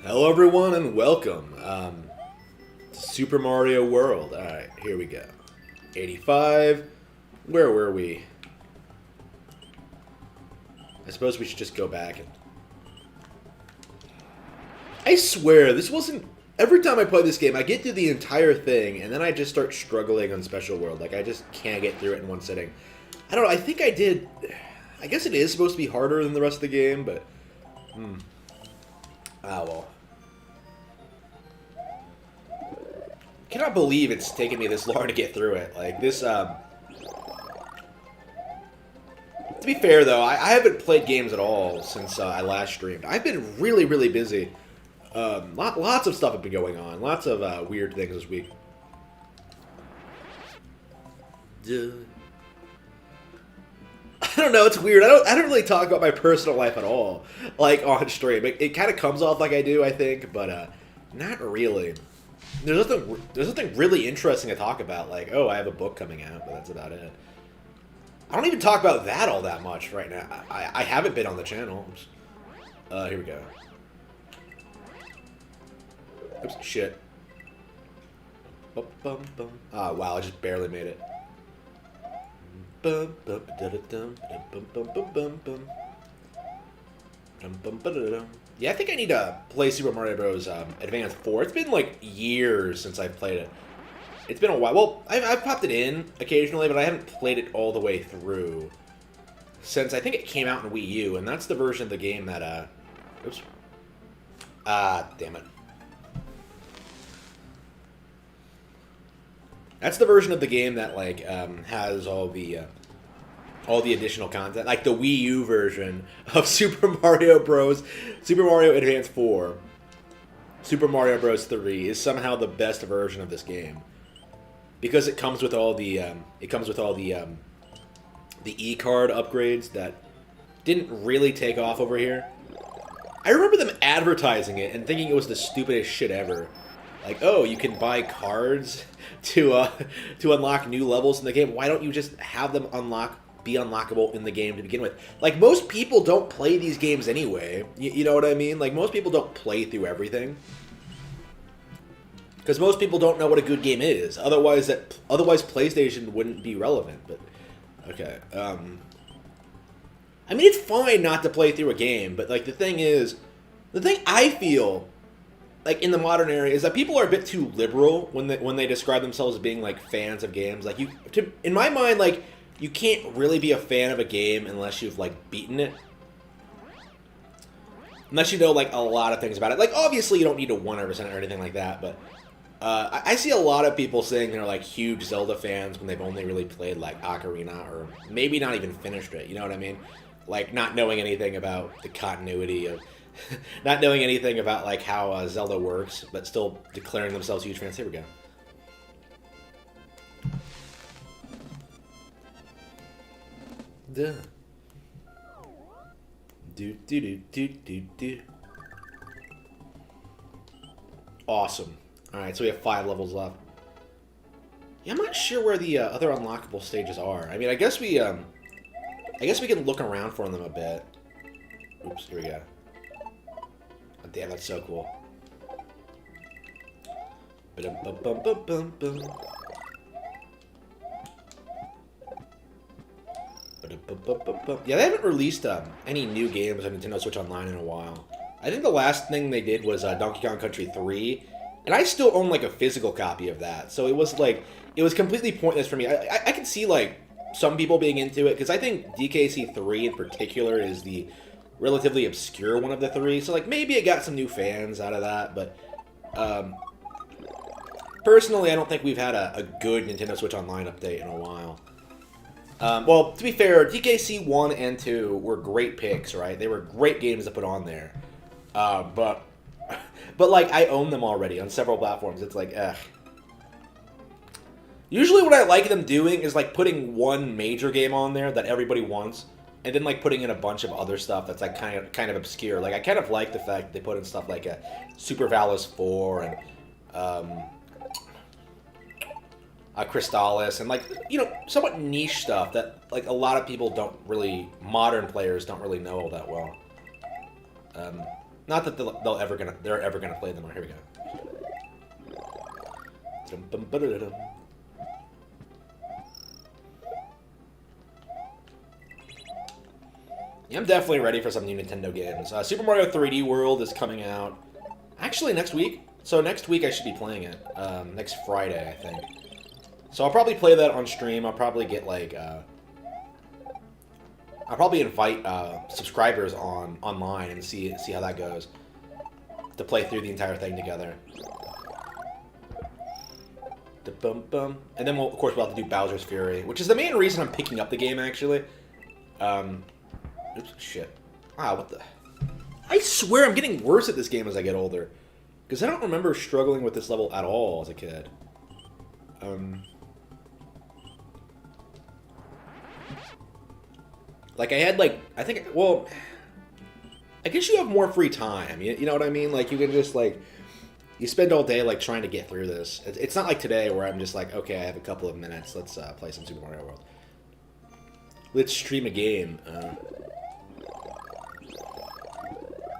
Hello, everyone, and welcome to Super Mario World. All right, here we go. 85. Where were we? I suppose we should just go back and. I swear, this wasn't. Every time I play this game, I get through the entire thing, and then I just start struggling on Special World. Like, I just can't get through it in one sitting. I don't know, I think I did. I guess it is supposed to be harder than the rest of the game, but. Ah, well. Cannot believe it's taken me this long to get through it. Like, this, To be fair, though, I haven't played games at all since I last streamed. I've been really, really busy. Lots of stuff have been going on. Lots of weird things this week. Duh. I don't know, it's weird. I don't really talk about my personal life at all, like, on stream. It kind of comes off like I do, I think, but not really. There's nothing really interesting to talk about. Like, oh, I have a book coming out, but that's about it. I don't even talk about that all that much right now. I haven't been on the channel. Here we go. Oops, shit. Bum, bum, bum. Ah, wow, I just barely made it. Bum, bum, da-da-dum, bum, bum, bum, bum, bum. Dum, bum, ba-da-dum. Yeah, I think I need to play Super Mario Bros. Advance 4. It's been, like, years since I've played it. It's been a while. Well, I've popped it in occasionally, but I haven't played it all the way through since I think it came out in Wii U, and that's the version of the game that, oops. Damn it. That's the version of the game that, like, has all the additional content, like the Wii U version of Super Mario Bros. Super Mario Advance 4, Super Mario Bros. 3 is somehow the best version of this game because it comes with all the E-card upgrades that didn't really take off over here. I remember them advertising it and thinking it was the stupidest shit ever. Like, oh, you can buy cards to unlock new levels in the game. Why don't you just have them be unlockable in the game to begin with? Like, most people don't play these games anyway. You know what I mean? Like, most people don't play through everything. Because most people don't know what a good game is. Otherwise, PlayStation wouldn't be relevant. But, okay. I mean, it's fine not to play through a game, but, like, the thing I feel, like, in the modern era is that people are a bit too liberal when they describe themselves as being, like, fans of games. Like, in my mind, like, you can't really be a fan of a game unless you've, like, beaten it. Unless you know, like, a lot of things about it. Like, obviously you don't need to 100% or anything like that, but I see a lot of people saying they're, like, huge Zelda fans when they've only really played, like, Ocarina, or maybe not even finished it, you know what I mean? Like, not knowing anything about the continuity of... not knowing anything about, like, how Zelda works, but still declaring themselves huge fans. Here we go. Duh. Do. Awesome. Alright, so we have 5 levels left. Yeah, I'm not sure where the other unlockable stages are. I mean, I guess we can look around for them a bit. Oops, here we go. Oh, damn, that's so cool. Ba-dum-bum-bum-bum-bum. Yeah, they haven't released any new games on Nintendo Switch Online in a while. I think the last thing they did was Donkey Kong Country 3, and I still own, like, a physical copy of that. So it was completely pointless for me. I can see, like, some people being into it, because I think DKC 3 in particular is the relatively obscure one of the 3. So, like, maybe it got some new fans out of that, but personally, I don't think we've had a good Nintendo Switch Online update in a while. Well, to be fair, DKC 1 and 2 were great picks, right? They were great games to put on there. But like, I own them already on several platforms. It's like, ugh. Usually what I like them doing is, like, putting one major game on there that everybody wants, and then, like, putting in a bunch of other stuff that's, like, kind of obscure. Like, I kind of like the fact that they put in stuff like Super Valis 4 and, Crystallis, and, like, you know, somewhat niche stuff that, like, a lot of people don't really, modern players don't really know all that well. Not that they're ever gonna play them. Here we go. Yeah, I'm definitely ready for some new Nintendo games. Super Mario 3D World is coming out actually next week. So next week I should be playing it. Next Friday, I think. So I'll probably play that on stream. I'll probably get like I'll probably invite subscribers online and see how that goes. To play through the entire thing together. And then of course we'll have to do Bowser's Fury, which is the main reason I'm picking up the game actually. Oops, shit. Wow, what the... I swear I'm getting worse at this game as I get older. Because I don't remember struggling with this level at all as a kid. Like, I had, like... I think... Well... I guess you have more free time. You know what I mean? Like, you can just, like... You spend all day, like, trying to get through this. It's not like today where I'm just like, okay, I have a couple of minutes. Let's play some Super Mario World. Let's stream a game.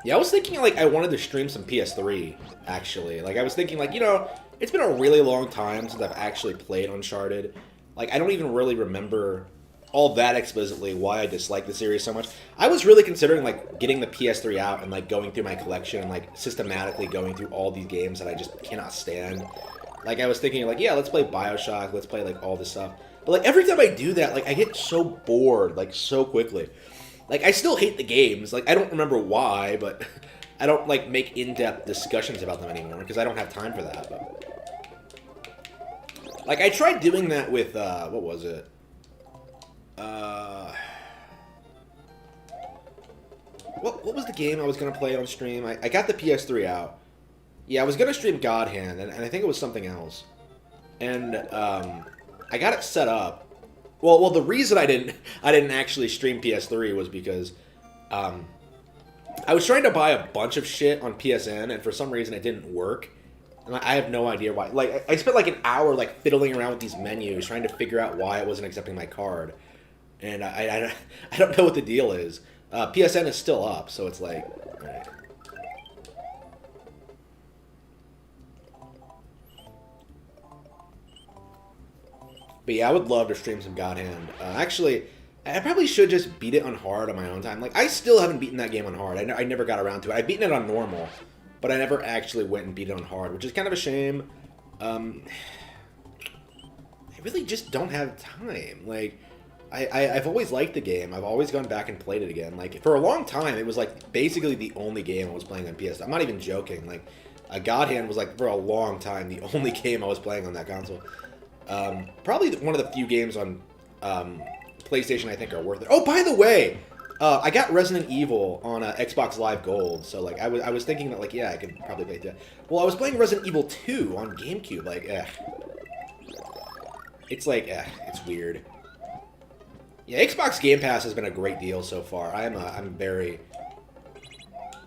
Yeah, I was thinking, like, I wanted to stream some PS3, actually. Like, I was thinking, like, you know, it's been a really long time since I've actually played Uncharted. Like, I don't even really remember all that explicitly why I dislike the series so much. I was really considering, like, getting the PS3 out and, like, going through my collection and, like, systematically going through all these games that I just cannot stand. Like, I was thinking, like, yeah, let's play BioShock, let's play, like, all this stuff. But, like, every time I do that, like, I get so bored, like, so quickly. Like, I still hate the games. Like, I don't remember why, but I don't, like, make in-depth discussions about them anymore, because I don't have time for that, but... Like, I tried doing that with, what was it? What was the game I was going to play on stream? I got the PS3 out. Yeah, I was going to stream God Hand, and I think it was something else. And, I got it set up. Well, the reason I didn't actually stream PS3 was because I was trying to buy a bunch of shit on PSN, and for some reason it didn't work. And I have no idea why. Like, I spent like an hour like fiddling around with these menus, trying to figure out why it wasn't accepting my card. And I don't know what the deal is. PSN is still up, so it's like, all right. But yeah, I would love to stream some God Hand. Actually, I probably should just beat it on hard on my own time. Like, I still haven't beaten that game on hard. I never got around to it. I've beaten it on normal, but I never actually went and beat it on hard, which is kind of a shame. I really just don't have time. Like, I've always liked the game. I've always gone back and played it again. Like, for a long time, it was, like, basically the only game I was playing on PS. I'm not even joking. Like, God Hand was, like, for a long time, the only game I was playing on that console. Probably one of the few games on PlayStation I think are worth it. Oh, by the way, I got Resident Evil on Xbox Live Gold, so like I was thinking that like yeah I could probably play that. Well, I was playing Resident Evil 2 on GameCube. Like, it's like it's weird. Yeah, Xbox Game Pass has been a great deal so far. I'm very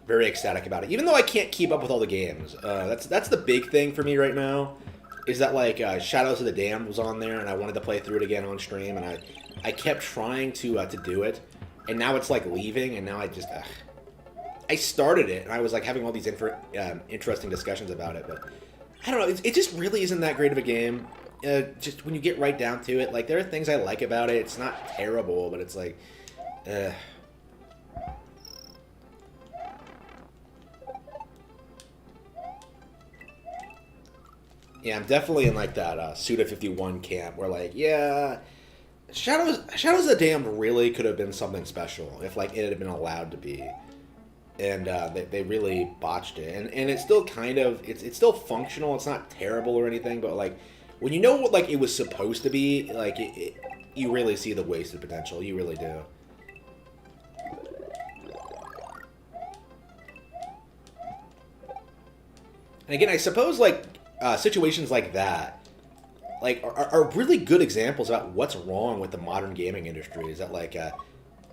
ecstatic about it, even though I can't keep up with all the games. That's the big thing for me right now. Is that, like, Shadows of the Damned was on there, and I wanted to play through it again on stream, and I kept trying to do it, and now it's, like, leaving, and now I just, I started it, and I was, like, having all these interesting discussions about it, but I don't know, it just really isn't that great of a game. Just when you get right down to it, like, there are things I like about it. It's not terrible, but it's, like, Yeah, I'm definitely in, like, that Suda51 camp where, like, yeah, Shadows of the Damned really could have been something special if, like, it had been allowed to be. And they really botched it. And it's still kind of, it's still functional. It's not terrible or anything, but, like, when you know what, like, it was supposed to be, like, you really see the wasted potential. You really do. And again, I suppose, like, situations like that, like, are really good examples about what's wrong with the modern gaming industry. Is that, like,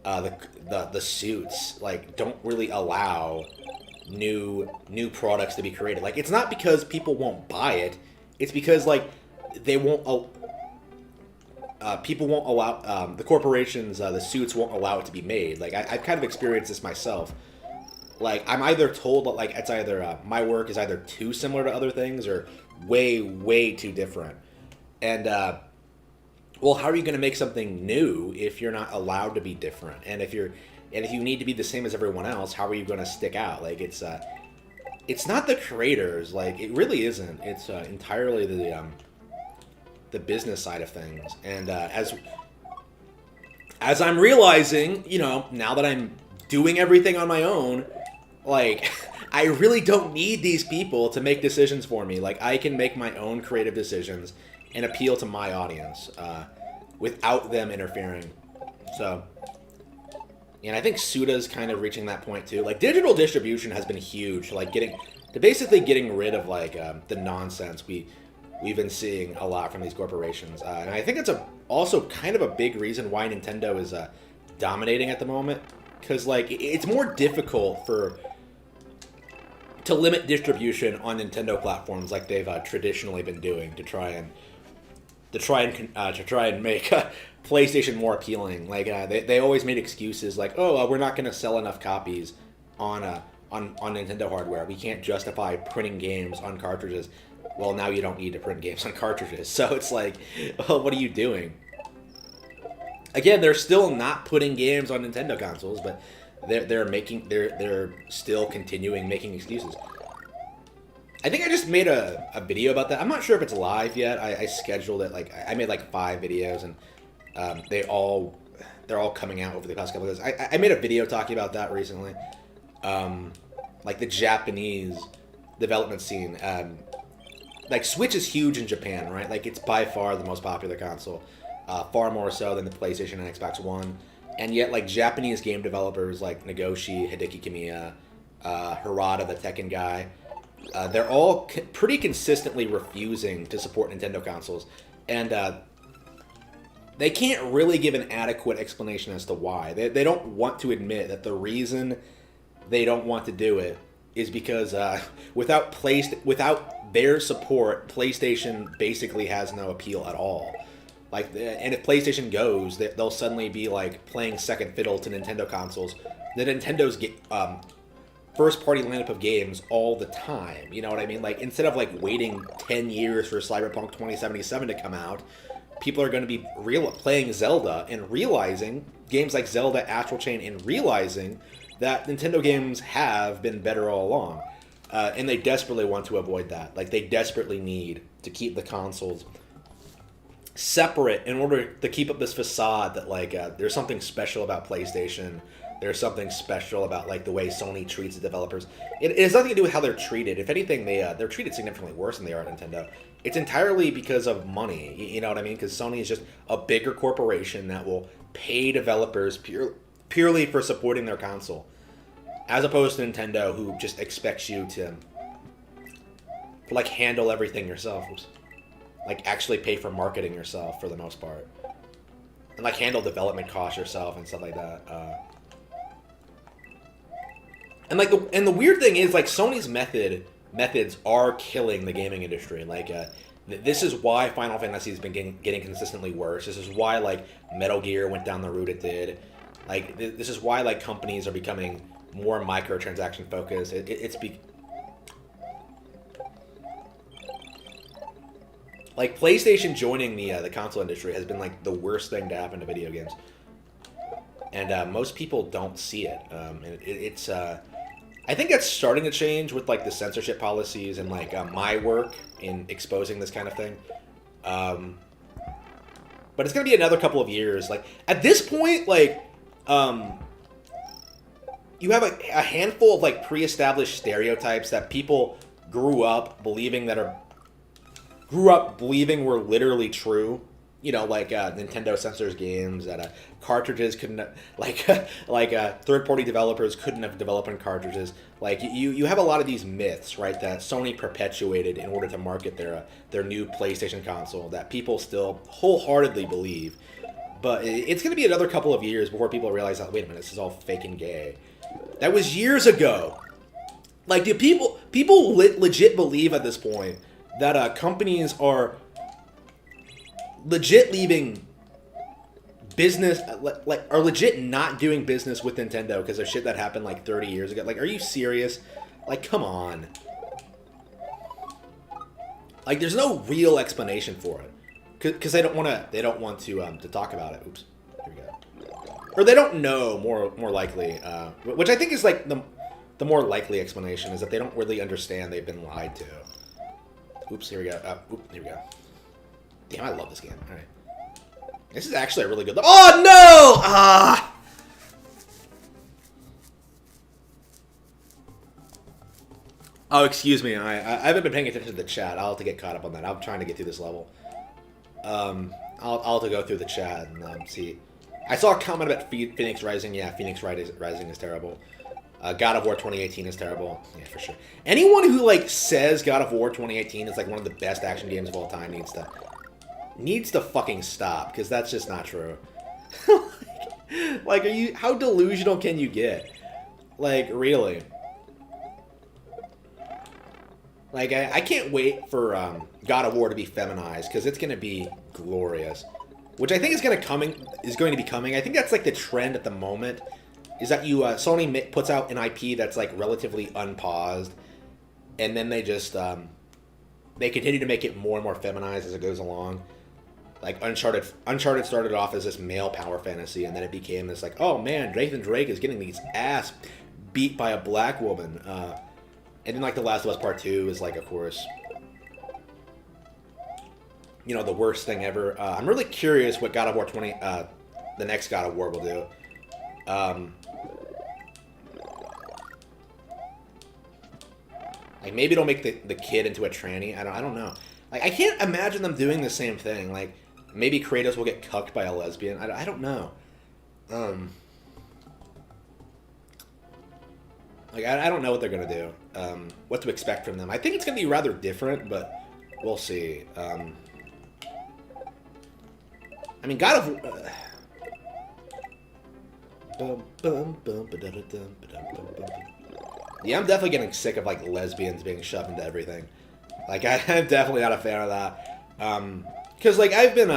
the suits, like, don't really allow new products to be created. Like, it's not because people won't buy it. It's because, like, they won't. People won't allow the corporations. The suits won't allow it to be made. Like, I've kind of experienced this myself. Like, I'm either told that, like, it's either my work is either too similar to other things or way too different. And well, how are you going to make something new if you're not allowed to be different? And if you need to be the same as everyone else, how are you going to stick out? Like, it's not the creators. Like, it really isn't. It's entirely the business side of things. And as I'm realizing, you know, now that I'm doing everything on my own, like, I really don't need these people to make decisions for me. Like, I can make my own creative decisions and appeal to my audience without them interfering. So, and I think Suda's kind of reaching that point too. Like, digital distribution has been huge. Like, basically getting rid of like the nonsense we've been seeing a lot from these corporations. And I think it's also kind of a big reason why Nintendo is dominating at the moment. Because, like, it's more difficult to limit distribution on Nintendo platforms like they've traditionally been doing to try and make PlayStation more appealing. Like, they always made excuses like, oh, we're not going to sell enough copies on Nintendo hardware. We can't justify printing games on cartridges. Well, now you don't need to print games on cartridges. So it's like, well, what are you doing? Again, they're still not putting games on Nintendo consoles, but they're still continuing making excuses. I think I just made a video about that. I'm not sure if it's live yet. I scheduled it, like, I made like 5 videos, and they're all coming out over the past couple of days. I made a video talking about that recently. Like, the Japanese development scene. Like, Switch is huge in Japan, right? Like, it's by far the most popular console. Far more so than the PlayStation and Xbox One. And yet, like, Japanese game developers like Nagoshi, Hideki Kamiya, Harada, the Tekken guy, they're all pretty consistently refusing to support Nintendo consoles. And they can't really give an adequate explanation as to why. They don't want to admit that the reason they don't want to do it is because without their support, PlayStation basically has no appeal at all. Like, and if PlayStation goes, they'll suddenly be like playing second fiddle to Nintendo consoles. The Nintendo's first-party lineup of games all the time. You know what I mean? Like, instead of like waiting 10 years for Cyberpunk 2077 to come out, people are going to be playing Zelda and realizing games like Zelda, Astral Chain, and realizing that Nintendo games have been better all along, and they desperately want to avoid that. Like, they desperately need to keep the consoles separate in order to keep up this facade that, like, there's something special about PlayStation. There's something special about, like, the way Sony treats the developers. It has nothing to do with how they're treated. If anything, they're treated significantly worse than they are at Nintendo. It's entirely because of money. You know what I mean? Because Sony is just a bigger corporation that will pay developers purely for supporting their console, as opposed to Nintendo, who just expects you to like handle everything yourself. Like, actually pay for marketing yourself for the most part, and like handle development costs yourself and stuff like that. And like the weird thing is, like, Sony's methods are killing the gaming industry. Like, this is why Final Fantasy has been getting consistently worse. This is why, like, Metal Gear went down the route it did. Like, this is why, like, companies are becoming more microtransaction focused. Like, PlayStation joining the console industry has been, like, the worst thing to happen to video games. And most people don't see it. And I think that's starting to change with, like, the censorship policies and, like, my work in exposing this kind of thing. But it's going to be another couple of years. Like, at this point, like, you have a handful of, like, pre-established stereotypes that people grew up believing were literally true. You know, like, Nintendo censors games, that cartridges couldn't, third-party developers couldn't have developed on cartridges. Like, you have a lot of these myths, right, that Sony perpetuated in order to market their new PlayStation console that people still wholeheartedly believe. But it's going to be another couple of years before people realize that, wait a minute, this is all fake and gay. That was years ago. Like, do people legit believe at this point that companies are legit leaving business, like, are legit not doing business with Nintendo because of shit that happened like 30 years ago. Like, are you serious? Like, come on. Like, there's no real explanation for it, because they don't want to talk about it. Oops, here we go. Or they don't know, more likely, which I think is like the more likely explanation is that they don't really understand they've been lied to. Oops, here we go. Here we go. Damn, I love this game. All right. This is actually a really good... Oh, no! Ah! Oh, excuse me. I haven't been paying attention to the chat. I'll have to get caught up on that. I'm trying to get through this level. I'll have to go through the chat and see. I saw a comment about Phoenix Rising. Yeah, Phoenix Rising is terrible. God of War 2018 is terrible. Yeah, for sure. Anyone who, like, says God of War 2018 is, like, one of the best action games of all time needs to fucking stop, because that's just not true. Like, how delusional can you get? Like, really? Like, I can't wait for God of War to be feminized, because it's going to be glorious. Which I think is going to be coming. I think that's, like, the trend at the moment, is that Sony puts out an IP that's, like, relatively unpaused, and then they just, they continue to make it more and more feminized as it goes along. Like, Uncharted started off as this male power fantasy, and then it became this, like, oh man, Nathan Drake is getting his ass beat by a black woman. And then, like, The Last of Us Part 2 is, like, of course, you know, the worst thing ever. I'm really curious what God of War the next God of War will do. Like, maybe it'll make the kid into a tranny. I don't know. Like, I can't imagine them doing the same thing. Like, maybe Kratos will get cucked by a lesbian. I don't know. Like, I don't know what they're going to do. What to expect from them. I think it's going to be rather different, but we'll see. I mean, God of... Yeah, I'm definitely getting sick of, like, lesbians being shoved into everything. Like, I'm definitely not a fan of that. Because, like, I've been,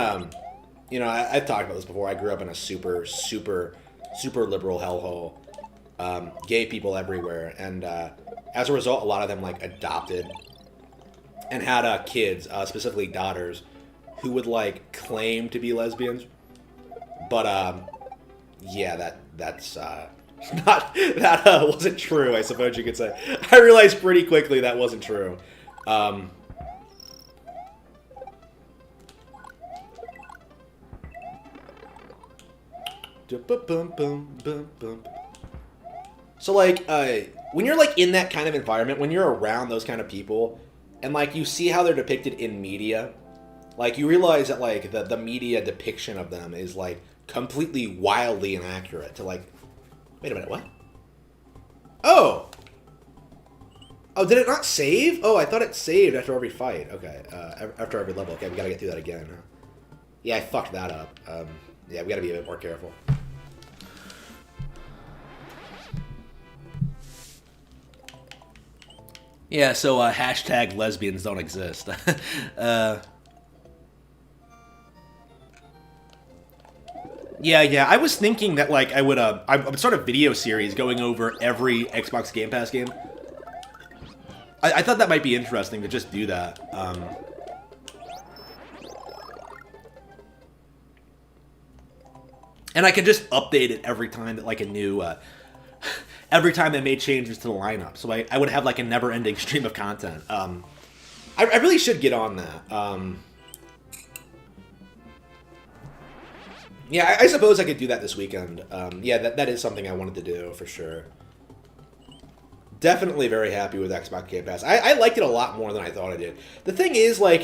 you know, I've talked about this before. I grew up in a super, super, super liberal hellhole. Gay people everywhere. And as a result, a lot of them, like, adopted and had kids, specifically daughters, who would, like, claim to be lesbians. But, yeah, that's not, that wasn't true, I suppose you could say. I realized pretty quickly that wasn't true. So, like, when you're, like, in that kind of environment, when you're around those kind of people, and, like, you see how they're depicted in media, like, you realize that, like, the media depiction of them is, like, completely wildly inaccurate to, like... Wait a minute, what? Oh! Oh, did it not save? Oh, I thought it saved after every fight. Okay, after every level. Okay, we gotta get through that again. Yeah, I fucked that up. Yeah, we gotta be a bit more careful. Yeah, so, hashtag lesbians don't exist. Yeah, I was thinking that, like, I would start a video series going over every Xbox Game Pass game. I thought that might be interesting to just do that. And I could just update it every time that, like, a new, every time they made changes to the lineup. So I would have, like, a never-ending stream of content. I really should get on that. Yeah, I suppose I could do that this weekend. Yeah, that is something I wanted to do, for sure. Definitely very happy with Xbox Game Pass. I liked it a lot more than I thought I did. The thing is, like,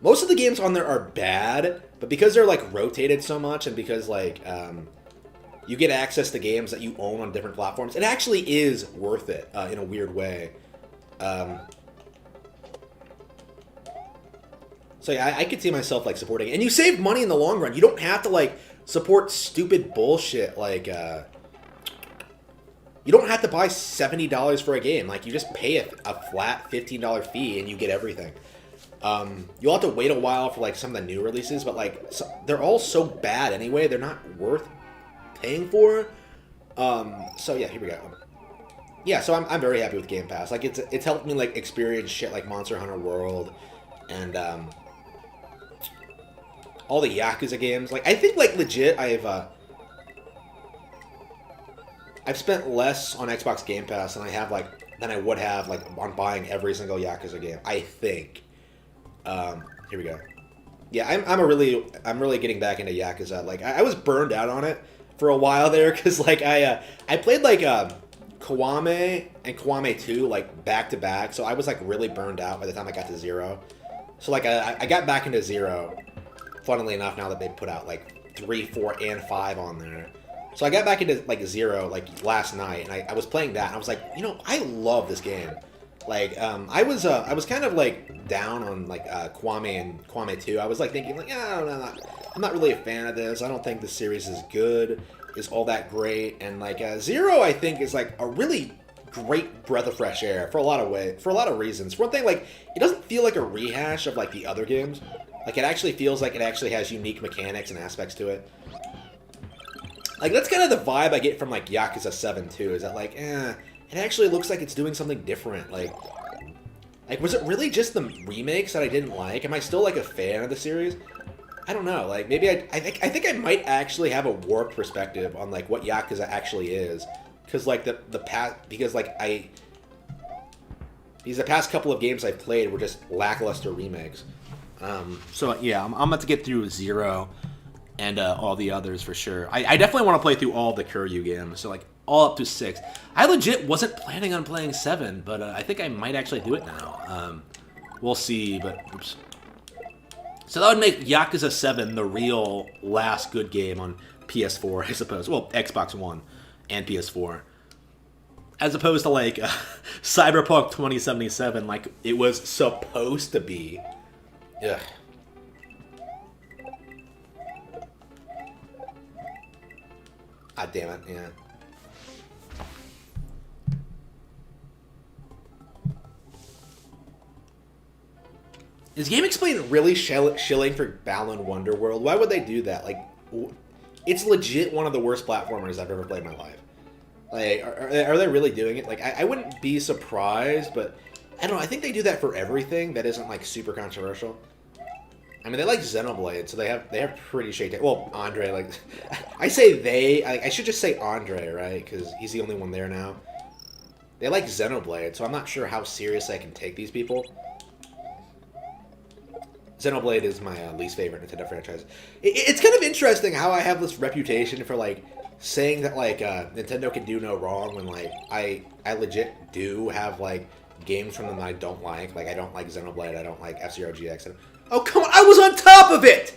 most of the games on there are bad, but because they're, like, rotated so much, and because, like, you get access to games that you own on different platforms, it actually is worth it, in a weird way. So yeah, I could see myself, like, supporting it. And you save money in the long run. You don't have to, like, support stupid bullshit, like, you don't have to buy $70 for a game. Like, you just pay a flat $15 fee and you get everything. You'll have to wait a while for like some of the new releases, but like they're all so bad anyway. They're not worth paying for. So yeah, here we go. Yeah, so I'm very happy with Game Pass. Like it's helped me like experience shit like Monster Hunter World and all the Yakuza games. Like I think like legit I've spent less on Xbox Game Pass than I would have like on buying every single Yakuza game. I think. Here we go. Yeah, I'm really getting back into Yakuza. Like I was burned out on it for a while there because like I played like Kiwami and Kiwami 2 like back to back, so I was like really burned out by the time I got to Zero. So like I got back into Zero, funnily enough, now that they put out like 3, 4, and 5 on there. So I got back into like Zero like last night, and I was playing that, and I was like, you know, I love this game. Like I was kind of like down on like Kiwami and Kiwami 2. I was like thinking like, yeah, I'm not really a fan of this. I don't think the series is good. Is all that great, and like Zero I think is like a really great breath of fresh air for a lot of reasons. For one thing, like it doesn't feel like a rehash of like the other games. Like it actually feels like it actually has unique mechanics and aspects to it. Like that's kind of the vibe I get from like Yakuza 7 too. Is that like it actually looks like it's doing something different. Like was it really just the remakes that I didn't like? Am I still like a fan of the series? I don't know. Like maybe I think I might actually have a warped perspective on like what Yakuza actually is, because like the past couple of games I've played were just lackluster remakes. So yeah, I'm about to get through Zero and all the others for sure. I definitely want to play through all the Kiryu games, so like all up to 6. I legit wasn't planning on playing 7, but I think I might actually do it now. We'll see, but oops. So that would make Yakuza 7 the real last good game on PS4, I suppose. Well, Xbox One and PS4. As opposed to, like, Cyberpunk 2077, like it was supposed to be. Ugh. Ah, damn it, yeah. Is Game Explain really shilling for Balan Wonderworld? Why would they do that? Like, it's legit one of the worst platformers I've ever played in my life. Like, are they really doing it? Like, I wouldn't be surprised, but I don't know. I think they do that for everything that isn't like super controversial. I mean, they like Xenoblade, so they have pretty shady. Well, Andre, like, I say they. I should just say Andre, right? Because he's the only one there now. They like Xenoblade, so I'm not sure how seriously I can take these people. Xenoblade is my least favorite Nintendo franchise. It's kind of interesting how I have this reputation for like saying that like Nintendo can do no wrong when like I legit do have like games from them that I don't like. Like I don't like Xenoblade. I don't like F-Zero GX. Oh come on! I was on top of it.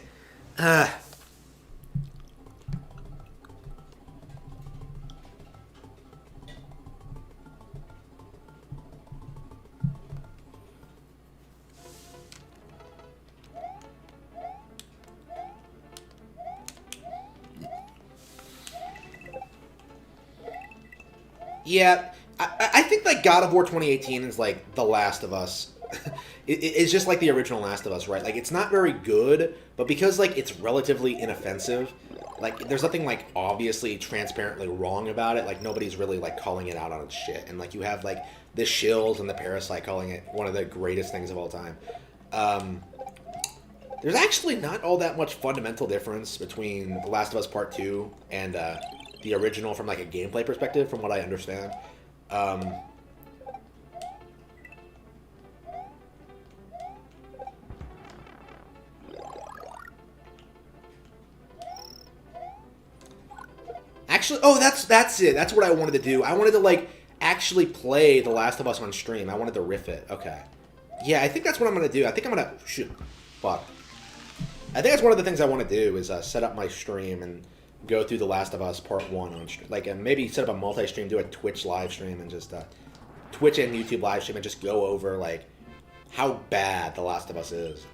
Yeah, I think like God of War 2018 is like The Last of Us. It's just like the original Last of Us, right? Like it's not very good, but because like it's relatively inoffensive, like there's nothing like obviously transparently wrong about it. Like nobody's really like calling it out on its shit, and like you have like the Shills and the Parasite calling it one of the greatest things of all time. There's actually not all that much fundamental difference between The Last of Us Part 2 and the original from like a gameplay perspective, from what I understand. Actually, oh, that's it. That's what I wanted to do. I wanted to like actually play The Last of Us on stream. I wanted to riff it. Okay. Yeah, I think that's what I'm gonna do. I think I'm gonna shoot. Fuck. I think that's one of the things I want to do is set up my stream and go through The Last of Us Part 1 on stream. Like, and maybe set up a multi-stream, do a Twitch live stream, and just Twitch and YouTube live stream, and just go over like how bad The Last of Us is.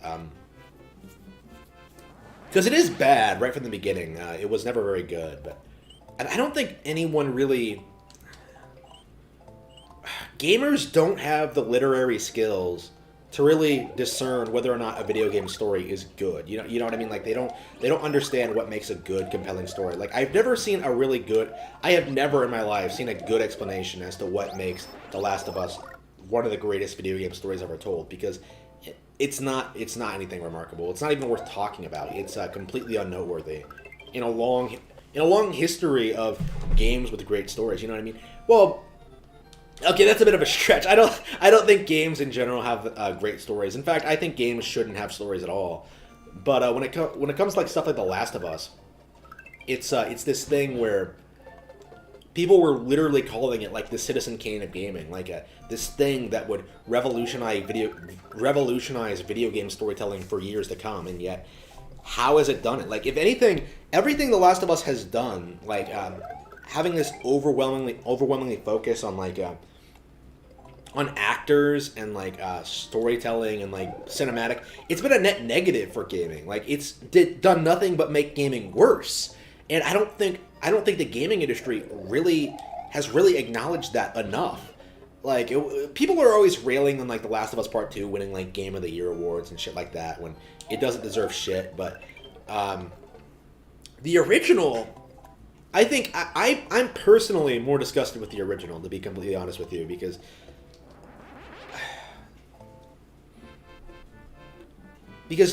Because it is bad right from the beginning. It was never very good, but I don't think anyone really... Gamers don't have the literary skills to really discern whether or not a video game story is good. You know what I mean? Like they don't understand what makes a good, compelling story. Like I have never in my life seen a good explanation as to what makes The Last of Us one of the greatest video game stories ever told, because it's not anything remarkable. It's not even worth talking about. It's completely unnoteworthy in a long history of games with great stories. You know what I mean? Well, okay, that's a bit of a stretch. I don't think games in general have great stories. In fact, I think games shouldn't have stories at all. But when it comes to like stuff like The Last of Us, it's this thing where people were literally calling it like the Citizen Kane of gaming, like this thing that would revolutionize video game storytelling for years to come. And yet, how has it done it? Like, if anything, everything The Last of Us has done, like having this overwhelmingly focus on like on actors and like storytelling and like cinematic, it's been a net negative for gaming. Like it's done nothing but make gaming worse. And I don't think the gaming industry has really acknowledged that enough. Like people are always railing on like The Last of Us Part 2 winning like Game of the Year awards and shit like that when it doesn't deserve shit. But the original, I think I'm personally more disgusted with the original, to be completely honest with you, because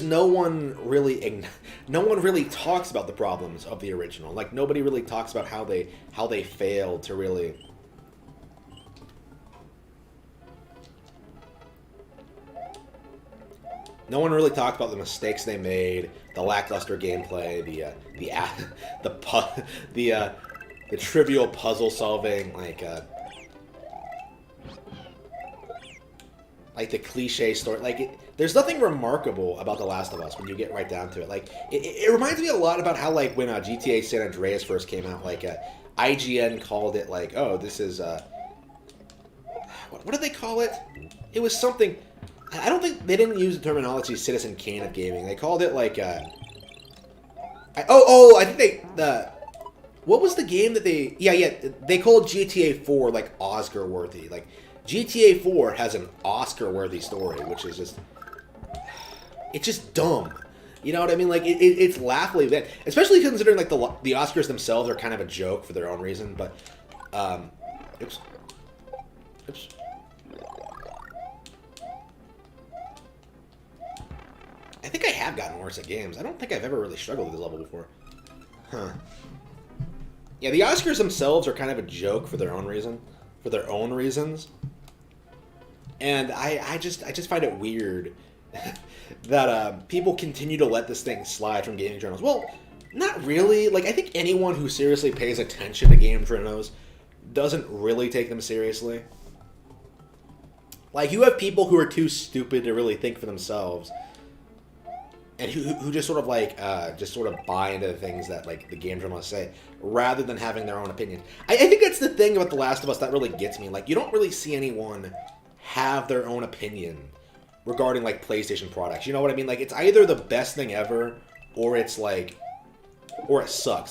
no one really talks about the problems of the original. Like nobody really talks about how they failed to really. No one really talked about the mistakes they made, the lackluster gameplay, the trivial puzzle solving, like the cliche story. Like there's nothing remarkable about The Last of Us when you get right down to it. Like it reminds me a lot about how like when GTA San Andreas first came out, like IGN called it like, oh, this is what did they call it? It was something. I don't think they didn't use the terminology Citizen Kane of gaming. They called it like I think what was the game that they they called GTA 4 like Oscar worthy. Like GTA 4 has an Oscar worthy story, which is it's just dumb. You know what I mean? Like it's laughably bad, especially considering like the Oscars themselves are kind of a joke for their own reason. But oops. I think I have gotten worse at games. I don't think I've ever really struggled with this level before. Huh. Yeah, the Oscars themselves are kind of a joke for their own reasons. And I just find it weird that people continue to let this thing slide from gaming journals. Well, not really. Like, I think anyone who seriously pays attention to game journals doesn't really take them seriously. Like, you have people who are too stupid to really think for themselves, and who just sort of like buy into the things that like the game journalists say, rather than having their own opinion. I think that's the thing about The Last of Us that really gets me. Like, you don't really see anyone have their own opinion regarding like PlayStation products. You know what I mean? Like, it's either the best thing ever, or it sucks.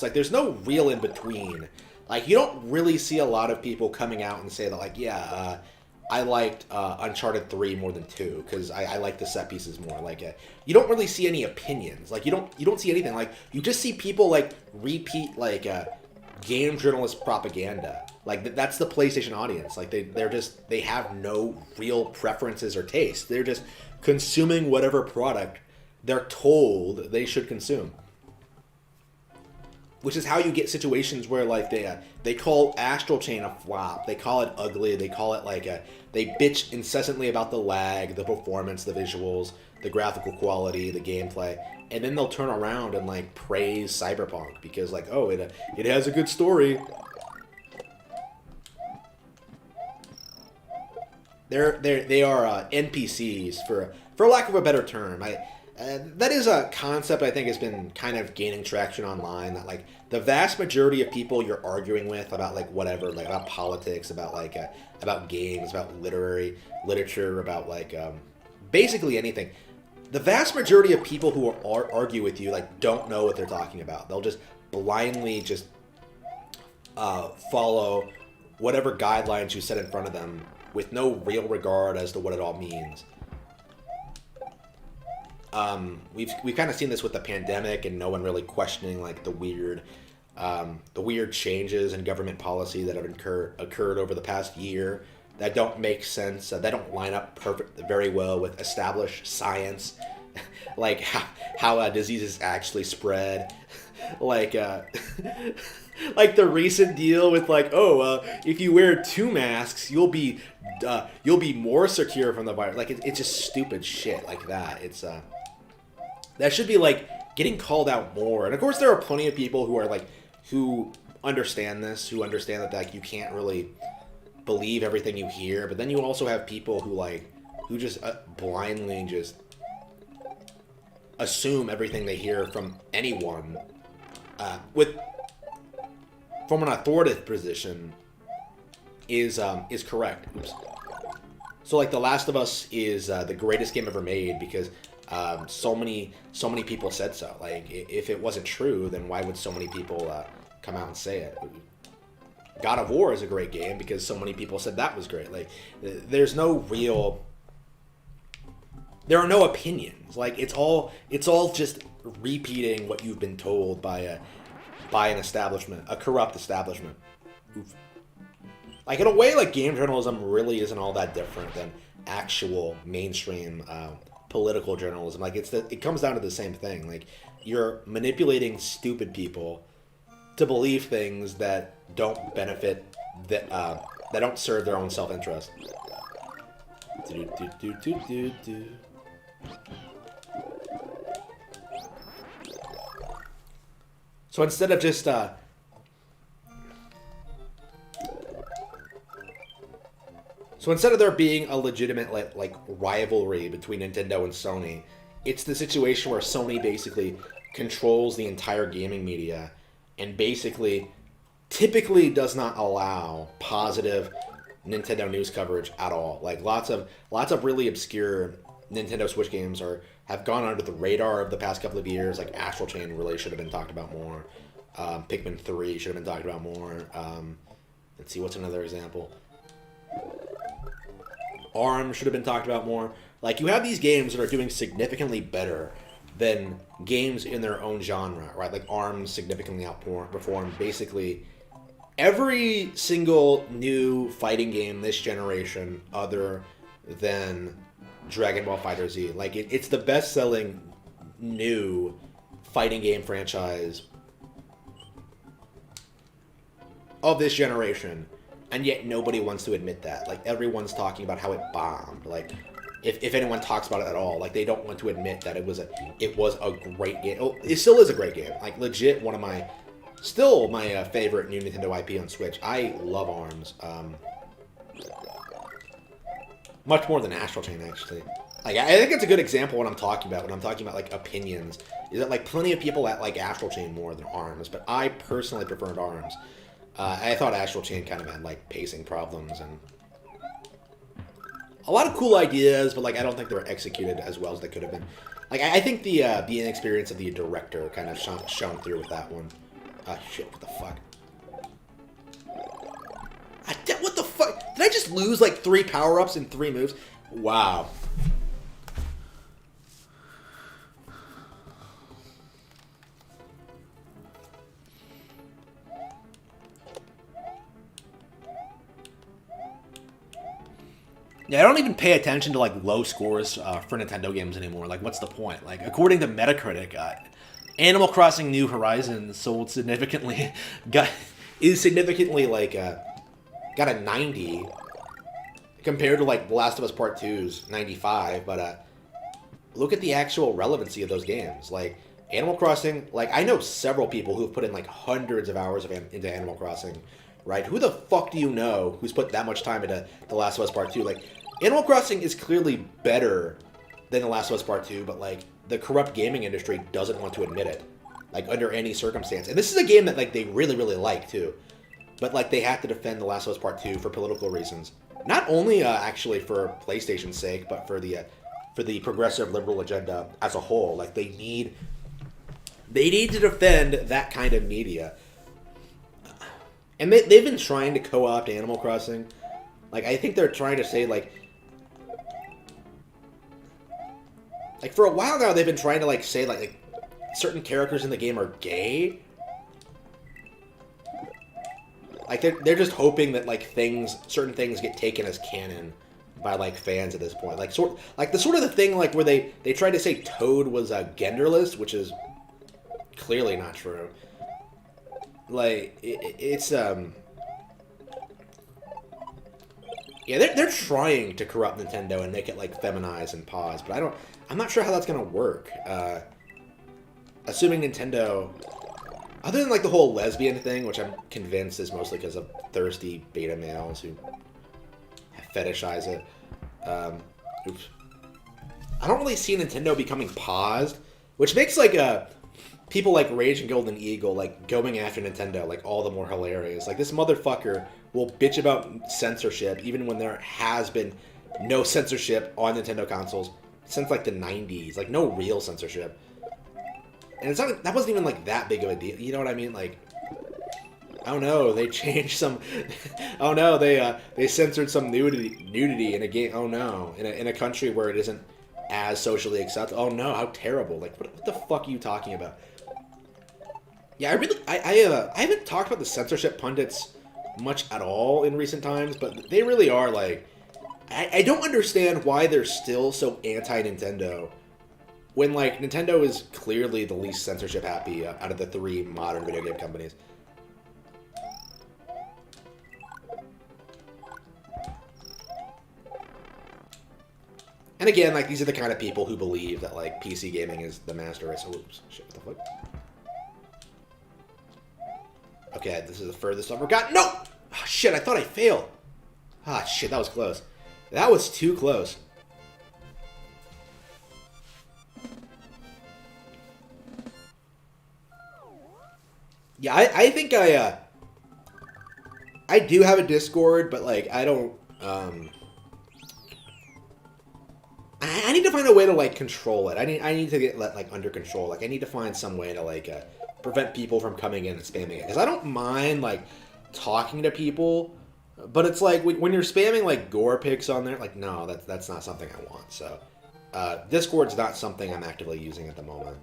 Like, there's no real in between. Like, you don't really see a lot of people coming out and say that like, yeah, I liked Uncharted 3 more than 2 because I like the set pieces more. Like, you don't really see any opinions. Like, you don't see anything. Like, you just see people like repeat like game journalist propaganda. Like, that's the PlayStation audience. Like, they have no real preferences or taste. They're just consuming whatever product they're told they should consume. Which is how you get situations where like they call Astral Chain a flop, they call it ugly, they call it like they bitch incessantly about the lag, the performance, the visuals, the graphical quality, the gameplay, and then they'll turn around and like praise Cyberpunk because like, oh, it has a good story. They are NPCs for lack of a better term. That is a concept I think has been kind of gaining traction online, that like the vast majority of people you're arguing with about like whatever, like about politics, about like about games, about literature, about like basically anything, the vast majority of people who argue with you like don't know what they're talking about. They'll just blindly just follow whatever guidelines you set in front of them with no real regard as to what it all means. we've kind of seen this with the pandemic, and no one really questioning like the weird changes in government policy that have occurred over the past year that don't make sense, that don't line up very well with established science, like how diseases actually spread, like like the recent deal with like, if you wear 2 masks, you'll be more secure from the virus. Like it's just stupid shit like that. It's that should be like getting called out more. And of course, there are plenty of people who are like who understand this, who understand that like you can't really believe everything you hear. But then you also have people who just blindly just assume everything they hear from anyone from an authoritative position is correct. Oops. So like The Last of Us is the greatest game ever made because so many people said so. Like if it wasn't true, then why would so many people come out and say it? God of War is a great game because so many people said that was great. Like there are no opinions. Like it's all just repeating what you've been told by an establishment, a corrupt establishment. Oof. Like in a way, like game journalism really isn't all that different than actual mainstream political journalism. Like it comes down to the same thing. Like you're manipulating stupid people to believe things that don't benefit that don't serve their own self-interest. So instead of just So instead of there being a legitimate like rivalry between Nintendo and Sony, it's the situation where Sony basically controls the entire gaming media and basically typically does not allow positive Nintendo news coverage at all. Like lots of really obscure Nintendo Switch games have gone under the radar of the past couple of years. Like Astral Chain really should have been talked about more. Pikmin 3 should have been talked about more. Let's see, what's another example? ARM should have been talked about more. Like, you have these games that are doing significantly better than games in their own genre, right? Like, ARM significantly outperformed basically every single new fighting game this generation other than Dragon Ball FighterZ. Like, it's the best-selling new fighting game franchise of this generation. And yet nobody wants to admit that. Like, everyone's talking about how it bombed. Like, if anyone talks about it at all, like, they don't want to admit that it was a great game. Oh, it still is a great game. Like, legit one of my favorite new Nintendo IP on Switch. I love ARMS. Much more than Astral Chain, actually. Like, I think it's a good example of what I'm talking about when I'm talking about, like, opinions. Is that, like, plenty of people that like Astral Chain more than ARMS, but I personally preferred ARMS. I thought Astral Chain kind of had, like, pacing problems and a lot of cool ideas, but, like, I don't think they were executed as well as they could have been. Like, I think the inexperience of the director kind of shone through with that one. Shit, what the fuck? What the fuck? Did I just lose, like, 3 power-ups in 3 moves? Wow. Yeah, I don't even pay attention to, like, low scores for Nintendo games anymore. Like, what's the point? Like, according to Metacritic, Animal Crossing New Horizons sold significantly, got a 90 compared to, like, The Last of Us Part 2's 95. But look at the actual relevancy of those games. Like, Animal Crossing, like, I know several people who've put in, like, hundreds of hours into Animal Crossing. Right? Who the fuck do you know who's put that much time into The Last of Us Part 2? Like, Animal Crossing is clearly better than The Last of Us Part 2, but, like, the corrupt gaming industry doesn't want to admit it. Like, under any circumstance. And this is a game that, like, they really, really like, too. But, like, they have to defend The Last of Us Part 2 for political reasons. Not only, actually, for PlayStation's sake, but for the progressive liberal agenda as a whole. Like, they need to defend that kind of media. And they've been trying to co-opt Animal Crossing. Like, I think they're trying to say, like... Like, for a while now, they've been trying to, like, say, like certain characters in the game are gay. Like, they're just hoping that, like, certain things get taken as canon by, like, fans at this point. Like, the sort of the thing, like, where they tried to say Toad was genderless, which is clearly not true. Like, it's yeah, they're trying to corrupt Nintendo and make it, like, feminized and pause, but I'm not sure how that's gonna work. Assuming Nintendo, other than, like, the whole lesbian thing, which I'm convinced is mostly because of thirsty beta males who fetishize it. Oops. I don't really see Nintendo becoming paused, which makes, like, people like Rage and Golden Eagle, like, going after Nintendo, like, all the more hilarious. Like, this motherfucker will bitch about censorship even when there has been no censorship on Nintendo consoles since, like, the 90s. Like, no real censorship. And it's not, that wasn't even, like, that big of a deal. You know what I mean? Like, oh no, they changed some. Oh no, they censored some nudity in a game. Oh no, in a country where it isn't as socially accepted. Oh no, how terrible! Like, what the fuck are you talking about? Yeah, I haven't talked about the censorship pundits much at all in recent times, but they really are like. I don't understand why they're still so anti-Nintendo when, like, Nintendo is clearly the least censorship happy out of the three modern video game companies. And again, like, these are the kind of people who believe that, like, PC gaming is the master race. Oh, oops. Shit, what the fuck? Okay, this is the furthest I've ever gotten. No! Oh, shit, I thought I failed. Ah, shit, that was close. That was too close. Yeah, I think I do have a Discord, but, like, I don't, I need to find a way to, like, control it. I need to get, like, under control. Like, I need to find some way to, like, prevent people from coming in and spamming it. Because I don't mind, like, talking to people, but it's like, when you're spamming, like, gore pics on there, like, no, that's not something I want. So, Discord's not something I'm actively using at the moment.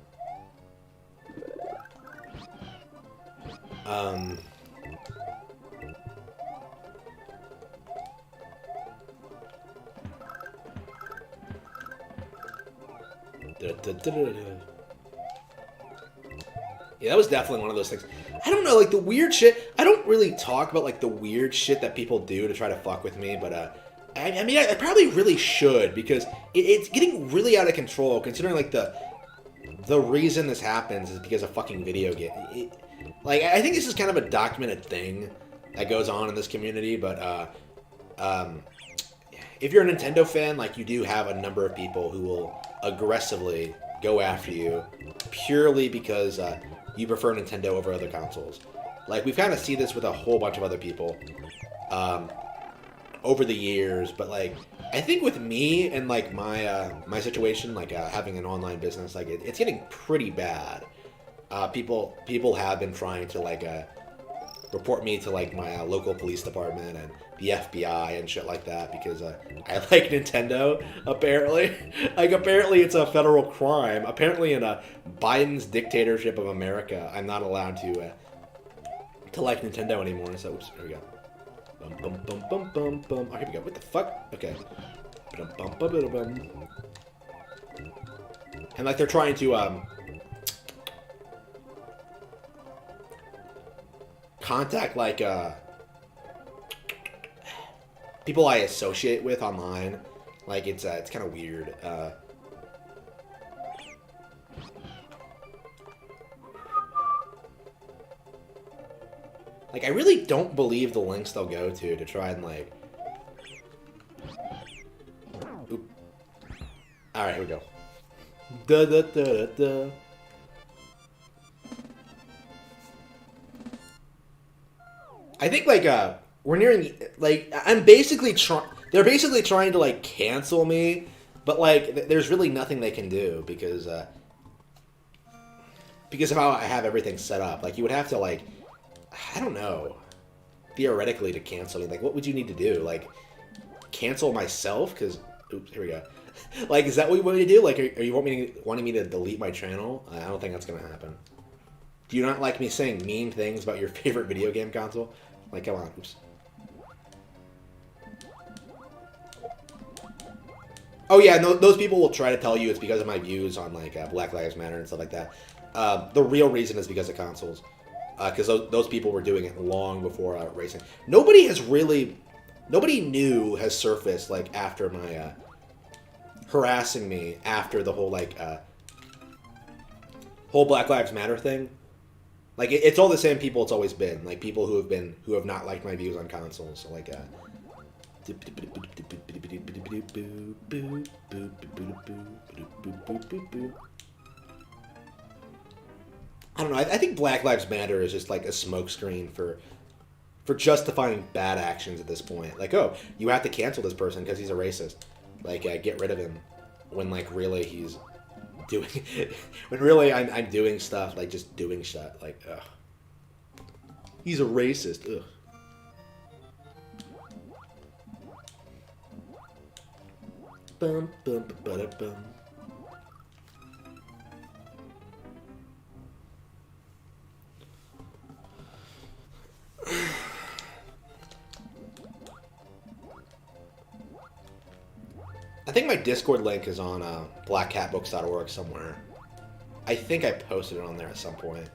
Yeah, that was definitely one of those things. I don't know, like, the weird shit. I don't really talk about, like, the weird shit that people do to try to fuck with me, but, I mean, I probably really should, because it's getting really out of control, considering, like, the reason this happens is because of fucking video game. Like, I think this is kind of a documented thing that goes on in this community, but, if you're a Nintendo fan, like, you do have a number of people who will aggressively go after you purely because you prefer Nintendo over other consoles. Like, we've kind of seen this with a whole bunch of other people over the years, but, like, I think with me and, like, my situation, like, having an online business, like, it's getting pretty bad. People have been trying to, like, report me to, like, my local police department and the FBI and shit like that because I like Nintendo, apparently. Like, apparently it's a federal crime. Apparently in Biden's dictatorship of America, I'm not allowed to like Nintendo anymore. So, oops, here we go. Bum, bum, bum, bum, bum, bum. Oh, here we go. What the fuck? Okay. Bum, bum, bum, bum, bum. And, like, they're trying to, contact, like, people I associate with online. Like, it's kind of weird. Like, I really don't believe the links they'll go to try and, like... Oop. Alright, here we go. Da da da da da. I think, like, we're nearing, like, I'm basically they're basically trying to, like, cancel me, but, like, there's really nothing they can do because of how I have everything set up. Like, you would have to, like, I don't know, theoretically, to cancel me. Like, what would you need to do? Like, cancel myself? Because, oops, here we go. Like, is that what you want me to do? Like, are you wanting me to delete my channel? I don't think that's gonna happen. Do you not like me saying mean things about your favorite video game console? Like, come on. Oops. Oh yeah, no, those people will try to tell you it's because of my views on like Black Lives Matter and stuff like that. The real reason is because of consoles. Because those people were doing it long before racing. Nobody new has surfaced like after my harassing me after the whole like whole Black Lives Matter thing. Like it's all the same people it's always been. Like people who have not liked my views on consoles. So like I don't know. I think Black Lives Matter is just like a smokescreen for justifying bad actions at this point. Like, oh, you have to cancel this person because he's a racist. Like, get rid of him. When like really he's doing, when really I'm doing stuff like just doing shit. Like, ugh, he's a racist. Ugh. Bum bum ba da bum. I think my Discord link is on blackcatbooks.org somewhere. I think I posted it on there at some point.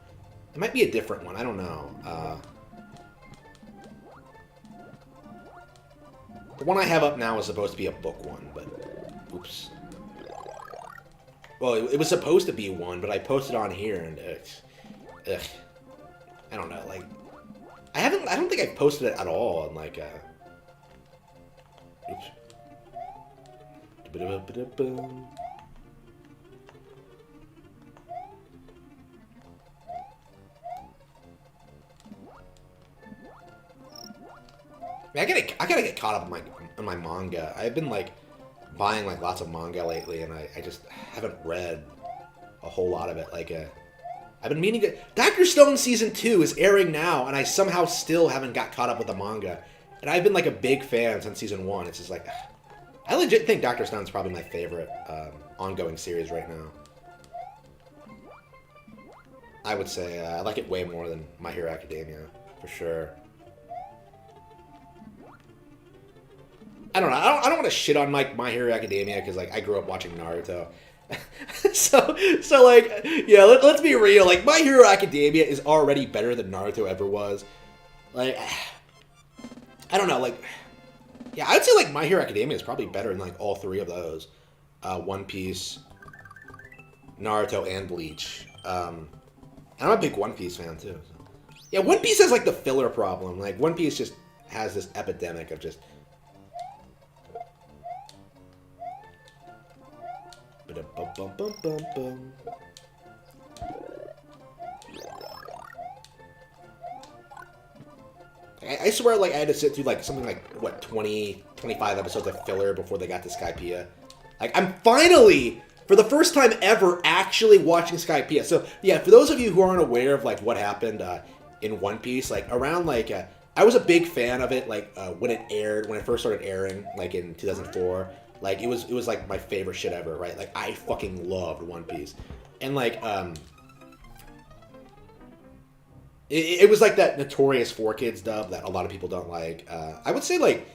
It might be a different one. I don't know. The one I have up now is supposed to be a book one, but oops. Well, it was supposed to be one, but I posted on here and ugh. I don't know. Like, I don't think I've posted it at all. And like, oops. I gotta get caught up on my manga. I've been like buying like lots of manga lately, and I just haven't read a whole lot of it. Like, I've been meaning to. Dr. Stone season 2 is airing now, and I somehow still haven't got caught up with the manga. And I've been like a big fan since season 1. It's just like. I legit think Dr. Stone's probably my favorite ongoing series right now. I would say I like it way more than My Hero Academia, for sure. I don't know. I don't want to shit on My Hero Academia because like I grew up watching Naruto. so like yeah, let's be real. Like My Hero Academia is already better than Naruto ever was. Like I don't know. Like. Yeah, I'd say like My Hero Academia is probably better than like all three of those. One Piece, Naruto, and Bleach. I'm a big One Piece fan too. So. Yeah, One Piece has like the filler problem. Like One Piece just has this epidemic of just. I swear, like, I had to sit through, like, something like, what, 20, 25 episodes of filler before they got to Skypiea. Like, I'm finally, for the first time ever, actually watching Skypiea. So, yeah, for those of you who aren't aware of, like, what happened in One Piece, like, around, like, I was a big fan of it, like, when it first started airing, like, in 2004. Like, it was, like, my favorite shit ever, right? Like, I fucking loved One Piece. And, like, It was like that notorious 4Kids dub that a lot of people don't like. I would say, like,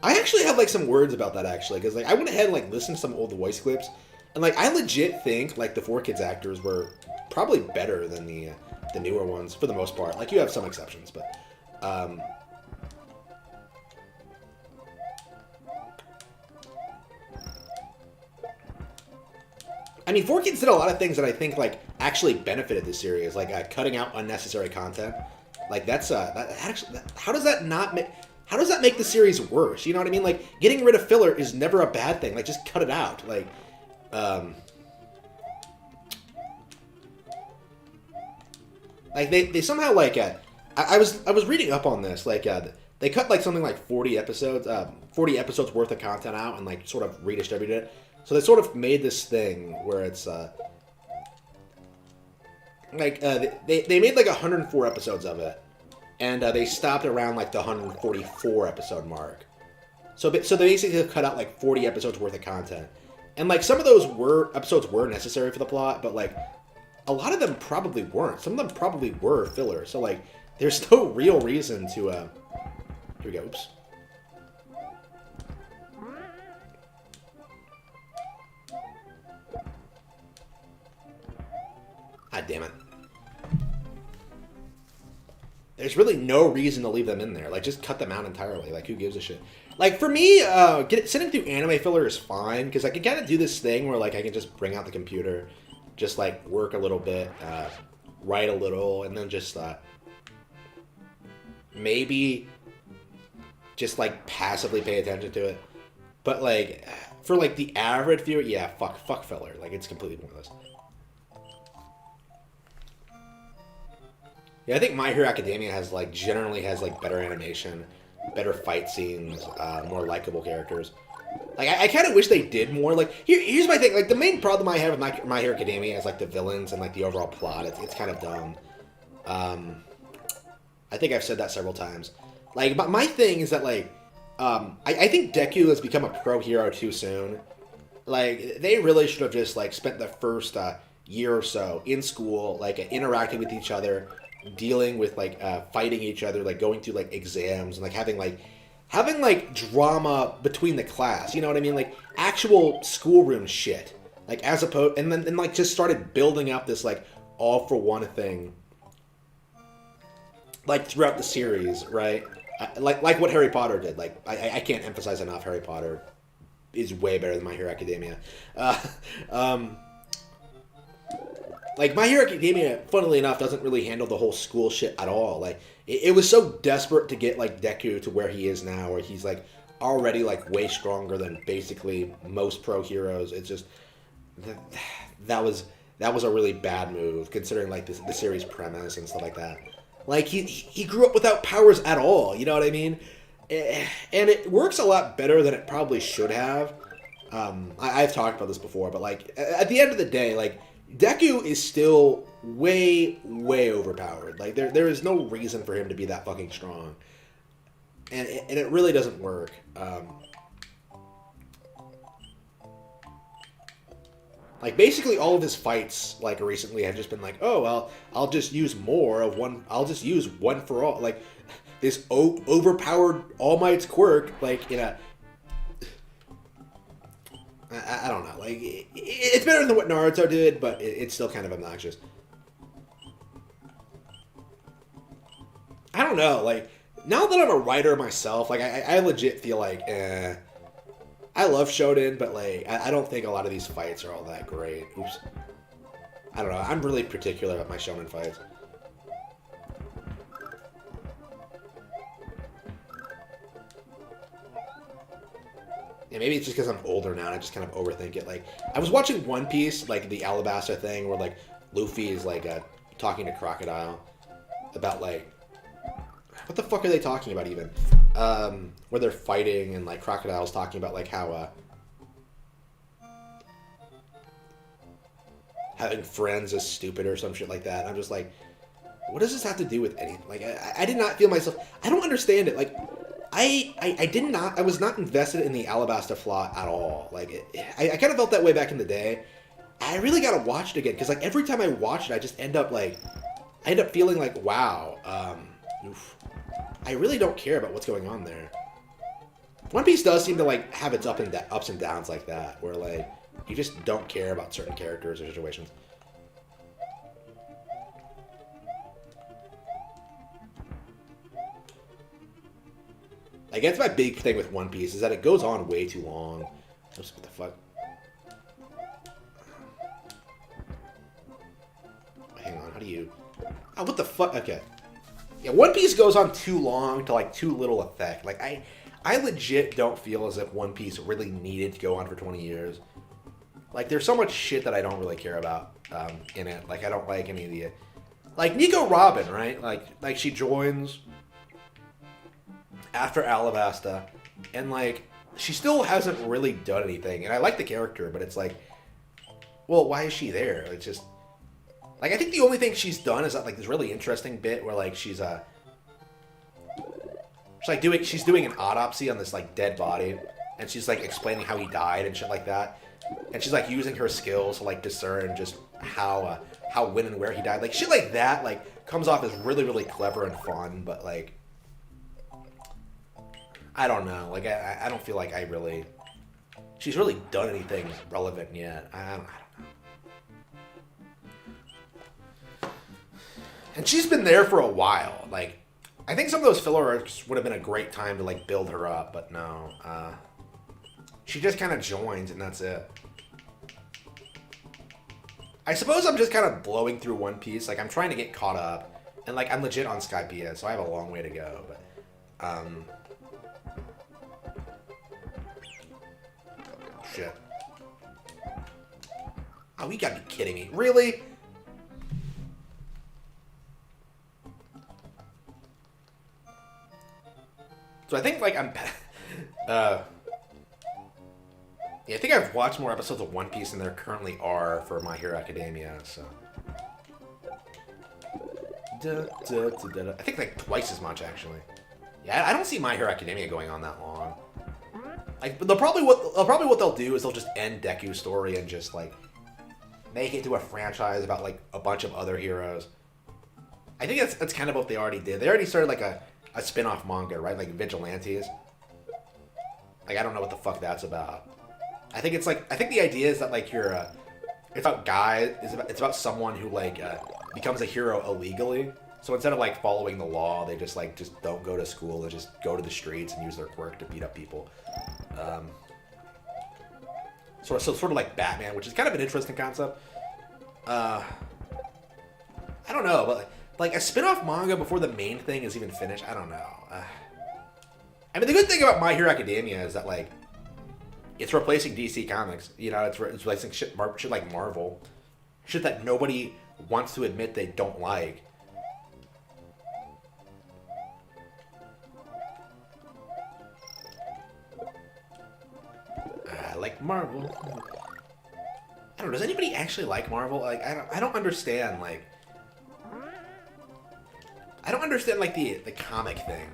I actually have, like, some words about that, actually. Because, like, I went ahead and, like, listened to some old voice clips. And, like, I legit think, like, the 4Kids actors were probably better than the newer ones, for the most part. Like, you have some exceptions, but... I mean, 4Kids did a lot of things that I think, like, actually benefited the series, like cutting out unnecessary content. Like, that's, how does that make the series worse? You know what I mean? Like, getting rid of filler is never a bad thing. Like, just cut it out. Like, like, they somehow, like, I was reading up on this, like, they cut, like, something like 40 episodes worth of content out and, like, sort of redistributed it. So they sort of made this thing where it's, like, they made, like, 104 episodes of it. And they stopped around, like, the 144 episode mark. So they basically cut out, like, 40 episodes worth of content. And like some of those episodes were necessary for the plot, but like a lot of them probably weren't. Some of them probably were filler. So like there's no real reason to here we go. Oops. God damn it. There's really no reason to leave them in there. Like, just cut them out entirely. Like, who gives a shit? Like, for me, sitting through anime filler is fine, because I can kind of do this thing where, like, I can just bring out the computer, just, like, work a little bit, write a little, and then just, maybe just, like, passively pay attention to it. But, like, for, like, the average viewer, yeah, fuck filler. Like, it's completely pointless. Yeah, I think My Hero Academia generally has better animation, better fight scenes, more likable characters. Like, I kind of wish they did more. Like, here's my thing. Like, the main problem I have with My Hero Academia is, like, the villains and, like, the overall plot. It's kind of dumb. I think I've said that several times. Like, but my thing is that, like, I think Deku has become a pro hero too soon. Like, they really should have just, like, spent the first year or so in school, like, interacting with each other, dealing with like fighting each other, like going through like exams and like having drama between the class, you know what I mean, like actual schoolroom shit, like as opposed and then like just started building up this like all for one thing like throughout the series, right? Like what Harry Potter did. Like I can't emphasize enough, Harry Potter is way better than My Hero Academia. Like, My Hero Academia, funnily enough, doesn't really handle the whole school shit at all. Like, it was so desperate to get, like, Deku to where he is now, where he's, like, already, like, way stronger than basically most pro heroes. It's just, that was a really bad move, considering, like, the series premise and stuff like that. Like, he grew up without powers at all, you know what I mean? And it works a lot better than it probably should have. I've talked about this before, but, like, at the end of the day, like, Deku is still way, way overpowered. Like, there is no reason for him to be that fucking strong. And it really doesn't work. Like, basically all of his fights, like, recently have just been like, oh, well, I'll just use more of one, I'll just use one for all. Like, this overpowered All Might's quirk, like, in a... I don't know. Like, it's better than what Naruto did, but it's still kind of obnoxious. I don't know. Like, now that I'm a writer myself, like, I legit feel like, I love Shonen, but, like, I don't think a lot of these fights are all that great. Oops. I don't know. I'm really particular about my Shonen fights. Yeah, maybe it's just because I'm older now and I just kind of overthink it. Like, I was watching One Piece, like, the Alabasta thing, where, like, Luffy is, like, talking to Crocodile about, like... What the fuck are they talking about, even? Where they're fighting and, like, Crocodile's talking about, like, how, having friends is stupid or some shit like that. And I'm just like, what does this have to do with anything? Like, I did not feel myself... I don't understand it. Like... I was not invested in the Alabasta plot at all. Like, I kind of felt that way back in the day. I really gotta watch it again, because, like, every time I watch it, I just end up feeling like, wow, I really don't care about what's going on there. One Piece does seem to, like, have its ups and downs like that, where, like, you just don't care about certain characters or situations. Like, that's my big thing with One Piece, is that it goes on way too long. Oops, what the fuck? Hang on, how do you... Oh, what the fuck? Okay. Yeah, One Piece goes on too long to, like, too little effect. Like, I legit don't feel as if One Piece really needed to go on for 20 years. Like, there's so much shit that I don't really care about in it. Like, I don't like any of the... Like, Nico Robin, right? Like she joins... after Alabasta, and, like, she still hasn't really done anything, and I like the character, but it's like, well, why is she there? It's just, like, I think the only thing she's done is that, like, this really interesting bit where, like, she's doing an autopsy on this, like, dead body, and she's, like, explaining how he died and shit like that, and she's like using her skills to like discern just how when and where he died. Like shit like that like comes off as really really clever and fun, but like I don't know. Like I don't feel like she's really done anything relevant yet. I don't know. And she's been there for a while. Like, I think some of those filler arcs would have been a great time to, like, build her up, but no. She just kind of joins, and that's it. I suppose I'm just kind of blowing through One Piece. Like, I'm trying to get caught up. And, like, I'm legit on Skypiea, so I have a long way to go. But, shit. Oh, you gotta be kidding me. Really? So I think, like, yeah, I think I've watched more episodes of One Piece than there currently are for My Hero Academia, so. I think, like, twice as much, actually. Yeah, I don't see My Hero Academia going on that long. Like, they'll probably what they'll do is they'll just end Deku's story and just, like, make it into a franchise about, like, a bunch of other heroes. I think that's kind of what they already did. They already started, like, a spin-off manga, right? Like Vigilantes. Like, I don't know what the fuck that's about. I think the idea is that, like, it's about guys, it's about someone who, like, becomes a hero illegally. So instead of, like, following the law, they just don't go to school. They just go to the streets and use their quirk to beat up people. So sort of like Batman, which is kind of an interesting concept. I don't know, but like a spin-off manga before the main thing is even finished, I don't know. I mean, the good thing about My Hero Academia is that, like, it's replacing DC Comics. You know, it's replacing shit like Marvel. Shit that nobody wants to admit they don't like. Like Marvel. I don't know, does anybody actually like Marvel? Like, I don't understand, like... I don't understand, like, the comic thing.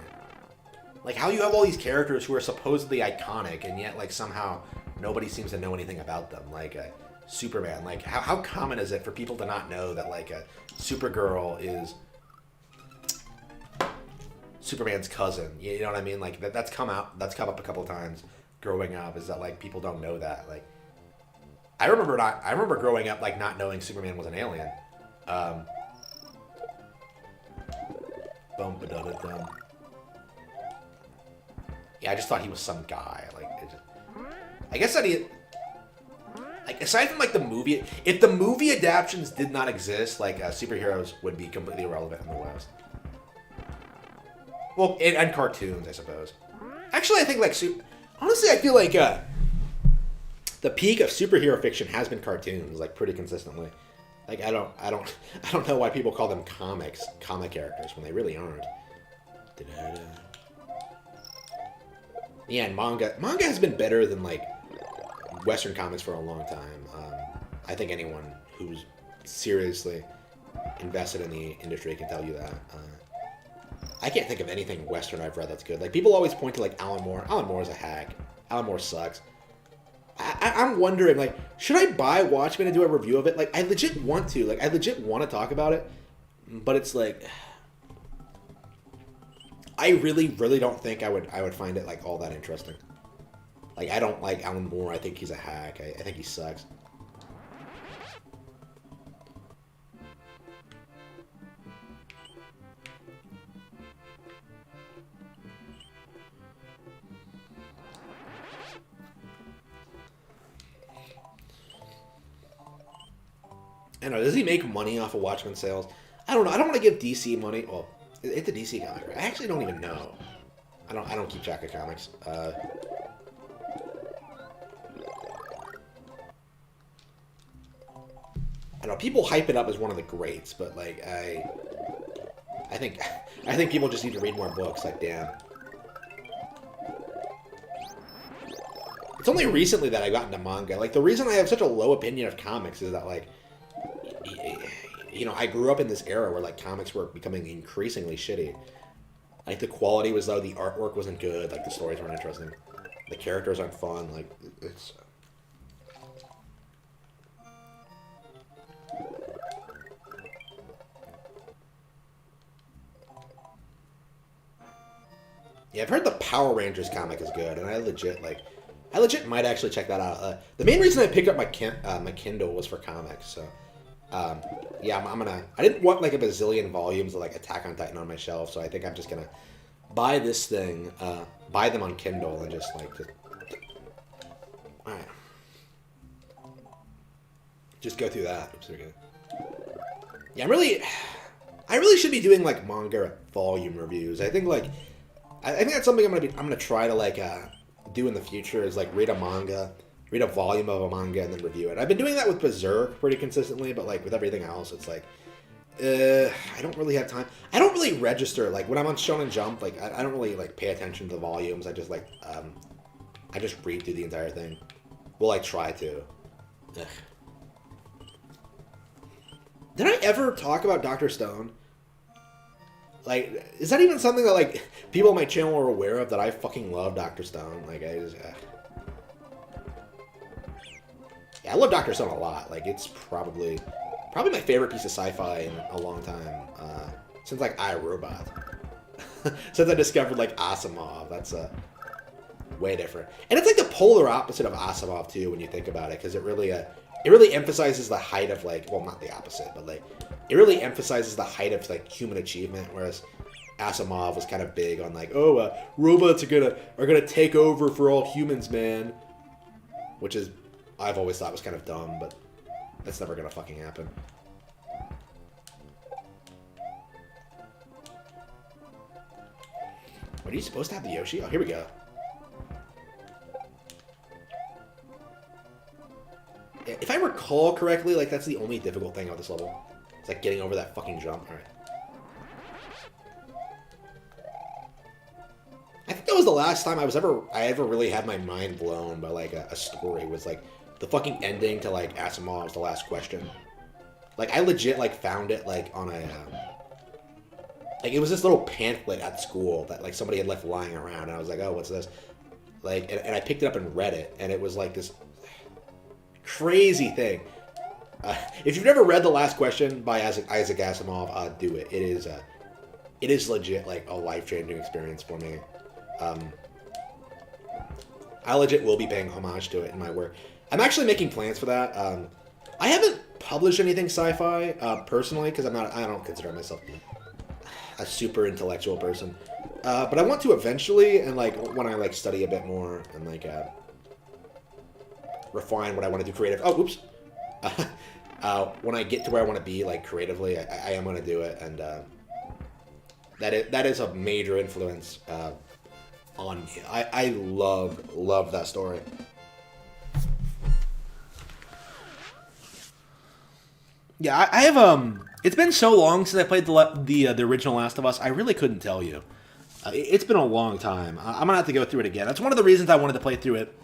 Like, how you have all these characters who are supposedly iconic, and yet, like, somehow nobody seems to know anything about them. Like, Superman. Like, how common is it for people to not know that, like, Supergirl is Superman's cousin? You know what I mean? Like, that's come up a couple times growing up, is that, like, people don't know that. Like, I remember growing up, like, not knowing Superman was an alien. Yeah, I just thought he was some guy. Like, I guess that he... Like, aside from, like, the movie... If the movie adaptations did not exist, like, superheroes would be completely irrelevant in the West. Well, and cartoons, I suppose. Actually, I think, like... Honestly, I feel like, the peak of superhero fiction has been cartoons, like, pretty consistently. Like, I don't know why people call them comic characters when they really aren't. Yeah, and manga has been better than, like, Western comics for a long time. I think anyone who's seriously invested in the industry can tell you that. I can't think of anything Western I've read that's good. Like, people always point to, like, Alan Moore. Alan Moore is a hack. Alan Moore sucks. I'm wondering, like, should I buy Watchmen and do a review of it? Like, I legit want to. Like, I legit want to talk about it. But it's like... I really, really don't think I would find it, like, all that interesting. Like, I don't like Alan Moore. I think he's a hack. I think he sucks. I don't know, does he make money off of Watchmen sales? I don't know. I don't want to give DC money. Well, it's a DC comic, right? I actually don't even know. I don't keep track of comics. I don't know. People hype it up as one of the greats, but like I think people just need to read more books. Like, damn. It's only recently that I got into manga. Like, the reason I have such a low opinion of comics is that, like, you know, I grew up in this era where, like, comics were becoming increasingly shitty. Like, the quality was low, the artwork wasn't good, like, the stories weren't interesting, the characters aren't fun, like, it's... Yeah, I've heard the Power Rangers comic is good, and I legit might actually check that out. The main reason I picked up my Kindle was for comics, so yeah, I'm gonna. I didn't want like a bazillion volumes of like Attack on Titan on my shelf, so I think I'm just gonna buy this thing, buy them on Kindle, and just like all right, just go through that. Oops, okay. Yeah, I really should be doing like manga volume reviews. I think like, I think that's something I'm gonna try to like do in the future is like read a manga, read a volume of a manga, and then review it. I've been doing that with Berserk pretty consistently, but like with everything else, it's like, I don't really have time. I don't really register like when I'm on Shonen Jump. Like I don't really like pay attention to the volumes. I just like I just read through the entire thing. Well, I try to. Ugh. Did I ever talk about Dr. Stone? Like, is that even something that, like, people on my channel are aware of, that I fucking love Dr. Stone? Like, I just, yeah, I love Dr. Stone a lot. Like, it's probably my favorite piece of sci-fi in a long time. Since, like, iRobot. Since I discovered, like, Asimov. That's, way different. And it's, like, the polar opposite of Asimov, too, when you think about it, because it really emphasizes the height of, like, well, not the opposite, but, like, it really emphasizes the height of, like, human achievement, whereas Asimov was kind of big on, like, oh, robots are gonna take over for all humans, man. Which is, I've always thought was kind of dumb, but that's never gonna fucking happen. What, are you supposed to have the Yoshi? Oh, here we go. If I recall correctly, like, that's the only difficult thing about this level. It's like getting over that fucking jump. Alright. I think that was the last time I ever really had my mind blown by, like, a story. Was, like, the fucking ending to, like, Asimov's The Last Question. Like, I legit, like, found it, like, on a... like, it was this little pamphlet at school that, like, somebody had left lying around. And I was like, oh, what's this? Like, and I picked it up and read it. And it was, like, this crazy thing. If you've never read The Last Question by Isaac Asimov, do it. It is legit like a life-changing experience for me. I legit will be paying homage to it in my work. I'm actually making plans for that. I haven't published anything sci-fi personally because I don't consider myself a super intellectual person. But I want to eventually, and like when I like study a bit more and like refine what I want to do creative. Oh, oops. When I get to where I want to be, like, creatively, I am going to do it, and that is a major influence on me. I love that story. Yeah, I have, it's been so long since I played the original Last of Us, I really couldn't tell you. It's been a long time. I'm going to have to go through it again. That's one of the reasons I wanted to play through it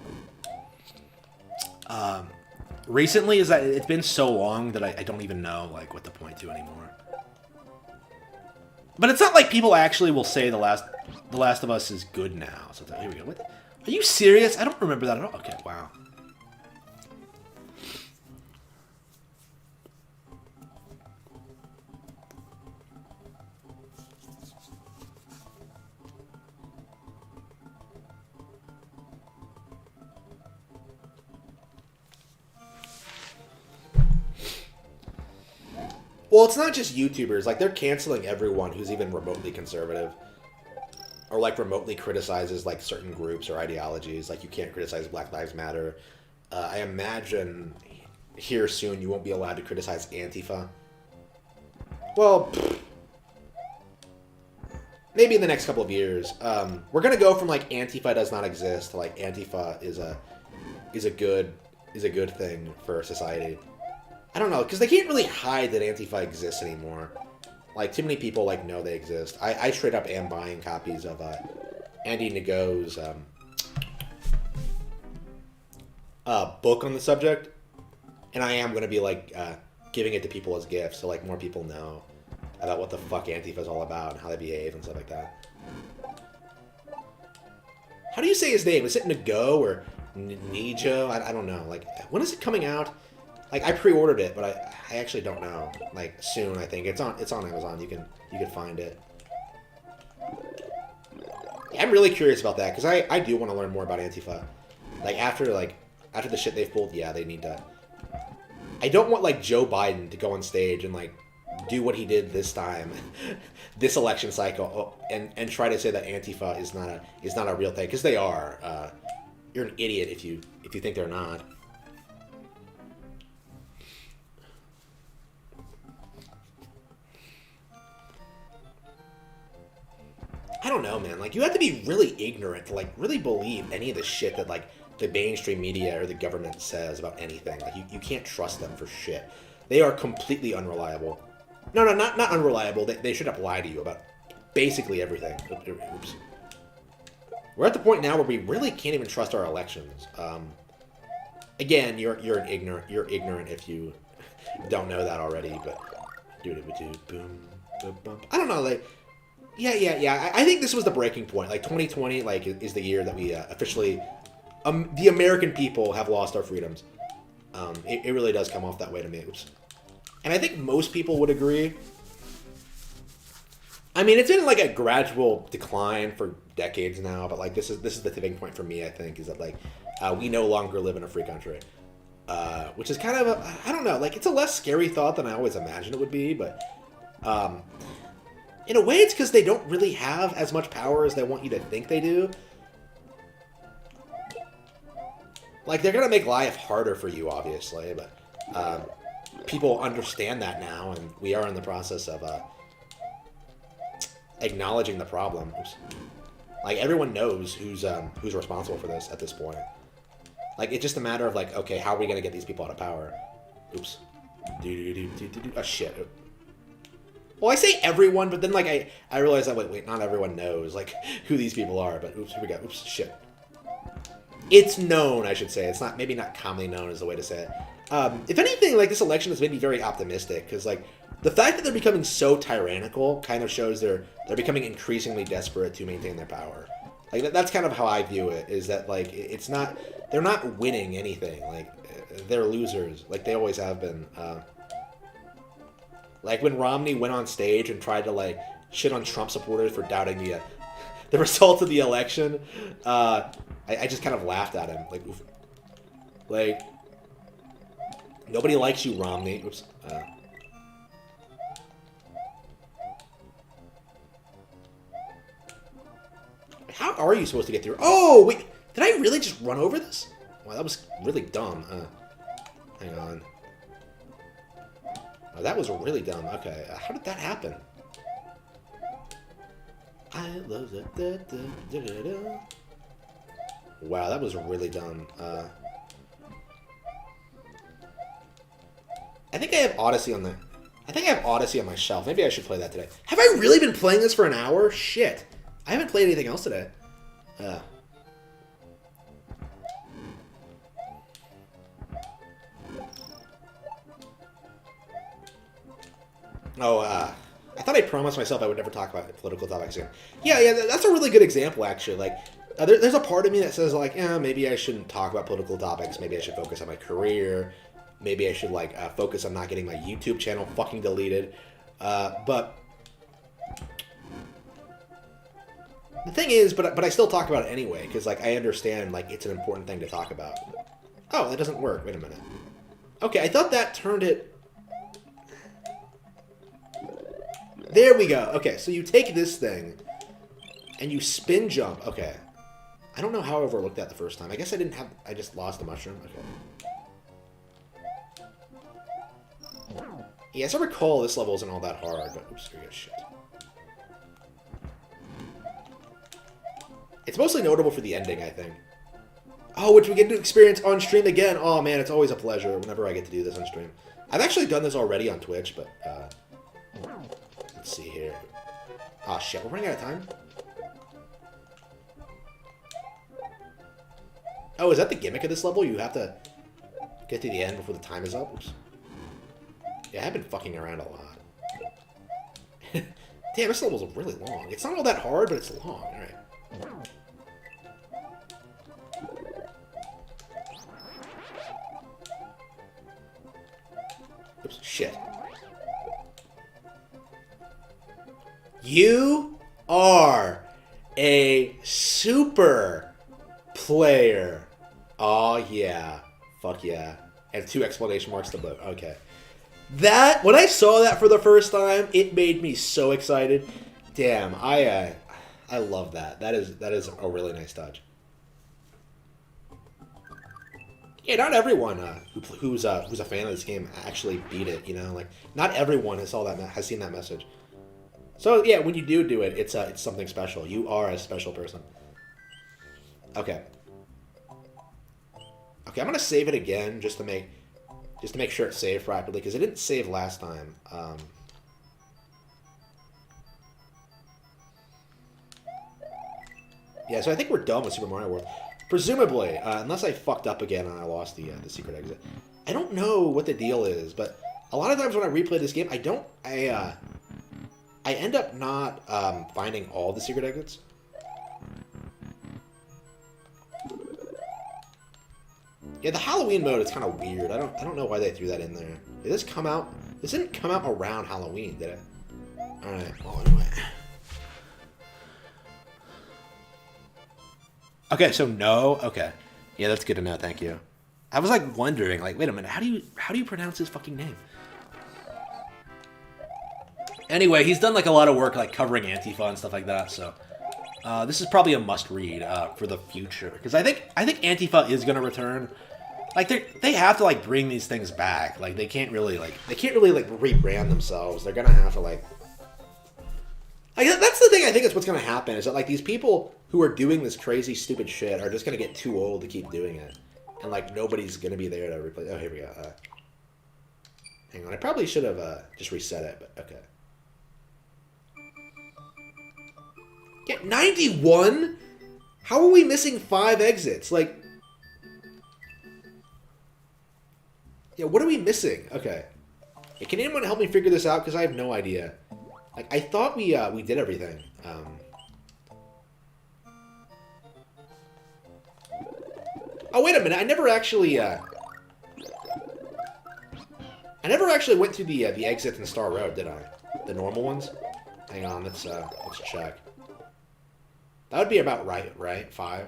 recently, is that it's been so long that I don't even know, like, what the point to anymore. But it's not like people actually will say The Last of Us is good now. So here we go. What? Are you serious? I don't remember that at all. Okay, wow. Well, it's not just YouTubers. Like, they're canceling everyone who's even remotely conservative. Or, like, remotely criticizes, like, certain groups or ideologies. Like, you can't criticize Black Lives Matter. I imagine here soon you won't be allowed to criticize Antifa. Well, maybe in the next couple of years. We're gonna go from, like, Antifa does not exist to, like, Antifa is a good thing for society. I don't know, because they can't really hide that Antifa exists anymore. Like, too many people, like, know they exist. I straight up am buying copies of Andy Ngo's book on the subject. And I am going to be, like, giving it to people as gifts, so, like, more people know about what the fuck Antifa's all about and how they behave and stuff like that. How do you say his name? Is it Ngo or Nijo? I don't know. Like, when is it coming out? Like, I pre-ordered it, but I actually don't know. Like, soon, I think. It's on Amazon. You can find it. I'm really curious about that because I do want to learn more about Antifa. After the shit they've pulled, yeah, they need to. I don't want like Joe Biden to go on stage and like do what he did this time, this election cycle, and try to say that Antifa is not a real thing because they are. You're an idiot if you think they're not. I don't know, man. Like, you have to be really ignorant to, like, really believe any of the shit that, like, the mainstream media or the government says about anything. Like, you can't trust them for shit. They are completely unreliable. No, not unreliable. They should have lied to you about basically everything. Oops. We're at the point now where we really can't even trust our elections. Again, you're ignorant if you don't know that already, but... boom, boom. I don't know, like... Yeah. I think this was the breaking point. Like 2020, like is the year that we officially, the American people have lost our freedoms. It really does come off that way to me. Oops. And I think most people would agree. I mean, it's been like a gradual decline for decades now, but like this is the tipping point for me. I think is that like we no longer live in a free country, which is kind of I don't know. Like it's a less scary thought than I always imagined it would be, but. In a way, it's because they don't really have as much power as they want you to think they do. Like, they're going to make life harder for you, obviously, but people understand that now, and we are in the process of acknowledging the problem. Oops. Like, everyone knows who's responsible for this at this point. Like, it's just a matter of, like, okay, how are we going to get these people out of power? Oops. Oh, shit. Well, I say everyone, but then, like, I realize that, wait, not everyone knows, like, who these people are, but oops, here we go. Oops, shit. It's known, I should say. It's not, maybe not commonly known is the way to say it. If anything, like, this election has made me very optimistic, because, like, the fact that they're becoming so tyrannical kind of shows they're becoming increasingly desperate to maintain their power. Like, that's kind of how I view it, is that, like, it's not, they're not winning anything. Like, they're losers, like they always have been. Like, when Romney went on stage and tried to, like, shit on Trump supporters for doubting the result of the election, I just kind of laughed at him. Like, oof. Like, nobody likes you, Romney. Oops. How are you supposed to get through? Oh, wait. Did I really just run over this? Wow, that was really dumb. Hang on. Oh, that was really dumb. Okay, how did that happen? I love it. Wow, that was really dumb. I think I have Odyssey on the... I think I have Odyssey on my shelf. Maybe I should play that today. Have I really been playing this for an hour? Shit. I haven't played anything else today. I thought I promised myself I would never talk about political topics again. Yeah, that's a really good example, actually. Like, there's a part of me that says, like, maybe I shouldn't talk about political topics. Maybe I should focus on my career. Maybe I should, like, focus on not getting my YouTube channel fucking deleted. But the thing is, but I still talk about it anyway, because, like, I understand, like, it's an important thing to talk about. Oh, that doesn't work. Wait a minute. Okay, I thought that turned it... There we go. Okay, so you take this thing, and you spin jump. Okay. I don't know how I overlooked that the first time. I guess I didn't have... I just lost the mushroom. Okay. Yeah, as I recall, this level isn't all that hard, but... Oops, here we go. Shit. It's mostly notable for the ending, I think. Oh, which we get to experience on stream again. Oh, man, it's always a pleasure whenever I get to do this on stream. I've actually done this already on Twitch, but... Let's see here. Oh, shit. We're running out of time? Oh, is that the gimmick of this level? You have to get to the end before the time is up? Oops. Yeah, I've been fucking around a lot. Damn, this level's really long. It's not all that hard, but it's long. Alright. Oops, shit. You are a super player. Oh, yeah. Fuck yeah. And 2 exclamation marks to both. Okay. That, when I saw that for the first time, it made me so excited. Damn, I love that. That is a really nice touch. Yeah, not everyone who's a fan of this game actually beat it. You know, like not everyone has seen that message. So yeah, when you do it, it's something special. You are a special person. Okay. Okay, I'm gonna save it again just to make sure it's saved properly because it didn't save last time. Yeah, so I think we're done with Super Mario World. Presumably, unless I fucked up again and I lost the secret exit. I don't know what the deal is, but a lot of times when I replay this game, I end up not finding all the secret exits. Yeah, the Halloween mode is kind of weird. I don't know why they threw that in there. Did this come out? This didn't come out around Halloween, did it? All right. Well, anyway. Okay, so no. Okay, yeah, that's good to know. Thank you. I was like wondering, like, wait a minute, how do you pronounce his fucking name? Anyway, he's done like a lot of work, like covering Antifa and stuff like that. So this is probably a must-read for the future because I think Antifa is gonna return. Like they have to like bring these things back. Like they can't really rebrand themselves. They're gonna have to like that's the thing. I think is what's gonna happen is that like these people who are doing this crazy stupid shit are just gonna get too old to keep doing it, and like nobody's gonna be there to replace. Oh, here we go. Hang on, I probably should have just reset it, but okay. Get 91? How are we missing 5 exits? Like, yeah, what are we missing? Okay. Yeah, can anyone help me figure this out? Because I have no idea. Like, I thought we did everything. Oh, wait a minute. I never actually went through the exits in Star Road, did I? The normal ones? Hang on, let's check. That would be about right? 5?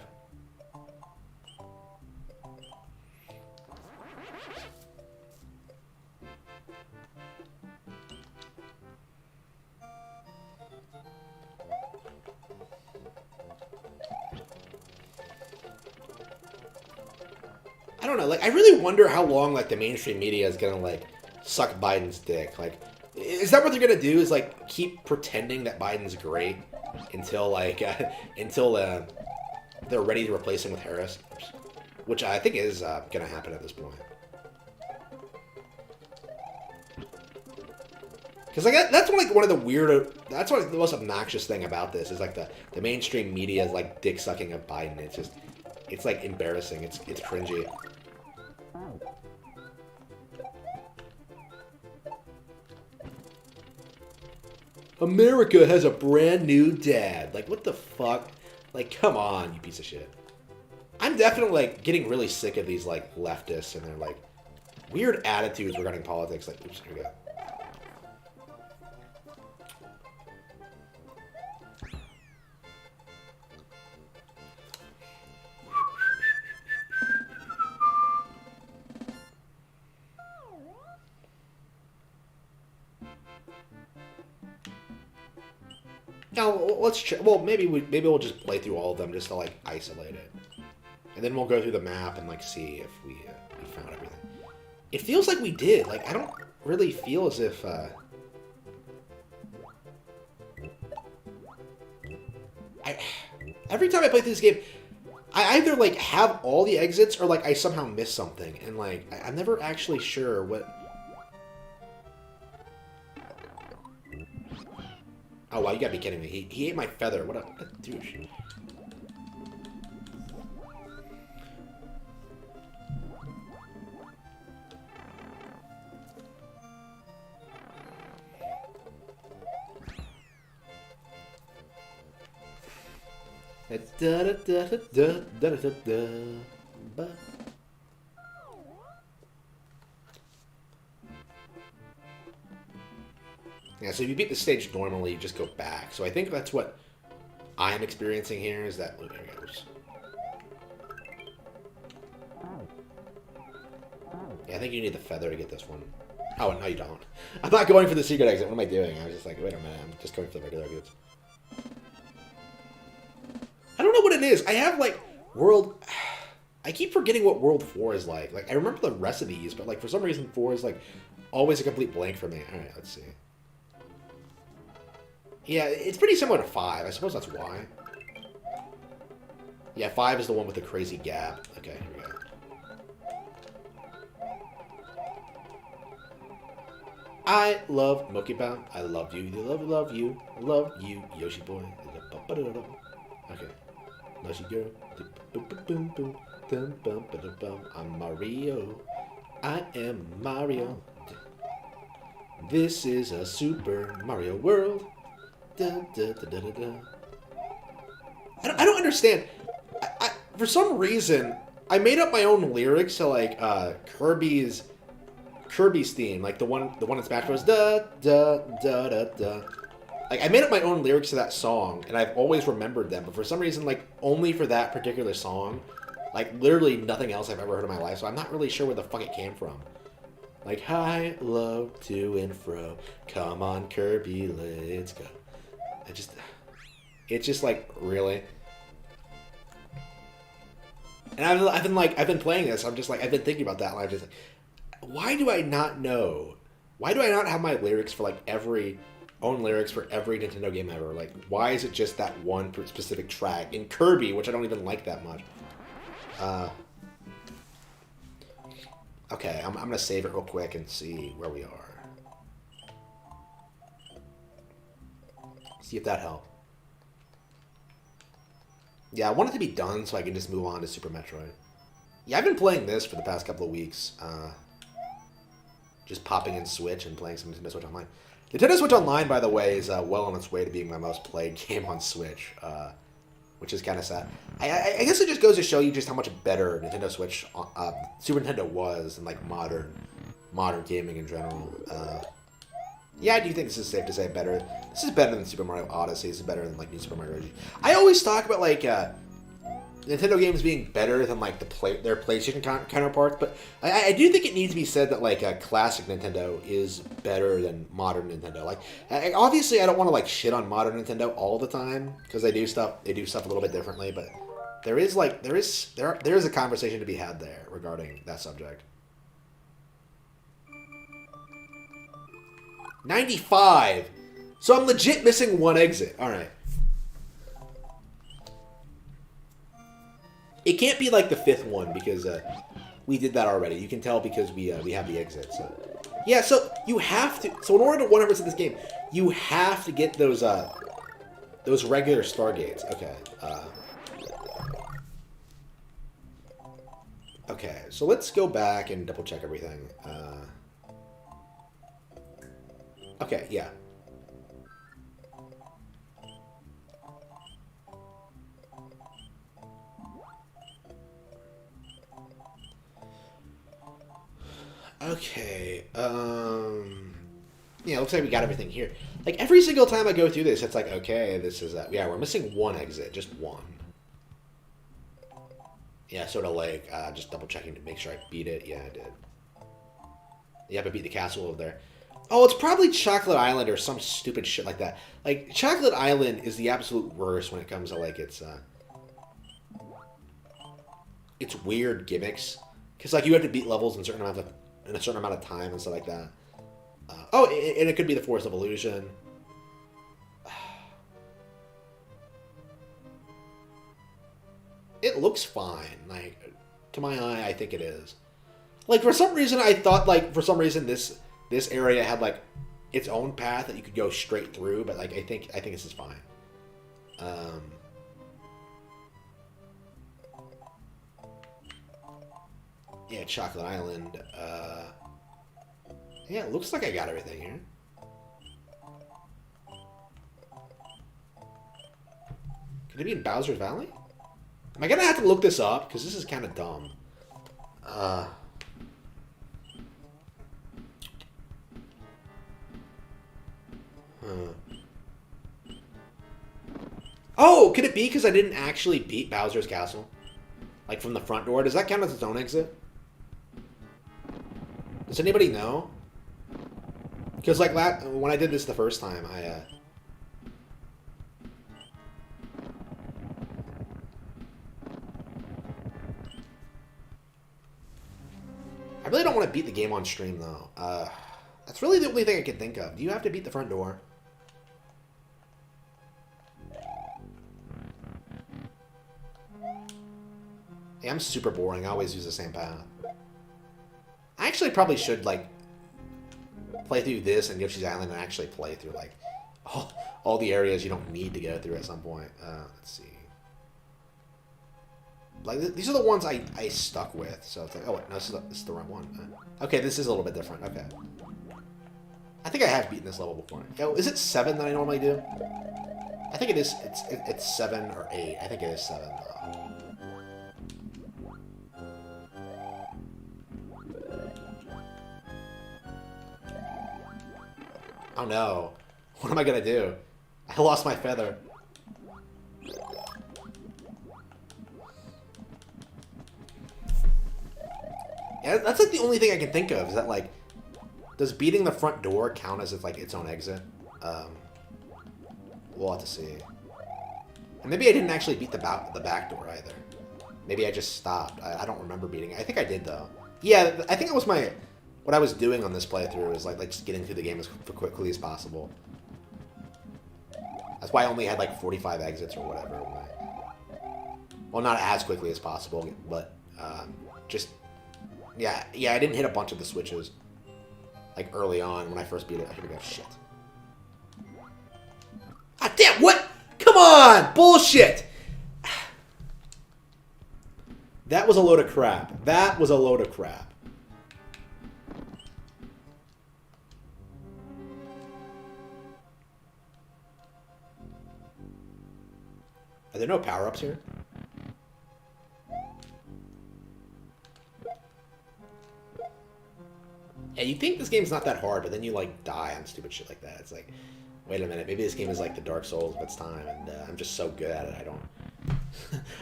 I don't know, like, I really wonder how long, like, the mainstream media is gonna, like, suck Biden's dick. Like, is that what they're gonna do, is, like, keep pretending that Biden's great until, like, until they're ready to replace him with Harris? Which I think is gonna happen at this point. Because, like, that's one of the weirder, that's one of the most obnoxious thing about this, is, like, the mainstream media is, like, dick-sucking of Biden. It's just, it's, like, embarrassing. It's cringy. America has a brand new dad. Like, what the fuck? Like, come on, you piece of shit. I'm definitely, like, getting really sick of these, like, leftists and their, like, weird attitudes regarding politics. Like, oops, here we go. Now, let's check. Well, maybe we'll just play through all of them just to like isolate it, and then we'll go through the map and like see if we found everything. It feels like we did. Like I don't really feel as if. Every time I play through this game, I either like have all the exits or like I somehow miss something, and like I'm never actually sure what. Oh, wow, you gotta be kidding me. He ate my feather. What a douche. Yeah, so if you beat the stage normally, you just go back. So I think that's what I'm experiencing here is that... Oh, there it goes. Yeah, I think you need the feather to get this one. Oh, no, you don't. I'm not going for the secret exit. What am I doing? I was just like, wait a minute. I'm just going for the regular exits. I don't know what it is. I have, like, world... I keep forgetting what World 4 is like. Like, I remember the rest of these, but, like, for some reason, 4 is, like, always a complete blank for me. Alright, let's see. Yeah, it's pretty similar to 5. I suppose that's why. Yeah, 5 is the one with the crazy gap. Okay, here we go. I love Mokibao. I love you. Love you. Love you, Yoshi boy. Okay. Yoshi girl. I'm Mario. I am Mario. This is a Super Mario World. I don't understand. For some reason, I made up my own lyrics to like Kirby's theme, like the one in Smash Bros. Da da da da da. Like I made up my own lyrics to that song, and I've always remembered them. But for some reason, like only for that particular song, like literally nothing else I've ever heard in my life. So I'm not really sure where the fuck it came from. Like high, low, to and fro. Come on, Kirby, let's go. It's just like really. And I've been playing this. I'm just like I've been thinking about that, and I'm just like, why do I not know? Why do I not have my lyrics for like every Nintendo game ever? Like, why is it just that one specific track in Kirby, which I don't even like that much? Okay, I'm gonna save it real quick and see where we are. See if that helped. Yeah, I want it to be done so I can just move on to Super Metroid. Yeah, I've been playing this for the past couple of weeks. Just popping in Switch and playing some Nintendo Switch Online. Nintendo Switch Online, by the way, is well on its way to being my most played game on Switch, which is kind of sad. I guess it just goes to show you just how much better Nintendo Switch, Super Nintendo was than like modern gaming in general. Yeah, I do think this is safe to say better. This is better than Super Mario Odyssey. This is better than like New Super Mario RPG. I always talk about like Nintendo games being better than like their PlayStation counterparts, but I do think it needs to be said that like classic Nintendo is better than modern Nintendo. Like obviously, I don't want to like shit on modern Nintendo all the time because they do stuff a little bit differently, but there is a conversation to be had there regarding that subject. 95. So I'm legit missing one exit. All right. It can't be like the 5th one because we did that already. You can tell because we have the exit. So yeah, so you have to. So in order to 100% this game, you have to get those regular Stargates. Okay. Okay. So let's go back and double check everything. Okay. Yeah. Okay, yeah, looks like we got everything here. Like, every single time I go through this, it's like, okay, this is, yeah, we're missing one exit, just one. Yeah, sort of like, just double checking to make sure I beat it. Yeah, I did. Yep, I beat the castle over there. Oh, it's probably Chocolate Island or some stupid shit like that. Like, Chocolate Island is the absolute worst when it comes to, like, its weird gimmicks. Because, like, you have to beat levels in a certain amount of time and stuff like that. And it could be the Forest of Illusion. It looks fine. Like, to my eye, I think it is. Like, for some reason, I thought, like, this area had, like, its own path that you could go straight through, but, like, I think this is fine. Yeah, Chocolate Island. Yeah, it looks like I got everything here. Could it be in Bowser's Valley? Am I gonna have to look this up? Because this is kind of dumb. Oh, could it be because I didn't actually beat Bowser's Castle? Like from the front door? Does that count as its own exit? Does anybody know? Because like when I did this the first time, I really don't want to beat the game on stream though. That's really the only thing I can think of. Do you have to beat the front door? Yeah, I'm super boring. I always use the same path. I actually probably should, like, play through this and Yoshi's Island and actually play through, like, all the areas you don't need to go through at some point. Let's see. Like, these are the ones I stuck with. So it's like, oh, wait, no, this is the wrong one. Okay, this is a little bit different. Okay. I think I have beaten this level before. Yo, is it 7 that I normally do? I think it is. It's 7 or 8. I think it is 7. Oh no. What am I gonna do? I lost my feather. Yeah, that's like the only thing I can think of, is that like, does beating the front door count as like its own exit? We'll have to see. And maybe I didn't actually beat the back door either. Maybe I just stopped. I don't remember beating it. I think I did though. Yeah, I think it was what I was doing on this playthrough was like just getting through the game as quickly as possible. That's why I only had like 45 exits or whatever. Well, not as quickly as possible, but just yeah. I didn't hit a bunch of the switches like early on when I first beat it. Here we go. Shit. Ah, damn! What? Come on! Bullshit! That was a load of crap. That was a load of crap. Are there no power-ups here? Yeah, you think this game's not that hard, but then you, like, die on stupid shit like that. It's like, wait a minute, maybe this game is like the Dark Souls of its time, and I'm just so good at it, I don't...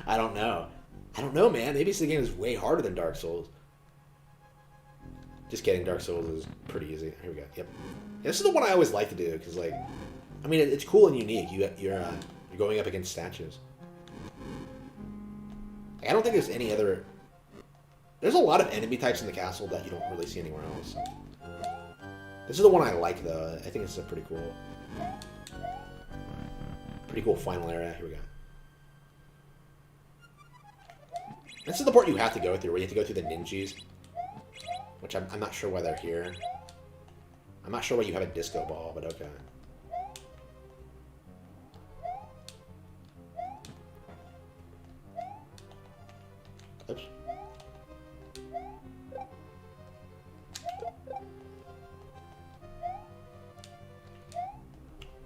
I don't know. I don't know, man. Maybe this game is way harder than Dark Souls. Just kidding, Dark Souls is pretty easy. Here we go. Yep. Yeah, this is the one I always like to do, because, like, I mean, it's cool and unique. You're going up against statues. I don't think there's any other... There's a lot of enemy types in the castle that you don't really see anywhere else. This is the one I like, though. I think it's a pretty cool final area. Here we go. This is the part you have to go through, where you have to go through the ninjas. Which I'm not sure why they're here. I'm not sure why you have a disco ball, but okay. Oops.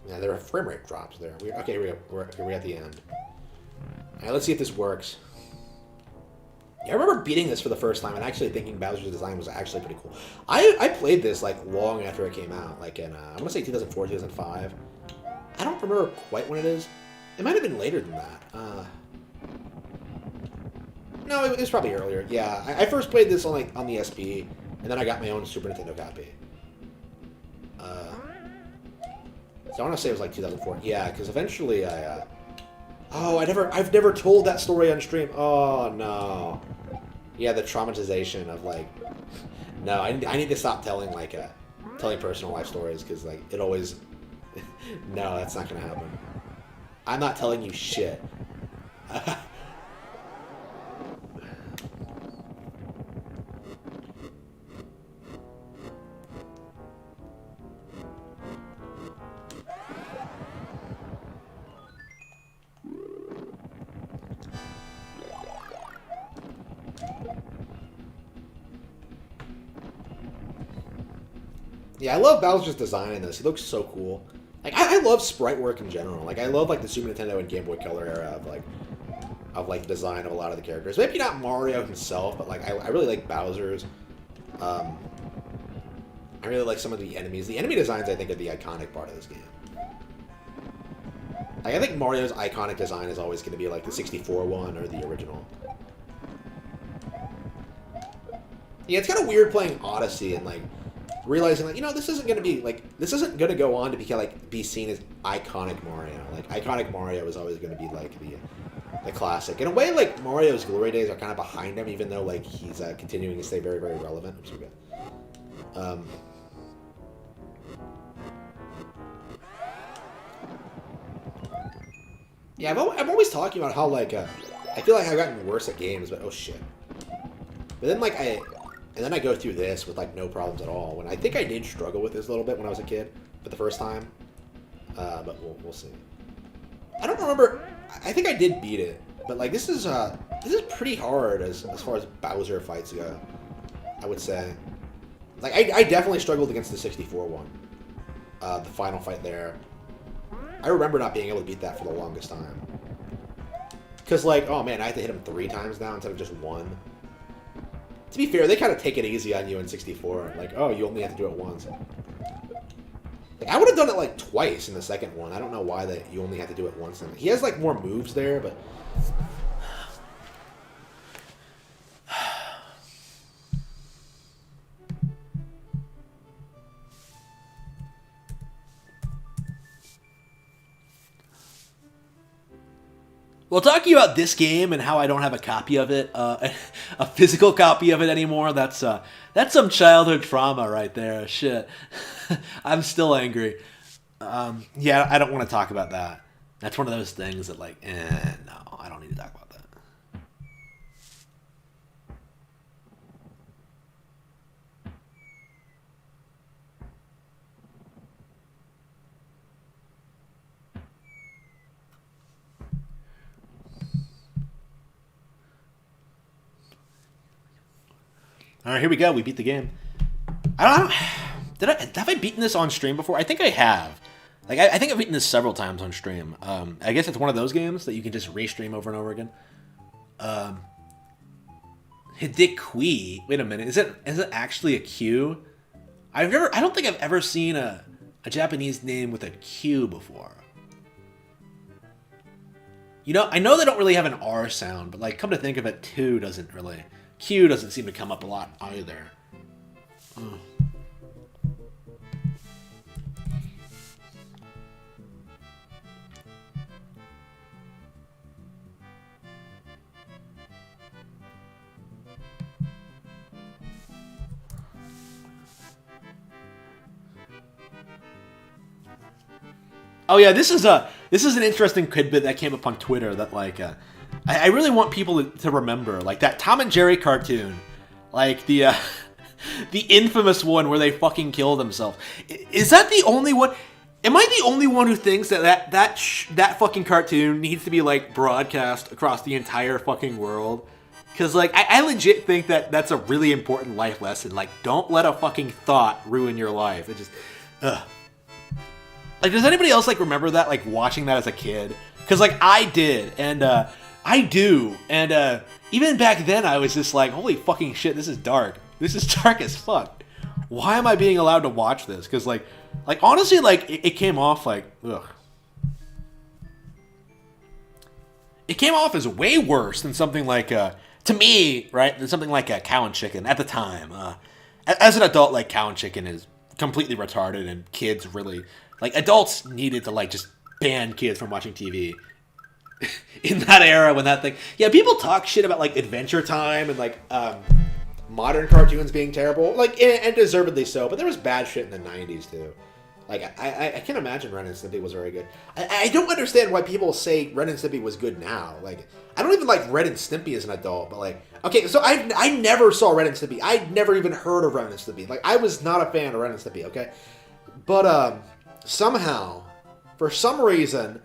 Yeah, there are frame rate drops there. Okay, here we go. We're at the end. Alright, let's see if this works. Yeah, I remember beating this for the first time and actually thinking Bowser's design was actually pretty cool. I played this like long after it came out, like in I want to say 2004, 2005. I don't remember quite when it is. It might have been later than that. No, it was probably earlier. Yeah, I first played this on on the SP, and then I got my own Super Nintendo copy. So I want to say it was like 2004. Yeah, because eventually oh, I've never told that story on stream. Oh no. Yeah, the traumatization of like. No, I need to stop telling telling personal life stories, because like it always. No, that's not gonna happen. I'm not telling you shit. Yeah, I love Bowser's design in this. He looks so cool. Like I love sprite work in general. Like I love like the Super Nintendo and Game Boy Color era of the design of a lot of the characters. Maybe not Mario himself, but like I really like Bowser's. I really like some of the enemies. The enemy designs I think are the iconic part of this game. Like, I think Mario's iconic design is always going to be like the 64 one or the original. Yeah, it's kind of weird playing Odyssey and like realizing like, you know, this isn't going to be like, this isn't going to go on to be seen as iconic Mario. Like, iconic Mario is always going to be like the classic. In a way, like Mario's glory days are kind of behind him, even though like he's continuing to stay very, very relevant. Oops, okay. Yeah, I'm always talking about how like I feel like I've gotten worse at games, but oh shit. But then like I go through this with like no problems at all. When I think I did struggle with this a little bit when I was a kid for the first time, but we'll see. I don't remember. I think I did beat it, but like this is pretty hard as far as Bowser fights go. I would say. Like I definitely struggled against the 64 one. The final fight there. I remember not being able to beat that for the longest time. Cause like, oh man, I have to hit him 3 times now instead of just 1. To be fair, they kind of take it easy on you in 64. Like, oh, you only have to do it once. Like, I would have done it like twice in the second one. I don't know why you only have to do it once. He has like more moves there, but. Well, talking about this game and how I don't have a copy of it, a physical copy of it anymore, that's some childhood trauma right there. Shit. I'm still angry. Yeah, I don't want to talk about that. That's one of those things that like, no, I don't need to talk about that. All right, here we go. We beat the game. Have I beaten this on stream before? I think I have. Like, I think I've beaten this several times on stream. I guess it's one of those games that you can just re-stream over and over again. Hidekui. Wait a minute. Is it actually a Q? I don't think I've ever seen a Japanese name with a Q before. You know, I know they don't really have an R sound, but like, come to think of it, Q doesn't seem to come up a lot either. Oh yeah, this is an interesting tidbit that came up on Twitter that like I really want people to remember like that Tom and Jerry cartoon, like the the infamous one where they fucking kill themselves. Is that the only one? Am I the only one who thinks that fucking cartoon needs to be like broadcast across the entire fucking world? Because like I legit think that's a really important life lesson. Like, don't let a fucking thought ruin your life. It just, Like, does anybody else like remember that? Like watching that as a kid? Because like I did, and I do, and even back then I was just like, holy fucking shit, this is dark. This is dark as fuck. Why am I being allowed to watch this? Because like honestly, like it came off like, ugh. It came off as way worse than something like, to me, right, than something like Cow and Chicken at the time. As an adult, like Cow and Chicken is completely retarded, and kids really, like adults needed to like just ban kids from watching TV. In that era when that thing, yeah, people talk shit about like Adventure Time and like modern cartoons being terrible, like and deservedly so. But there was bad shit in the '90s too. Like I can't imagine Ren and Stimpy was very good. I don't understand why people say Ren and Stimpy was good now. Like I don't even like Ren and Stimpy as an adult. But like, okay, so I never saw Ren and Stimpy. I'd never even heard of Ren and Stimpy. Like I was not a fan of Ren and Stimpy. Okay, but somehow, for some reason,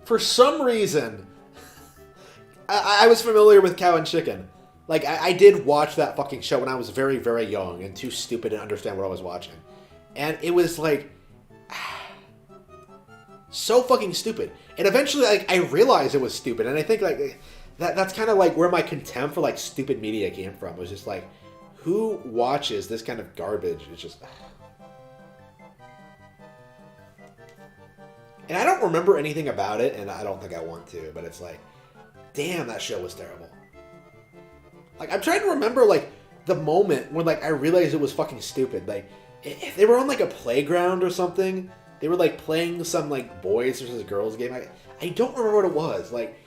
for some reason, I was familiar with Cow and Chicken. Like, I did watch that fucking show when I was very, very young and too stupid to understand what I was watching. And it was, like, so fucking stupid. And eventually, like, I realized it was stupid. And I think, like, that's kind of, like, where my contempt for, like, stupid media came from. It was just, like, Who watches this kind of garbage? It's just... And I don't remember anything about it, and I don't think I want to, but it's like, damn, that show was terrible. Like, I'm trying to remember, like, the moment when, like, I realized it was fucking stupid. Like, if they were on, like, a playground or something, they were, like, playing some, like, boys versus girls game. I don't remember what it was. Like,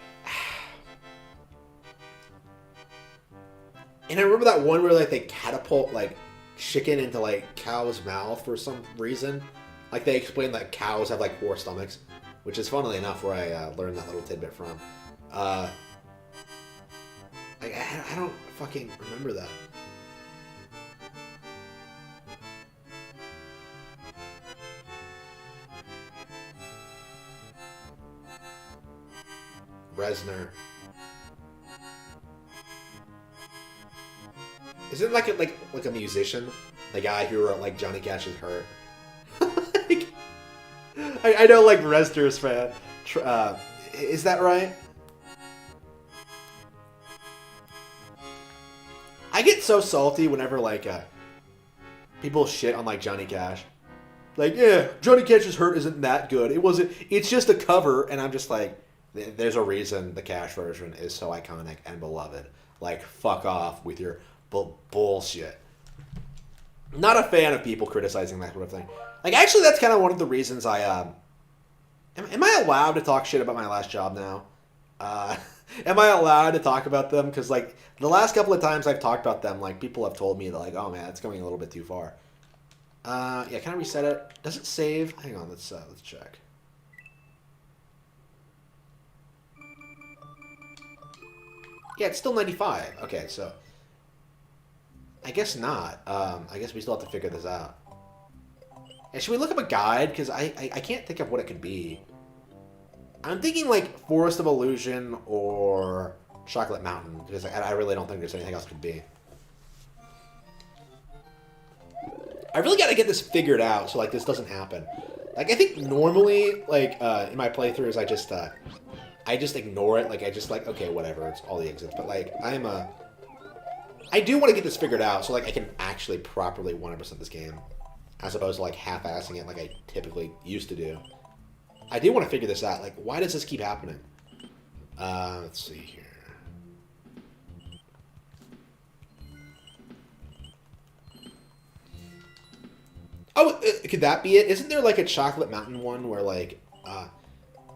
and I remember that one where, like, they catapult, like, chicken into, like, cow's mouth for some reason. Like, they explain that cows have, like, 4 stomachs, which is funnily enough where I learned that little tidbit from. I don't fucking remember that. Reznor. Isn't like a musician, the guy who wrote like Johnny Cash's Hurt? Like, I know like Reznor's fan. Is that right? I get so salty whenever like people shit on like Johnny Cash. Like, yeah, Johnny Cash's Hurt isn't that good. It wasn't. It's just a cover, and I'm just like, there's a reason the Cash version is so iconic and beloved. Like, fuck off with your bullshit. Not a fan of people criticizing that sort of thing. Like, actually, that's kind of one of the reasons I am I allowed to talk shit about my last job now? Am I allowed to talk about them? Because like the last couple of times I've talked about them, like people have told me that like, oh man, it's going a little bit too far. Yeah, can I reset it? Does it save? Hang on, let's check. Yeah, it's still 95. Okay, so I guess not. I guess we still have to figure this out. And should we look up a guide? Because I can't think of what it could be. I'm thinking like Forest of Illusion or Chocolate Mountain, because I really don't think there's anything else it could be. I really got to get this figured out so like this doesn't happen. Like I think normally like in my playthroughs I just ignore it. Like I just like, okay, whatever, it's all the exits. But like I do want to get this figured out so like I can actually properly 100% this game, as opposed to like half-assing it like I typically used to do. I do want to figure this out. Like, why does this keep happening? Let's see here. Oh, could that be it? Isn't there like a Chocolate Mountain one where like,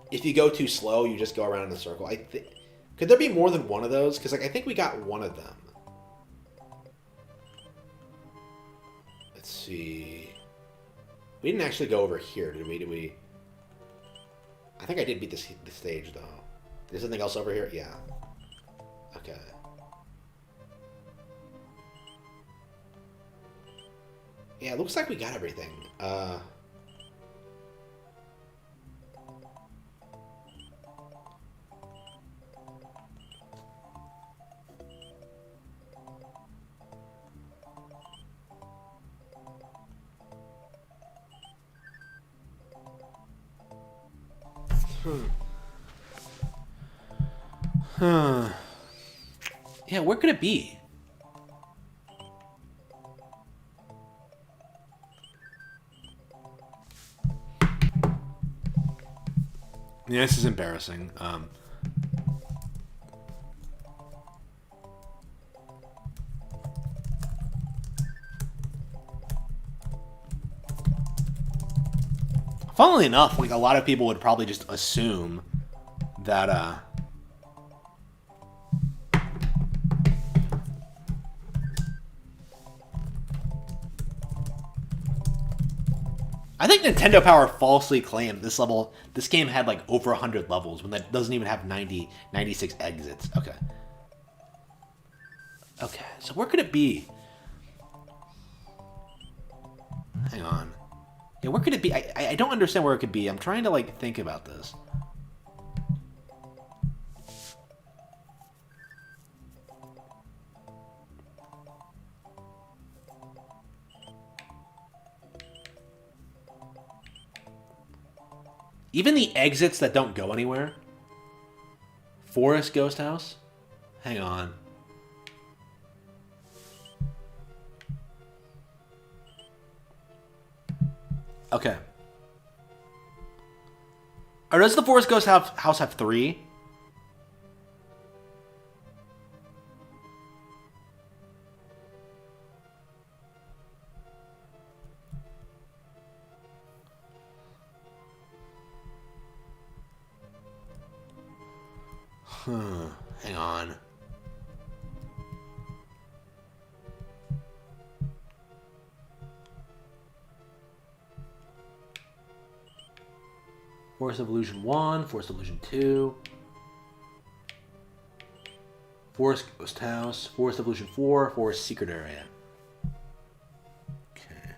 if you go too slow, you just go around in a circle? Could there be more than one of those? Because like I think we got one of them. Let's see. We didn't actually go over here, did we? Did we? I think I did beat the stage, though. There's something else over here? Yeah. Okay. Yeah, it looks like we got everything. Yeah, where could it be? Yeah, this is embarrassing. Funnily enough, like a lot of people would probably just assume that I think Nintendo Power falsely claimed this game had like over 100 levels when that doesn't even have 96 exits. Okay. Okay, so where could it be? Hang on. Yeah, where could it be? I don't understand where it could be. I'm trying to like think about this. Even the exits that don't go anywhere. Forest Ghost House? Hang on. Okay. Or does the Forest Ghost house have 3? Hang on. Forest of Illusion 1, Forest of Illusion 2, Forest Ghost House, Forest of Illusion 4, Forest Secret Area. Okay.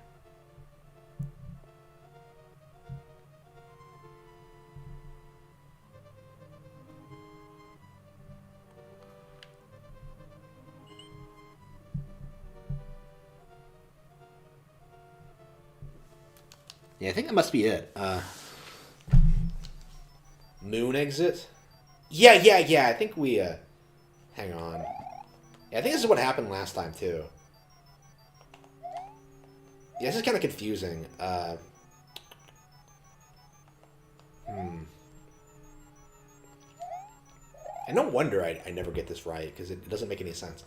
Yeah, I think that must be it. Moon exit? Yeah. I think we, hang on. Yeah, I think this is what happened last time, too. Yeah, this is kind of confusing. And no wonder I never get this right, because it doesn't make any sense.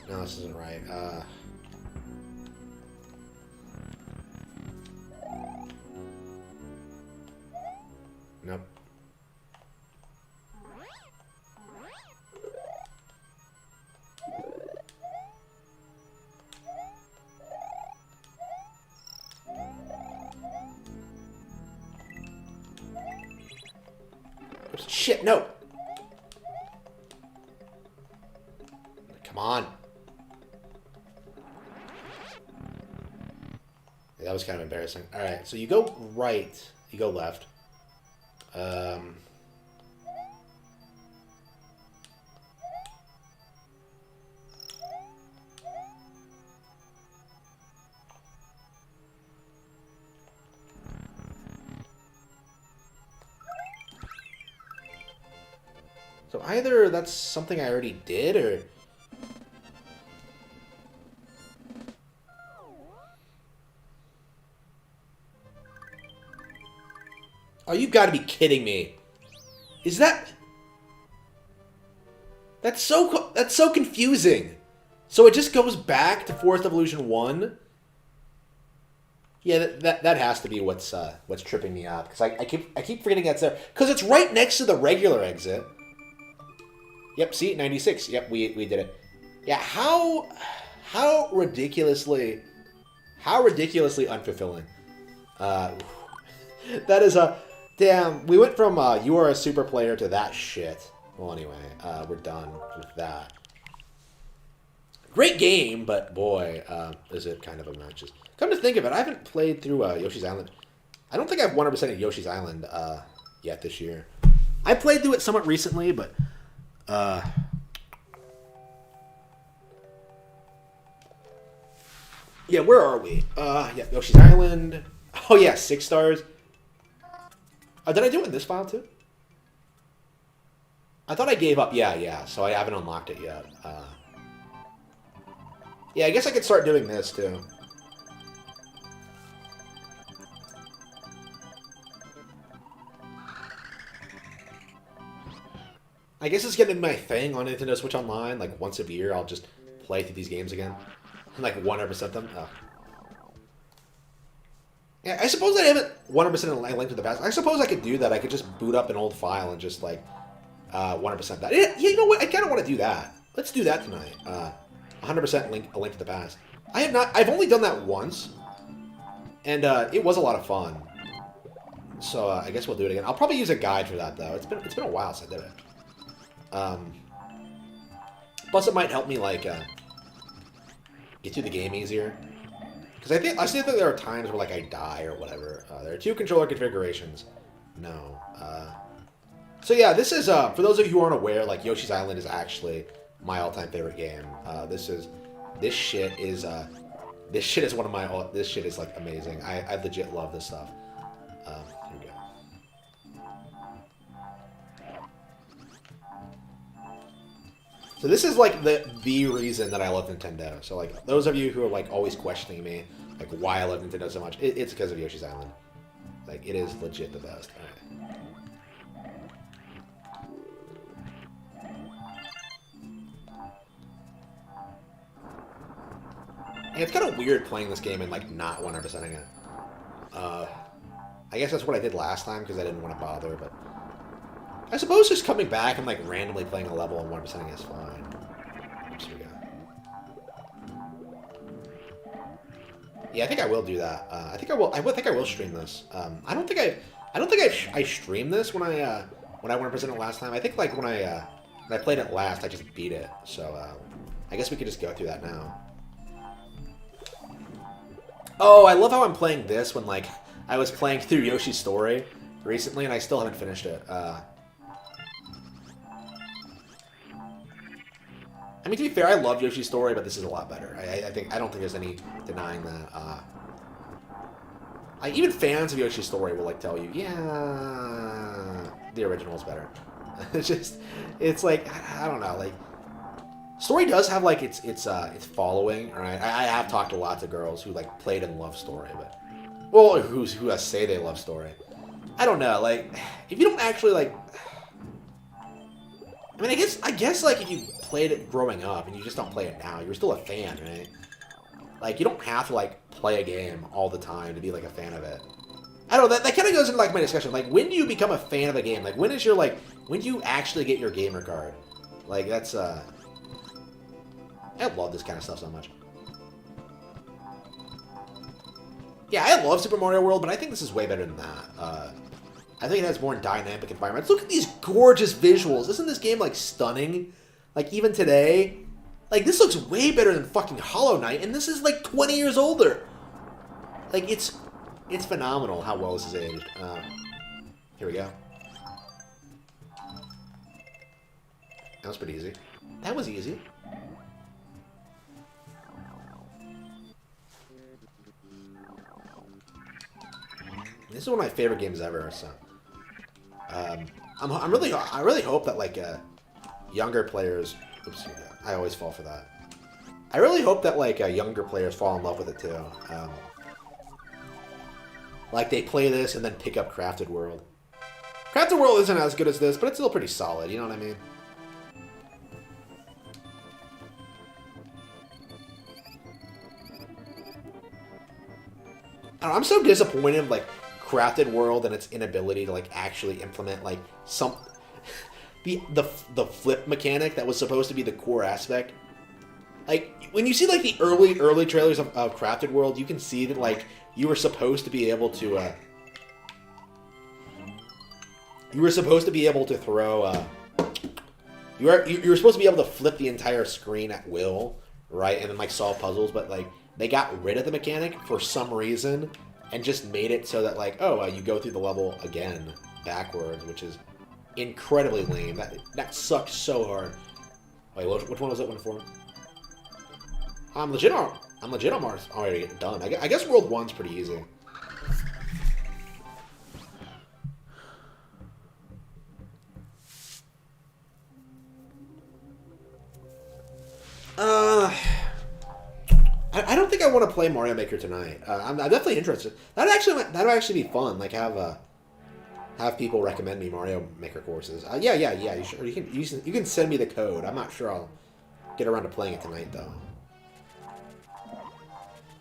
No, this isn't right. Nope. Oops, shit, no! Come on. Yeah, that was kind of embarrassing. Alright, so you go right, you go left. So either that's something I already did, or... Oh, you gotta be kidding me. Is that... That's so confusing. So it just goes back to Forest of Illusion 1? Yeah, that has to be what's tripping me up. Because I keep forgetting that's there. Because it's right next to the regular exit. Yep, see? 96. Yep, we did it. Yeah, how ridiculously unfulfilling. That is a... Damn, we went from you are a super player to that shit. Well, anyway, we're done with that. Great game, but boy, is it kind of obnoxious. Come to think of it, I haven't played through Yoshi's Island. I don't think I've 100%ed Yoshi's Island yet this year. I played through it somewhat recently, but... Yeah, where are we? Yeah, Yoshi's Island. Oh yeah, 6 stars. Did I do it in this file too? I thought I gave up. Yeah. So I haven't unlocked it yet. Yeah, I guess I could start doing this too. I guess it's getting my thing on Nintendo Switch Online. Like once a year, I'll just play through these games again. And like 100% them. Oh. Yeah, I suppose I haven't 100% in Link to the Past. I suppose I could do that. I could just boot up an old file and just like 100% that. Yeah, you know what? I kind of want to do that. Let's do that tonight. 100% A Link to the Past. I have not. I've only done that once, and it was a lot of fun. So I guess we'll do it again. I'll probably use a guide for that though. It's been a while since I did it. Plus, it might help me like get through the game easier. Because I still think there are times where like I die or whatever. There are 2 controller configurations. No. So yeah, this is for those of you who aren't aware, like Yoshi's Island is actually my all-time favorite game. This shit is one of my this shit is like amazing. I legit love this stuff. Here we go. So this is like the reason that I love Nintendo. So like those of you who are like always questioning me, like why I love Nintendo so much, it's because of Yoshi's Island. Like it is legit the best. All right. And it's kind of weird playing this game and like not 100%ing it. I guess that's what I did last time because I didn't want to bother, but I suppose just coming back and like randomly playing a level and 1%ing is fine. Oops, here we go. Yeah, I think I will do that. I think I will. I think I will stream this. I don't think I streamed this when I 1% it last time. I think like when I played it last, I just beat it. So I guess we could just go through that now. Oh, I love how I'm playing this when like I was playing through Yoshi's Story recently and I still haven't finished it. I mean, to be fair, I love Yoshi's Story, but this is a lot better. I don't think there's any denying that. Even fans of Yoshi's Story will like tell you, yeah, the original is better. It's like I don't know, like Story does have like its following. Right? I have talked to lots of girls who like played and love Story, but well, who say they love Story. I don't know, like if you don't actually like. I mean, I guess like if you played it growing up and you just don't play it now, you're still a fan, right? Like you don't have to like play a game all the time to be like a fan of it. I don't know, that kind of goes into like my discussion. Like when do you become a fan of a game? Like when do you actually get your gamer card? Like that's I love this kind of stuff so much. Yeah, I love Super Mario World, but I think this is way better than that. I think it has more dynamic environments. Look at these gorgeous visuals. Isn't this game, like, stunning? Like, even today? Like, this looks way better than fucking Hollow Knight, and this is, like, 20 years older. Like, it's phenomenal how well this is aged. Here we go. That was pretty easy. That was easy. This is one of my favorite games ever, so... I really hope that like younger players. Oops, I always fall for that. I really hope that like younger players fall in love with it too. Like they play this and then pick up Crafted World. Crafted World isn't as good as this, but it's still pretty solid. You know what I mean? I don't know, I'm so disappointed. Like. Crafted World and its inability to like actually implement like the flip mechanic that was supposed to be the core aspect. Like when you see like the early trailers of Crafted World, you can see that like you were supposed to be able to throw you were supposed to be able to flip the entire screen at will, right? And then like solve puzzles, but like they got rid of the mechanic for some reason. And just made it so that, like, you go through the level again backwards, which is incredibly lame. That sucked so hard. Wait, which one was that one for? I'm legit already done. I guess World 1's pretty easy. I don't think I want to play Mario Maker tonight. I'm definitely interested. That'd actually be fun. Like have people recommend me Mario Maker courses. Yeah. You can send me the code. I'm not sure I'll get around to playing it tonight though.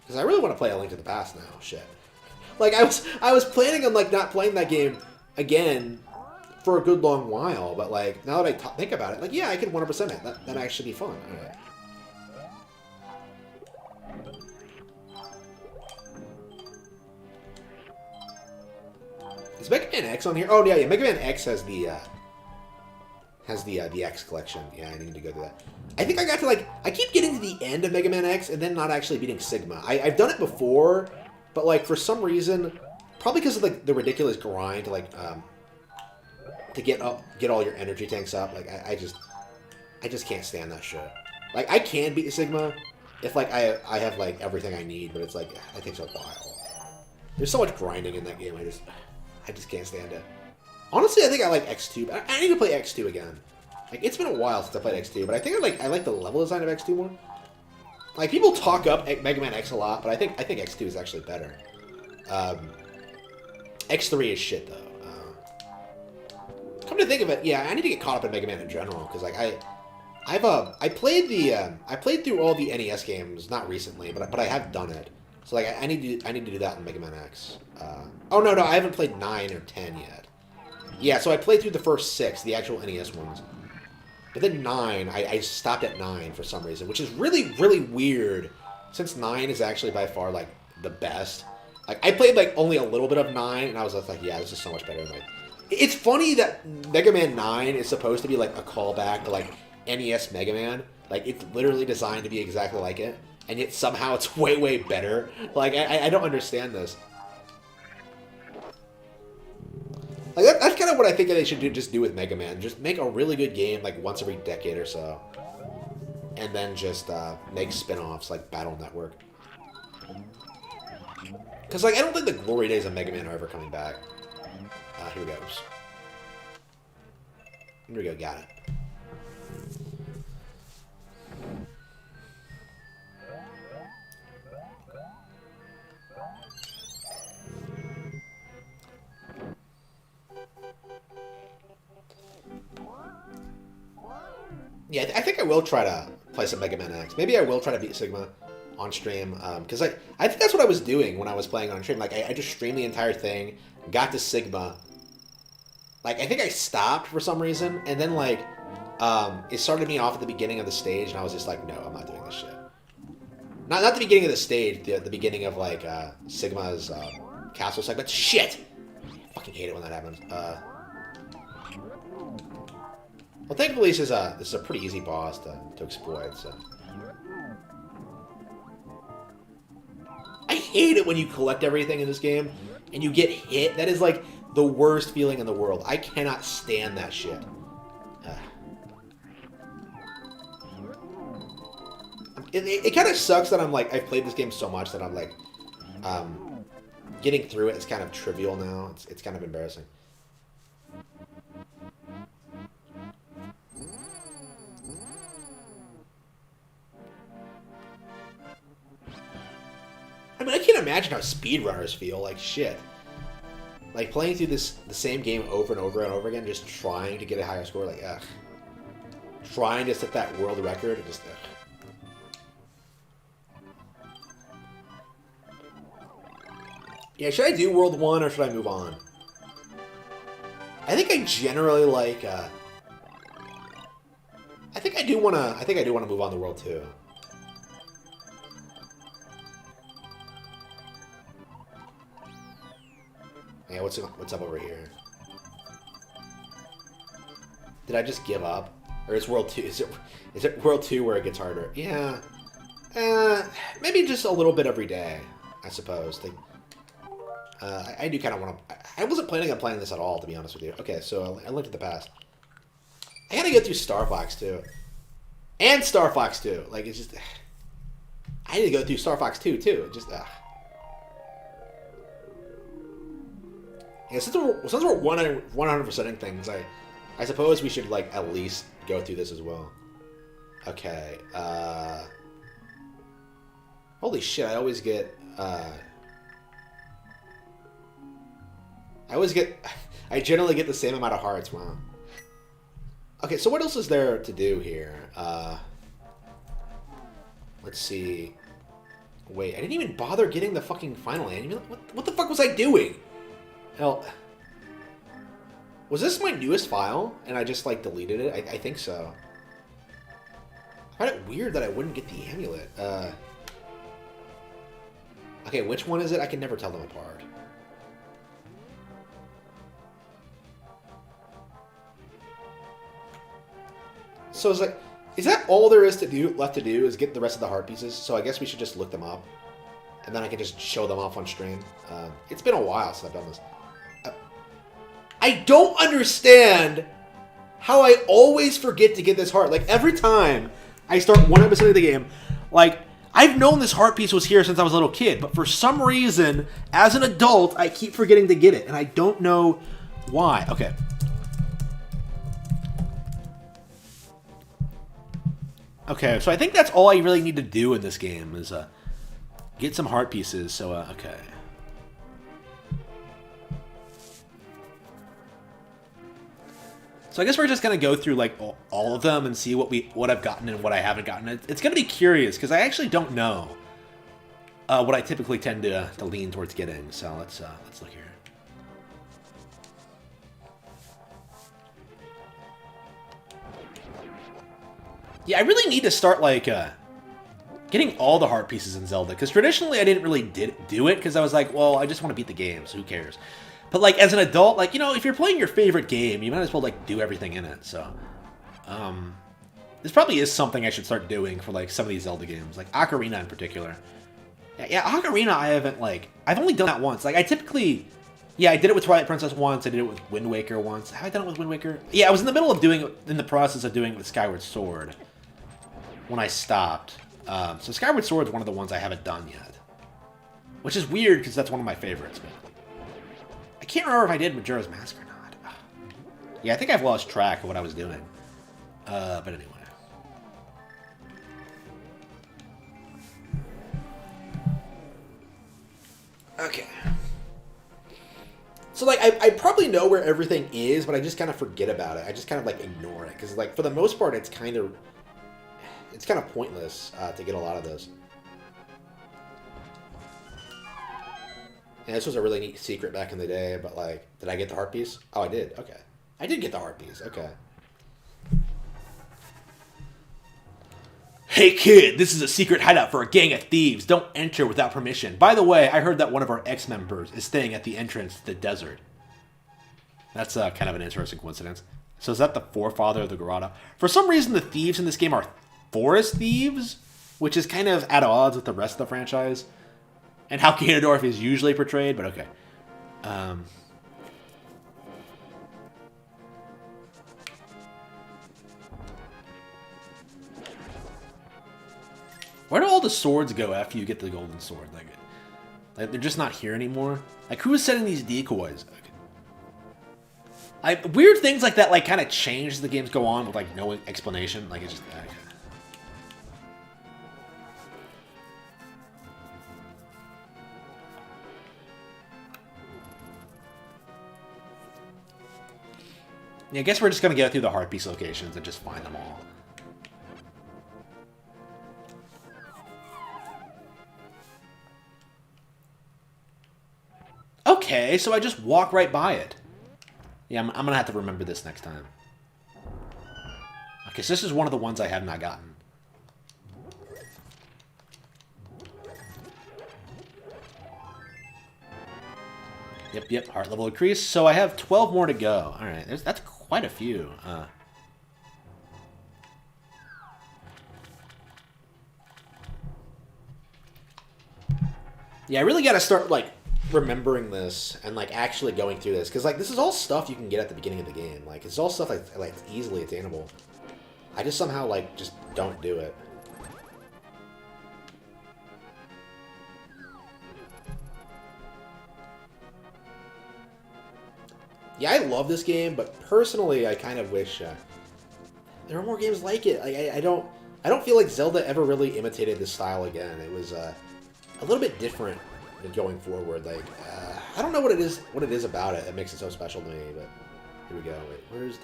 Because I really want to play A Link to the Past now. Shit. Like I was planning on like not playing that game again for a good long while, but like now that I think about it, like yeah, I could 100% it. That'd actually be fun. All right. Is Mega Man X on here? Oh yeah, Mega Man X has the X collection. Yeah, I need to go to that. I think I got to like I keep getting to the end of Mega Man X and then not actually beating Sigma. I've done it before, but like for some reason, probably because of like the ridiculous grind to like to get all your energy tanks up. Like I just can't stand that shit. Like I can beat Sigma if like I have like everything I need, but it's like it takes a while. There's so much grinding in that game. I just can't stand it. Honestly, I think I like X2. I need to play X2 again. Like, it's been a while since I played X2, but I think I like the level design of X2 more. Like, people talk up Mega Man X a lot, but I think X2 is actually better. X3 is shit, though. Come to think of it, yeah, I need to get caught up in Mega Man in general, because, like, I played through all the NES games, not recently, but I have done it. So, like, I need to do that in Mega Man X. Oh, no, I haven't played 9 or 10 yet. Yeah, so I played through the first 6, the actual NES ones. But then 9, I stopped at 9 for some reason, which is really, really weird, since 9 is actually by far, like, the best. Like, I played, like, only a little bit of 9, and I was just like, yeah, this is so much better than, like... It's funny that Mega Man 9 is supposed to be, like, a callback to, like, NES Mega Man. Like, it's literally designed to be exactly like it, and yet somehow it's way, way better. Like, I don't understand this. Like, that's kind of what I think they should do with Mega Man. Just make a really good game, like, once every decade or so. And then just make spin-offs, like Battle Network. Because, like, I don't think the glory days of Mega Man are ever coming back. Here we go. Here we go, got it. Yeah, I think I will try to play some Mega Man X. Maybe I will try to beat Sigma on stream, because I think that's what I was doing when I was playing on stream. Like, I just streamed the entire thing, got to Sigma. Like, I think I stopped for some reason, and then, like, it started me off at the beginning of the stage, and I was just like, no, I'm not doing this shit. Not the beginning of the stage, the beginning of, like, Sigma's castle segment. Shit! I fucking hate it when that happens. Well, thankfully, this is a pretty easy boss to exploit, so... I hate it when you collect everything in this game, and you get hit. That is, like, the worst feeling in the world. I cannot stand that shit. It kind of sucks that I've played this game so much that I'm, like, getting through it is kind of trivial now. It's kind of embarrassing. I mean, I can't imagine how speedrunners feel. Like, shit. Like, playing through the same game over and over and over again, just trying to get a higher score, like, ugh. Trying to set that world record, just, ugh. Yeah, should I do World 1 or should I move on? I think I generally like, I think I do want to move on to World 2. Yeah, what's up over here? Did I just give up? Or is World 2... Is it World 2 where it gets harder? Yeah. Maybe just a little bit every day, I suppose. I do kind of want to... I wasn't planning on playing this at all, to be honest with you. Okay, so I looked at the past. I gotta go through Star Fox 2. And Star Fox 2. Like, it's just... I need to go through Star Fox 2, too. Just... Yeah, since we're 100%ing things, I suppose we should, like, at least go through this as well. Okay, holy shit, I generally get the same amount of hearts, wow. Okay, so what else is there to do here? Let's see. Wait, I didn't even bother getting the fucking final annual. What the fuck was I doing? Hell, was this my newest file, and I just, like, deleted it? I think so. I find it weird that I wouldn't get the amulet. Okay, which one is it? I can never tell them apart. So it's like, is that all there is left to do is get the rest of the heart pieces? So I guess we should just look them up, and then I can just show them off on stream. It's been a while since I've done this. I don't understand how I always forget to get this heart. Like, every time I start one episode of the game, like, I've known this heart piece was here since I was a little kid, but for some reason, as an adult, I keep forgetting to get it, and I don't know why. Okay. Okay, so I think that's all I really need to do in this game is get some heart pieces. So, okay. So I guess we're just gonna go through like all of them and see what I've gotten and what I haven't gotten. It's gonna be curious because I actually don't know what I typically tend to lean towards getting. So let's look here. Yeah, I really need to start like getting all the heart pieces in Zelda because traditionally I didn't really do it because I was like, well, I just want to beat the game, so who cares? But like as an adult, like, you know, if you're playing your favorite game, you might as well like do everything in it. So, this probably is something I should start doing for like some of these Zelda games, like Ocarina in particular. Yeah, Ocarina I've only done that once. Like I typically, yeah, I did it with Twilight Princess once. I did it with Wind Waker once. Have I done it with Wind Waker? Yeah, I was in the middle of doing it, in the process of doing it with Skyward Sword when I stopped. So Skyward Sword is one of the ones I haven't done yet, which is weird because that's one of my favorites. But I can't remember if I did Majora's Mask or not. Yeah, I think I've lost track of what I was doing. But anyway. Okay. So, like, I probably know where everything is, but I just kind of forget about it. I just kind of, like, ignore it. Because, like, for the most part, it's kind of pointless to get a lot of this. And this was a really neat secret back in the day, but, like, did I get the heart piece? Oh, I did. Okay. I did get the heart piece. Okay. Hey, kid, this is a secret hideout for a gang of thieves. Don't enter without permission. By the way, I heard that one of our ex-members is staying at the entrance to the desert. That's kind of an interesting coincidence. So is that the forefather of the Garada? For some reason, the thieves in this game are forest thieves, which is kind of at odds with the rest of the franchise and how Ganondorf is usually portrayed, but okay. Where do all the swords go after you get the golden sword? Like they're just not here anymore? Like, who is setting these decoys? Weird things like that, like, kind of change as the games go on with, like, no explanation. Like, it's just... Yeah, I guess we're just going to go through the heart piece locations and just find them all. Okay, so I just walk right by it. Yeah, I'm going to have to remember this next time. Okay, so this is one of the ones I have not gotten. Yep, heart level increased. So I have 12 more to go. Alright, that's quite a few. Yeah, I really got to start, like, remembering this and, like, actually going through this. Because, like, this is all stuff you can get at the beginning of the game. Like, it's all stuff, like easily attainable. I just somehow, like, just don't do it. Yeah, I love this game, but personally, I kind of wish there were more games like it. Like, I don't feel like Zelda ever really imitated this style again. It was a little bit different going forward. Like, I don't know what it is about it that makes it so special to me. But here we go. Wait, where's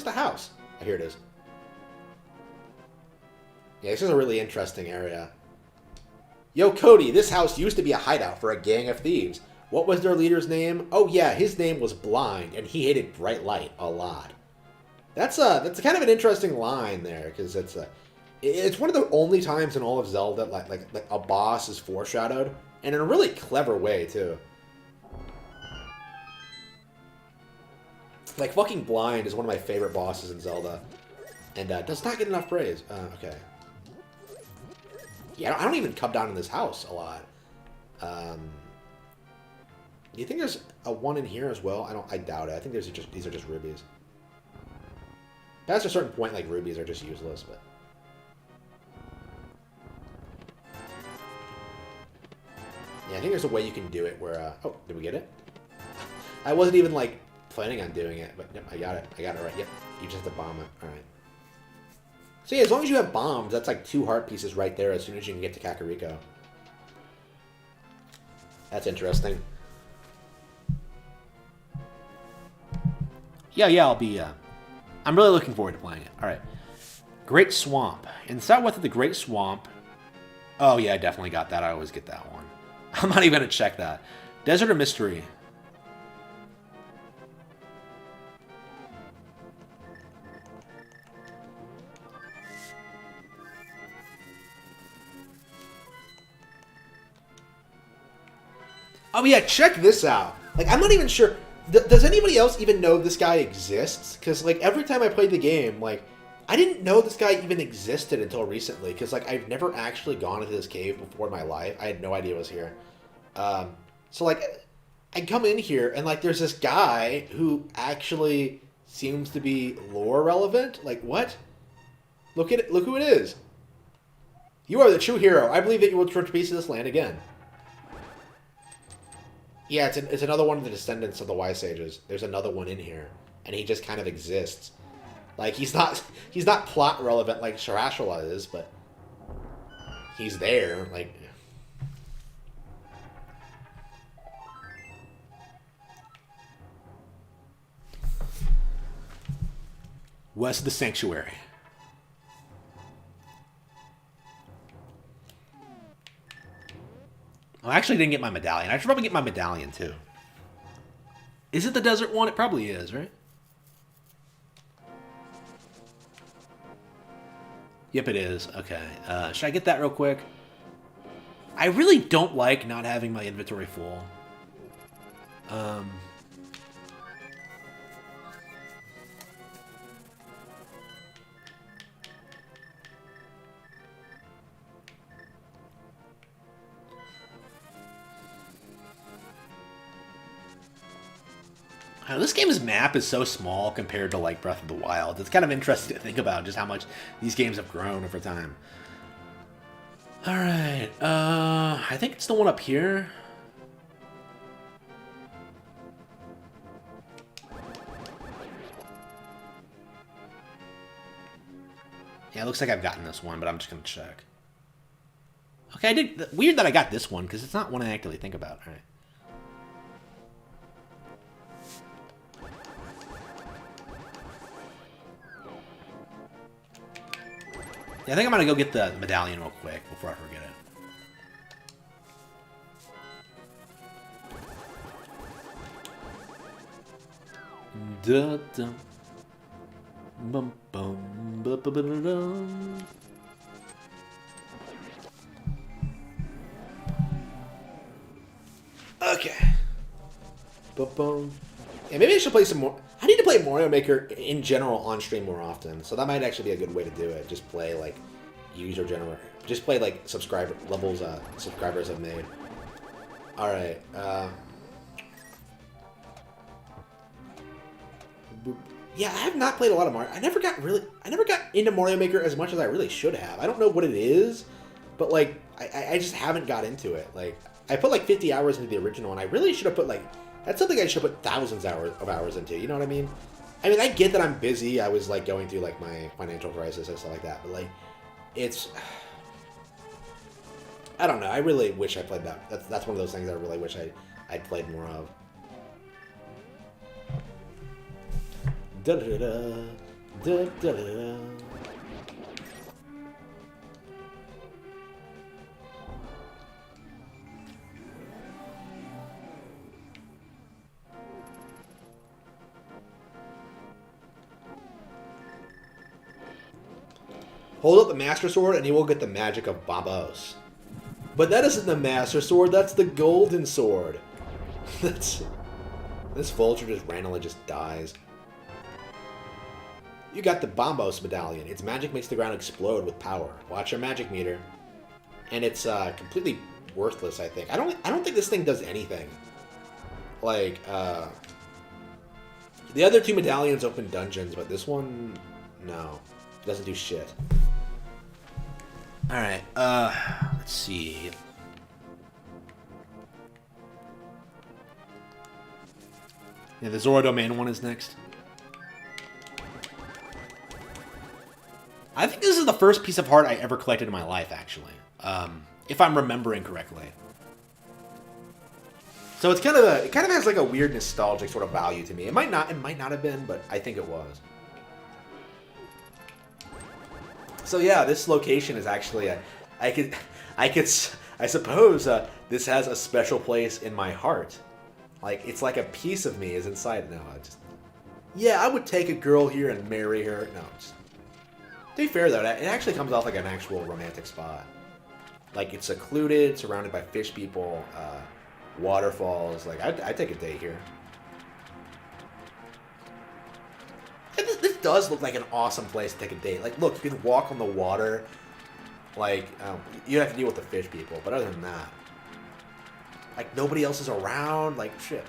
the house? Oh, here it is. Yeah, this is a really interesting area. Yo, Cody, this house used to be a hideout for a gang of thieves. What was their leader's name? Oh yeah, his name was Blind, and he hated bright light a lot. That's kind of an interesting line there, because it's one of the only times in all of Zelda like a boss is foreshadowed, and in a really clever way too. Like, fucking Blind is one of my favorite bosses in Zelda, and does not get enough praise. Okay. Yeah, I don't even come down in this house a lot. Do you think there's a one in here as well? I doubt it. I think these are just rubies. Past a certain point, like, rubies are just useless, but... Yeah, I think there's a way you can do it where, oh, did we get it? I wasn't even, like, planning on doing it, but yep, I got it. I got it right. Yep, you just have to bomb it. Alright. So yeah, as long as you have bombs, that's like 2 heart pieces right there as soon as you can get to Kakariko. That's interesting. Yeah, I'll be, I'm really looking forward to playing it. Alright. Great Swamp. In the southwest of the Great Swamp. Oh yeah, I definitely got that. I always get that one. I'm not even gonna check that. Desert of Mystery. Oh yeah, check this out. Like, I'm not even sure. Does anybody else even know this guy exists? Because, like, every time I played the game, like, I didn't know this guy even existed until recently. Because, like, I've never actually gone into this cave before in my life. I had no idea it was here. So, like, I come in here, and, like, there's this guy who actually seems to be lore relevant. Like, what? Look at it. Look who it is. You are the true hero. I believe that you will return to peace of this land again. Yeah, it's another one of the descendants of the Wise Sages. There's another one in here, and he just kind of exists. Like, he's not plot relevant like Sharashula is, but he's there. Like, West of the Sanctuary. I actually didn't get my medallion. I should probably get my medallion, too. Is it the desert one? It probably is, right? Yep, it is. Okay. Should I get that real quick? I really don't like not having my inventory full. This game's map is so small compared to, like, Breath of the Wild. It's kind of interesting to think about just how much these games have grown over time. Alright, I think it's the one up here. Yeah, it looks like I've gotten this one, but I'm just going to check. Okay, I did. Weird that I got this one, because it's not one I actively think about. Alright. Yeah, I think I'm gonna go get the medallion real quick before I forget it. Da -dum. Bum bum ba ba ba da dum. okay. Boom. Yeah, maybe I should play some more. I need to play Mario Maker in general on stream more often, so that might actually be a good way to do it. Just play like user generator. Just play like subscriber levels. Subscribers have made. All right. Yeah, I have not played a lot of Mario. I never got into Mario Maker as much as I really should have. I don't know what it is, but like I just haven't got into it. Like I put like 50 hours into the original, and I really should have put like. That's something I should put thousands of hours into. You know what I mean? I mean, I get that I'm busy. I was like going through like my financial crisis and stuff like that. But like, it's I don't know. I really wish I played that. That's one of those things I really wish I'd played more of. Da da da da da da. Hold up the Master Sword and you will get the magic of Babos. But that isn't the Master Sword, that's the Golden Sword. This vulture just randomly just dies. You got the Bombos medallion. Its magic makes the ground explode with power. Watch your magic meter. And it's completely worthless, I think. I don't think this thing does anything. Like, the other two medallions open dungeons, but this one, no. It doesn't do shit. Alright, let's see. Yeah, the Zora Domain one is next. I think this is the first piece of art I ever collected in my life, actually. If I'm remembering correctly. So it's it kind of has like a weird nostalgic sort of value to me. It might not have been, but I think it was. So yeah, this location is actually I suppose this has a special place in my heart. Like it's like a piece of me is inside. No, yeah, I would take a girl here and marry her. No, to be fair though, it actually comes off like an actual romantic spot. Like it's secluded, surrounded by fish people, waterfalls. Like I'd take a date here. And this does look like an awesome place to take a date. Like, look, you can walk on the water. Like, you have to deal with the fish people, but other than that, like nobody else is around. Like, shit.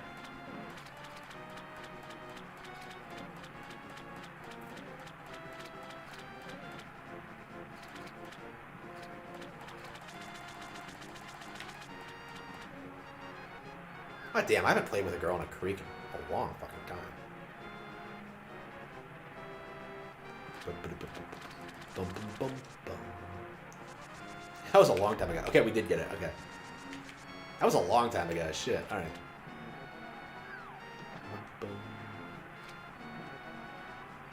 God damn, I haven't played with a girl in a creek in a long fucking time. That was a long time ago. Okay, we did get it. Okay. That was a long time ago. Shit. Alright.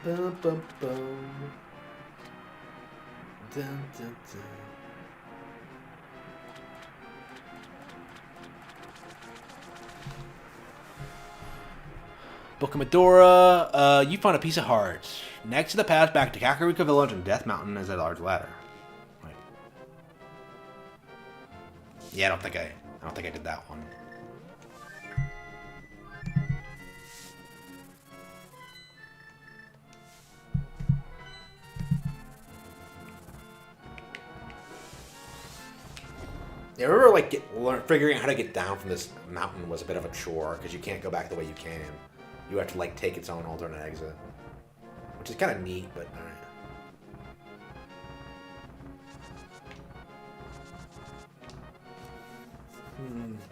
Dun, dun, dun, dun. Book of Medora, you find a piece of heart. Next to the path back to Kakariko Village and Death Mountain is a large ladder. Right. Yeah, I don't think I did that one. Yeah, I remember like figuring out how to get down from this mountain was a bit of a chore because you can't go back the way you can. You have to like take its own alternate exit, which is kind of neat, but all right.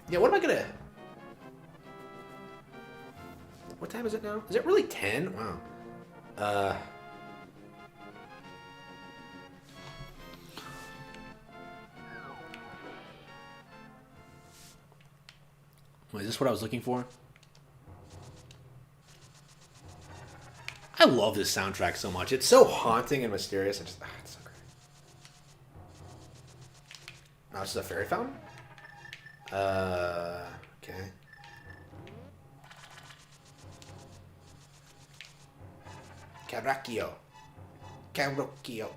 Yeah, what am I gonna? What time is it now? Is it really 10? Wow. Wait, is this what I was looking for? I love this soundtrack so much. It's so haunting and mysterious. It's so great. Oh, this is a fairy fountain? Okay. Karakio. Karokio.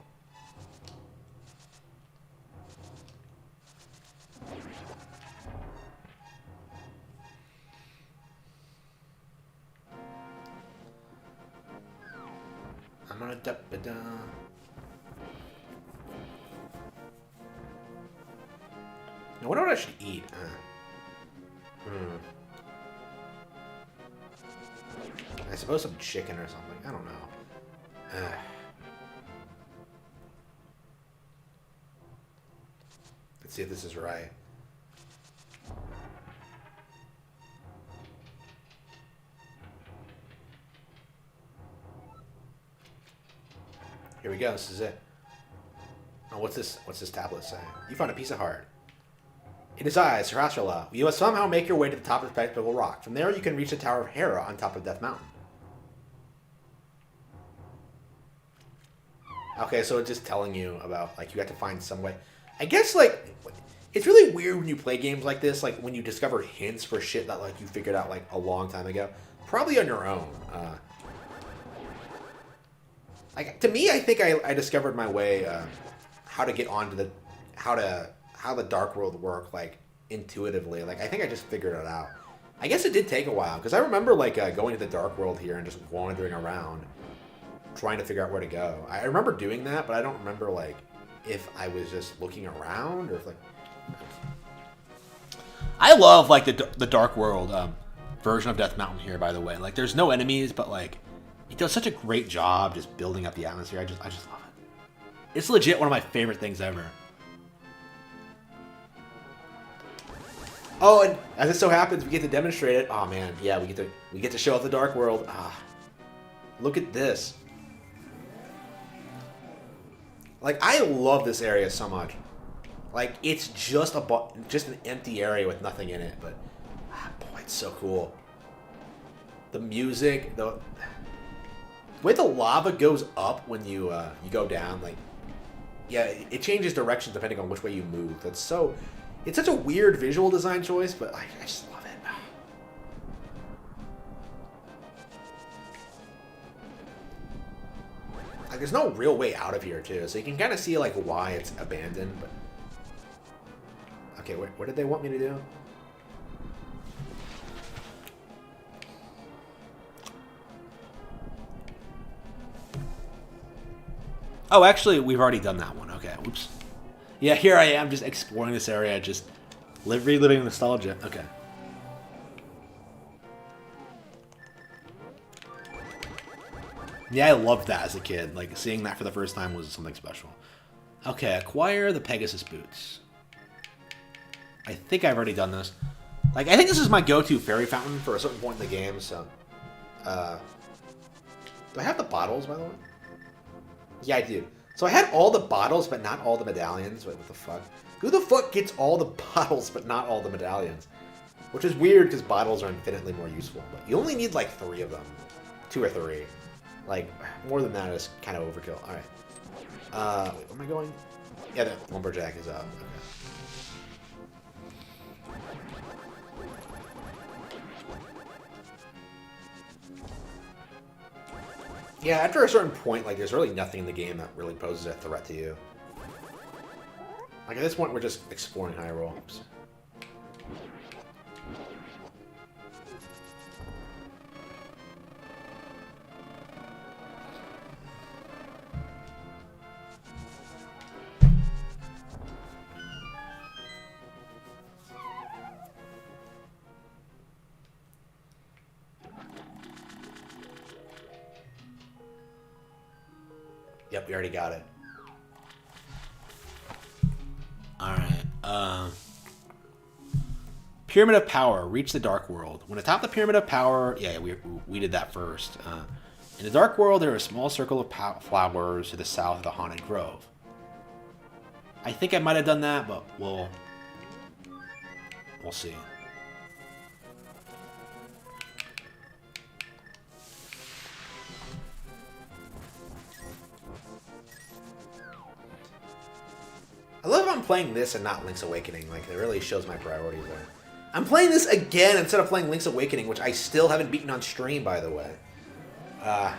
I'm gonna da-ba-da. Now, what do I should eat? I suppose some chicken or something. I don't know. Let's see if this is right. Here we go. This is it. Oh, what's this? What's this tablet say? You found a piece of heart. In his eyes, Sarasrala, you must somehow make your way to the top of the Spectacle Rock. From there, you can reach the Tower of Hera on top of Death Mountain. Okay, so it's just telling you about, like, you have to find some way. I guess, like, it's really weird when you play games like this, like, when you discover hints for shit that, like, you figured out, like, a long time ago. Probably on your own. Like, to me, I think I discovered my way, how to get onto the, how the Dark World worked, like, intuitively. Like, I think I just figured it out. I guess it did take a while, because I remember, like, going to the Dark World here and just wandering around, trying to figure out where to go. I remember doing that, but I don't remember, like, if I was just looking around, or if, like... I love, like, the Dark World version of Death Mountain here, by the way. Like, there's no enemies, but, like, it does such a great job just building up the atmosphere. I just love it. It's legit one of my favorite things ever. Oh, and as it so happens, we get to demonstrate it. Oh man, yeah, we get to show off the Dark World. Ah, look at this. Like, I love this area so much. Like, it's just just an empty area with nothing in it, but boy, it's so cool. The music, the way the lava goes up when you go down, like, yeah, it changes direction depending on which way you move. It's such a weird visual design choice, but I just love it. Like, there's no real way out of here, too, so you can kind of see, like, why it's abandoned, but... Okay, what did they want me to do? Oh, actually, we've already done that one. Okay, whoops. Yeah, here I am just exploring this area, just reliving nostalgia. Okay. Yeah, I loved that as a kid. Like, seeing that for the first time was something special. Okay, acquire the Pegasus boots. I think I've already done this. Like, I think this is my go-to fairy fountain For a certain point in the game, so... do I have the bottles, by the way? Yeah, I do. So I had all the bottles, but not all the medallions. Wait, what the fuck? Who the fuck gets all the bottles, but not all the medallions? Which is weird, because bottles are infinitely more useful. But you only need, like, 3 of them. 2 or 3. Like, more than that is kind of overkill. Alright. Wait, where am I going? Yeah, the lumberjack is up. Okay. Yeah, after a certain point, like, there's really nothing in the game that really poses a threat to you. Like, at this point, we're just exploring Hyrule. Oops. Yep, we already got it. Alright, Pyramid of Power. Reach the Dark World. When atop the Pyramid of Power... Yeah, we did that first. In the Dark World, there is a small circle of flowers to the south of the Haunted Grove. I think I might have done that, but we'll see. I love how I'm playing this and not Link's Awakening. Like, it really shows my priorities there. I'm playing this again instead of playing Link's Awakening, which I still haven't beaten on stream, by the way. I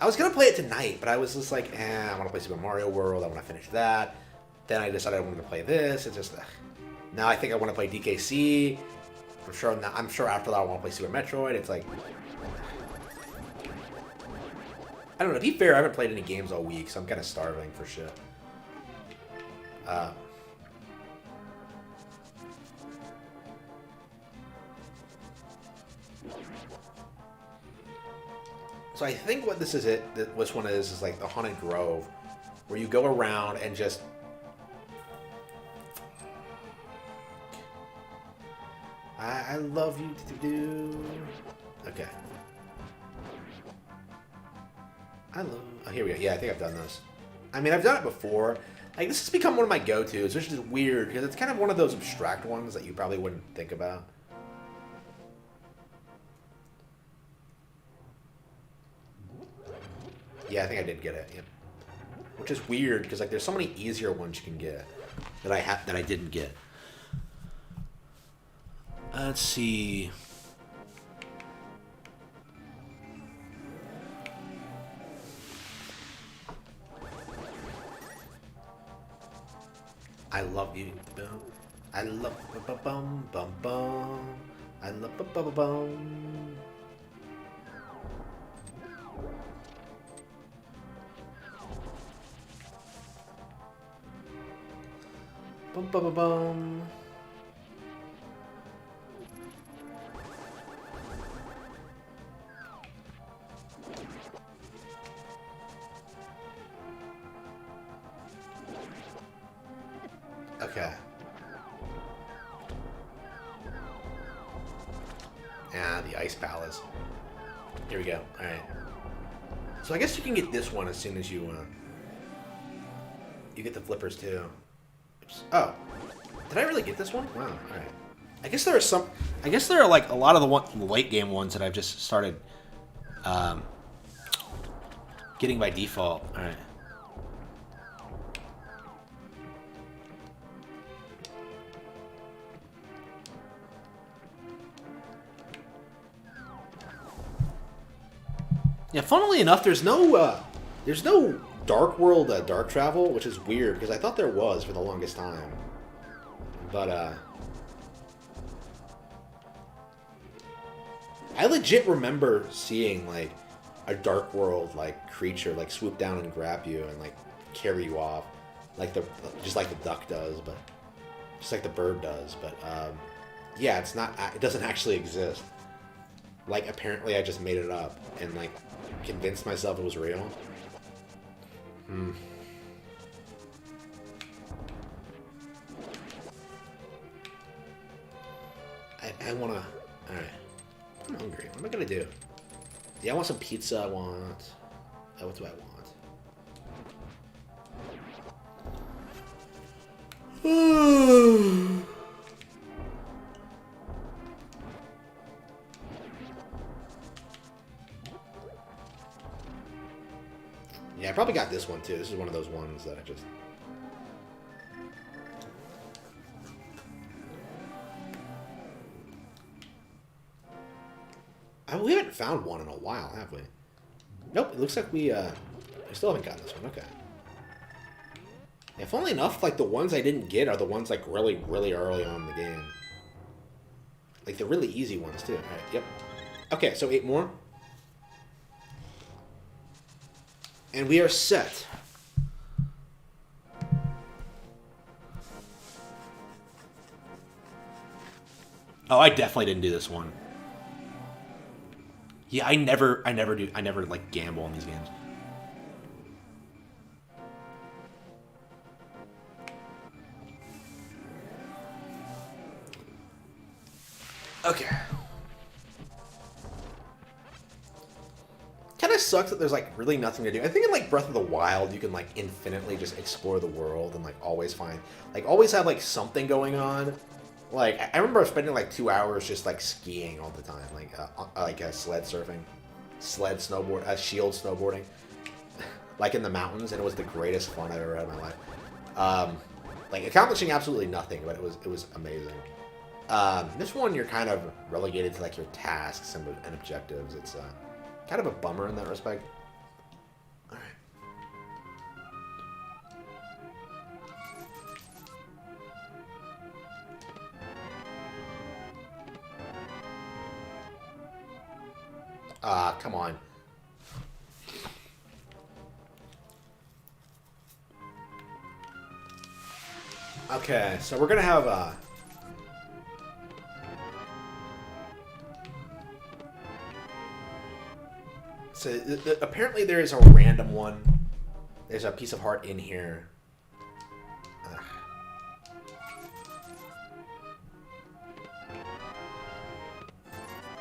was going to play it tonight, but I was just like, I want to play Super Mario World. I want to finish that. Then I decided I wanted to play this. It's just... now I think I want to play DKC. I'm sure after that I want to play Super Metroid. It's like... I don't know, to be fair, I haven't played any games all week, so I'm kind of starving for shit. So I think what this is which one is like the Haunted Grove, where you go around and just... I love you to do... Okay. Oh, here we go. Yeah, I think I've done this. I mean, I've done it before. Like, this has become one of my go-tos, which is weird, because it's kind of one of those abstract ones that you probably wouldn't think about. Yeah, I think I did get it. Yep. Which is weird, because, like, there's so many easier ones you can get that I didn't get. Let's see... I love you. I love bum bum bum. I love bum bum. Bum bum bum. Okay. Yeah, the Ice Palace. Here we go. Alright. So I guess you can get this one as soon as you get the flippers too. Oops. Oh, did I really get this one? Wow. All right. I guess there are some. I guess there are like a lot of the late game ones that I've just started getting by default. All right. Yeah, funnily enough, there's no Dark World Dark Travel, which is weird because I thought there was for the longest time. But I legit remember seeing like a Dark World like creature like swoop down and grab you and like carry you off, like just like the duck does, but just like the bird does. But yeah, it's not. It doesn't actually exist. Like apparently, I just made it up and like convinced myself it was real. I wanna. All right. I'm hungry. What am I gonna do? Yeah, I want some pizza. I want. What do I want? Yeah, I probably got this one too. This is one of those ones that I just. We haven't found one in a while, have we? Nope. It looks like we still haven't gotten this one. Okay. Yeah, funnily enough, like the ones I didn't get are the ones like really, really early on in the game. Like the really easy ones too. All right. Yep. Okay, so 8 more. And we are set. Oh, I definitely didn't do this one. Yeah, I never like gamble in these games. Okay. Kind of sucks that there's like really nothing to do. I think in like Breath of the Wild, you can like infinitely just explore the world and like always find, like always have like something going on. Like I remember spending like 2 hours just like skiing all the time, like sled surfing, shield snowboarding, like in the mountains, and it was the greatest fun I've ever had in my life. Like accomplishing absolutely nothing, but it was amazing. This one you're kind of relegated to like your tasks and objectives. It's kind of a bummer in that respect. All right. Come on. Okay, so we're gonna have so apparently there is a random one. There's a piece of heart in here. Ugh.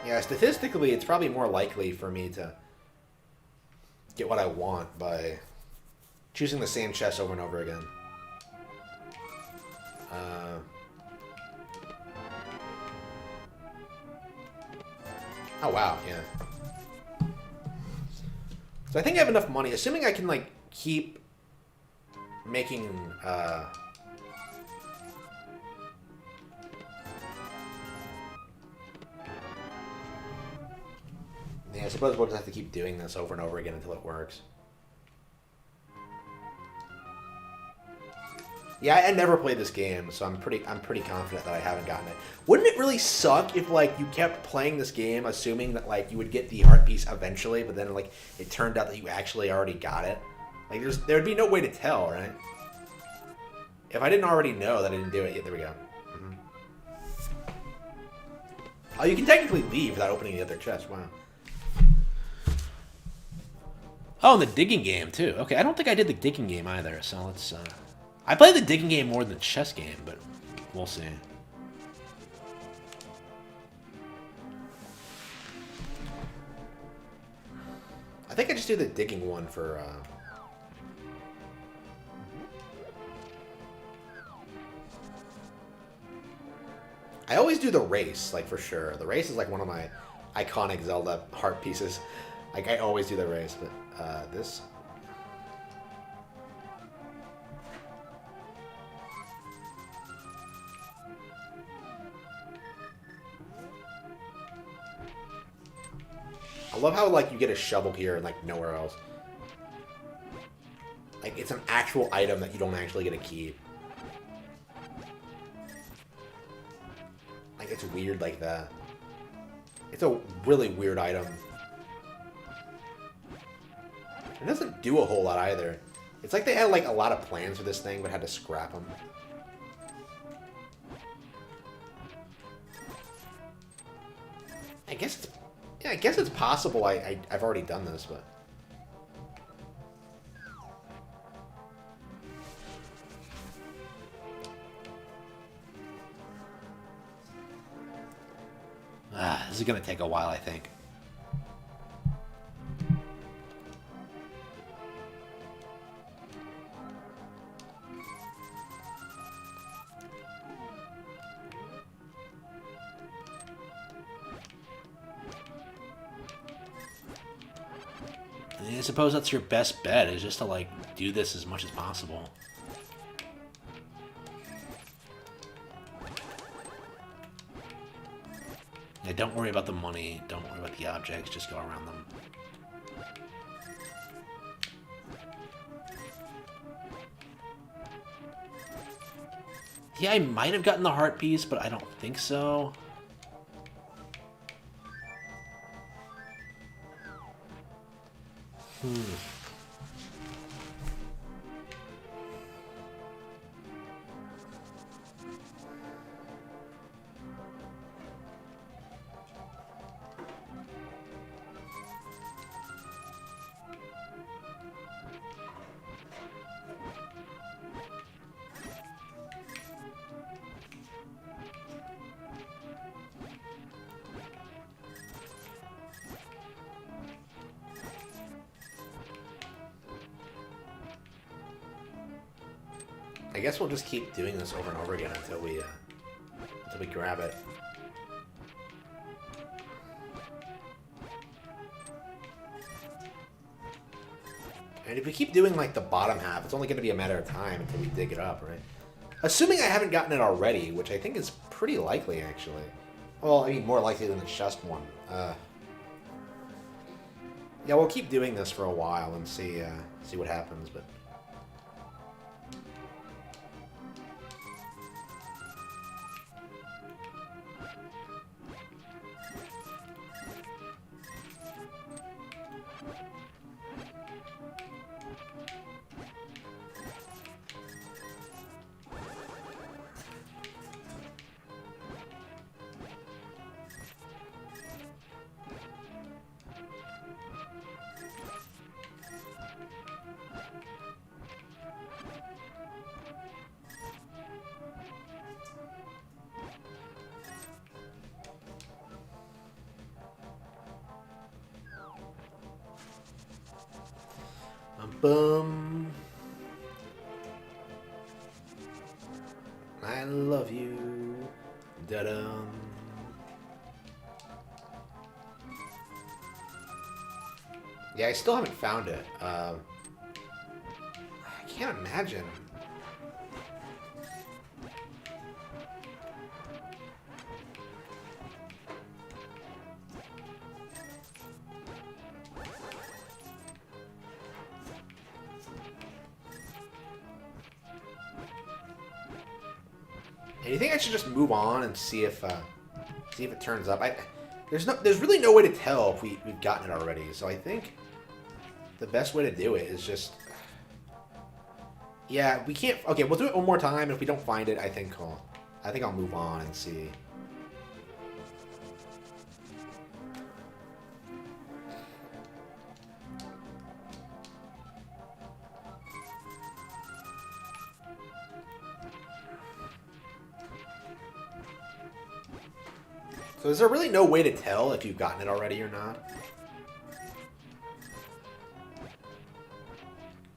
Yeah, statistically, it's probably more likely for me to get what I want by choosing the same chest over and over again. Oh, wow, yeah. So I think I have enough money, assuming I can, like, keep making, yeah, I suppose we'll just have to keep doing this over and over again until it works. Yeah, I never played this game, so I'm pretty confident that I haven't gotten it. Wouldn't it really suck if like you kept playing this game, assuming that like you would get the heart piece eventually, but then like it turned out that you actually already got it? Like there'd be no way to tell, right? If I didn't already know that I didn't do it yet, there we go. Mm-hmm. Oh, you can technically leave without opening the other chest. Wow. Oh, and the digging game too. Okay, I don't think I did the digging game either. So let's. I played the digging game more than the chess game, but we'll see. I think I just do the digging one for... I always do the race, like, for sure. The race is, like, one of my iconic Zelda heart pieces. Like, I always do the race, but, this... I love how, like, you get a shovel here and, like, nowhere else. Like, it's an actual item that you don't actually get to keep. Like, it's weird like that. It's a really weird item. It doesn't do a whole lot either. It's like they had, like, a lot of plans for this thing, but had to scrap them. I guess it's... Yeah, I guess it's possible I've already done this, but... This is going to take a while, I think. I suppose that's your best bet, is just to, like, do this as much as possible. Yeah, don't worry about the money, don't worry about the objects, just go around them. Yeah, I might have gotten the heart piece, but I don't think so. I guess we'll just keep doing this over and over again until we grab it. And if we keep doing, like, the bottom half, it's only going to be a matter of time until we dig it up, right? Assuming I haven't gotten it already, which I think is pretty likely, actually. Well, I mean, more likely than the chest one. Yeah, we'll keep doing this for a while and see what happens, but... Boom. I love you. Da-dum. Yeah, I still haven't found it. I can't imagine. And you think I should just move on and see if it turns up? There's really no way to tell if we've gotten it already. So I think the best way to do it is just, yeah, we can't. Okay, we'll do it one more time. If we don't find it, I think I'll move on and see. So is there really no way to tell if you've gotten it already or not?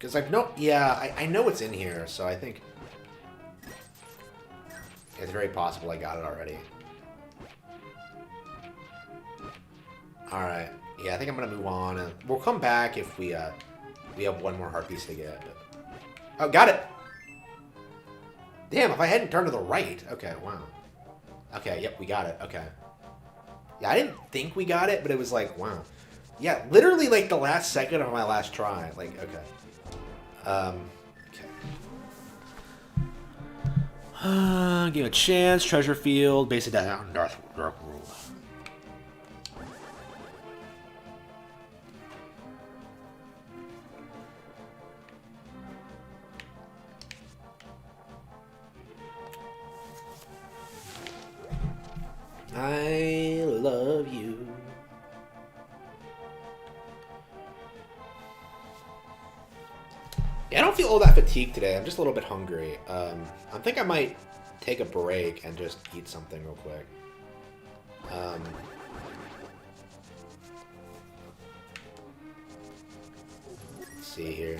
Because I've no... Yeah, I know it's in here, so I think... It's very possible I got it already. Alright. Yeah, I think I'm going to move on. And we'll come back if we have one more heart piece to get. But... Oh, got it! Damn, if I hadn't turned to the right. Okay, wow. Okay, yep, we got it. Okay. Yeah, I didn't think we got it, but it was like, wow. Yeah, literally like the last second of my last try. Like, okay. Okay. Give a chance. Treasure field. Basic down. Dark rule. I love you. Yeah, I don't feel all that fatigued today. I'm just a little bit hungry. I think I might take a break and just eat something real quick. Let's see here.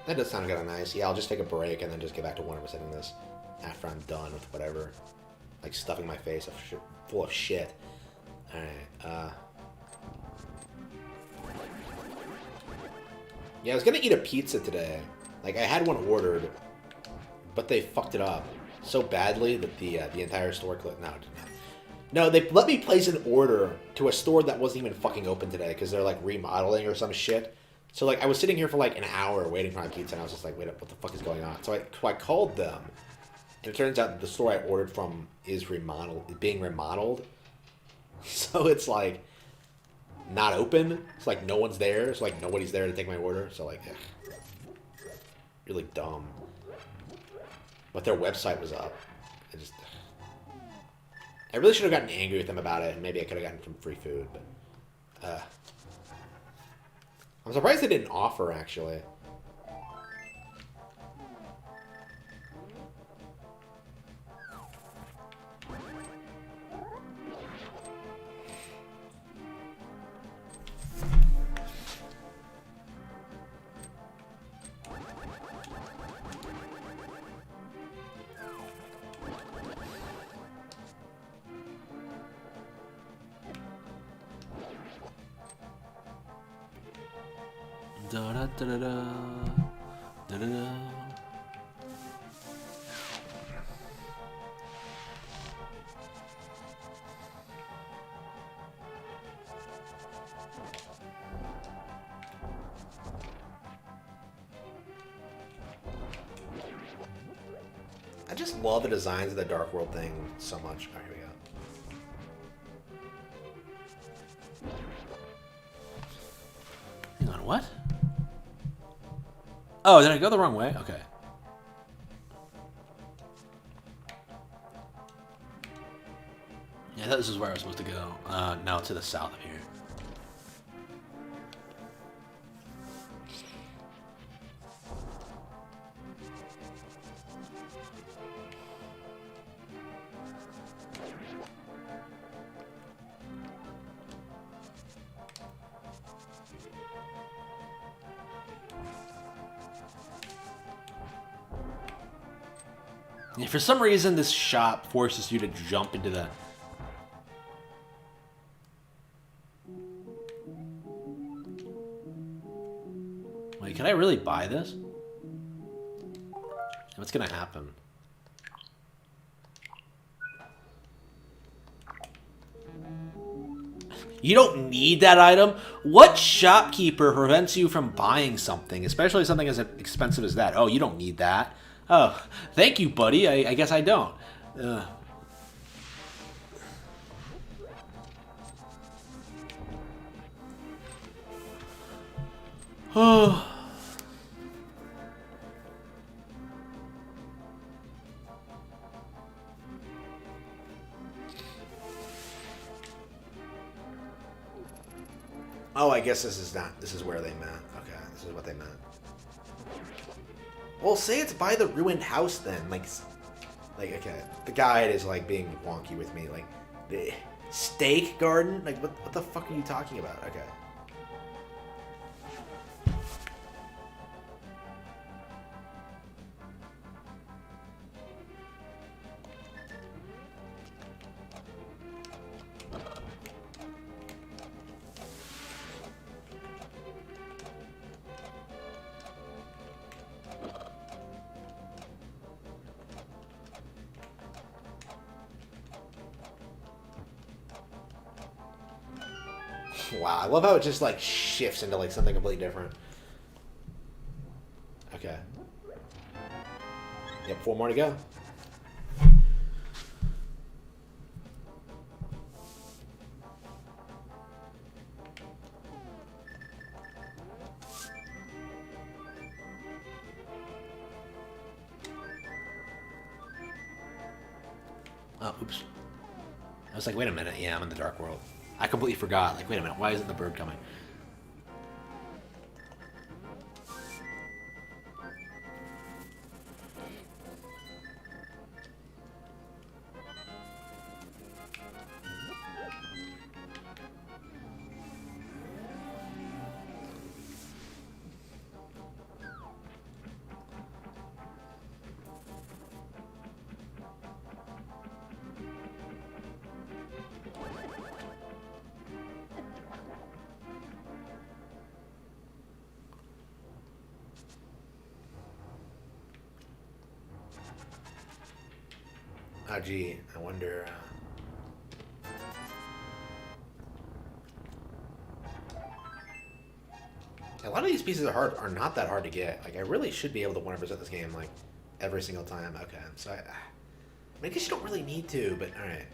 That does sound kind of nice. Yeah, I'll just take a break and then just get back to 100% in this after I'm done with whatever. Like stuffing my face full of shit. Alright, yeah, I was gonna eat a pizza today. Like, I had one ordered, but they fucked it up so badly that the entire store closed. No, no, they let me place an order to a store that wasn't even fucking open today because they're like remodeling or some shit. So like, I was sitting here for like an hour waiting for my pizza, and I was just like, wait, what the fuck is going on? So I called them, and it turns out the store I ordered from is being remodeled. So it's like not open. It's like no one's there. It's like nobody's there to take my order. So like, really dumb. But their website was up. I really should have gotten angry with them about it, and maybe I could have gotten some free food. But I'm surprised they didn't offer, actually. Da da da da da da da. I just love the designs of the Dark World thing so much. Oh, here we go. Hang on, what? Oh, did I go the wrong way? Okay. Yeah, this is where I was supposed to go. Now to the south of here. Yeah, for some reason, this shop forces you to jump into the... Wait, can I really buy this? What's gonna happen? You don't need that item? What shopkeeper prevents you from buying something, especially something as expensive as that? Oh, you don't need that. Oh, thank you, buddy. I guess I don't. Oh. Oh, I guess this is where they met. Okay, this is what they meant. Well, say it's by the ruined house then. Like, okay, the guide is like being wonky with me. Like, the steak garden? Like, what the fuck are you talking about? Okay. Wow, I love how it just like shifts into like something completely different. Okay. Yep, 4 more to go. Oh, oops. I was like, wait a minute. Yeah, I'm in the Dark World. I completely forgot. Like, wait a minute. Why isn't the bird coming? Oh, gee. I wonder... A lot of these pieces are not that hard to get. Like, I really should be able to 100% this game, like, every single time. Okay, so I guess you don't really need to, but alright.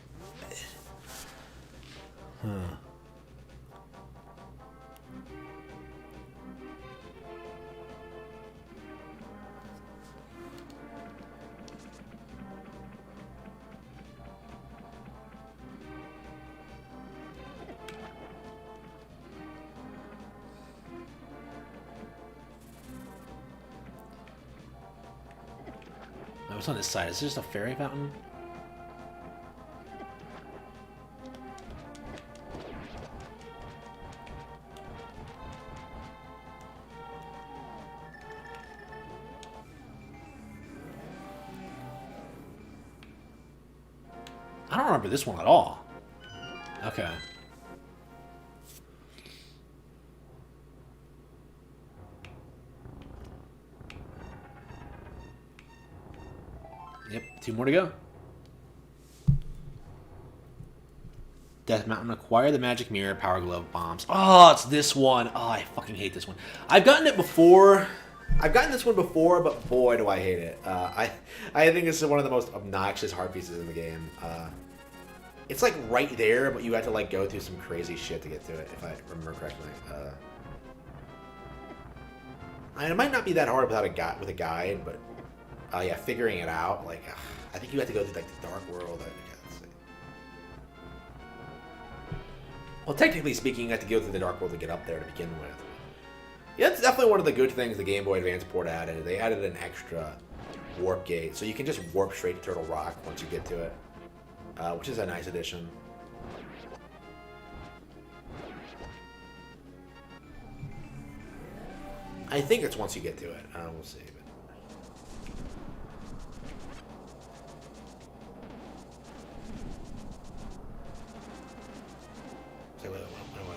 What's on this side? Is this just a fairy fountain? I don't remember this one at all. Okay. Yep, 2 more to go. Death Mountain, acquire the magic mirror, power glove, bombs. Oh, it's this one. Oh, I fucking hate this one. I've gotten it before. I've gotten this one before, but boy, do I hate it. I think this is one of the most obnoxious heart pieces in the game. It's like right there, but you have to like go through some crazy shit to get to it, if I remember correctly. It might not be that hard without with a guide, but yeah, figuring it out, like, I think you have to go through like the Dark World. Well, technically speaking, you have to go through the Dark World to get up there to begin with. Yeah, that's definitely one of the good things the Game Boy Advance port added. They added an extra warp gate, so you can just warp straight to Turtle Rock once you get to it, which is a nice addition. I think it's once you get to it. We'll see.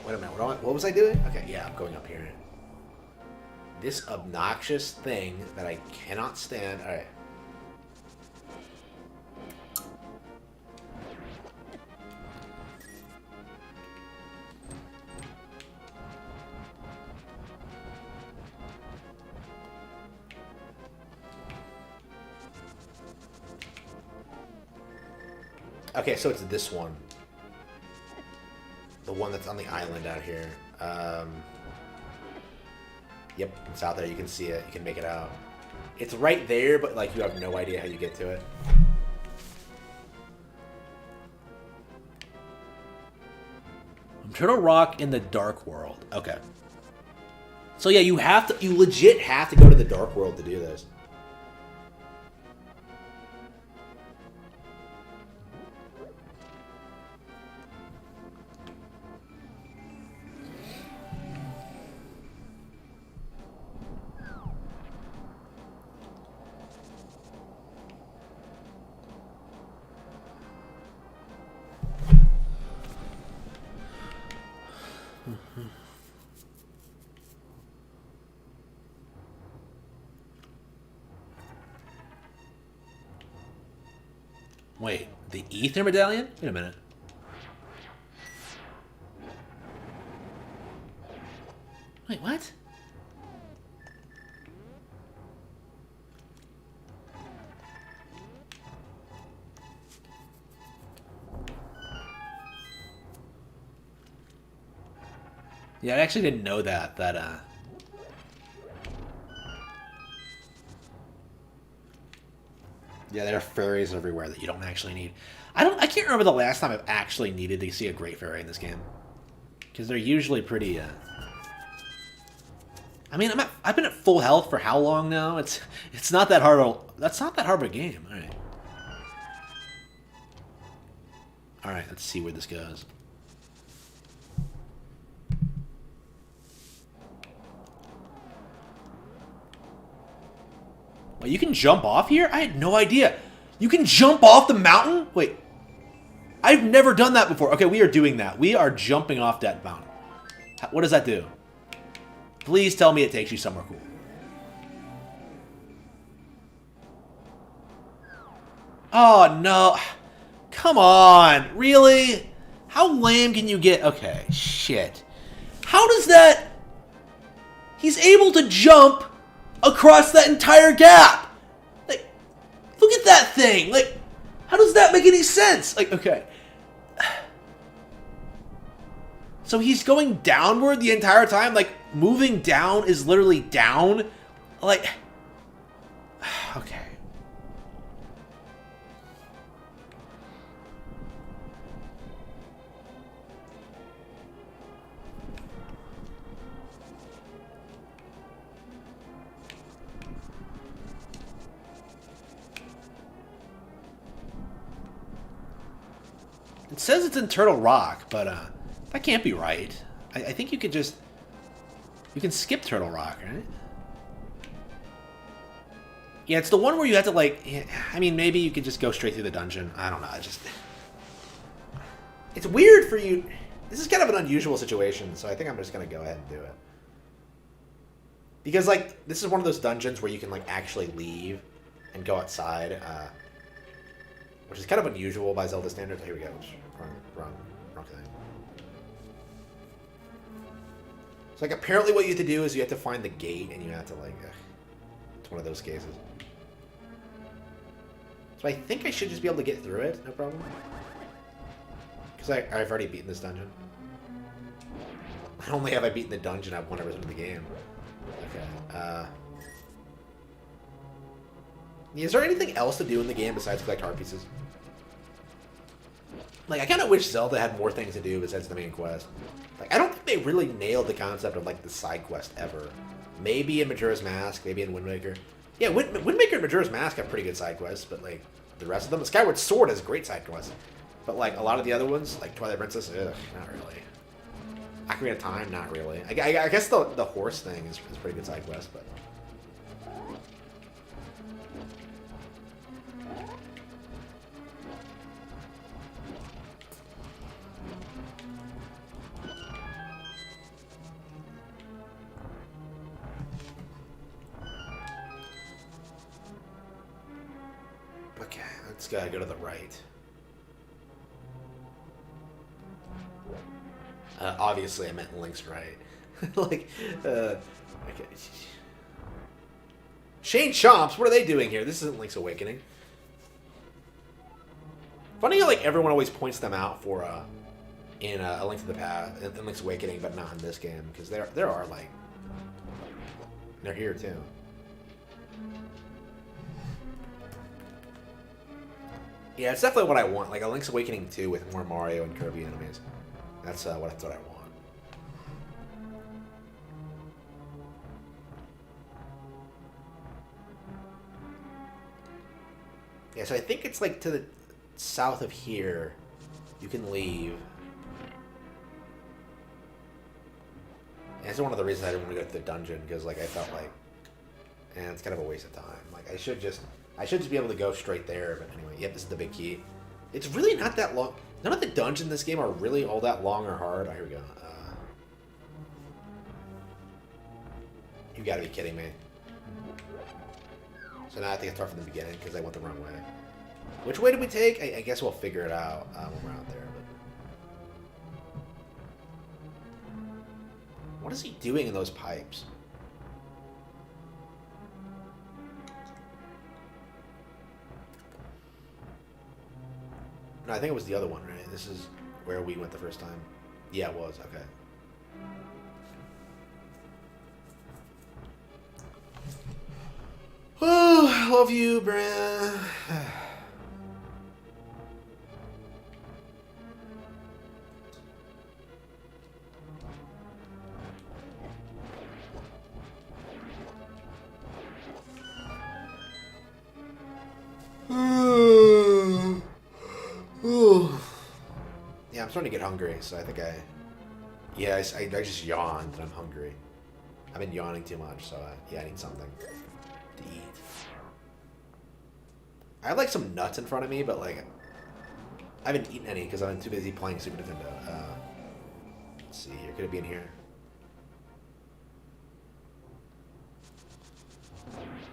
Wait a minute, what was I doing? Okay, yeah, I'm going up here. This obnoxious thing that I cannot stand. Alright. Okay, so it's this one. The one that's on the island out here. Yep, it's out there. You can see it. You can make it out. It's right there, but like you have no idea how you get to it. Turtle Rock in the Dark World. Okay. So yeah, you legit have to go to the Dark World to do this. Wait, the Ether Medallion? Wait a minute. Wait, what? Yeah, I actually didn't know that. Yeah, there are fairies everywhere that you don't actually need. I can't remember the last time I've actually needed to see a great fairy in this game. Because they're usually pretty, I mean, I've been at full health for how long now? It's not that hard. That's not that hard of a game. All right. All right, let's see where this goes. Well, you can jump off here? I had no idea. You can jump off the mountain? Wait. I've never done that before. Okay, we are doing that. We are jumping off that mountain. What does that do? Please tell me it takes you somewhere cool. Oh, no. Come on. Really? How lame can you get? Okay, shit. How does that... He's able to jump across that entire gap. Like, look at that thing. Like, how does that make any sense? Like, okay. So he's going downward the entire time? Like, moving down is literally down? Like, okay. It says it's in Turtle Rock, but that can't be right. I think you could just... You can skip Turtle Rock, right? Yeah, it's the one where you have to, like... I mean, maybe you could just go straight through the dungeon. I don't know, it's weird for you... This is kind of an unusual situation, so I think I'm just going to go ahead and do it. Because, like, this is one of those dungeons where you can, like, actually leave and go outside, which is kind of unusual by Zelda standards. Here we go. Wrong thing. So, like, apparently what you have to do is you have to find the gate, and you have to, like... it's one of those cases. So I think I should just be able to get through it, no problem. Because I've already beaten this dungeon. Not only have I beaten the dungeon, I've 100% of the game. Okay, is there anything else to do in the game besides collect heart pieces? Like, I kind of wish Zelda had more things to do besides the main quest. Like, I don't think they really nailed the concept of, like, the side quest ever. Maybe in Majora's Mask, maybe in Wind Waker. Yeah, Wind Waker and Majora's Mask have pretty good side quests, but, like, the rest of them... Skyward Sword has great side quests. But, like, a lot of the other ones, like Twilight Princess, ugh, not really. Ocarina of Time, not really. I guess the horse thing is a pretty good side quest, but... Okay, let's go to the right. Obviously, I meant Link's right. Like, okay. Shane Chomps, what are they doing here? This isn't Link's Awakening. Funny how, like, everyone always points them out for, in A Link to the Past, in Link's Awakening, but not in this game, because there are, like, they're here, too. Yeah, it's definitely what I want, like a Link's Awakening 2 with more Mario and Kirby enemies. That's what I want. Yeah, so I think it's like to the south of here. You can leave. And it's one of the reasons I didn't want to go to the dungeon, because like I felt like, it's kind of a waste of time. Like I should just be able to go straight there. But anyway, yep, this is the big key. It's really not that long. None of the dungeons in this game are really all that long or hard. Oh, here we go. You gotta be kidding me. So now I think I start from the beginning because I went the wrong way. Which way did we take? I guess we'll figure it out when we're out there. What is he doing in those pipes? No, I think it was the other one, right? This is where we went the first time. Yeah, it was. Okay. Oh, I love you, Bran. Yeah, I'm starting to get hungry, so I think yeah, I just yawned and I'm hungry. I've been yawning too much, so yeah, I need something to eat. I have like some nuts in front of me, but like I haven't eaten any because I've been too busy playing Super Nintendo. Let's see here. Could it be in here?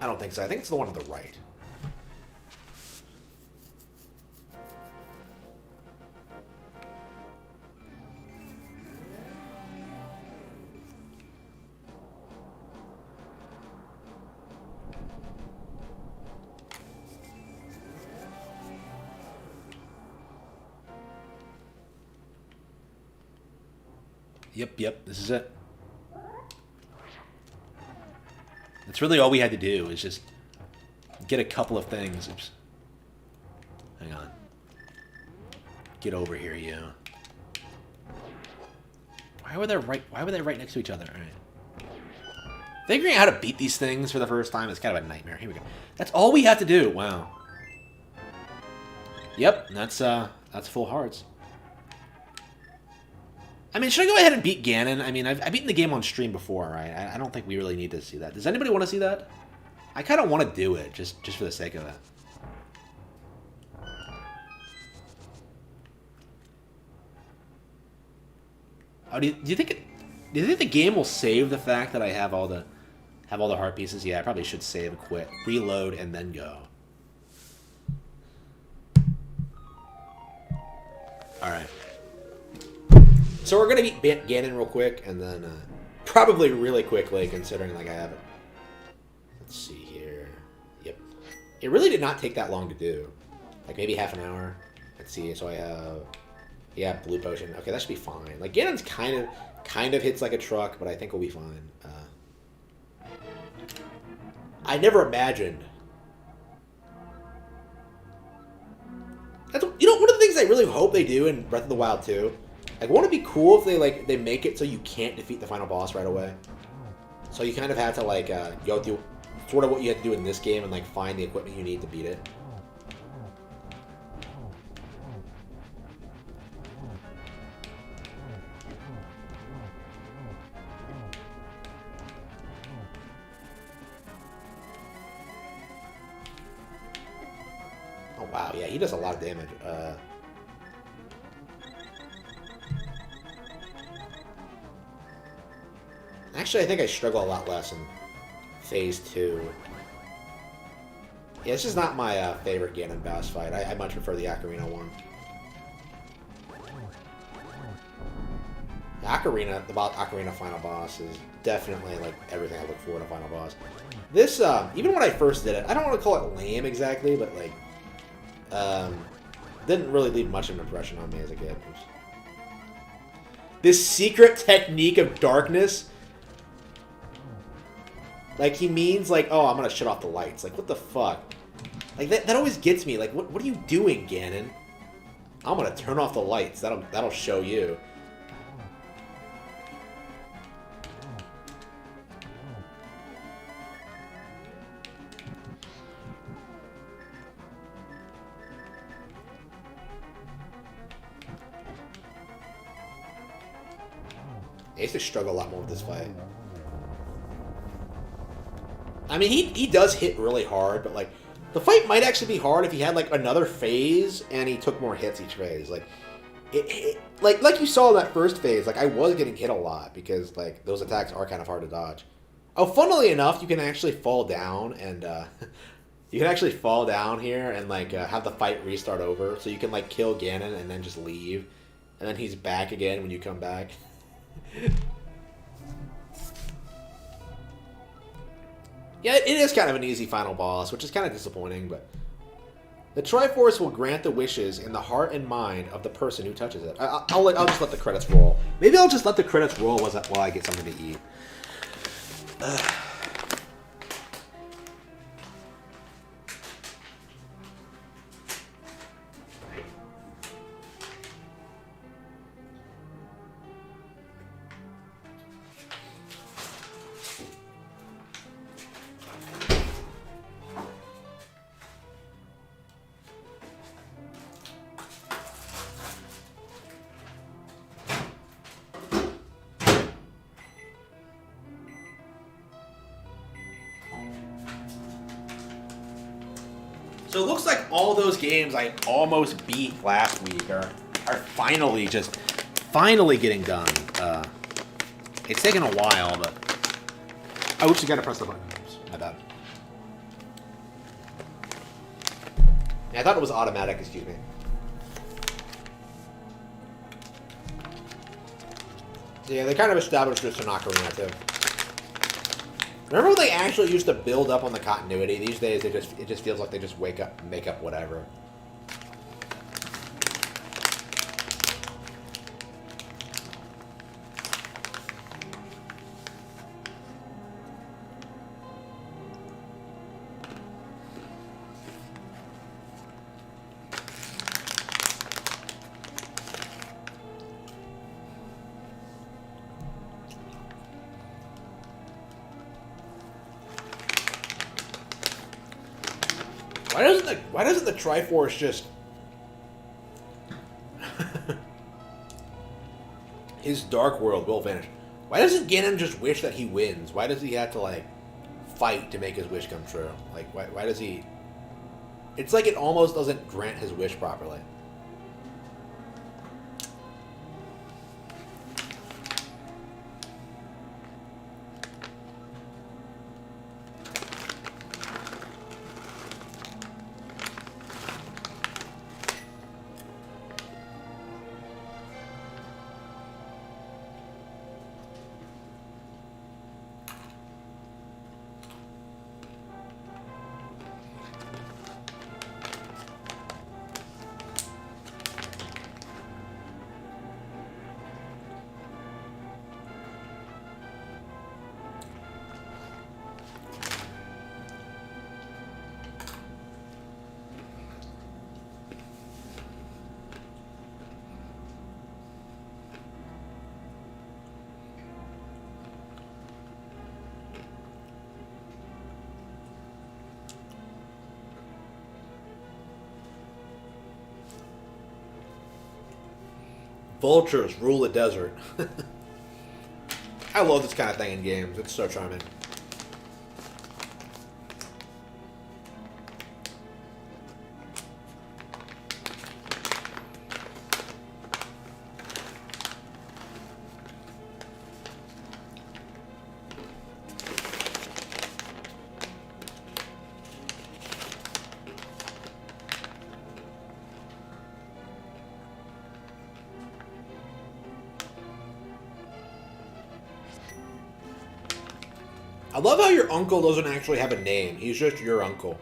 I don't think so. I think it's the one on the right. Yep, this is it. That's really all we had to do, is just get a couple of things. Oops. Hang on. Get over here, you. Why were they right next to each other? All right. Figuring out how to beat these things for the first time is kind of a nightmare. Here we go. That's all we have to do. Wow. Yep, that's full hearts. I mean, should I go ahead and beat Ganon? I mean, I've beaten the game on stream before, right? I don't think we really need to see that. Does anybody want to see that? I kind of want to do it, just for the sake of it. Oh, do you think the game will save the fact that I have all the heart pieces? Yeah, I probably should save and quit, reload, and then go. All right. So we're gonna beat Ganon real quick, and then probably really quickly, considering like I haven't. Let's see here. Yep, it really did not take that long to do. Like maybe half an hour. Let's see. So I have blue potion. Okay, that should be fine. Like Ganon's kind of hits like a truck, but I think we'll be fine. I never imagined. That's one of the things I really hope they do in Breath of the Wild 2. Like, won't it be cool if they make it so you can't defeat the final boss right away? So you kind of have to like go through sort of what you have to do in this game and like find the equipment you need to beat it. Oh wow, yeah, he does a lot of damage. Actually, I think I struggle a lot less in Phase 2. Yeah, this is not my favorite Ganon boss fight. I much prefer the Ocarina one. The Ocarina final boss is definitely like everything I look for in a final boss. This, even when I first did it, I don't want to call it lame exactly, but like, didn't really leave much of an impression on me as a kid. This secret technique of darkness. Like, he means, like, oh, I'm gonna shut off the lights. Like, what the fuck? Like, that always gets me. Like, what are you doing, Ganon? I'm gonna turn off the lights. That'll show you. I used to struggle a lot more with this fight. I mean, he does hit really hard, but, like, the fight might actually be hard if he had, like, another phase and he took more hits each phase. Like, like you saw in that first phase, like, I was getting hit a lot because, like, those attacks are kind of hard to dodge. Oh, funnily enough, you can actually fall down and, you can actually fall down here and, like, have the fight restart over. So you can, like, kill Ganon and then just leave. And then he's back again when you come back. Yeah, it is kind of an easy final boss, which is kind of disappointing, but... The Triforce will grant the wishes in the heart and mind of the person who touches it. I'll just let the credits roll. Maybe I'll just let the credits roll while I get something to eat. So it looks like all those games I almost beat last week are finally getting done. It's taken a while, but... Oh, oops, you gotta press the button. Oops, my bad. Yeah, I thought it was automatic, excuse me. Yeah, they kind of established this in Ocarina, too. Remember when they actually used to build up on the continuity? These days, it just feels like they just make up whatever. Why doesn't the Triforce just... His Dark World will vanish. Why doesn't Ganon just wish that he wins? Why does he have to, like, fight to make his wish come true? Like, why does he... It's like it almost doesn't grant his wish properly. Vultures rule the desert. I love this kind of thing in games. It's so charming. I love how your uncle doesn't actually have a name. He's just your uncle.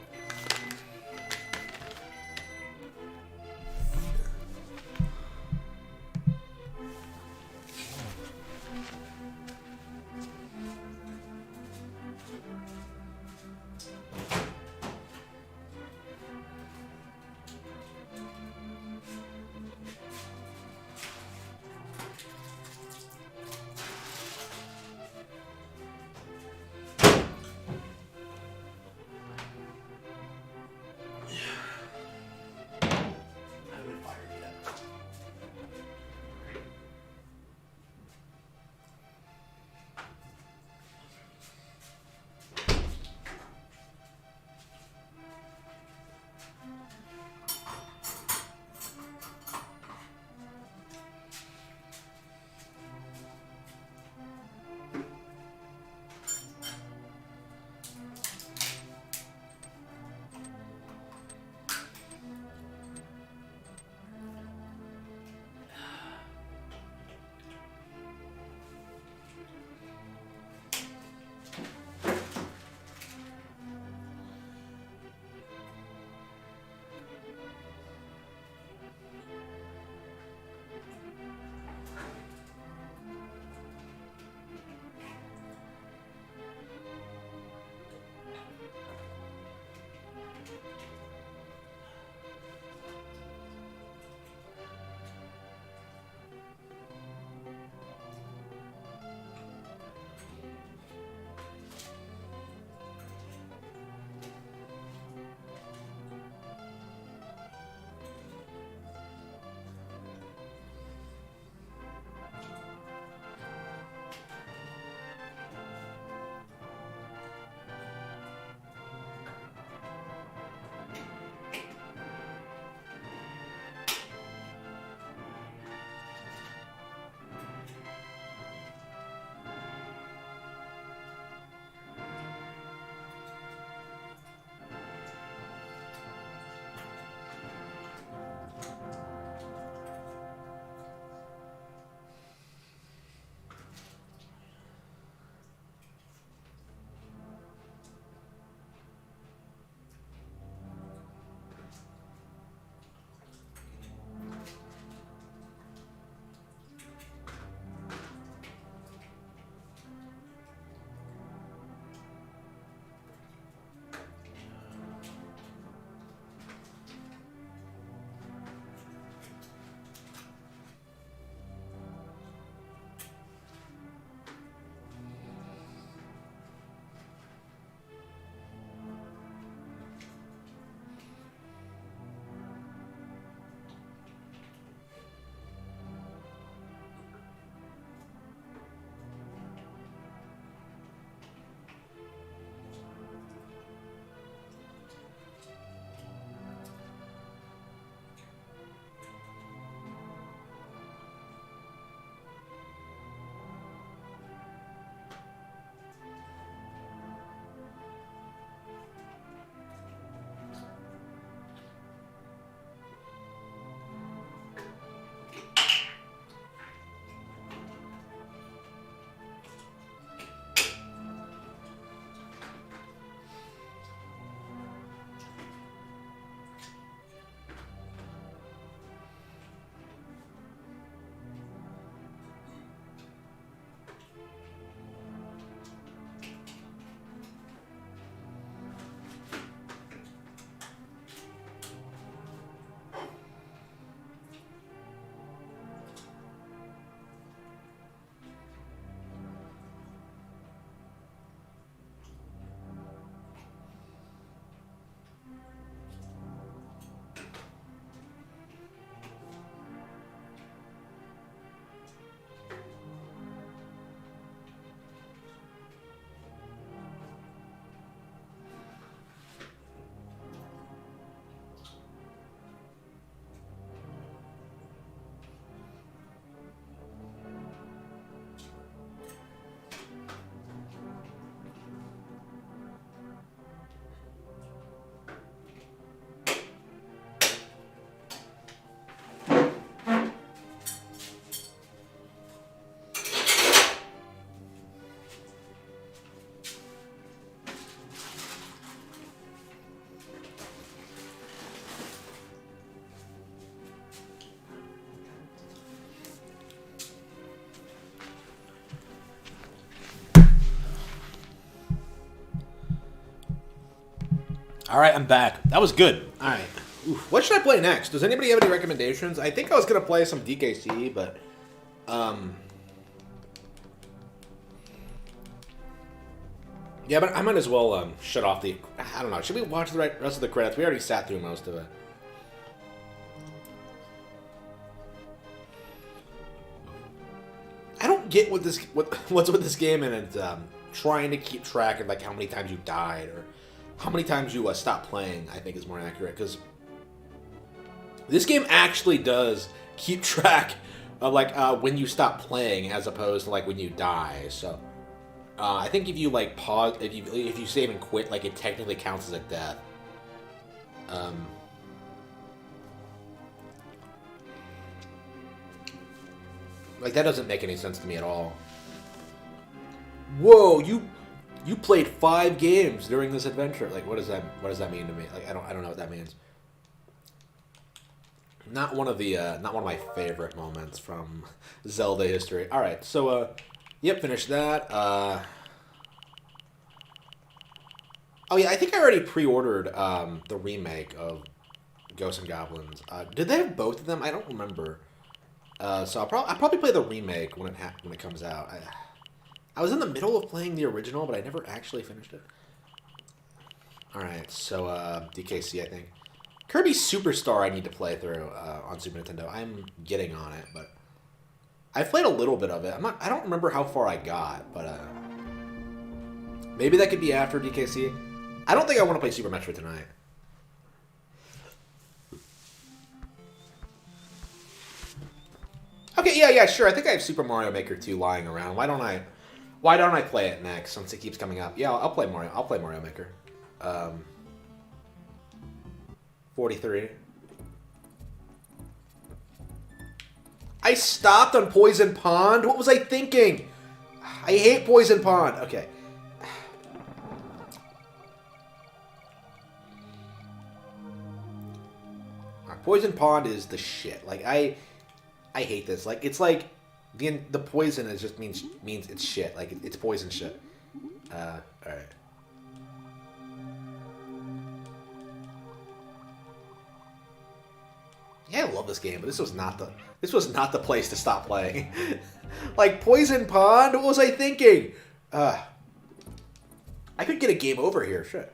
All right, I'm back. That was good. All right. Oof. What should I play next? Does anybody have any recommendations? I think I was gonna play some DKC, but yeah, but I might as well shut off the. I don't know. Should we watch the rest of the credits? We already sat through most of it. I don't get what's with this game, and it's trying to keep track of like how many times you died or how many times you stopped playing. I think is more accurate because this game actually does keep track of like when you stop playing as opposed to like when you die. So I think if you like pause, if you save and quit, like it technically counts as a death. Like that doesn't make any sense to me at all. Whoa, you played 5 games during this adventure. Like what does that mean to me? Like I don't know what that means. Not one of my favorite moments from Zelda history. All right, so yep, finished that. Oh yeah, I think I already pre-ordered the remake of Ghosts and Goblins. Did they have both of them? I don't remember. So I'll probably play the remake when it comes out. I was in the middle of playing the original, but I never actually finished it. All right, so DKC, I think. Kirby Superstar I need to play through on Super Nintendo. I'm getting on it, but I played a little bit of it. I don't remember how far I got, but maybe that could be after DKC. I don't think I want to play Super Metroid tonight. Okay, yeah, sure. I think I have Super Mario Maker 2 lying around. Why don't I play it next since it keeps coming up? Yeah, I'll play Mario. I'll play Mario Maker. 43. I stopped on Poison Pond? What was I thinking? I hate Poison Pond. Okay. Poison Pond is the shit. Like I hate this. Like it's like the poison is just means it's shit. Like it's poison shit. All right. Yeah, I love this game, but this was not the place to stop playing. Like Poison Pond, what was I thinking? I could get a game over here, shit.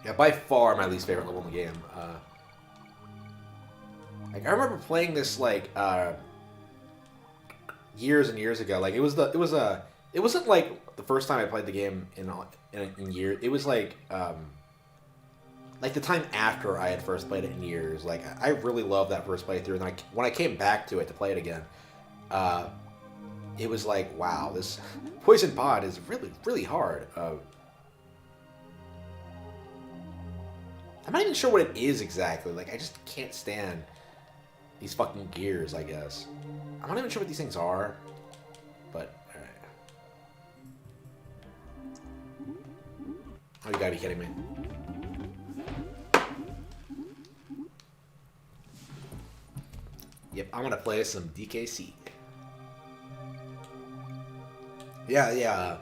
Yeah, by far my least favorite level in the game. Like I remember playing this like years and years ago. Like it wasn't like the first time I played the game in years. It was like the time after I had first played it in years. Like I really loved that first playthrough, and when I came back to it to play it again, it was like, wow, this Poison Pod is really, really hard. I'm not even sure what it is exactly. Like I just can't stand these fucking gears, I guess. I'm not even sure what these things are, but alright. Oh, you gotta be kidding me. Yep, I'm gonna play some DKC. Yeah.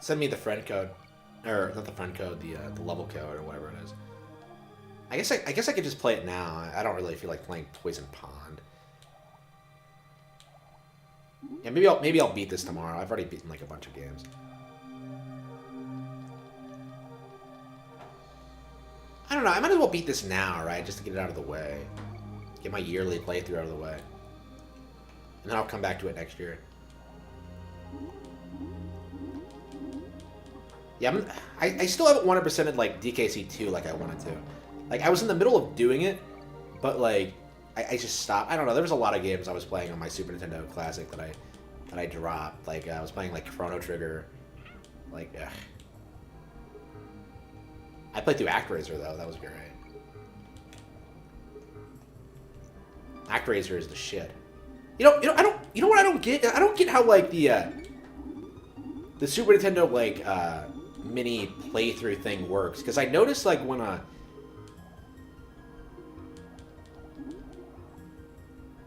Send me the friend code. Or, not the friend code, the level code, or whatever it is. I guess I could just play it now. I don't really feel like playing Poison Pond. Yeah, maybe I'll beat this tomorrow. I've already beaten like a bunch of games. I don't know. I might as well beat this now, right? Just to get it out of the way. Get my yearly playthrough out of the way. And then I'll come back to it next year. Yeah, I still haven't 100%ed like DKC 2 like I wanted to. Like I was in the middle of doing it, but like I just stopped. I don't know. There was a lot of games I was playing on my Super Nintendo Classic that I dropped. Like I was playing like Chrono Trigger. Like I played through ActRaiser though. That was great. ActRaiser is the shit. You know what I don't get? I don't get how like the Super Nintendo like mini playthrough thing works, because I noticed like when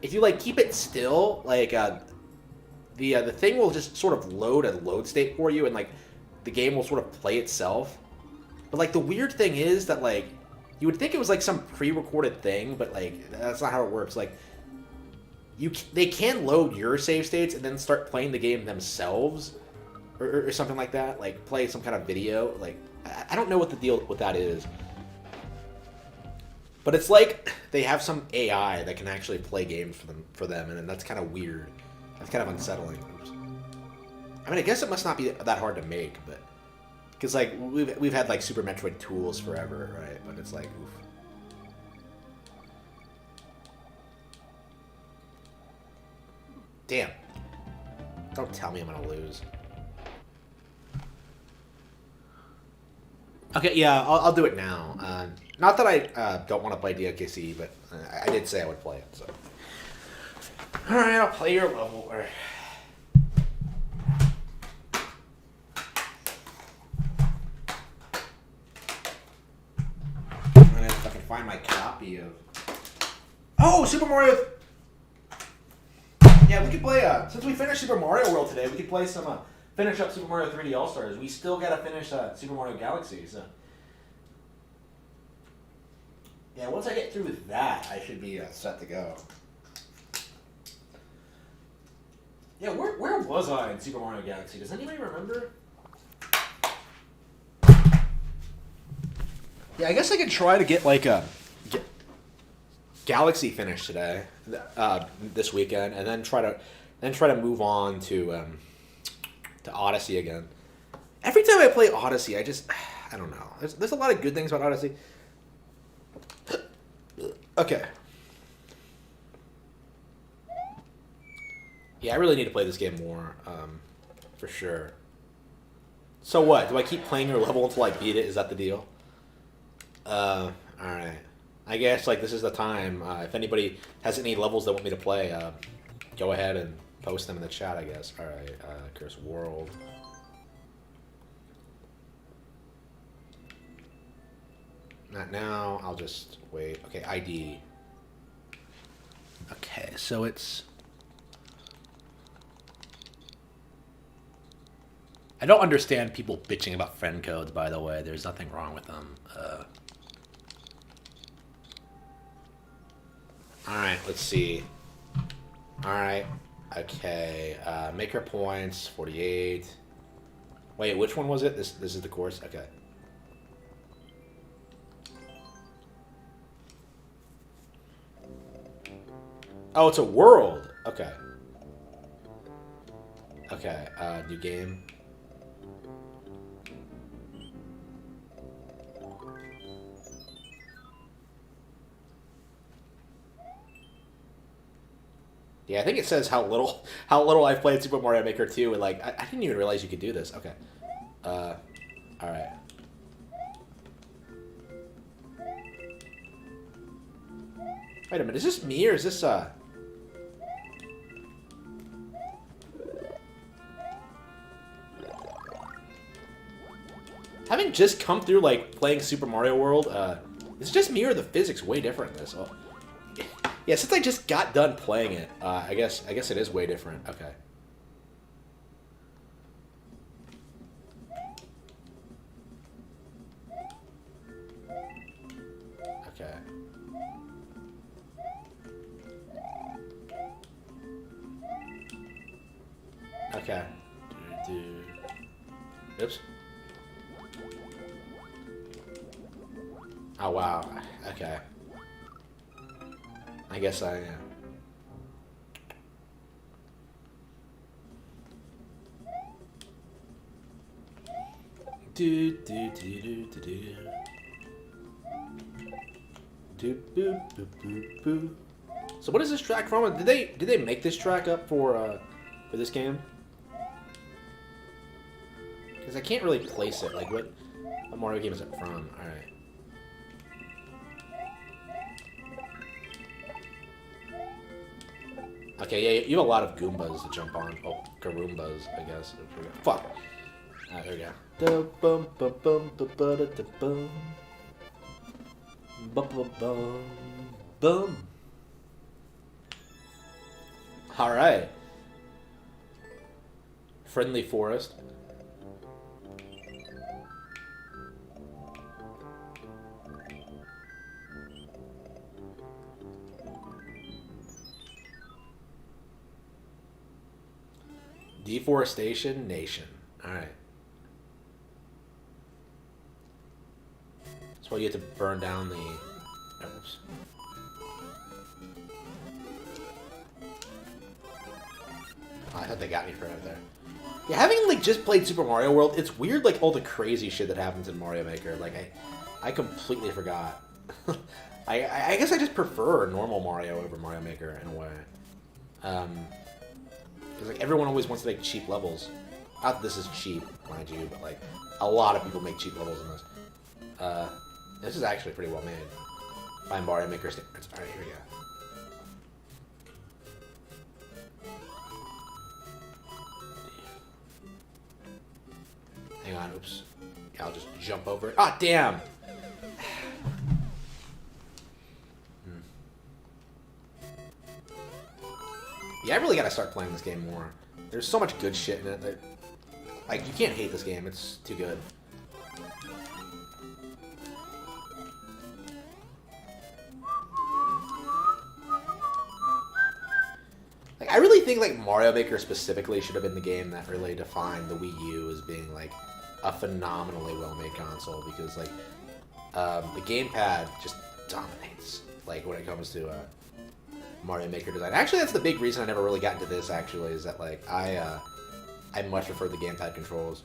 if you like keep it still, like the thing will just sort of load a load state for you, and like the game will sort of play itself. But like the weird thing is that like you would think it was like some pre-recorded thing, but like that's not how it works. Like they can load your save states and then start playing the game themselves, or something like that. Like play some kind of video. Like I don't know what the deal with that is. But it's like they have some AI that can actually play games for them, and that's kind of weird. That's kind of unsettling. I mean, I guess it must not be that hard to make, but because like we've had like Super Metroid tools forever, right? But it's like, oof. Damn! Don't tell me I'm gonna lose. Okay, yeah, I'll do it now. Not that I don't want to play DOKC, but I did say I would play it, so. Alright, I'll play your level. I'm gonna fucking find my copy of... Oh, Super Mario... Yeah, we could play, since we finished Super Mario World today, we could play some, finish up Super Mario 3D All-Stars. We still gotta finish Super Mario Galaxy, so... Yeah, once I get through with that, I should be set to go. Yeah, where was I in Super Mario Galaxy? Does anybody remember? Yeah, I guess I could try to get like a Galaxy finish today, this weekend, and then try to move on to Odyssey again. Every time I play Odyssey, I don't know. There's a lot of good things about Odyssey. Okay. Yeah, I really need to play this game more, for sure. So what? Do I keep playing your level until I beat it? Is that the deal? Alright. I guess, like, this is the time. If anybody has any levels they want me to play, go ahead and post them in the chat, I guess. Alright, Curse World. Not now. I'll just wait. Okay, ID. Okay, so it's... I don't understand people bitching about friend codes, by the way. There's nothing wrong with them. Alright, let's see. Alright. Okay. Maker points, 48. Wait, which one was it? This is the course? Okay. Oh, it's a world. Okay. Okay, new game. Yeah, I think it says how little I've played Super Mario Maker 2, and like I didn't even realize you could do this. Okay. All right. Wait a minute, is this me or is this having just come through like playing Super Mario World, is it just me or the physics way different in this? Oh. Yeah, since I just got done playing it, I guess it is way different. Okay. Okay. Okay. Oops. Oh wow. Okay. I guess I am. Do do do do do do. Do boo boo boo boo. So what is this track from? Did they make this track up for this game? Because I can't really place it. Like what Mario game is it from? All right. Okay, yeah, you have a lot of Goombas to jump on. Oh, Garoombas, I guess. Fuck. Ah, there we go. Da-bum, ba-bum, ba-ba-da-da-bum. Ba-ba-bum, bum. All right. Friendly Forest. Deforestation Nation. Alright. That's why you have to burn down the... Oops. Oh, I thought they got me for right there. Yeah, having like just played Super Mario World, it's weird like all the crazy shit that happens in Mario Maker. Like I completely forgot. I guess I just prefer normal Mario over Mario Maker in a way. Because like everyone always wants to make cheap levels. Not that this is cheap, mind you, but like a lot of people make cheap levels in this. This is actually pretty well made by Mario Maker standards. All right, here we go. Hang on, oops. Yeah, I'll just jump over it. Ah, damn! Yeah, I really gotta start playing this game more. There's so much good shit in it that... Like, you can't hate this game. It's too good. Like, I really think, like, Mario Maker specifically should have been the game that really defined the Wii U as being, like, a phenomenally well-made console. Because, like, the gamepad just dominates, like, when it comes to Mario Maker design. Actually, that's the big reason I never really got into this, actually, is that, like, I much prefer the gamepad controls.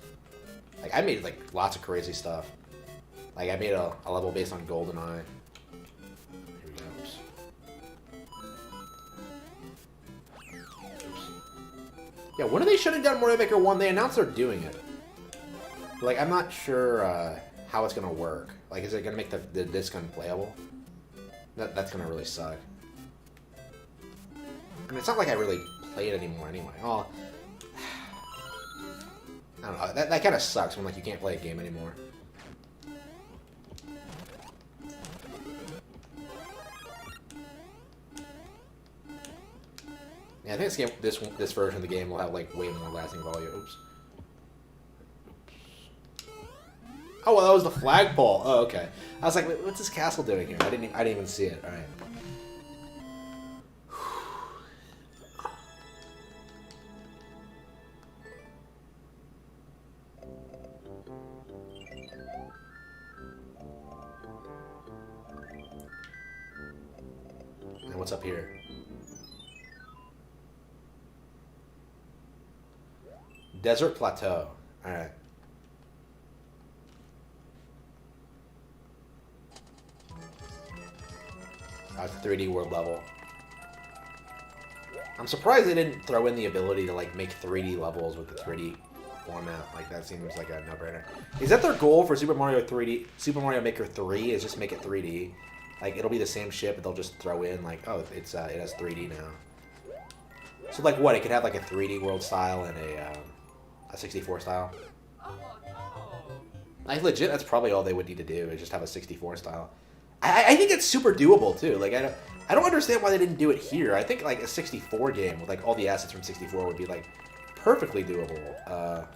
Like, I made, like, lots of crazy stuff. Like, I made a level based on GoldenEye. Here we go. Oops. Yeah, when are they shutting down Mario Maker 1? They announced they're doing it. But, like, I'm not sure how it's going to work. Like, is it going to make the disc unplayable? That's going to really suck. I mean, it's not like I really play it anymore anyway. Oh, I don't know. That kind of sucks when, like, you can't play a game anymore. Yeah, I think this version of the game will have, like, way more lasting value. Oops. Oh, well, that was the flagpole. Oh, okay. I was like, what's this castle doing here? I didn't even see it. All right. And what's up here? Desert Plateau. All right. That's a 3D world level. I'm surprised they didn't throw in the ability to, like, make 3D levels with the 3D format. Like, that seems like a no-brainer. Is that their goal for Super Mario Maker 3? Is just make it 3D? Like, it'll be the same shit, but they'll just throw in, like, oh, it has 3D now. So, like, what? It could have, like, a 3D world style and a 64 style? Like, legit, that's probably all they would need to do, is just have a 64 style. I think it's super doable, too. Like, I don't understand why they didn't do it here. I think, like, a 64 game with, like, all the assets from 64 would be, like, perfectly doable.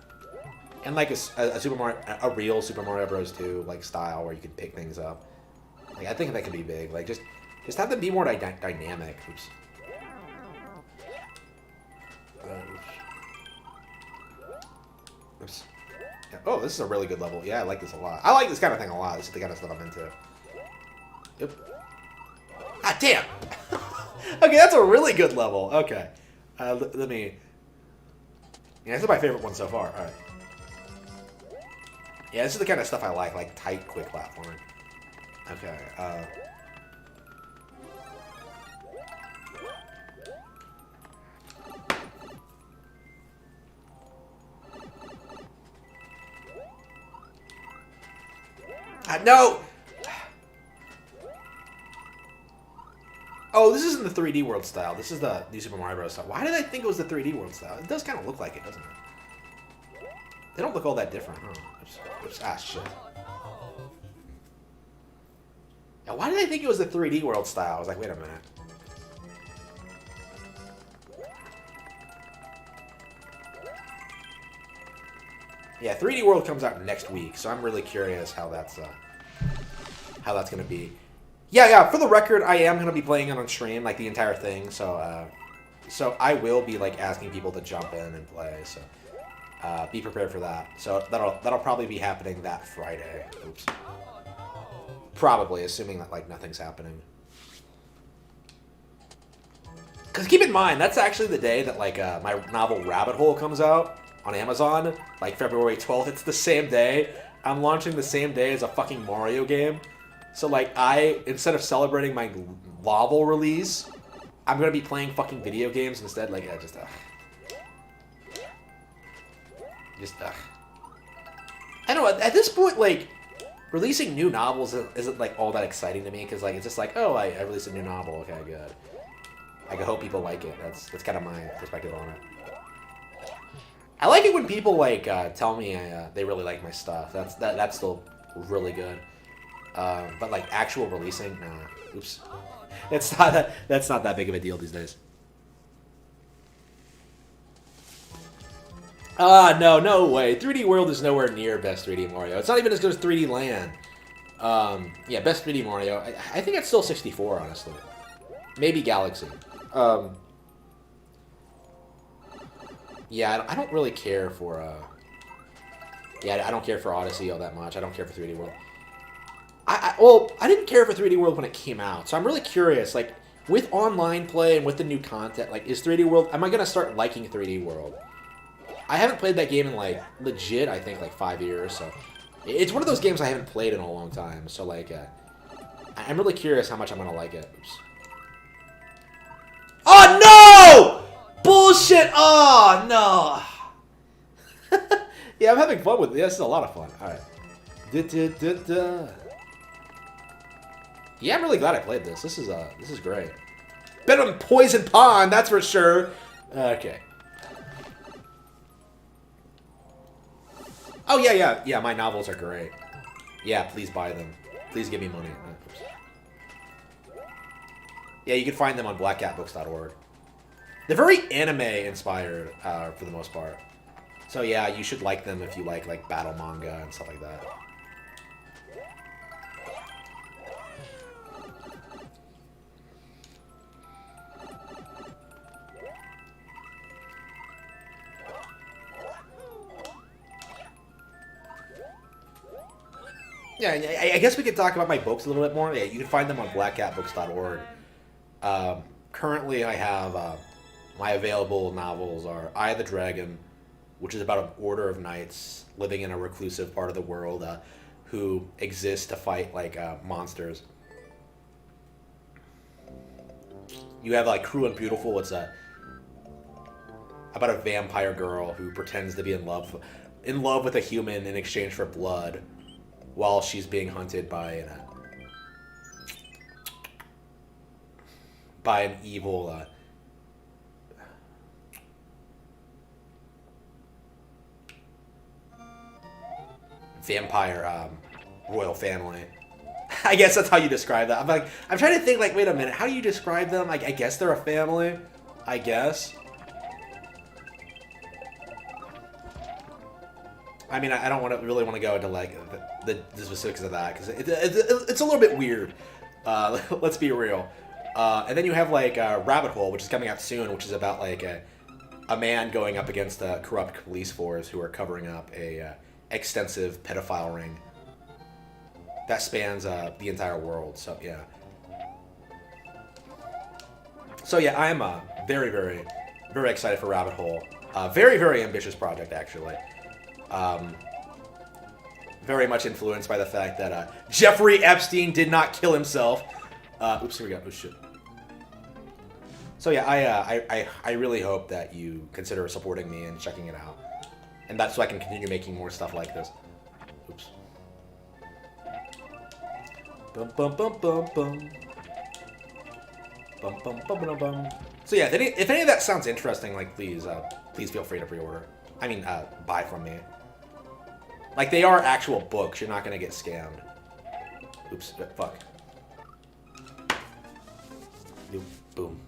And, like, a real Super Mario Bros. 2, like, style where you could pick things up. Like, I think that could be big. Like, just have them be more dynamic. Oops. Oops. Yeah. Oh, this is a really good level. Yeah, I like this a lot. I like this kind of thing a lot. This is the kind of stuff I'm into. Yep. Ah, damn! Okay, that's a really good level. Okay. Let me... Yeah, this is my favorite one so far. Alright. Yeah, this is the kind of stuff I like tight, quick platforming. Okay, no! Oh, this isn't the 3D world style. This is the New Super Mario Bros. Style. Why did I think it was the 3D world style? It does kind of look like it, doesn't it? They don't look all that different. Oh, oops. Ah, shit. Now, why did I think it was the 3D world style? I was like, wait a minute. Yeah, 3D World comes out next week, so I'm really curious how that's gonna be. Yeah. For the record, I am gonna be playing it on stream, like the entire thing. So I will be like asking people to jump in and play. So be prepared for that. So that'll probably be happening that Friday. Oops. Probably, assuming that like nothing's happening. Because keep in mind, that's actually the day that like my novel Rabbit Hole comes out on Amazon, like February 12th. It's the same day. I'm launching the same day as a fucking Mario game. So like instead of celebrating my novel release, I'm gonna be playing fucking video games instead. Like I don't know. At this point, like releasing new novels isn't like all that exciting to me because like it's just like, oh, I released a new novel. Okay, good. I hope people like it. That's kind of my perspective on it. I like it when people like tell me they really like my stuff. That's still really good. But like actual releasing, nah. Oops. That's not that big of a deal these days. No way. 3D World is nowhere near best 3D Mario. It's not even as good as 3D Land. Yeah, best 3D Mario. I think it's still 64, honestly. Maybe Galaxy. Yeah, I don't really care for, yeah, I don't care for Odyssey all that much. I don't care for 3D World. Well, I didn't care for 3D World when it came out, so I'm really curious, like, with online play and with the new content, like, is 3D World, am I going to start liking 3D World? I haven't played that game in, like, legit, I think, like, 5 years, so it's one of those games I haven't played in a long time, so, like, I'm really curious how much I'm going to like it. Oops. Oh, no! Bullshit! Oh, no! Yeah, I'm having fun with this. This is a lot of fun. All right. Yeah, I'm really glad I played this. This is great. Better than Poison Pond, that's for sure. Okay. Oh, yeah, my novels are great. Yeah, please buy them. Please give me money. Yeah, you can find them on blackcatbooks.org. They're very anime-inspired, for the most part. So yeah, you should like them if you like battle manga and stuff like that. Yeah, I guess we could talk about my books a little bit more. Yeah, you can find them on blackcatbooks.org. Currently, I have my available novels are Eye of the Dragon, which is about an order of knights living in a reclusive part of the world who exist to fight like monsters. You have like Cruel and Beautiful. It's about a vampire girl who pretends to be in love with a human in exchange for blood, while she's being hunted by an evil vampire royal family. I guess that's how you describe that. I'm trying to think, like, wait a minute, how do you describe them? I guess they're a family, I guess. I mean, I don't really want to go into, like, the specifics of that, because it's a little bit weird. Let's be real. And then you have, like, Rabbit Hole, which is coming out soon, which is about, like, a man going up against a corrupt police force who are covering up a extensive pedophile ring that spans the entire world. So, yeah. So, yeah, I'm very, very, very excited for Rabbit Hole. Very, very ambitious project, actually. Very much influenced by the fact that Jeffrey Epstein did not kill himself. Oops, here we go. Oh, shit. So yeah, I really hope that you consider supporting me and checking it out. And that's so I can continue making more stuff like this. Oops. Bum bum bum bum bum. Bum bum bum bum bum. So yeah, if any of that sounds interesting, like please feel free to pre-order. I mean, buy from me. Like, they are actual books. You're not gonna get scammed. Oops, fuck. Boom.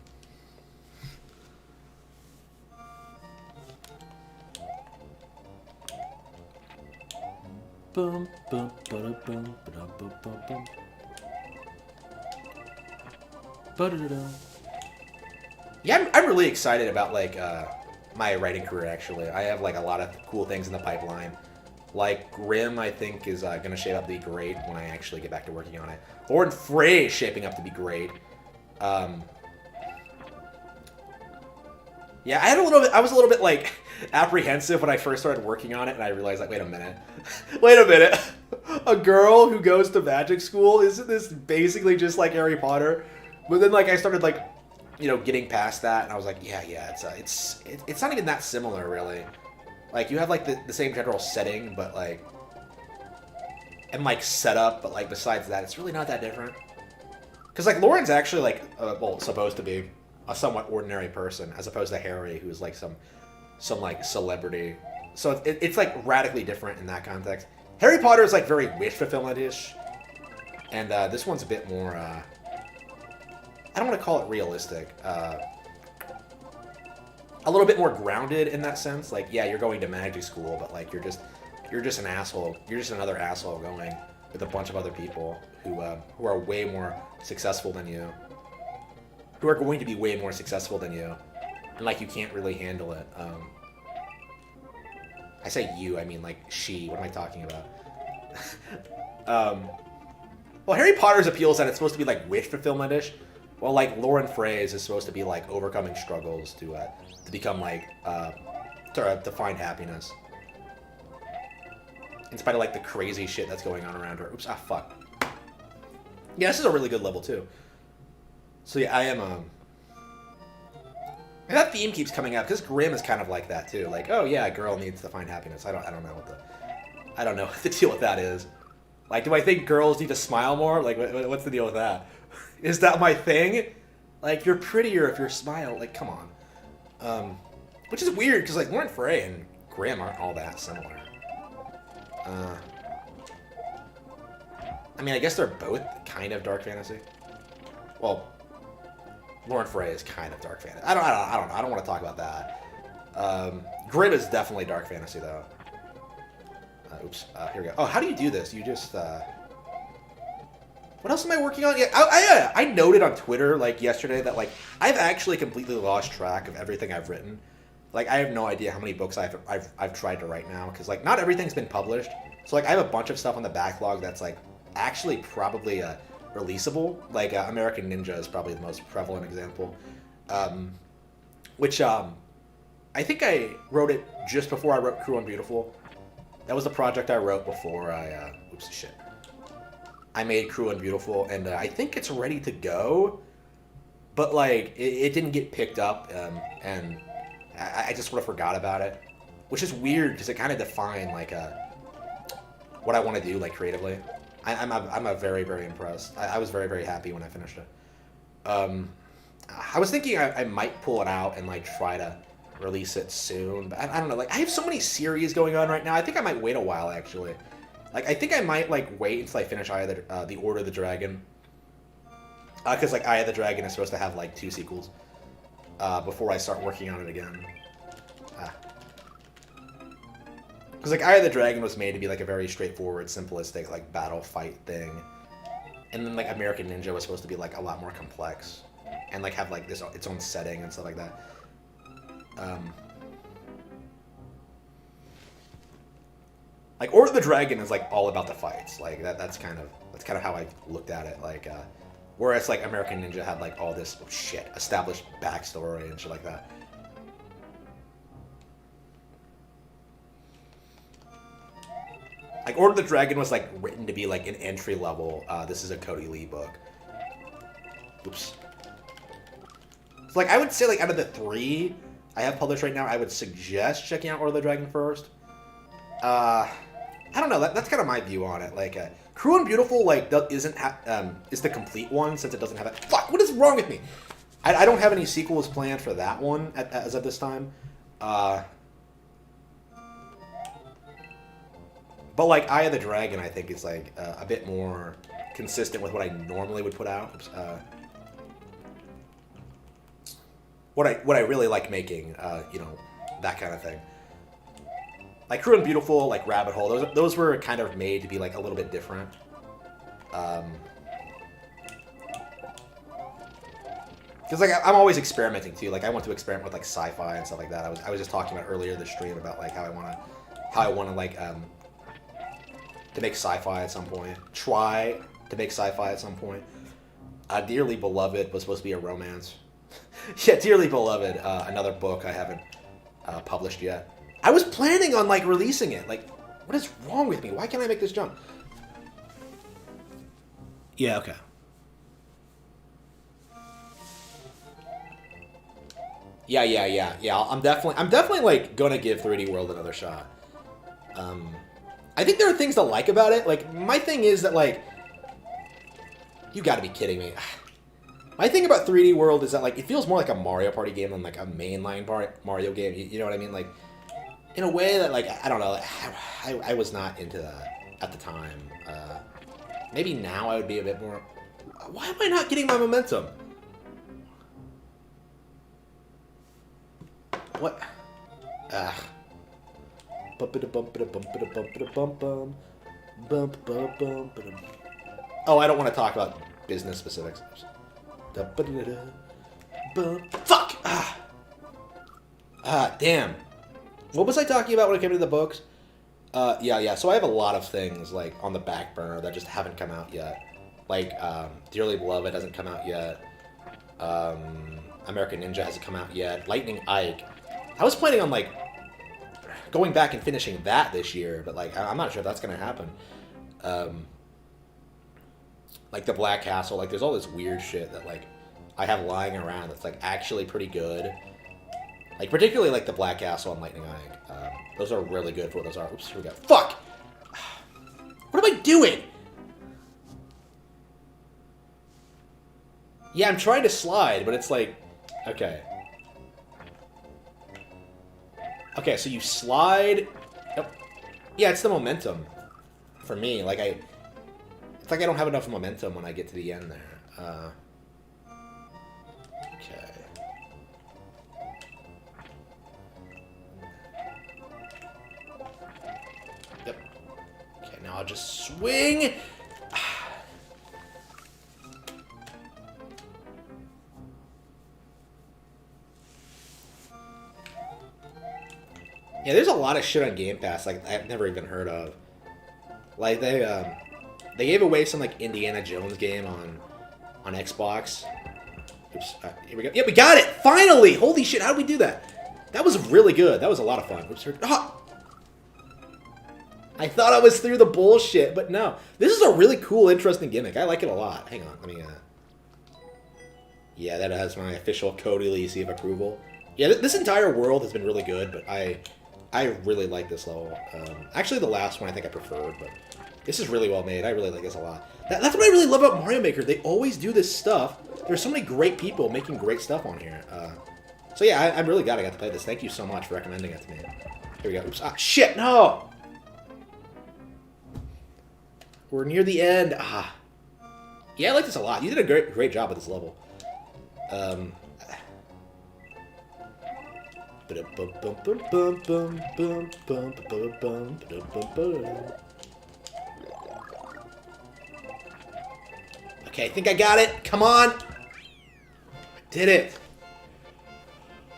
Boom, boom, ba-da, boom, ba-da, boom, boom, boom. Ba-da-da-da. Yeah, I'm really excited about like my writing career. Actually, I have like a lot of cool things in the pipeline. Like Grimm, I think is gonna shape up to be great when I actually get back to working on it. Lord Frey is shaping up to be great. Yeah, I was a little bit like apprehensive when I first started working on it, and I realized like, wait a minute, a girl who goes to magic school, isn't this basically just like Harry Potter? But then like I started like, getting past that, and I was like, yeah, it's not even that similar really. Like you have like the same general setting, but like, and like setup, but like besides that, it's really not that different. Because like Lauren's actually like, supposed to be a somewhat ordinary person, as opposed to Harry, who's like some like celebrity. So it's like radically different in that context. Harry Potter is like very wish fulfillment-ish, and this one's a bit more. I don't want to call it realistic. A little bit more grounded in that sense. Like, yeah, you're going to magic school, but like you're just an asshole. You're just another asshole going with a bunch of other people who are way more successful than you. Who are going to be way more successful than you, and like you can't really handle it. I say you, I mean like she. What am I talking about? Well, Harry Potter's appeal is that it's supposed to be like wish fulfillment-ish. Well, like Lauren Frey's is supposed to be like overcoming struggles to become like to find happiness in spite of like the crazy shit that's going on around her. Oops, fuck. Yeah, this is a really good level too. So yeah, I am. And that theme keeps coming up because Grimm is kind of like that too. Like, oh yeah, a girl needs to find happiness. I don't know what the deal with that is. Like, do I think girls need to smile more? Like, what's the deal with that? Is that my thing? Like, you're prettier if you smile. Like, come on. Which is weird because like Lauren Frey and Grimm aren't all that similar. I mean, I guess they're both kind of dark fantasy. Well, Lauren Frey is kind of dark fantasy. I don't know. I don't want to talk about that. Grimm is definitely dark fantasy though. Oops. Here we go. Oh, how do you do this? You just. What else am I working on? Yeah, I noted on Twitter like yesterday that like I've actually completely lost track of everything I've written. Like I have no idea how many books I've tried to write now because like not everything's been published. So like I have a bunch of stuff on the backlog that's like actually probably releasable. Like American Ninja is probably the most prevalent example, which I think I wrote it just before I wrote Cruel and Beautiful. That was the project I wrote before I I made Cruel and Beautiful, and I think it's ready to go, but like it didn't get picked up, and I just sort of forgot about it, which is weird because it kind of defined like what I want to do like creatively. I'm very, very impressed. I was very, very happy when I finished it. I was thinking I might pull it out and like try to release it soon, but I don't know. Like I have so many series going on right now. I think I might wait a while actually. Like I think I might like wait until I finish the Order of the Dragon, because like Eye of the Dragon is supposed to have like 2 sequels before I start working on it again. Because like Eye of the Dragon was made to be like a very straightforward, simplistic like battle fight thing, and then like American Ninja was supposed to be like a lot more complex, and like have like its own setting and stuff like that. Like Order of the Dragon is like all about the fights. Like that's kind of how I looked at it. Like whereas like American Ninja had like all this established backstory and shit like that. Like Order of the Dragon was like written to be like an entry level. This is a Cody Lee book. Oops. So like I would say like out of the 3 I have published right now, I would suggest checking out Order of the Dragon first. I don't know. That's kind of my view on it. Like Cruel and Beautiful like is the complete one since it doesn't have it. Fuck! What is wrong with me? I don't have any sequels planned for that one as of this time. But like Eye of the Dragon, I think is like a bit more consistent with what I normally would put out. Oops, what I really like making, that kind of thing. Like Cruel and Beautiful, like Rabbit Hole, those were kind of made to be like a little bit different. Because like I'm always experimenting too. Like I want to experiment with like sci-fi and stuff like that. I was just talking about earlier in the stream about like how I want to like to make sci-fi at some point. Try to make sci-fi at some point. Dearly Beloved was supposed to be a romance. Yeah, Dearly Beloved, another book I haven't published yet. I was planning on like releasing it. Like, what is wrong with me? Why can't I make this jump? Yeah, okay. Yeah. I'm definitely like gonna give 3D World another shot. I think there are things to like about it. Like, my thing is that like, you gotta be kidding me. My thing about 3D World is that like, it feels more like a Mario Party game than like a mainline Mario game. You know what I mean? Like, in a way that like, I don't know, I was not into that at the time. Maybe now I would be a bit more. Why am I not getting my momentum? What? Oh, I don't want to talk about business specifics. Fuck! Damn. What was I talking about when it came to the books? Yeah. So I have a lot of things like on the back burner that just haven't come out yet. Like Dearly Beloved hasn't come out yet. American Ninja hasn't come out yet. Lightning Ike. I was planning on like going back and finishing that this year, but like I'm not sure if that's gonna happen. Like the Black Castle, like there's all this weird shit that like I have lying around that's like actually pretty good. Like particularly like the Black Castle and Lightning Ike. Those are really good for what those are. Oops, here we go. Fuck! What am I doing? Yeah, I'm trying to slide, but it's like, okay. Okay, so you slide. Yep. Yeah, it's the momentum for me. Like it's like I don't have enough momentum when I get to the end there. Okay. Yep. Okay, now I'll just swing. Yeah, there's a lot of shit on Game Pass like I've never even heard of. Like they gave away some like Indiana Jones game on Xbox. Oops, here we go. Yeah, we got it! Finally! Holy shit, how did we do that? That was really good. That was a lot of fun. Oops, I thought I was through the bullshit, but no. This is a really cool, interesting gimmick. I like it a lot. Hang on, let me... Yeah, that has my official Cody Lisi of approval. Yeah, this entire world has been really good, but I really like this level. Actually, the last one I think I preferred, but this is really well made. I really like this a lot. That's what I really love about Mario Maker. They always do this stuff. There's so many great people making great stuff on here. So yeah, I'm really glad I got to play this. Thank you so much for recommending it to me. Here we go. Oops. Ah, shit, no! We're near the end. Ah. Yeah, I like this a lot. You did a great job with this level. Okay, I think I got it. Come on. I did it.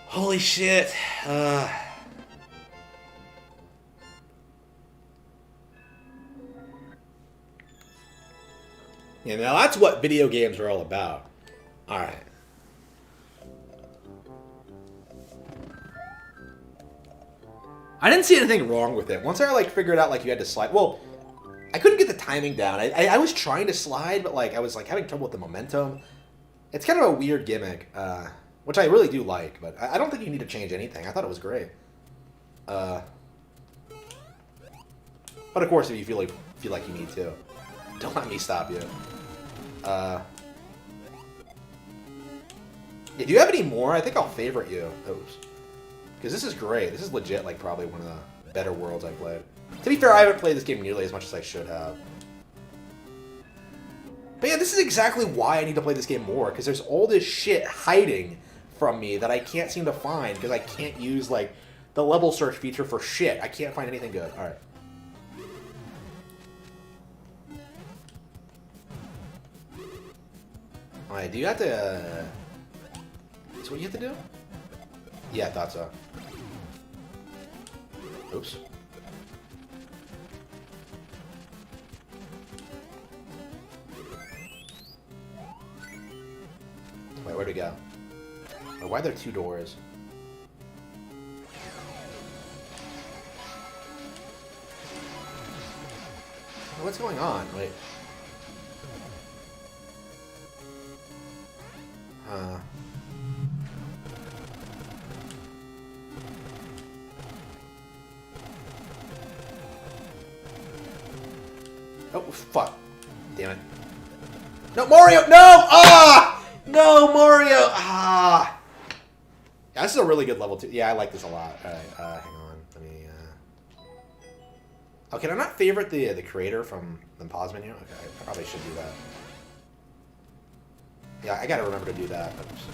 Holy shit. Yeah, now that's what video games are all about. Alright. I didn't see anything wrong with it. Once I like figured out like you had to slide. Well, I couldn't get the timing down. I was trying to slide, but like I was like having trouble with the momentum. It's kind of a weird gimmick, which I really do like, but I don't think you need to change anything. I thought it was great. But of course, if you feel like you need to, don't let me stop you. Do you have any more? I think I'll favorite you. Oops. Because this is great. This is legit, like, probably one of the better worlds I've played. To be fair, I haven't played this game nearly as much as I should have. But yeah, this is exactly why I need to play this game more, because there's all this shit hiding from me that I can't seem to find, because I can't use, like, the level search feature for shit. I can't find anything good. All right. All right, do you have to... That's what you have to do? Yeah, I thought so. Oops. Wait, where'd we go? Oh, why are there 2 doors? What's going on? Wait. Oh, fuck. Damn it. No, Mario! No! Ah! No, Mario! Ah! Yeah, this is a really good level, too. Yeah, I like this a lot. Alright, hang on. Let me, Oh, can I not favorite the creator from the pause menu? Okay, I probably should do that. Yeah, I gotta remember to do that. Oops.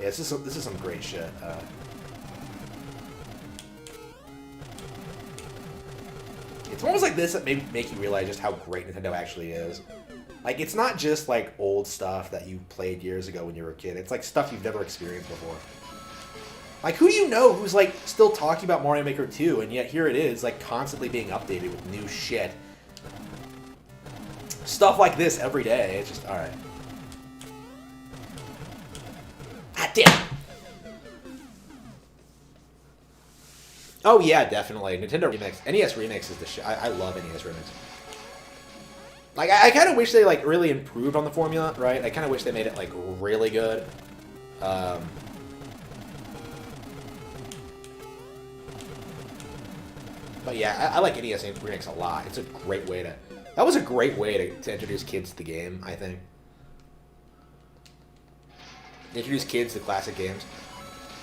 Yeah, this is some great shit. It's almost like this that make you realize just how great Nintendo actually is. Like, it's not just, like, old stuff that you played years ago when you were a kid. It's, like, stuff you've never experienced before. Like, who do you know who's, like, still talking about Mario Maker 2, and yet here it is, like, constantly being updated with new shit. Stuff like this every day. It's just, alright. Ah, damn! Oh, yeah, definitely. Nintendo Remix. NES Remix is the shit. I love NES Remix. Like, I kind of wish they, like, really improved on the formula, right? I kind of wish they made it, like, really good. But yeah, I like NES Remix a lot. It's a great way to... That was a great way to introduce kids to the game, I think. Introduce kids to classic games.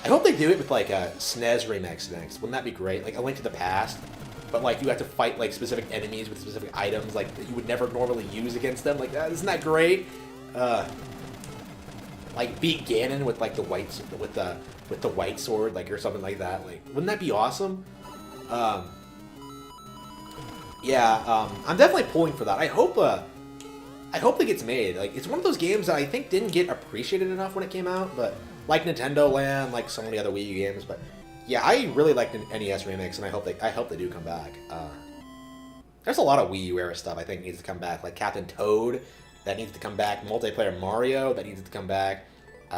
I hope they do it with, like, a SNES Remix next. Wouldn't that be great? Like, A Link to the Past. But, like, you have to fight, like, specific enemies with specific items, like, that you would never normally use against them. Like, isn't that great? Like, beat Ganon with, like, the white sword, like, or something like that. Like, wouldn't that be awesome? Yeah, I'm definitely pulling for that. I hope it gets made. Like, it's one of those games that I think didn't get appreciated enough when it came out, but like Nintendo Land, like so many other Wii U games, but yeah, I really like the NES Remix, and I hope they do come back. There's a lot of Wii U era stuff I think needs to come back, like Captain Toad, that needs to come back. Multiplayer Mario, that needs to come back. Did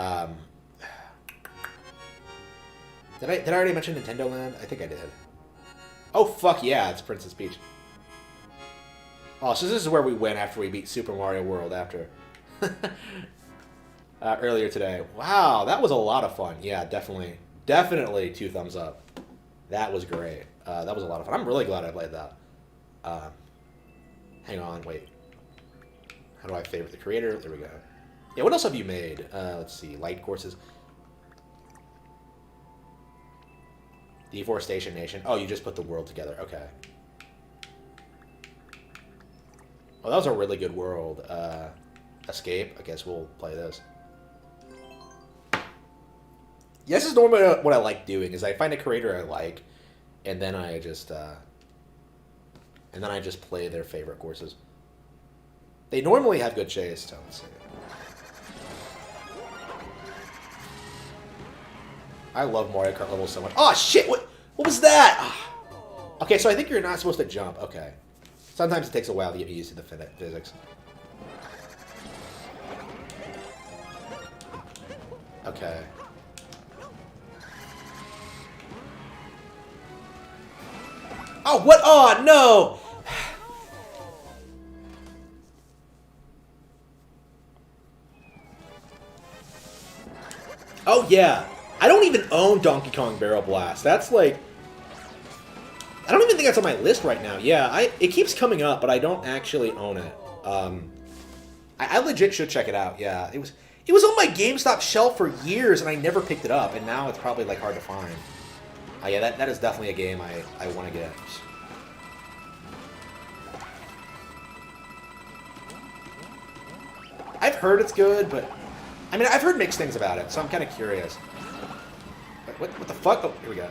I already mention Nintendo Land? I think I did. Oh fuck yeah, it's Princess Peach. Oh, so this is where we went after we beat Super Mario World after earlier today. Wow, that was a lot of fun. Yeah, definitely 2 thumbs up. That was great. That was a lot of fun. I'm really glad I played that. Hang on, wait. How do I favorite the creator? There we go. Yeah, what else have you made? Let's see. Light Courses. Deforestation Nation. Oh, you just put the world together. Okay. Oh, that was a really good world. Escape. I guess we'll play this. Yeah, this is normally what I like doing, is I find a creator I like, and then I just play their favorite courses. They normally have good chase, so let's see. I love Mario Kart levels so much. Oh shit! What was that? Okay, so I think you're not supposed to jump. Okay. Sometimes it takes a while to get used to the physics. Okay. Oh, what? Oh, no! Oh, yeah. I don't even own Donkey Kong Barrel Blast. That's like... I don't even think that's on my list right now. Yeah, it keeps coming up, but I don't actually own it. I legit should check it out. Yeah, it was on my GameStop shelf for years, and I never picked it up, and now it's probably like hard to find. Yeah, that is definitely a game I want to get. I've heard it's good, but I mean, I've heard mixed things about it, so I'm kind of curious. What the fuck? Oh, here we go.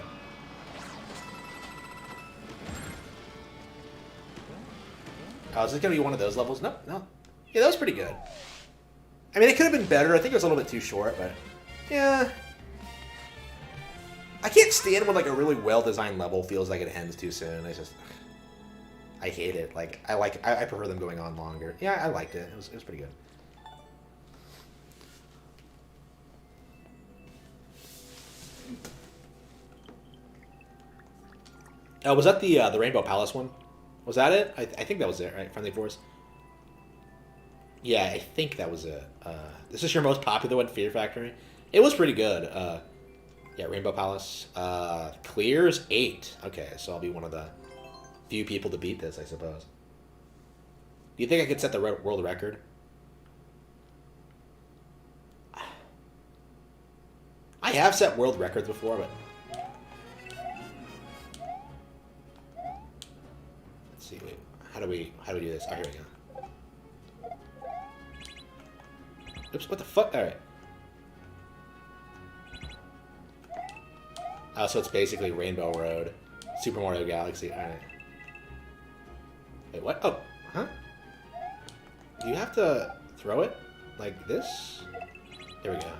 Oh, is this gonna be one of those levels? No, no. Yeah, that was pretty good. I mean, it could have been better. I think it was a little bit too short, but yeah. I can't stand when like a really well-designed level feels like it ends too soon. I hate it. Like I prefer them going on longer. Yeah, I liked it. It was pretty good. Was that the Rainbow Palace one? Was that it? I think that was it, right? Friendly Force. Yeah, I think that was it. This is your most popular one, Fear Factory. It was pretty good. Yeah, Rainbow Palace. Clears 8. Okay, so I'll be one of the few people to beat this, I suppose. Do you think I could set the world record? I have set world records before, but let's see. Wait, how do we do this? Oh, here we go. Oops, what the fuck? All right. Oh, so it's basically Rainbow Road, Super Mario Galaxy. All right. Wait, what? Oh, huh? Do you have to throw it like this? There we go.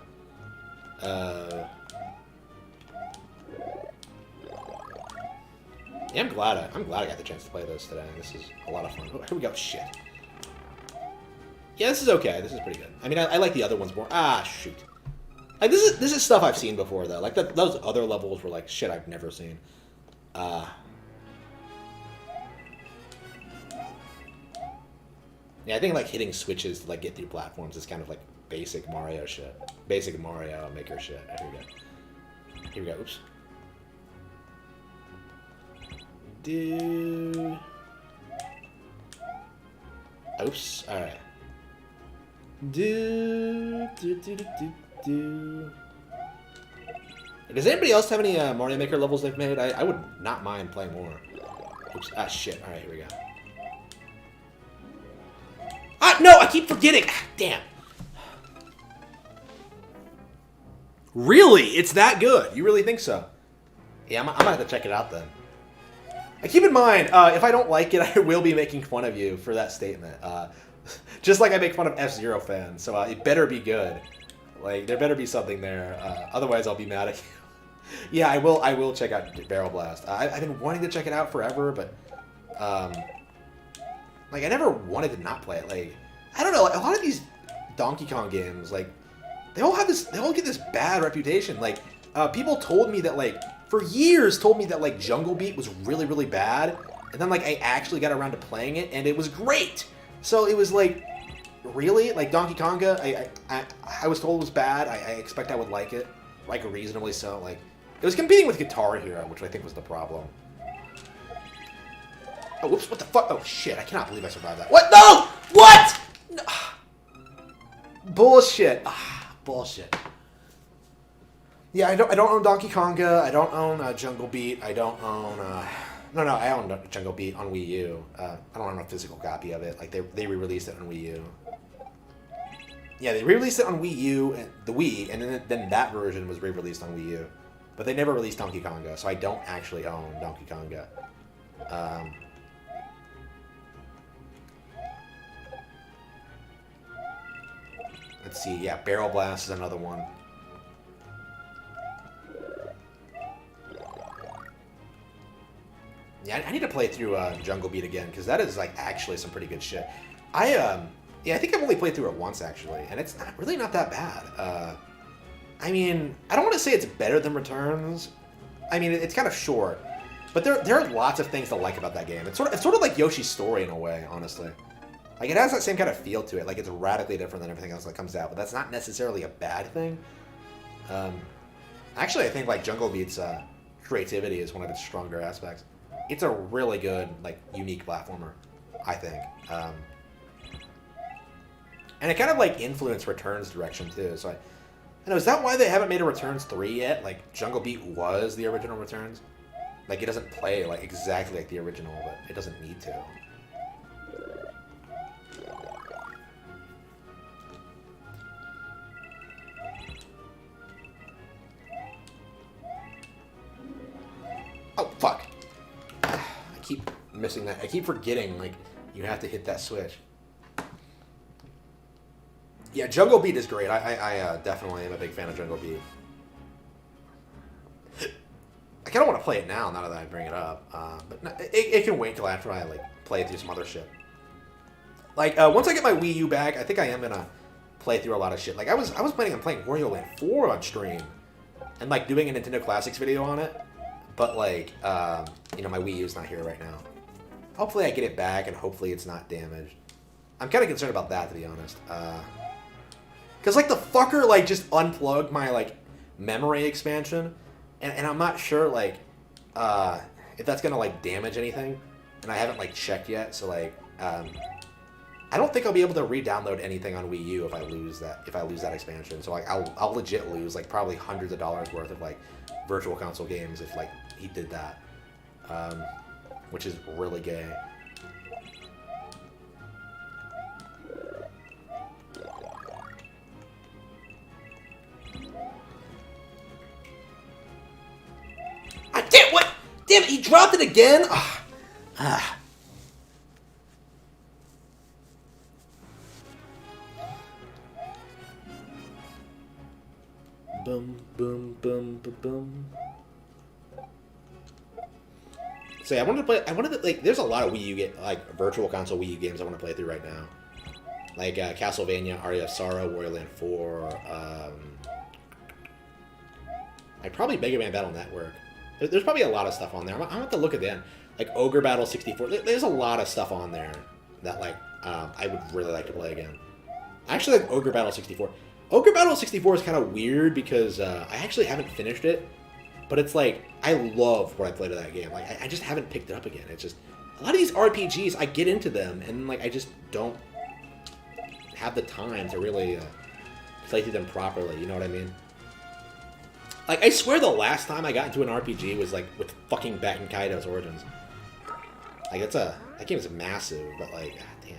Yeah, I'm glad I got the chance to play this today. This is a lot of fun. Oh, here we go. Shit. Yeah, this is okay. This is pretty good. I mean, I like the other ones more. Ah, shoot. Like this is stuff I've seen before though. Like those other levels were like shit I've never seen. Yeah, I think like hitting switches to like get through platforms is kind of like basic Mario shit. Basic Mario Maker shit. Here we go. Here we go. Oops. Dude. Oops. All right. Does anybody else have any Mario Maker levels they've made? I would not mind playing more. Oops. Ah, shit. All right, here we go. Ah, no! I keep forgetting! Ah, damn. Really? It's that good? You really think so? Yeah, I'm gonna have to check it out then. Keep in mind, if I don't like it, I will be making fun of you for that statement. Just like I make fun of F-Zero fans, so it better be good. Like, there better be something there. Otherwise, I'll be mad at you. Yeah, I will check out Barrel Blast. I've been wanting to check it out forever, but like I never wanted to not play it. Like, I don't know. Like, a lot of these Donkey Kong games, like they all get this bad reputation. Like, people told me that like for years told me that like Jungle Beat was really really bad, and then like I actually got around to playing it, and it was great. So it was like, really? Like Donkey Konga, I was told it was bad. I expect I would like it, like reasonably so. Like, it was competing with Guitar Hero, which I think was the problem. Oh, whoops, what the fuck? Oh, shit, I cannot believe I survived that. What? No! What? No. Bullshit. Bullshit. Yeah, I don't own Donkey Konga. I don't own Jungle Beat. I don't own... No, I own Jungle Beat on Wii U. I don't own a physical copy of it. Like, they re-released it on Wii U. Yeah, they re-released it on Wii U, and the Wii, and then that version was re-released on Wii U. But they never released Donkey Konga, so I don't actually own Donkey Konga. Let's see, yeah, Barrel Blast is another one. Yeah, I need to play through Jungle Beat again, because that is, like, actually some pretty good shit. Yeah, I think I've only played through it once, actually, and it's really not that bad. I mean, I don't want to say it's better than Returns. I mean, it's kind of short, but there are lots of things to like about that game. It's sort of like Yoshi's Story in a way, honestly. Like, it has that same kind of feel to it. Like, it's radically different than everything else that comes out, but that's not necessarily a bad thing. Actually, I think, like, Jungle Beat's creativity is one of its stronger aspects. It's a really good, like, unique platformer, I think. And it kind of, like, influenced Returns' direction, too. So, I know, is that why they haven't made a Returns 3 yet? Like, Jungle Beat was the original Returns? Like, it doesn't play, like, exactly like the original, but it doesn't need to. fuck. I keep missing that. I keep forgetting, like, you have to hit that switch. Yeah, Jungle Beat is great. I definitely am a big fan of Jungle Beat. I kind of want to play it now that I bring it up. But it can wait till after I, like, play through some other shit. Like, once I get my Wii U back, I think I am going to play through a lot of shit. Like, I was planning on playing Wario Land 4 on stream. And, like, doing a Nintendo Classics video on it. But, like, you know, my Wii U's not here right now. Hopefully I get it back, and hopefully it's not damaged. I'm kind of concerned about that, to be honest. Because, like, the fucker, like, just unplugged my, like, memory expansion. And I'm not sure, like, if that's going to, like, damage anything. And I haven't, like, checked yet. So, like, I don't think I'll be able to re-download anything on Wii U if I lose that expansion. So, like, I'll legit lose, like, probably hundreds of dollars worth of, like, Virtual Console games if, like, he did that. Which is really gay. Damn, what? Damn it, he dropped it again? Boom, boom, boom, boom, boom. So yeah, I wanted to, like, there's a lot of Wii U, like, Virtual Console Wii U games I want to play through right now. Like, Castlevania, Aria of Sorrow, Wario Land 4, like, probably Mega Man Battle Network. There's probably a lot of stuff on there. I'm gonna have to look at the end. Like, Ogre Battle 64. There's a lot of stuff on there that, like, I would really like to play again. I actually like Ogre Battle 64. Ogre Battle 64 is kind of weird because I actually haven't finished it. But it's like, I love what I played of that game. Like, I just haven't picked it up again. It's just, a lot of these RPGs, I get into them, and, like, I just don't have the time to really play through them properly. You know what I mean? Like, I swear the last time I got into an RPG was, like, with fucking Baten Kaido's Origins. Like, that game is massive, but, like, god damn.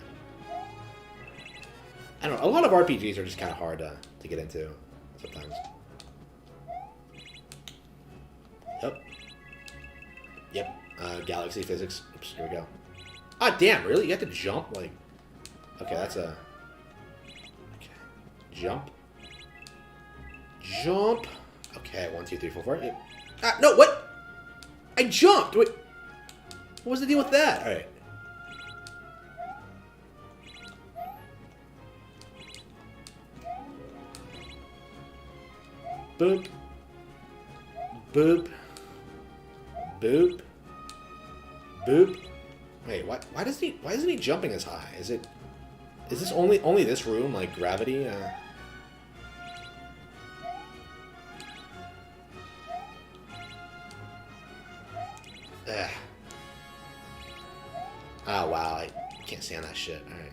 I don't know, a lot of RPGs are just kind of hard to get into sometimes. Yep. Galaxy Physics. Oops, here we go. Ah, damn, really? You have to jump? Like, okay, that's a... Okay. Jump. Jump. Okay, 1, 2, 3, 4, 4. Ah, no, what? I jumped! Wait. What was the deal with that? Alright. Boop. Boop. Boop. Boop. Wait, why isn't he jumping as high? Is this only this room, like, gravity? Ugh. Oh, wow, I can't stand that shit. Alright.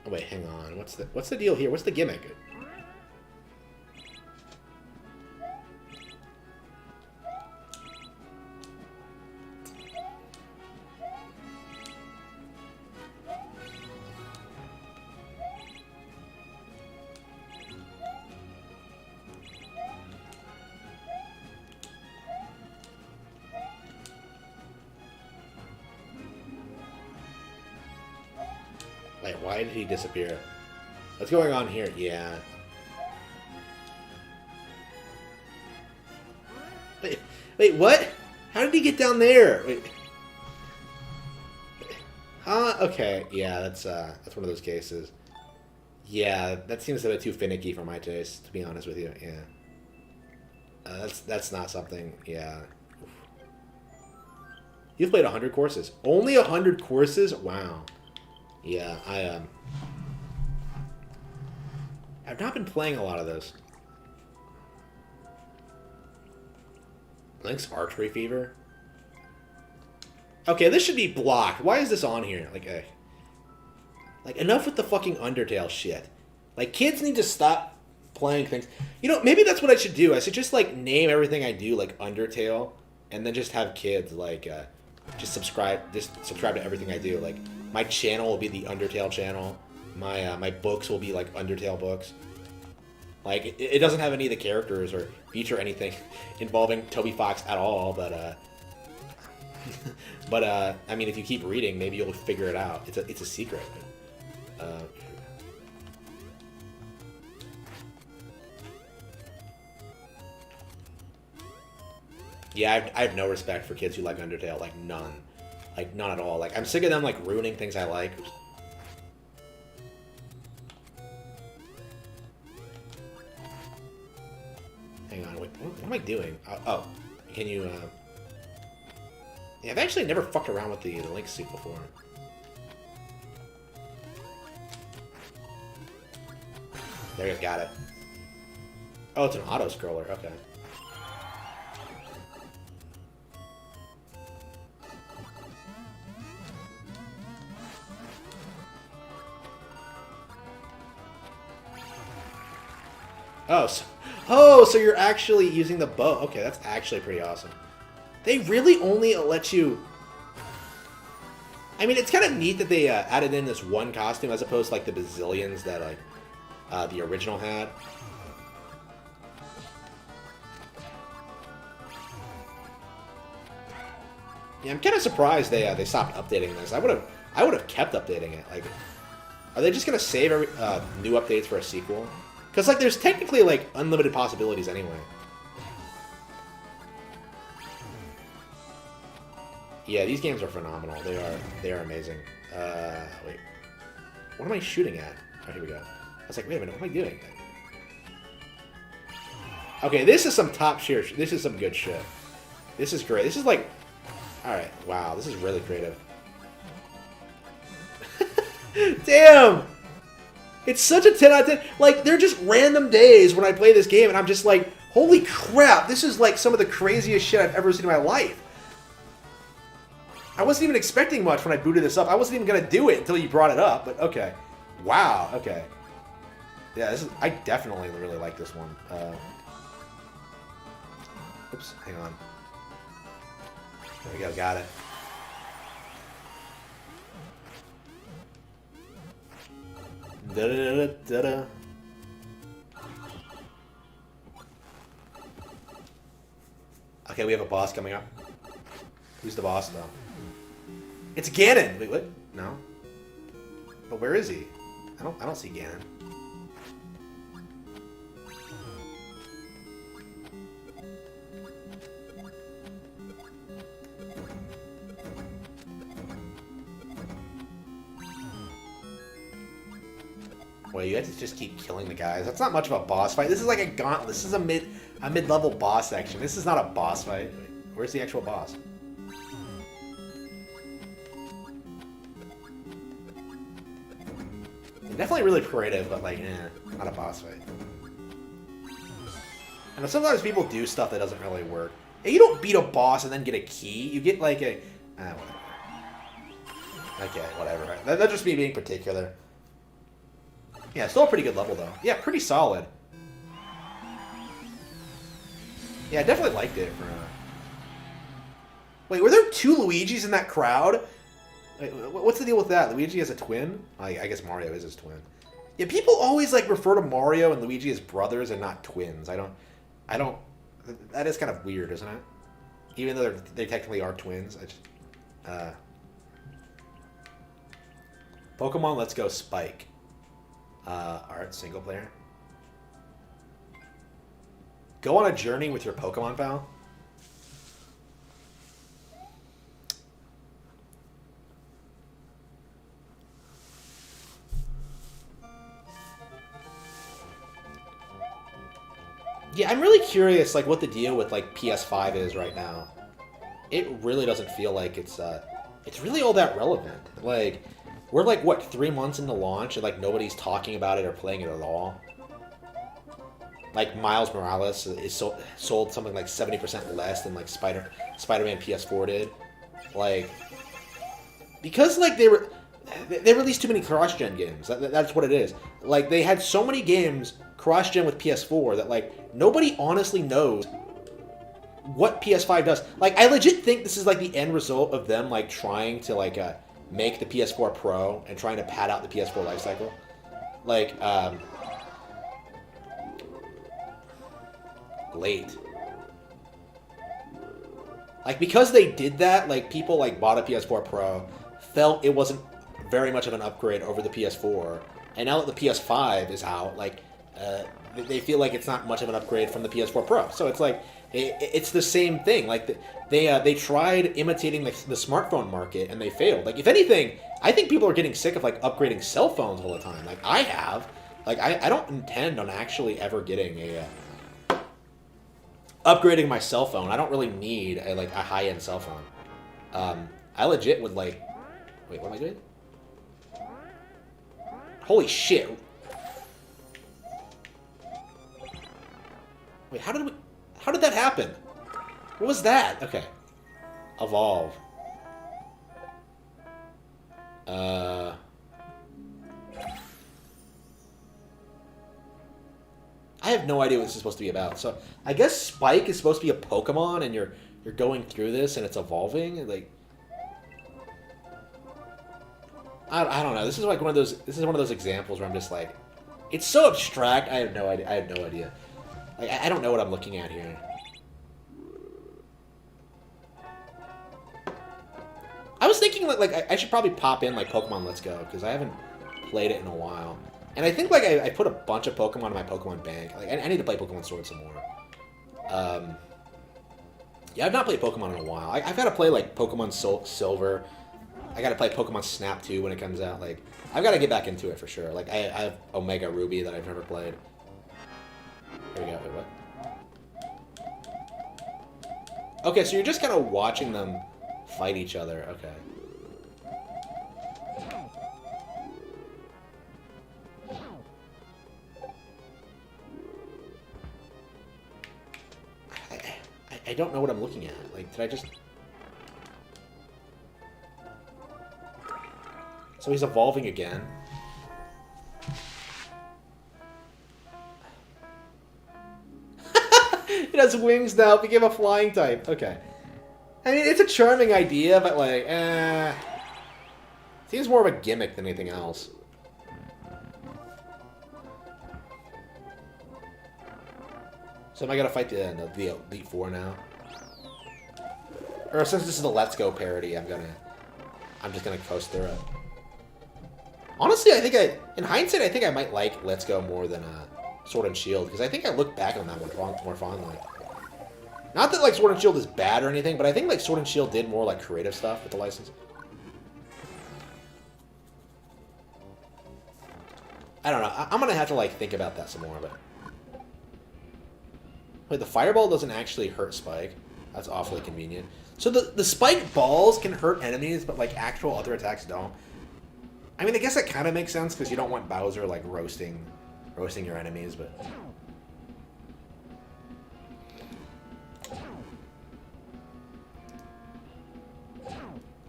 Oh, wait, hang on. What's the deal here? What's the gimmick? Like, why did he disappear? What's going on here? Yeah. Wait, what? How did he get down there? Wait. Huh? Okay, yeah, that's one of those cases. Yeah, that seems a bit too finicky for my taste, to be honest with you. Yeah. That's not something. Yeah. Oof. You've played 100 courses. Only 100 courses? Wow. Yeah, I've not been playing a lot of those. Link's Archery Fever? Okay, this should be blocked. Why is this on here? Like, enough with the fucking Undertale shit. Like, kids need to stop playing things. You know, maybe that's what I should do. I should just, like, name everything I do, like, Undertale, and then just have kids, like, just subscribe to everything I do. Like, my channel will be the Undertale channel. My books will be like Undertale books. Like it doesn't have any of the characters or feature anything involving Toby Fox at all, but I mean, if you keep reading, maybe you'll figure it out. It's a secret. Yeah, I have no respect for kids who like Undertale, like none. Like none at all. Like I'm sick of them like ruining things I like. Hang on, wait, what am I doing? Oh, can you, Yeah, I've actually never fucked around with the Link suit before. There you go, got it. Oh, it's an auto-scroller, okay. So you're actually using the bow. Okay, that's actually pretty awesome. They really only let you... I mean, it's kind of neat that they added in this one costume as opposed to, like, the bazillions that, like, the original had. Yeah, I'm kind of surprised they stopped updating this. I would have kept updating it. Like, are they just gonna save every, new updates for a sequel? Because, like, there's technically, like, unlimited possibilities anyway. Yeah, these games are phenomenal. They are amazing. Wait. What am I shooting at? Oh, here we go. I was like, wait a minute, what am I doing? Okay, this is some top tier. This is some good shit. This is great. This is like... Alright, wow, this is really creative. Damn! It's such a 10 out of 10. Like, they're just random days when I play this game, and I'm just like, holy crap, this is like some of the craziest shit I've ever seen in my life. I wasn't even expecting much when I booted this up. I wasn't even going to do it until you brought it up, but okay. Wow, okay. Yeah, I definitely really like this one. Oops, hang on. There we go, got it. Da-da-da-da-da. Okay, we have a boss coming up. Who's the boss, though? It's Ganon! Wait, what? No? But where is he? I don't see Ganon. Well, you have to just keep killing the guys. That's not much of a boss fight. This is like a gauntlet. This is a mid-level boss section. This is not a boss fight. Where's the actual boss? Definitely really creative, but like, not a boss fight. And sometimes people do stuff that doesn't really work. You don't beat a boss and then get a key. You get like a... whatever. Okay, whatever. That's just me being particular. Yeah, still a pretty good level, though. Yeah, pretty solid. Yeah, I definitely liked it. Wait, were there two Luigis in that crowd? Wait, what's the deal with that? Luigi has a twin? I guess Mario is his twin. Yeah, people always, like, refer to Mario and Luigi as brothers and not twins. I don't... That is kind of weird, isn't it? Even though they technically are twins. Pokemon Let's Go Spike. Art, single player. Go on a journey with your Pokemon pal. Yeah, I'm really curious, like, what the deal with, like, PS5 is right now. It really doesn't feel like it's really all that relevant. Like, we're, like, what, 3 months into launch, and, like, nobody's talking about it or playing it at all? Like, Miles Morales is sold something like 70% less than, like, Spider-Man PS4 did. Like, because, like, they released too many cross-gen games. That's what it is. Like, they had so many games cross-gen with PS4 that, like, nobody honestly knows what PS5 does. Like, I legit think this is, like, the end result of them, like, trying to, like, make the PS4 Pro and trying to pad out the PS4 lifecycle. like, late. Like, because they did that, like, people, like, bought a PS4 Pro, felt it wasn't very much of an upgrade over the PS4, and now that the PS5 is out, like, they feel like it's not much of an upgrade from the PS4 Pro. So it's like, it's the same thing. Like, they tried imitating the smartphone market, and they failed. Like, if anything, I think people are getting sick of, like, upgrading cell phones all the time. Like, I have. Like, I don't intend on actually ever getting a... upgrading my cell phone. I don't really need a high-end cell phone. I legit would like... Wait, what am I doing? Holy shit. Wait, how did that happen? What was that? Okay. Evolve. I have no idea what this is supposed to be about. So I guess Spike is supposed to be a Pokemon, and you're going through this, and it's evolving. And like, I don't know. This is like one of those. This is one of those examples where I'm just like, it's so abstract. I have no idea. I have no idea. Like, I don't know what I'm looking at here. I was thinking like I should probably pop in like Pokemon Let's Go, because I haven't played it in a while. And I think like I put a bunch of Pokemon in my Pokemon bank. Like, I need to play Pokemon Sword some more. Yeah, I've not played Pokemon in a while. I've got to play like Pokemon Silver. I got to play Pokemon Snap 2 when it comes out. Like, I've got to get back into it for sure. Like, I have Omega Ruby that I've never played. Here we go. Wait, what? Okay, so you're just kind of watching them fight each other. Okay. I don't know what I'm looking at. Like, did I just... So he's evolving again. It has wings now. It became a flying type. Okay. I mean, it's a charming idea, but like, seems more of a gimmick than anything else. So am I gonna fight the Elite Four now? Or since this is the Let's Go parody, I'm just gonna coast through it. Honestly, in hindsight, I think I might like Let's Go more than Sword and Shield, because I think I look back on that one more fondly. Not that like Sword and Shield is bad or anything, but I think like Sword and Shield did more like creative stuff with the license. I don't know. I'm gonna have to like think about that some more, but. Wait, the fireball doesn't actually hurt Spike. That's awfully convenient. So the Spike balls can hurt enemies, but like actual other attacks don't. I mean, I guess that kind of makes sense, because you don't want Bowser like roasting your enemies, but...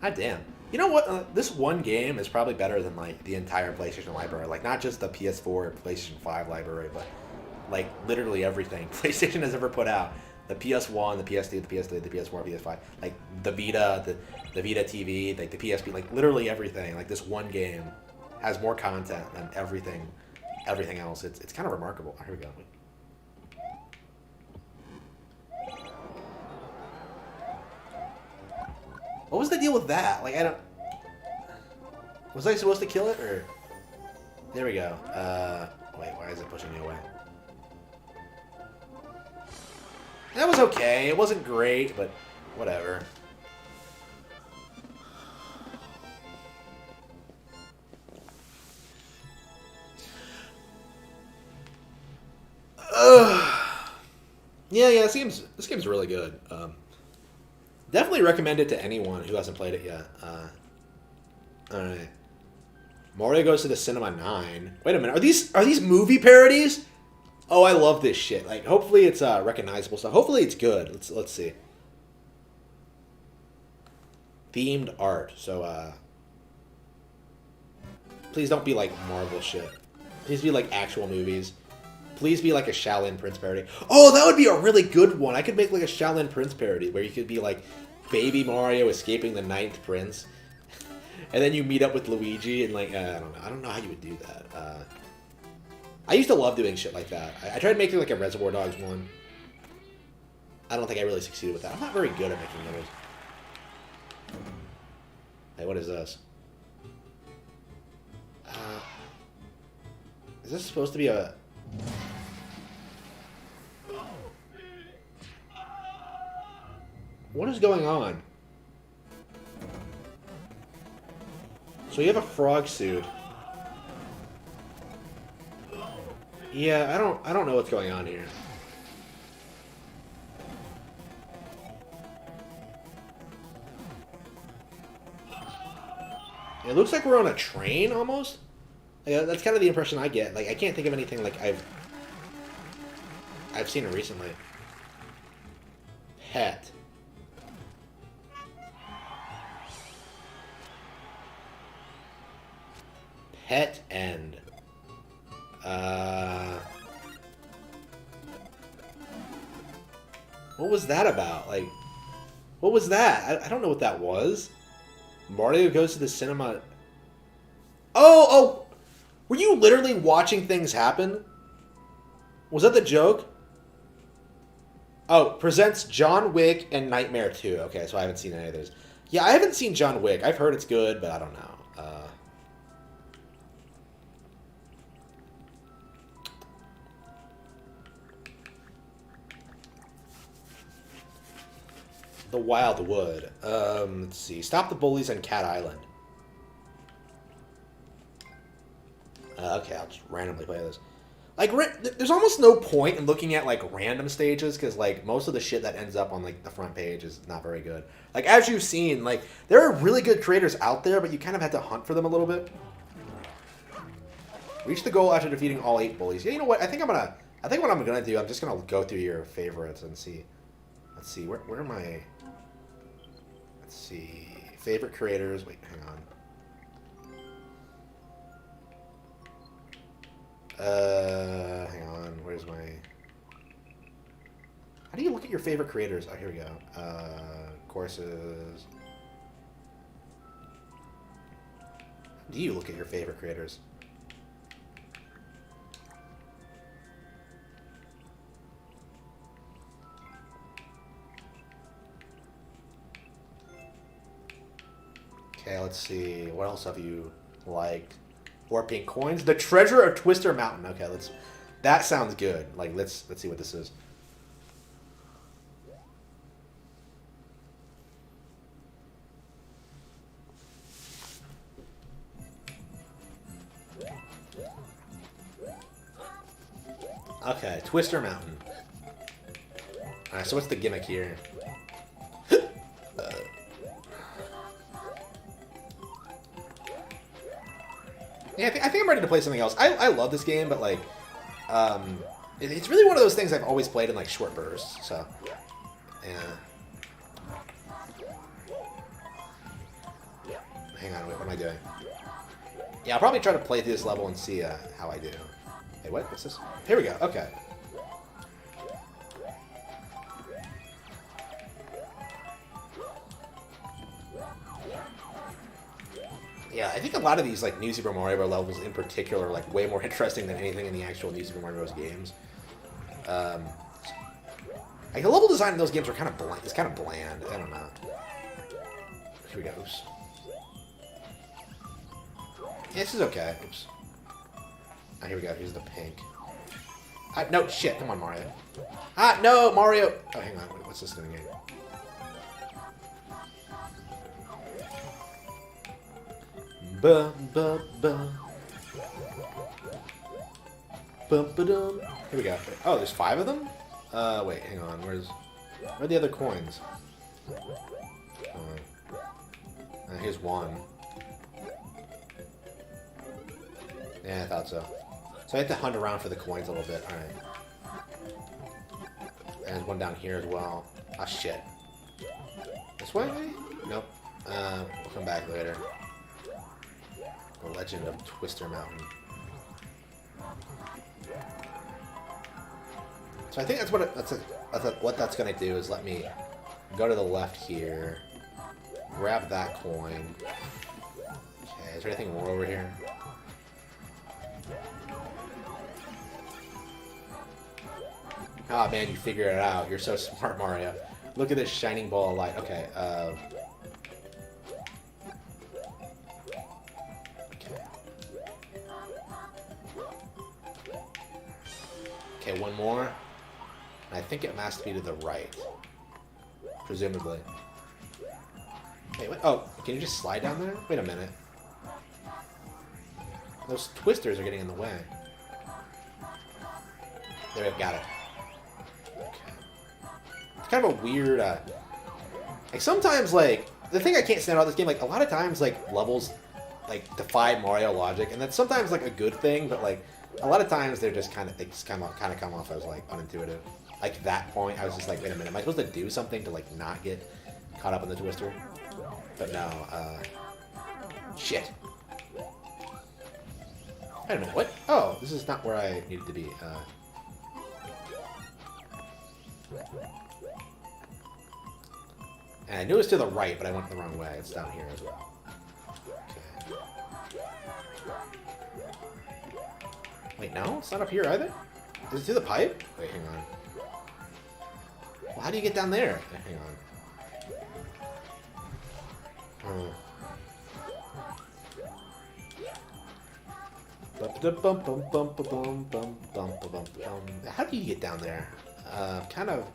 God damn. You know what? This one game is probably better than like the entire PlayStation library. Like, not just the PS4 or PlayStation 5 library, but like literally everything PlayStation has ever put out. The PS1, the PS2, the PS3, the PS4, PS5, like the Vita, the Vita TV, like the PSP, like literally everything. Like, this one game has more content than everything else. It's kind of remarkable. Here we go. What was the deal with that? Like, I don't... Was I supposed to kill it, or... There we go. Wait, why is it pushing me away? That was okay. It wasn't great, but whatever. Yeah, this game's really good. Definitely recommend it to anyone who hasn't played it yet. Alright. Mario Goes to the Cinema 9. Wait a minute, are these movie parodies? Oh, I love this shit. Like, hopefully it's recognizable stuff. Hopefully it's good. Let's see. Themed art. So please don't be like Marvel shit. Please be like actual movies. Please be like a Shaolin Prince parody. Oh, that would be a really good one. I could make like a Shaolin Prince parody where you could be like Baby Mario escaping the Ninth Prince. And then you meet up with Luigi and like, I don't know how you would do that. I used to love doing shit like that. I tried making like a Reservoir Dogs one. I don't think I really succeeded with that. I'm not very good at making those. Hey, what is this? Is this supposed to be a... What is going on? So you have a frog suit. Yeah, I don't know what's going on here. It looks like we're on a train almost. Yeah, that's kind of the impression I get. Like I can't think of anything like I've seen it recently. Pet. Pet end. What was that about? Like, what was that? I don't know what that was. Mario goes to the cinema. Oh! Were you literally watching things happen? Was that the joke? Oh, presents John Wick and Nightmare 2. Okay, so I haven't seen any of those. Yeah, I haven't seen John Wick. I've heard it's good, but I don't know. The Wild Wood. Let's see. Stop the bullies on Cat Island. Okay, I'll just randomly play this. Like, there's almost no point in looking at, like, random stages, because, like, most of the shit that ends up on, like, the front page is not very good. Like, as you've seen, like, there are really good creators out there, but you kind of have to hunt for them a little bit. Reach the goal after defeating all 8 bullies. Yeah, you know what? I think what I'm gonna do, I'm just gonna go through your favorites and see. Let's see, where am I? Let's see. Favorite creators. Wait, hang on. Hang on. Where's my... How do you look at your favorite creators? Oh, here we go. Courses. How do you look at your favorite creators? Okay, let's see. What else have you liked? 4 pink coins. The Treasure of Twister Mountain. Okay, that sounds good. Like, let's see what this is. Okay, Twister Mountain. Alright, so what's the gimmick here? Yeah, I think I'm ready to play something else. I love this game, but like, it's really one of those things I've always played in like short bursts. So, yeah. Hang on, wait, what am I doing? Yeah, I'll probably try to play through this level and see how I do. Hey, what? What's this? Here we go. Okay. Yeah, I think a lot of these like New Super Mario Bros. Levels in particular are like way more interesting than anything in the actual New Super Mario Bros. Games. Like the level design in those games are kind of bland. It's kind of bland. I don't know. Here we go. Oops. Yeah, this is okay. Oops. Ah, here we go. Here's the pink. No, shit. Come on, Mario. Ah, no, Mario. Oh, hang on. Wait, what's this doing here? Ba ba ba. Bum ba dum. Here we go. Oh, there's 5 of them? Wait, hang on. Where are the other coins? Here's 1. Yeah, I thought so. So I have to hunt around for the coins a little bit. Alright. And there's 1 down here as well. Ah, shit. This way, maybe? Nope. We'll come back later. The Legend of Twister Mountain. So I think that's what that's gonna do is let me go to the left here, grab that coin. Okay, is there anything more over here? Oh man, you figured it out. You're so smart, Mario. Look at this shining ball of light. Okay, Okay, one more. And I think it has to be to the right. Presumably. Hey, what? Oh, can you just slide down there? Wait a minute. Those twisters are getting in the way. There, I got it. Okay. It's kind of a weird, like, sometimes, like, the thing I can't stand about this game, like, a lot of times, like, levels, like, defy Mario logic, and that's sometimes, like, a good thing, but, like, a lot of times they're just kind of, they just kind of come off as, like, unintuitive. Like, that point, I was just like, wait a minute, am I supposed to do something to, like, not get caught up in the twister? But no, shit. Wait a minute, what? Oh, this is not where I needed to be, And I knew it was to the right, but I went the wrong way. It's down here as well. Okay. Wait, no? It's not up here either? Is it through the pipe? Wait, hang on. Well, how do you get down there? Hang on. How do you get down there? Kind of...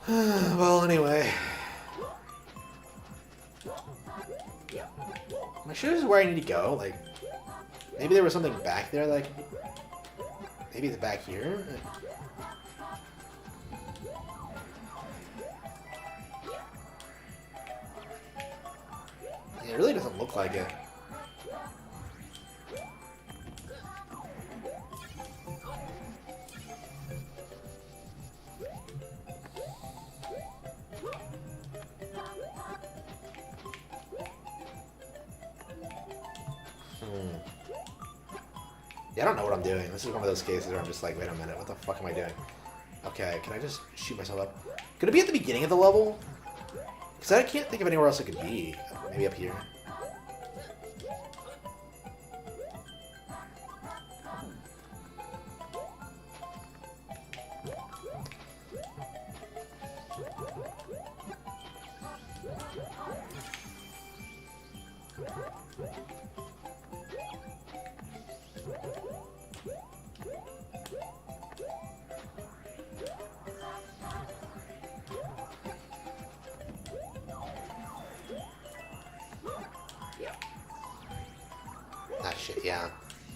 Well, anyway. Am I sure this is where I need to go? Like, maybe there was something back there, like... Maybe it's back here? It really doesn't look like it. Yeah, I don't know what I'm doing. This is one of those cases where I'm just like, wait a minute, what the fuck am I doing? Okay, can I just shoot myself up? Could it be at the beginning of the level? Because I can't think of anywhere else it could be. Maybe up here. Ah, shit, yeah.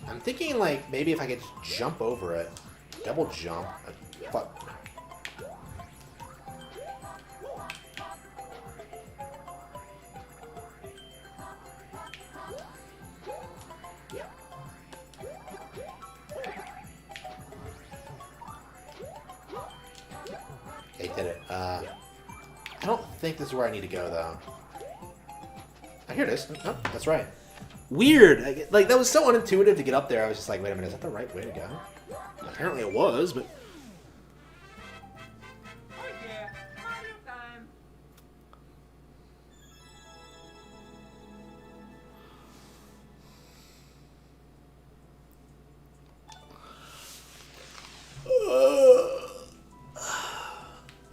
I'm thinking, like, maybe if I could jump over it. Double jump. Fuck. Okay, did it. I don't think this is where I need to go, though. Oh, here it is. Oh, that's right. Weird. Like, that was so unintuitive to get up there. I was just like, wait a minute, is that the right way to go? Apparently it was, but... Oh yeah, Mario time.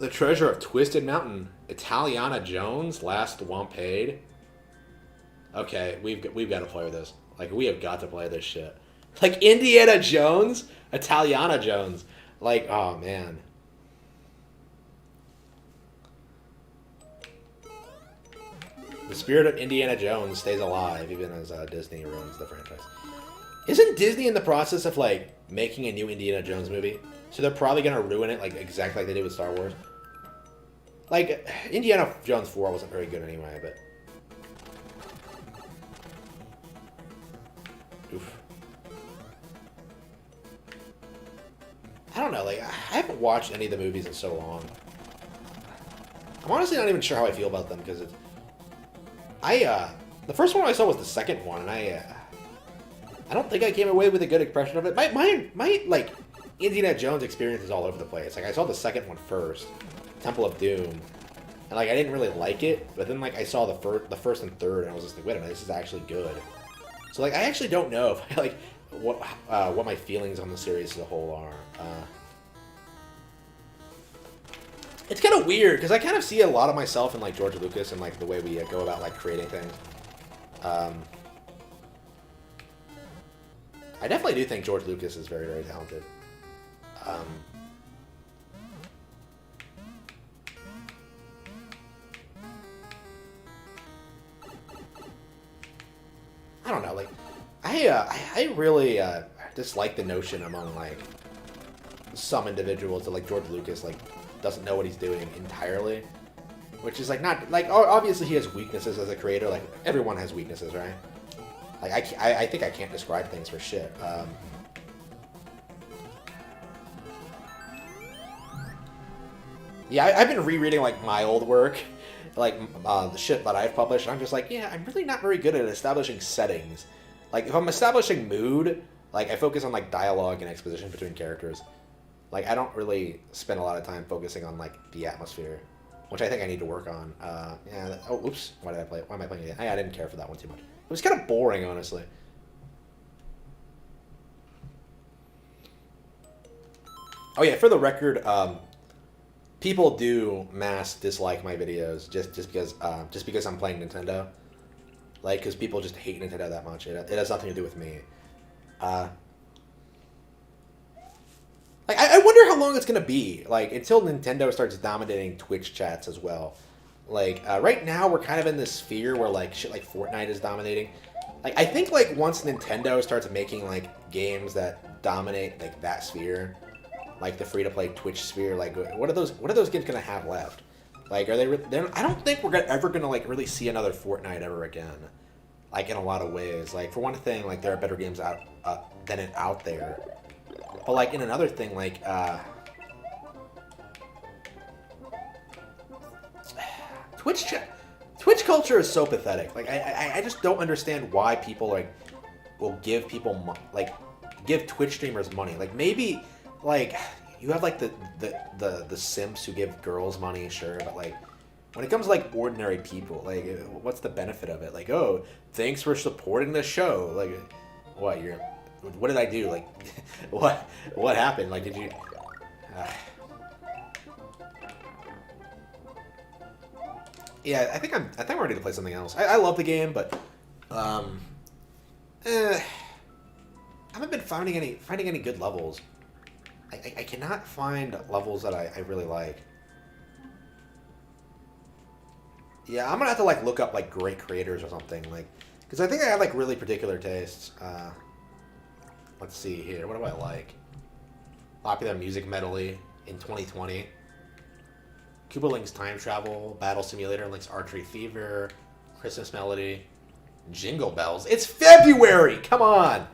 The Treasure of Twisted Mountain. Italiana Jones, Last Wampade. Okay, we've got to play with this. Like, we have got to play this shit. Like, Indiana Jones? Italiana Jones. Like, oh, man. The spirit of Indiana Jones stays alive, even as Disney ruins the franchise. Isn't Disney in the process of, like, making a new Indiana Jones movie? So they're probably going to ruin it, like, exactly like they did with Star Wars? Like, Indiana Jones 4 wasn't very good anyway, but... Oof. I don't know, like, I haven't watched any of the movies in so long. I'm honestly not even sure how I feel about them, because it's... the first one I saw was the second one, and I don't think I came away with a good impression of it. My like, Indiana Jones experience is all over the place. Like, I saw the second one first, Temple of Doom, and and like I didn't really like it. But then like I saw the first and third, and I was just like, wait a minute, this is actually good. So like I actually don't know if I like what my feelings on the series as a whole are. It's kind of weird because I kind of see a lot of myself in like George Lucas and like the way we go about like creating things. I definitely do think George Lucas is very, very talented. I don't know, like, I really dislike the notion among like some individuals that like George Lucas like doesn't know what he's doing entirely, which is like not like obviously he has weaknesses as a creator. Like everyone has weaknesses, right? Like I think I can't describe things for shit. Yeah, I've been rereading like my old work, like the shit that I've published, and I'm just like, yeah, I'm really not very good at establishing settings. Like if I'm establishing mood, like I focus on like dialogue and exposition between characters. Like I don't really spend a lot of time focusing on like the atmosphere, which I think I need to work on. Yeah. Oh, oops. Why did I play it? Why am I playing it? I didn't care for that one too much. It was kind of boring, honestly. Oh yeah, for the record, people do mass dislike my videos just because I'm playing Nintendo. Like, because people just hate Nintendo that much. It has nothing to do with me. Like, I wonder how long it's gonna be. Like, until Nintendo starts dominating Twitch chats as well. Like, right now we're kind of in this sphere where like shit like Fortnite is dominating. Like, I think like once Nintendo starts making like games that dominate like that sphere, like the free-to-play Twitch sphere, like what are those games gonna have left? Like, are they? I don't think we're ever gonna like really see another Fortnite ever again. Like in a lot of ways. Like for one thing, like there are better games out there. But like in another thing, like Twitch culture is so pathetic. Like I just don't understand why people like will give people give Twitch streamers money. Like maybe like you have like the simps who give girls money, sure, but like when it comes to like ordinary people, like what's the benefit of it? Like, oh, thanks for supporting the show. Like, what did I do? Like, what happened? Like, did you? Yeah, I think I'm ready to play something else. I love the game, but I haven't been finding any good levels. I cannot find levels that I really like. Yeah, I'm gonna have to like look up like great creators or something, like, because I think I have like really particular tastes. Let's see here. What do I like? Popular music medley in 2020. Koopa Link's Time Travel, Battle Simulator, Link's Archery Fever, Christmas Melody, Jingle Bells. It's February! Come on!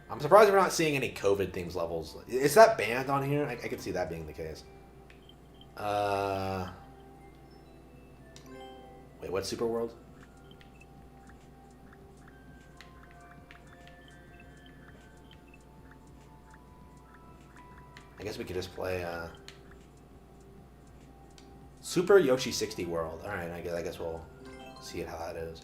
I'm surprised we're not seeing any COVID themes levels. Is that banned on here? I could see that being the case. Wait, what's Super World? I guess we could just play Super Yoshi 60 World. All right, I guess we'll see how that is.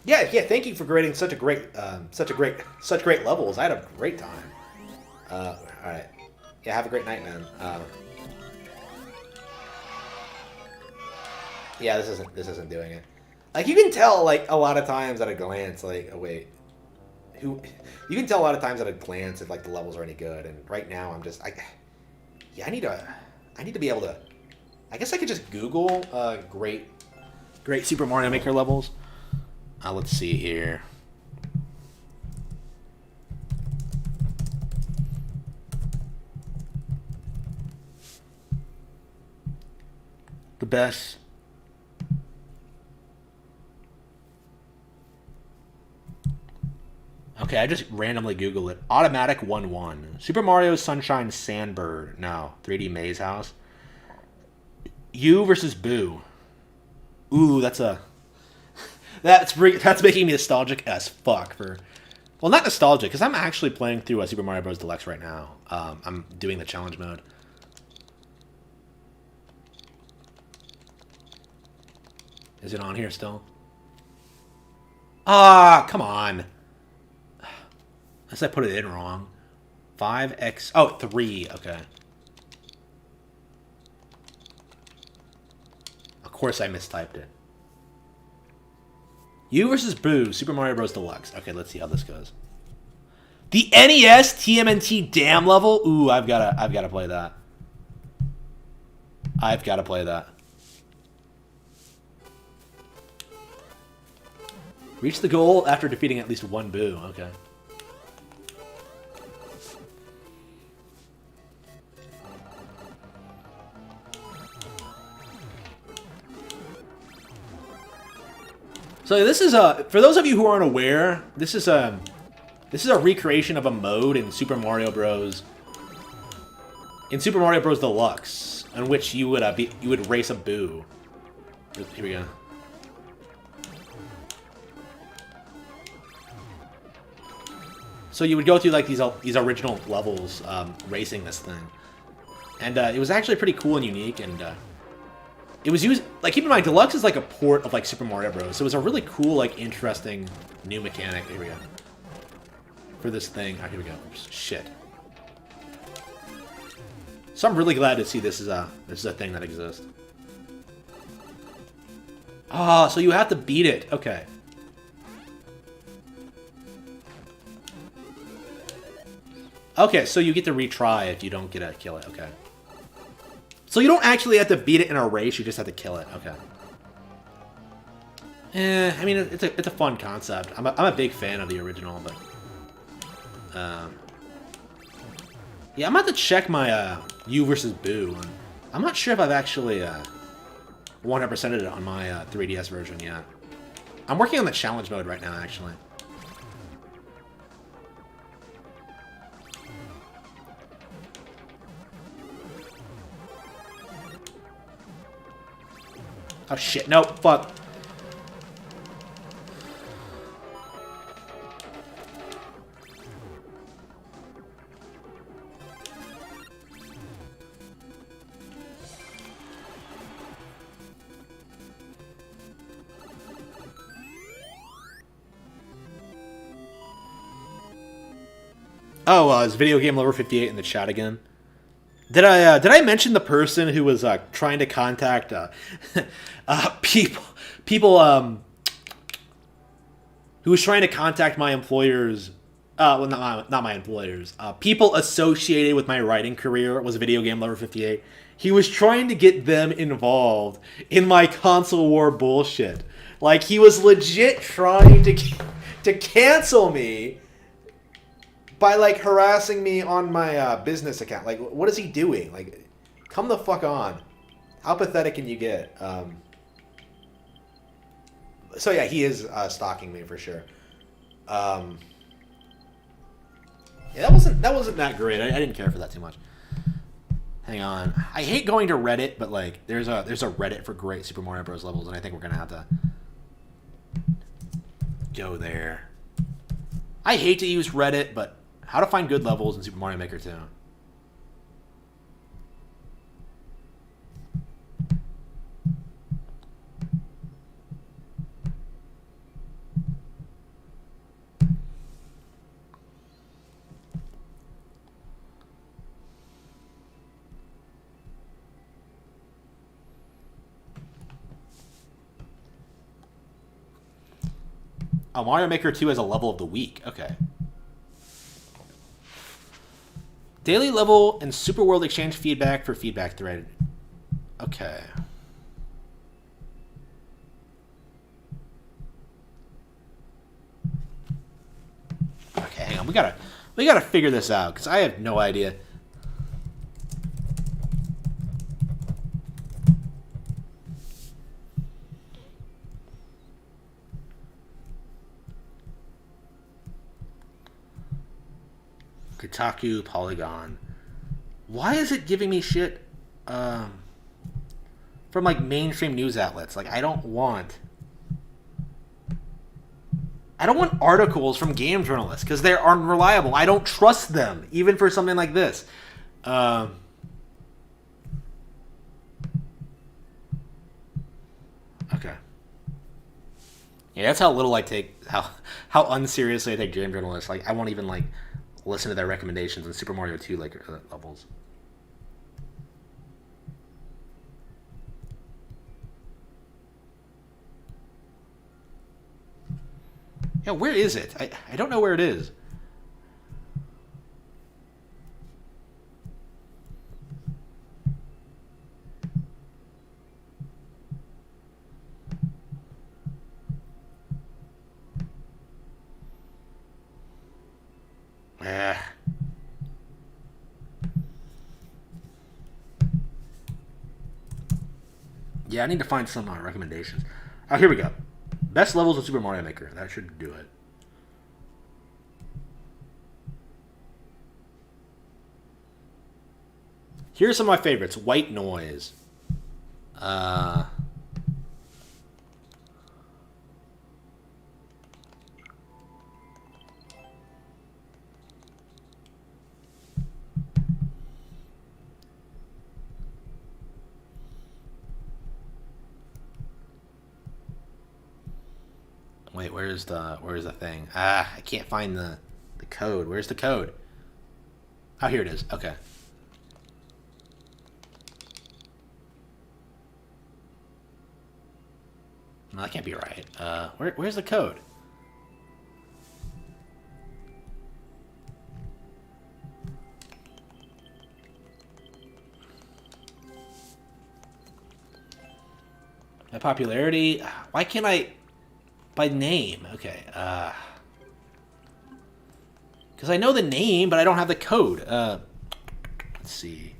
Yeah. Thank you for grading such great levels. I had a great time. All right. Yeah, have a great night, man. Yeah, this isn't doing it. Like you can tell, like a lot of times at a glance, like you can tell a lot of times at a glance if like the levels are any good. And right now, I need to be able to. I guess I could just Google great Super Mario Maker levels. Let's see here. The best. Okay, I just randomly Googled it. Automatic 1-1. Super Mario Sunshine Sandbird. No. 3D Maze House. You versus Boo. Ooh, that's a... That's making me nostalgic as fuck for... Well, not nostalgic, because I'm actually playing through Super Mario Bros. Deluxe right now. I'm doing the challenge mode. Is it on here still? Ah, come on. Unless I put it in wrong. 5x... Oh, 3. Okay. Of course I mistyped it. You versus Boo, Super Mario Bros. Deluxe. Okay, let's see how this goes. The NES TMNT Dam level? Ooh, I've gotta play that. I've gotta play that. Reach the goal after defeating at least one Boo. Okay. So this is for those of you who aren't aware, this is a recreation of a mode in Super Mario Bros. In Super Mario Bros. Deluxe, in which you would race a Boo. Here we go. So you would go through like these original levels, racing this thing, and it was actually pretty cool and unique. And it was used, like, keep in mind, Deluxe is like a port of like Super Mario Bros. So it was a really cool, like, interesting new mechanic. Here we go. For this thing. Oh, here we go. Oops, shit. So I'm really glad to see this is a thing that exists. Ah, so you have to beat it. Okay. Okay, so you get to retry if you don't get to kill it. Okay. So you don't actually have to beat it in a race, you just have to kill it. Okay. I mean, it's a fun concept. I'm a big fan of the original, but... yeah, I'm about to check my You versus Boo. I'm not sure if I've actually 100%ed it on my 3DS version yet. I'm working on the challenge mode right now, actually. Oh shit, no, fuck. Oh, is Video Game Lover 58 in the chat again? Did I mention the person who was trying to contact people who was trying to contact my employers? Well, not my employers. People associated with my writing career was Video Game Lover 58. He was trying to get them involved in my console war bullshit. Like, he was legit trying to cancel me by, like, harassing me on my business account. Like, what is he doing? Like, come the fuck on. How pathetic can you get? So, yeah, he is stalking me for sure. Yeah, that wasn't that great. I didn't care for that too much. Hang on. I hate going to Reddit, but, like, there's a Reddit for great Super Mario Bros. Levels, and I think we're going to have to go there. I hate to use Reddit, but how to find good levels in Super Mario Maker 2. Oh, Mario Maker 2 has a level of the week. Okay. Daily level and Super World exchange feedback for feedback thread. Okay. Okay, hang on. We gotta figure this out because I have no idea. Kotaku, Polygon. Why is it giving me shit from like mainstream news outlets? Like I don't want articles from game journalists because they're unreliable. I don't trust them, even for something like this. Okay. Yeah, that's how little I take, how unseriously I take game journalists. Like, I won't even, like, listen to their recommendations in Super Mario 2, like, levels. Yeah, where is it? I don't know where it is. Yeah, I need to find some recommendations. Oh, here we go. Best levels of Super Mario Maker. That should do it. Here's some of my favorites. White Noise. Wait, where's the thing? I can't find the code. Where's the code? Oh, here it is. Okay. No, that can't be right. Where's the code? My popularity. Why can't I? By name. Okay. Because I know the name, but I don't have the code. Let's see.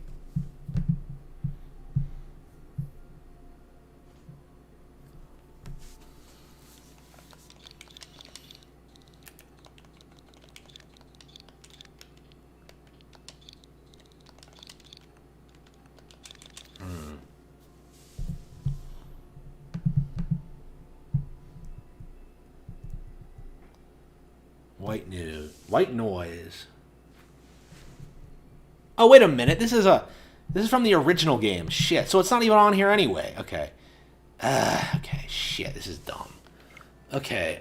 White Noise. Oh, wait a minute. This is from the original game. Shit. So it's not even on here anyway. Okay. Okay. Shit. This is dumb. Okay.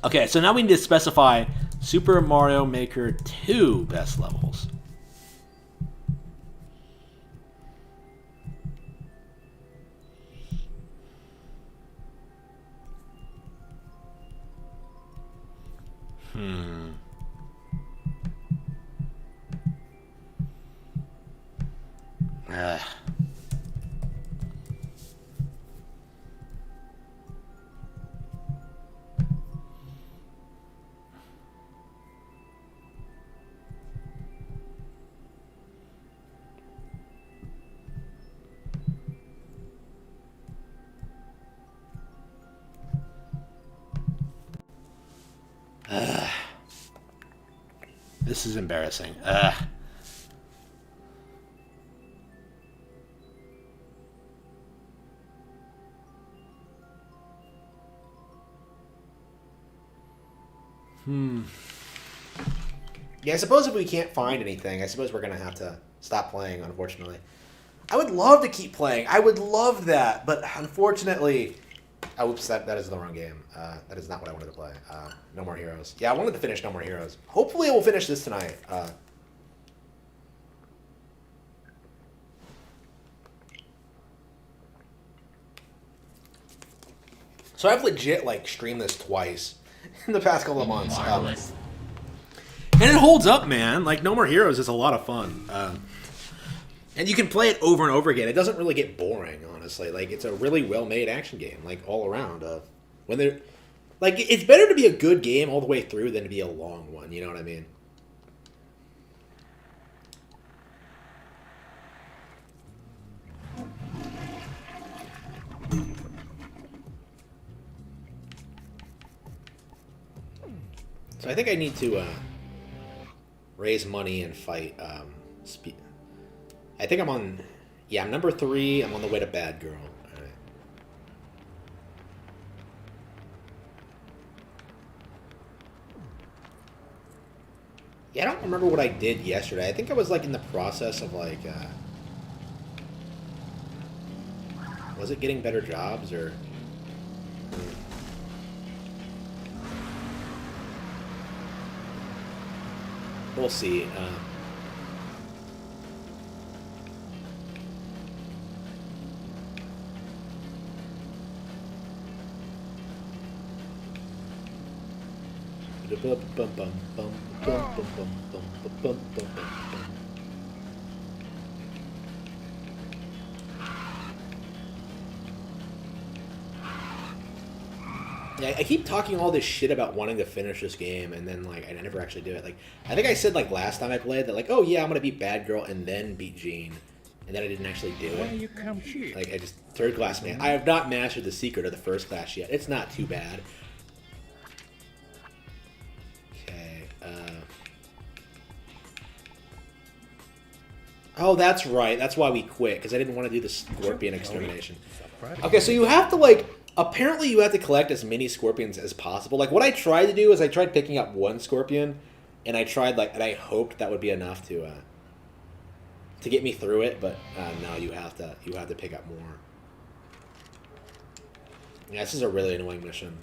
Okay, so now we need to specify Super Mario Maker 2 best levels. This is embarrassing. Yeah, I suppose if we can't find anything, I suppose we're going to have to stop playing, unfortunately. I would love to keep playing. I would love that, but unfortunately... Oh, oops, that is the wrong game. That is not what I wanted to play. No More Heroes. Yeah, I wanted to finish No More Heroes. Hopefully I will finish this tonight. So I've legit, like, streamed this twice in the past couple of months. And it holds up, man. Like, No More Heroes is a lot of fun. And you can play it over and over again. It doesn't really get boring, honestly. Like, it's a really well-made action game, like, all around. When they're... Like, it's better to be a good game all the way through than to be a long one, you know what I mean? So I think I need to raise money and fight. I think I'm on. Yeah, I'm number 3. I'm on the way to Bad Girl. All right. Yeah, I don't remember what I did yesterday. I think I was like in the process of like. Was it getting better jobs or? We'll see. Yeah, I keep talking all this shit about wanting to finish this game, and then like I never actually do it. Like I think I said like last time I played that like, oh yeah, I'm gonna beat Bad Girl and then beat Jean, and then I didn't actually do Why it. you come here? Like I just third class man. I have not mastered the secret of the first class yet. It's not too bad. Okay. Oh, that's right. That's why we quit because I didn't want to do the scorpion extermination. Okay, so you have to like. Apparently, you have to collect as many scorpions as possible. Like what I tried to do is I tried picking up one scorpion, and I tried like and I hoped that would be enough to get me through it. But no, you have to pick up more. Yeah, this is a really annoying mission.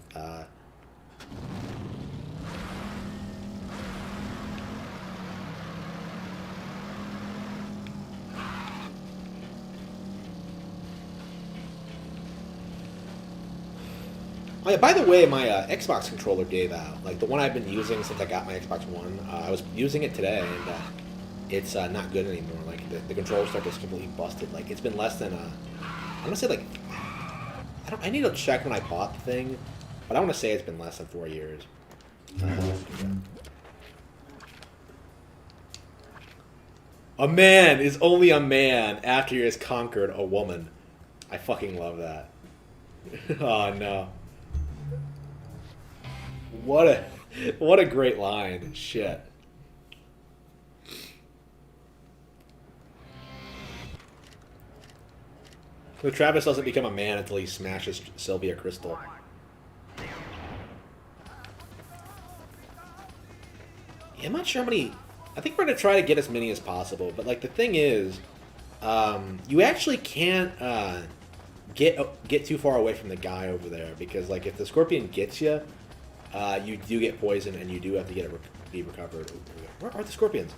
Oh, yeah, by the way, my Xbox controller gave out. Like the one I've been using since I got my Xbox One. I was using it today, and it's not good anymore. Like the controller start is completely busted. Like it's been less than I want to say like I need to check when I bought the thing, but I want to say it's been less than 4 years. A man is only a man after he has conquered a woman. I fucking love that. Oh no. What a great line. Shit. So Travis doesn't become a man until he smashes Sylvia Crystal. Yeah, I'm not sure how many. I think we're gonna try to get as many as possible, but like the thing is, you actually can't get too far away from the guy over there because like if the scorpion gets you. You do get poisoned, and you do have to get it be recovered. Where are the scorpions?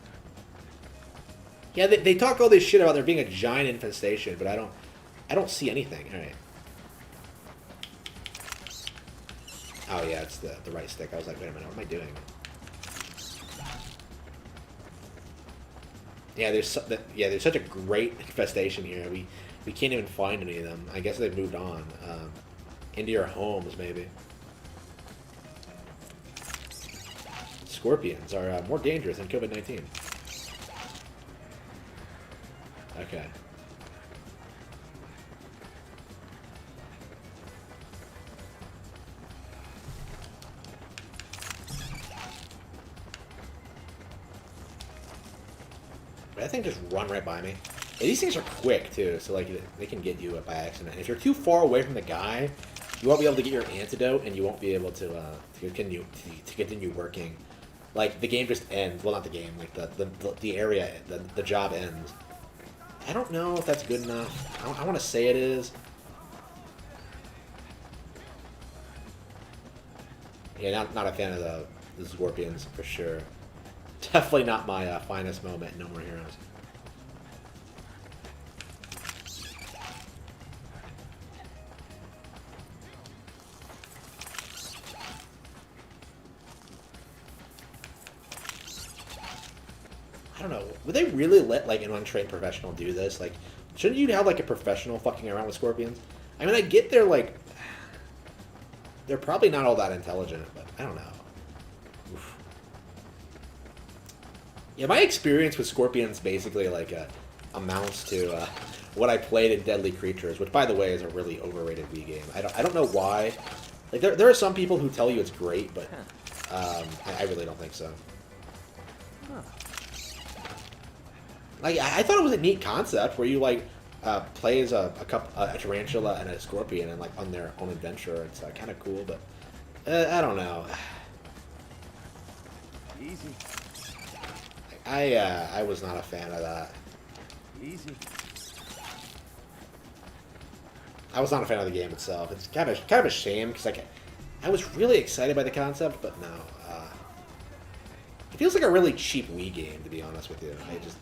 Yeah, they talk all this shit about there being a giant infestation, but I don't see anything. All right. Oh yeah, it's the right stick. I was like, wait a minute, what am I doing? Yeah, there's such a great infestation here. We can't even find any of them. I guess they've moved on into your homes, maybe. Scorpions are more dangerous than COVID-19. Okay. But that thing just run right by me. Yeah, these things are quick too, so like they can get you by accident. If you're too far away from the guy, you won't be able to get your antidote, and you won't be able to continue working. Like the game just ends. Well, not the game. Like the area, the job ends. I don't know if that's good enough. I want to say it is. Yeah, not a fan of the scorpions for sure. Definitely not my finest moment in No More Heroes. I don't know. Would they really let like an untrained professional do this? Like, shouldn't you have like a professional fucking around with scorpions? I mean, I get they're like, they're probably not all that intelligent, but I don't know. Oof. Yeah, my experience with scorpions basically like amounts to what I played in Deadly Creatures, which by the way is a really overrated Wii game. I don't know why. Like there are some people who tell you it's great, but I really don't think so. Like, I thought it was a neat concept where you like play as a tarantula and a scorpion and like on their own adventure. It's kind of cool, but I don't know. Easy. I was not a fan of that. Easy. I was not a fan of the game itself. It's kind of a shame because like I was really excited by the concept, but no, it feels like a really cheap Wii game, to be honest with you. I just.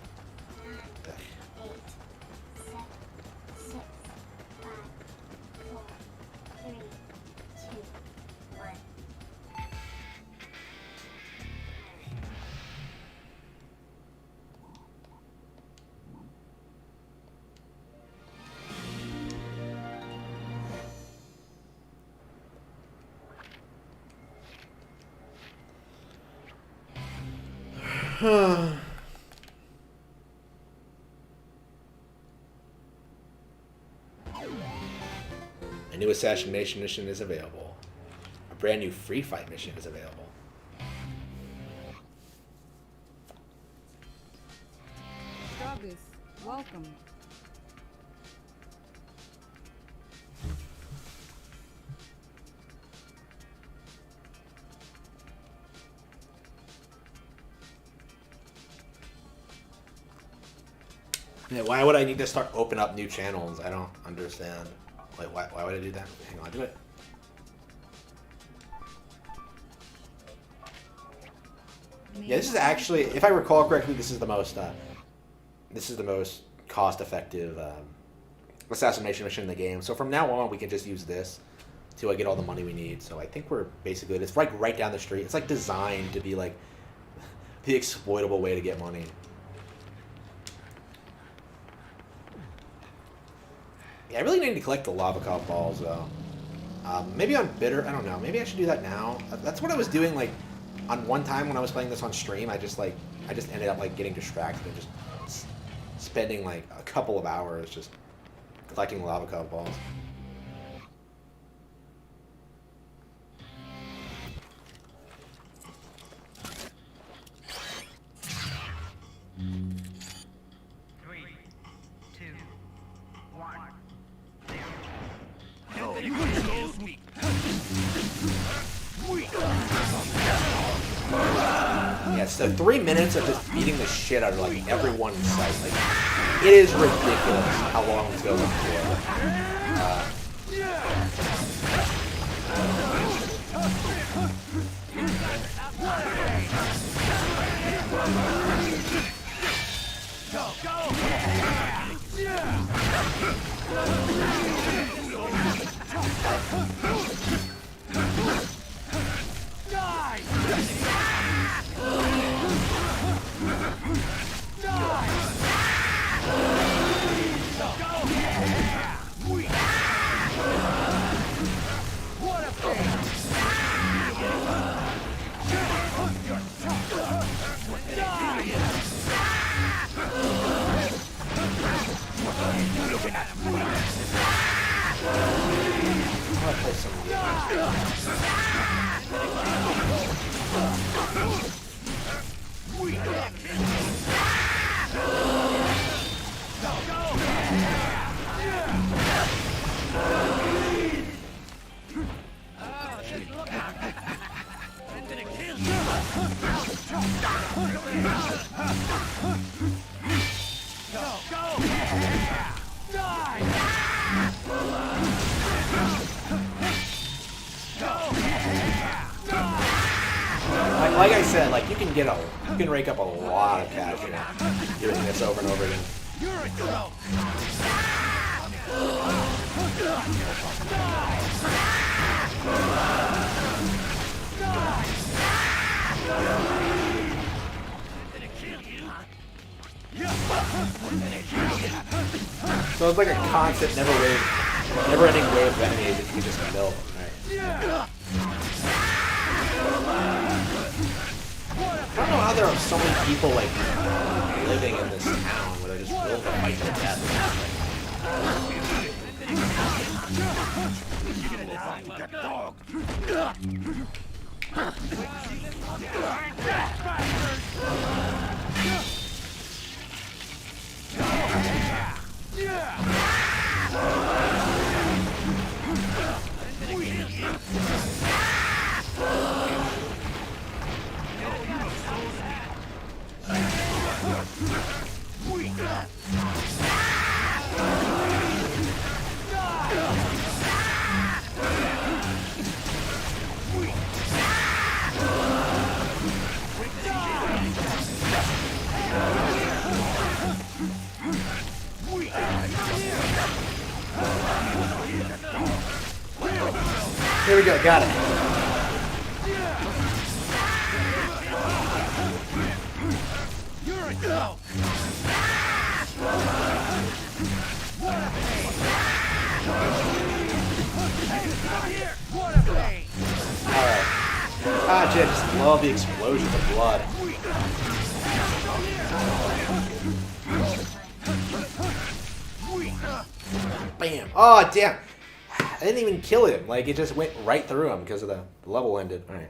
A new assassination mission is available. A brand new free fight mission is available. Travis, welcome. Yeah, why would I need to start open up new channels? I don't understand. Wait, why would I do that? Hang on, do it. Yeah, this is actually, if I recall correctly, this is the most cost-effective assassination mission in the game. So from now on, we can just use this to get all the money we need. So I think we're basically, it's like right down the street. It's like designed to be like the exploitable way to get money. Yeah, I really need to collect the lava cop balls though. Maybe on bitter, I don't know. Maybe I should do that now. That's what I was doing like on one time when I was playing this on stream. I just ended up like getting distracted and just spending like a couple of hours just collecting lava cop balls. Yeah, so 3 minutes of just beating the shit out of like everyone in sight. Like, it is ridiculous how long this goes on for. Like I said, like you can rake up a lot of cash doing this over and over again. So it's like a constant, never-ending wave of enemies that you can just mill, right? I don't know how there are so many people like living in this town where they're just willing to fight to death. Here we go, got it. Alright. Ah, Jed, just love the explosion of blood. Bam. Oh, damn. I didn't even kill him. Like, it just went right through him because of the level ended. Alright.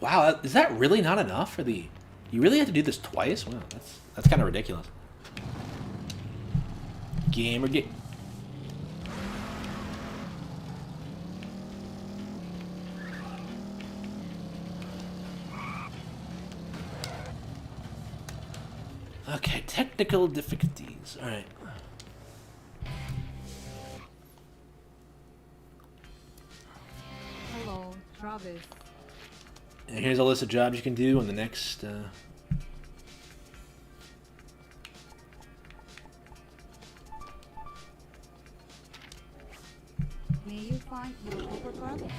Wow, is that really not enough for the... You really have to do this twice? Wow, that's kind of ridiculous. Gamer game. Okay, technical difficulties. All right. Hello, Travis. And here's a list of jobs you can do on the next. May you find the uppercut?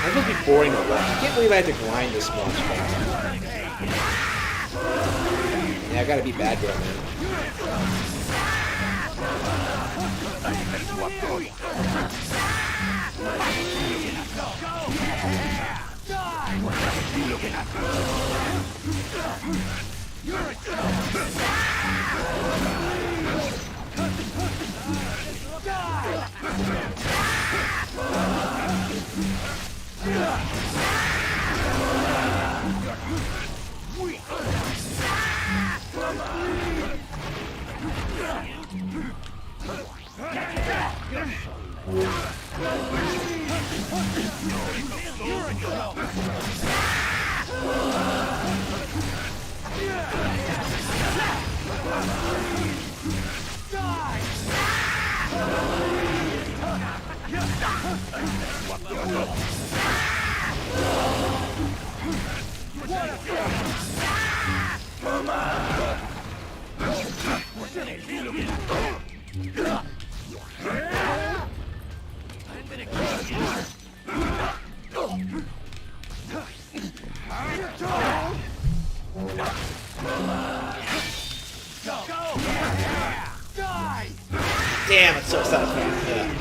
That must be boring to watch. I can't believe I had to grind this much. Yeah, I gotta be bad girl, man. Damn, it's so satisfying. Yeah.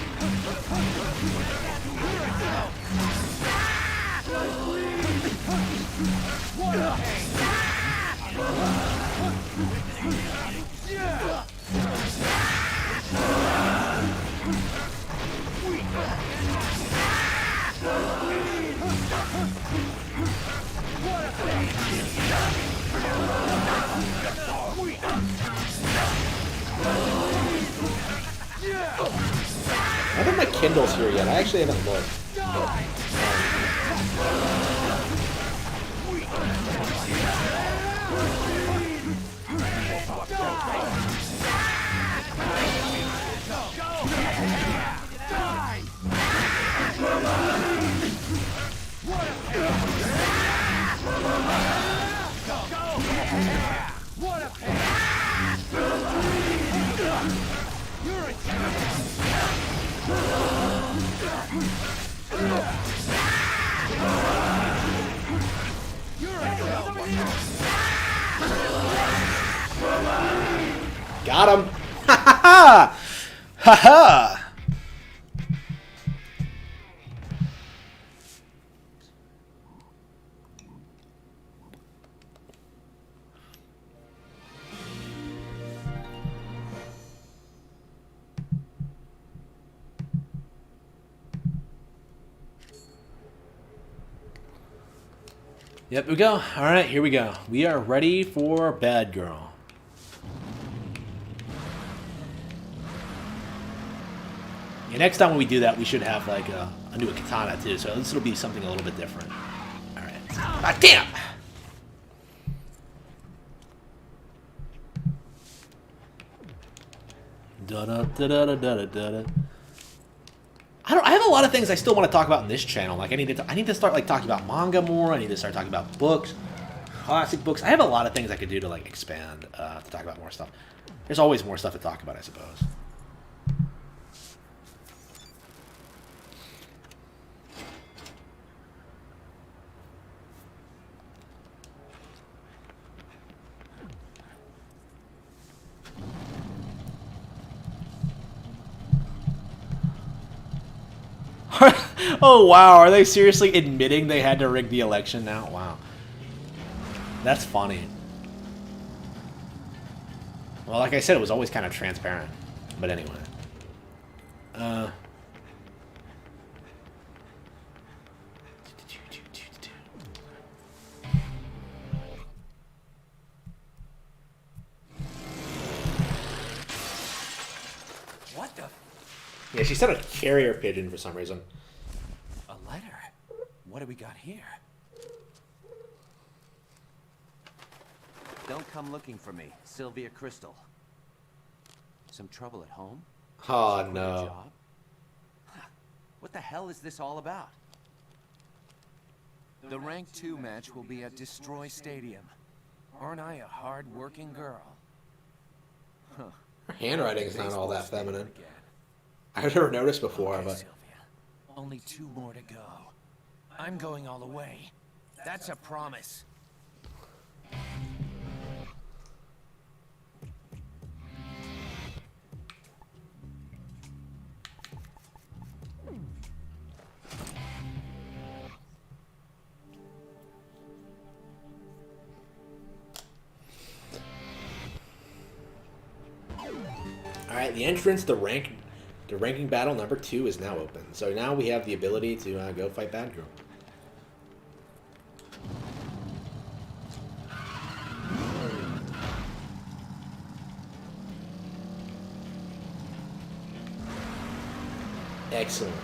I don't think my Kindle's here yet. I actually haven't looked. Got him. Ha ha ha! Ha ha! Yep, we go. All right, here we go. We are ready for Bad Girl. Yeah, next time when we do that, we should have like a new katana too. So this will be something a little bit different. All right. Ah, damn. Da da da da da da da da. I have a lot of things I still want to talk about in this channel. Like I need to start like talking about manga more. I need to start talking about books, classic books. I have a lot of things I could do to like expand to talk about more stuff. There's always more stuff to talk about, I suppose. Oh wow, are they seriously admitting they had to rig the election now? Wow. That's funny. Well, like I said, it was always kind of transparent. But anyway. What the? Yeah, she said a carrier pigeon for some reason. A letter? What do we got here? Don't come looking for me, Sylvia Crystal. Some trouble at home? Oh Quit a no. job? Huh. What the hell is this all about? The rank 2 match will be at Destroy Stadium. Aren't I a hard-working girl? Huh. Her handwriting is not all that Baseball stadium feminine. again. I've never noticed before, Okay, but Sylvia. Only 2 more to go. I'm going all the way. That's a promise. alright, the entrance to ranking battle number 2 is now open. So now we have the ability to go fight Bad Girl. Excellent.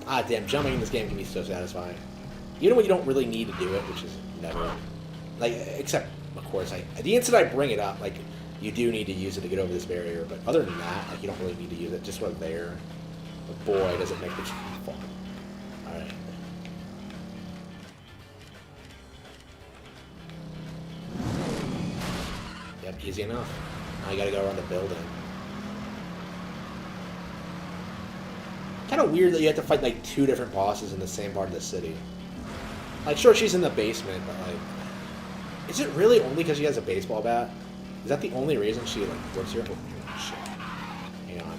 Ah, damn, jumping in this game can be so satisfying. Even when you don't really need to do it, which is never. Like, except, of course, the instant I bring it up, like, you do need to use it to get over this barrier, but other than that, like, you don't really need to use it, just sort of there. But boy, does it make the game fun. Alright. Easy enough. Now you gotta go around the building. Kind of weird that you have to fight like 2 different bosses in the same part of the city. Like, sure, she's in the basement, but like, is it really only because she has a baseball bat? Is that the only reason she like works here? Oh, shit. Hang on.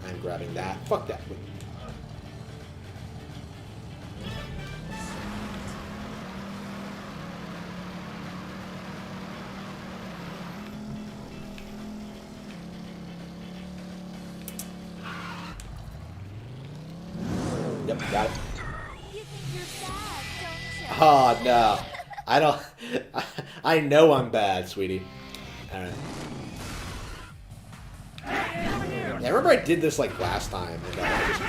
I'm grabbing that. Fuck that. Wait. Yep, got it. You think you're sad, don't you? Oh, no. I don't... I know I'm bad, sweetie. Alright. Yeah, I remember I did this, like, last time. And I just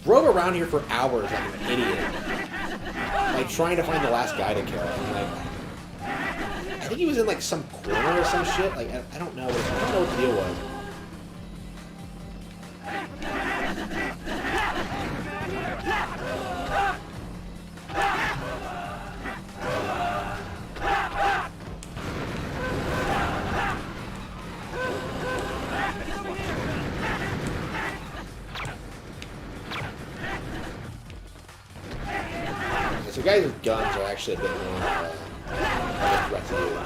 drove around here for hours like an idiot. Like, trying to find the last guy to kill. And, like... I think he was in, like, some corner or some shit. Like, I don't know. I don't know what the deal was. So guys with guns are actually a bit more of a threat to you.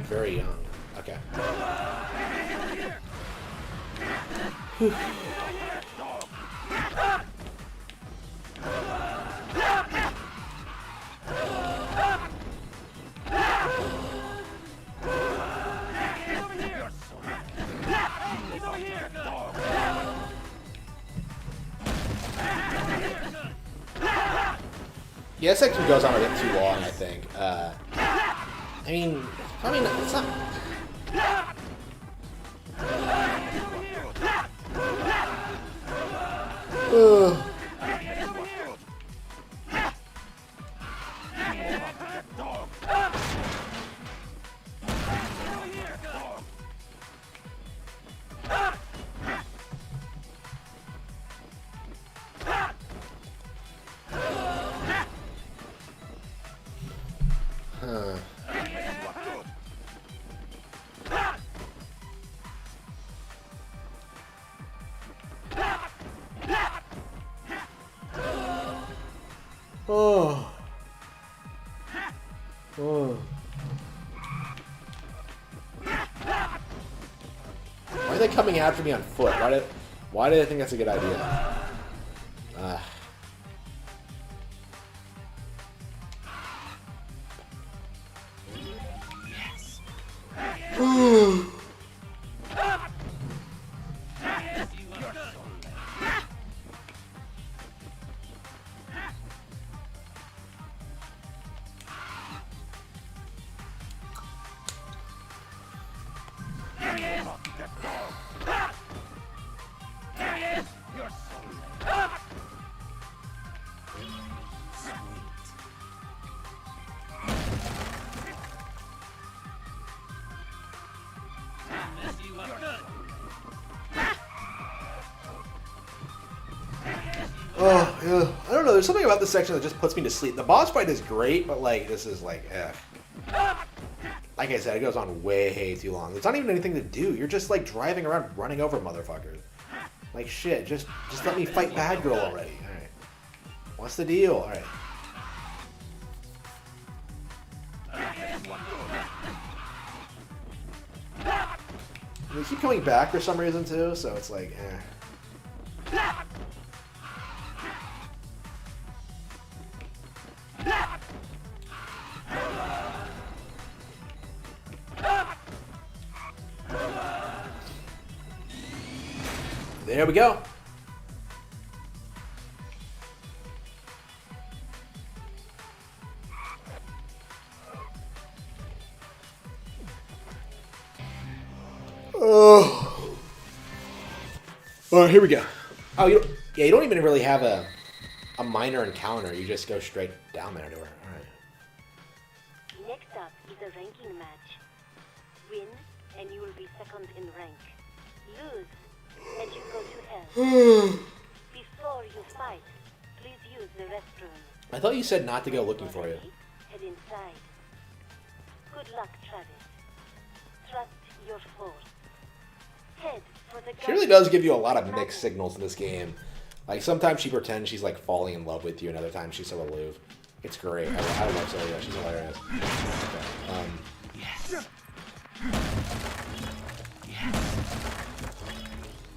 Very young. Okay. Yeah, this section goes on a bit too long, I think. I mean, it's not... Ugh. Huh. Oh. Oh. Why are they coming after me on foot? Why do they think that's a good idea? Oh, yeah. I don't know. there's something about this section that just puts me to sleep. The boss fight is great, but like this is like, like I said, it goes on way too long. There's not even anything to do. You're just like driving around, running over motherfuckers. Like shit, just let me fight Bad Girl already. All right, what's the deal? All right. They keep coming back for some reason too, so it's like, There we go. Oh. All right, here we go. Oh, you don't even really have a minor encounter. You just go straight down there to her. All right. Next up is a ranking match. Win, and you will be second in rank. Lose, and you go to hell. Before you fight, please use the restroom. I thought you said not to go looking for you. Head inside. Good luck, Travis. Trust your force. Head for the She really does give you a lot of mixed signals in this game. Like sometimes she pretends she's like falling in love with you, and other times she's so aloof. It's great. I love Celia. She's hilarious. Okay. Yes.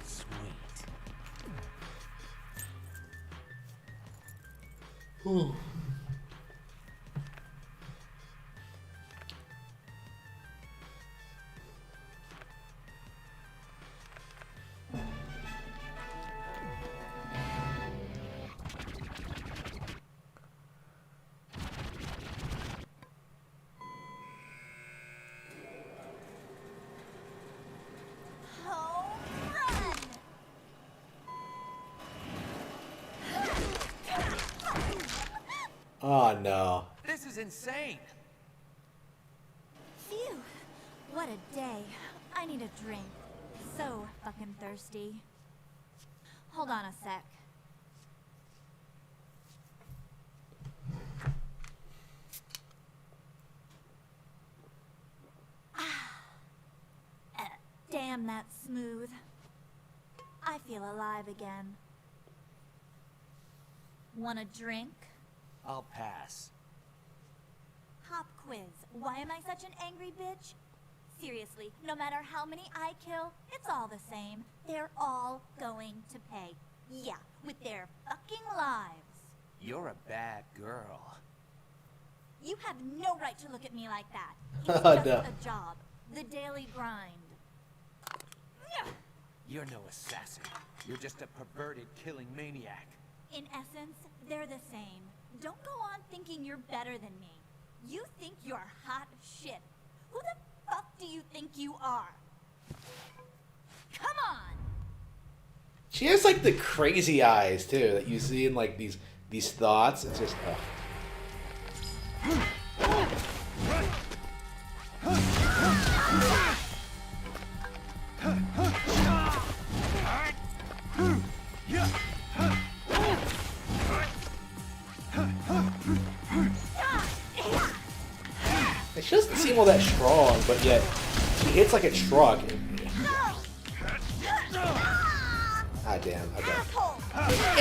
Sweet. Oh no. This is insane. Phew. What a day. I need a drink. So fucking thirsty. Hold on a sec. Damn, that's smooth. I feel alive again. Want a drink? I'll pass. Pop quiz. Why am I such an angry bitch? Seriously, no matter how many I kill, it's all the same. They're all going to pay. Yeah, with their fucking lives. You're a bad girl. You have no right to look at me like that. It's just No. a job. The daily grind. You're no assassin. You're just a perverted killing maniac. In essence, they're the same. Don't go on thinking you're better than me. You think you're hot shit. Who the fuck do you think you are? Come on! She has like the crazy eyes too that you see in like these thoughts. It's just. She doesn't seem all that strong, but yet she hits like a truck. Ah, damn. Okay.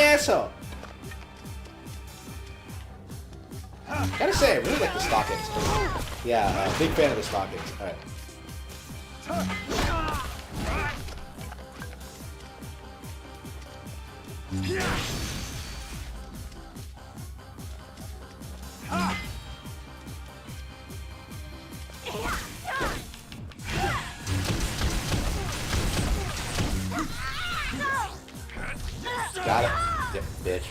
Asshole. Gotta say, I really like the stockings. Yeah, big fan of the stockings. All right. Got it. Yeah, bitch.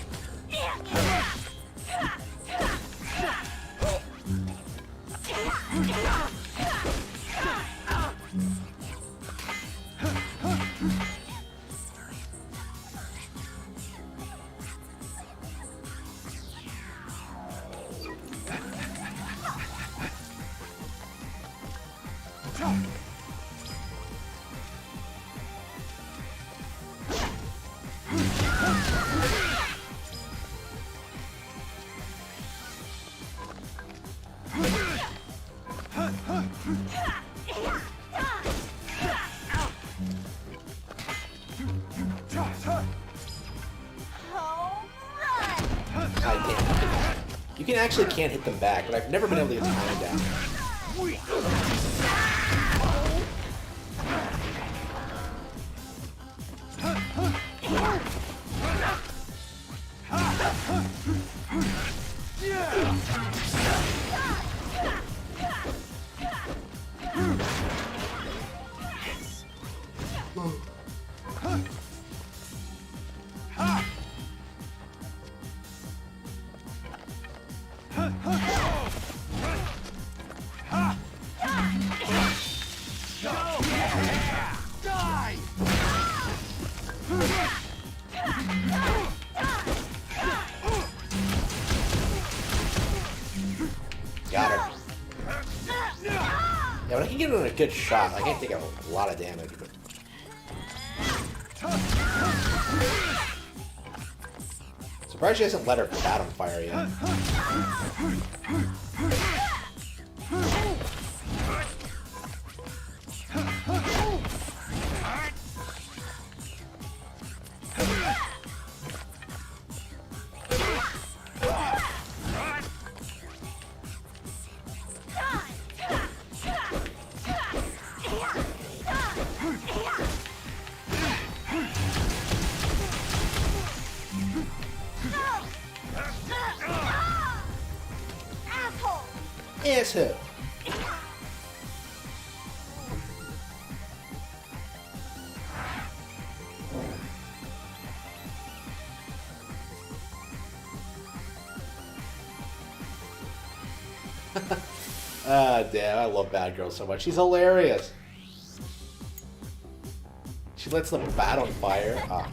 You can actually can't hit them back, but I've never been able to get timing down. Got her. Yeah, but I can get her in a good shot. I can't take a lot of damage. But... Surprised she hasn't let her Phantom fire yet. Asshole. Ah, damn, I love Bad Girl so much. She's hilarious. She lets them bat on fire. Ah.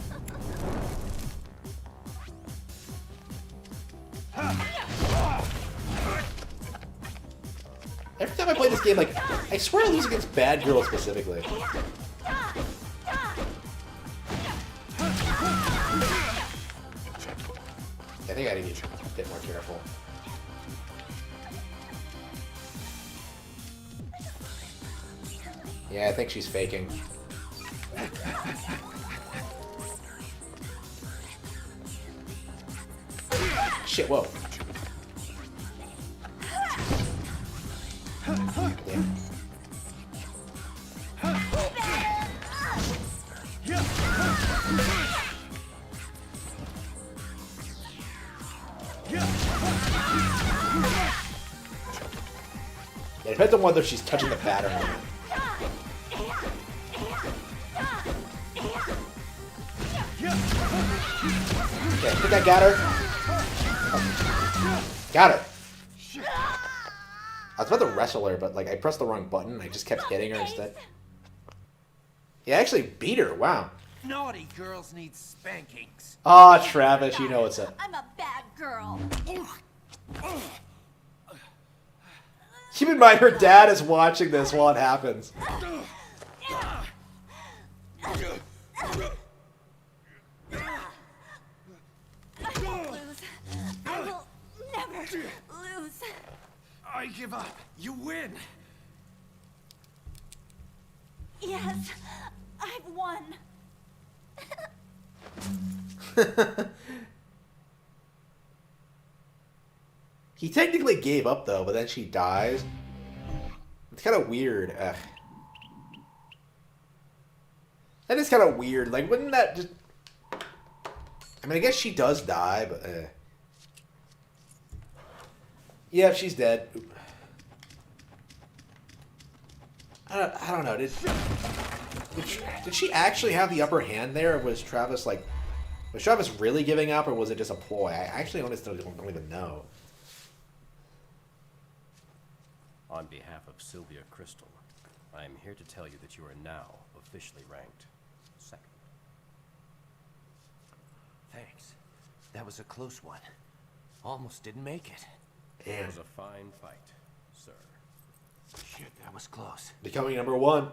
Every time I play this game, like, I swear I lose against Bad Girl specifically. I think I need to be a bit more careful. Yeah, I think she's faking. Shit, whoa. Damn. Yeah, it depends on whether she's touching the pattern. Okay, I think I got her. Oh. Got her. I was about to wrestle her, but like I pressed the wrong button and I just kept hitting her instead. Yeah, I actually beat her. Wow. Naughty girls need spankings. Aw, Travis, you know what's up. I'm a bad girl. Keep in mind, her dad is watching this while it happens. I won't lose. I will never lose. I give up. You win. Yes, I've won. He technically gave up though, but then she dies. It's kind of weird. Ugh. That is kind of weird. Like, wouldn't that just... I mean, I guess she does die, but... Yeah, she's dead. I don't know. Did she actually have the upper hand there, or was Travis like... Was Travis really giving up, or was it just a ploy? I actually honestly don't even know. On behalf of Sylvia Crystal, I am here to tell you that you are now officially ranked second. Thanks. That was a close one. Almost didn't make it. It was a fine fight, sir. Shit, that was close. Becoming number one.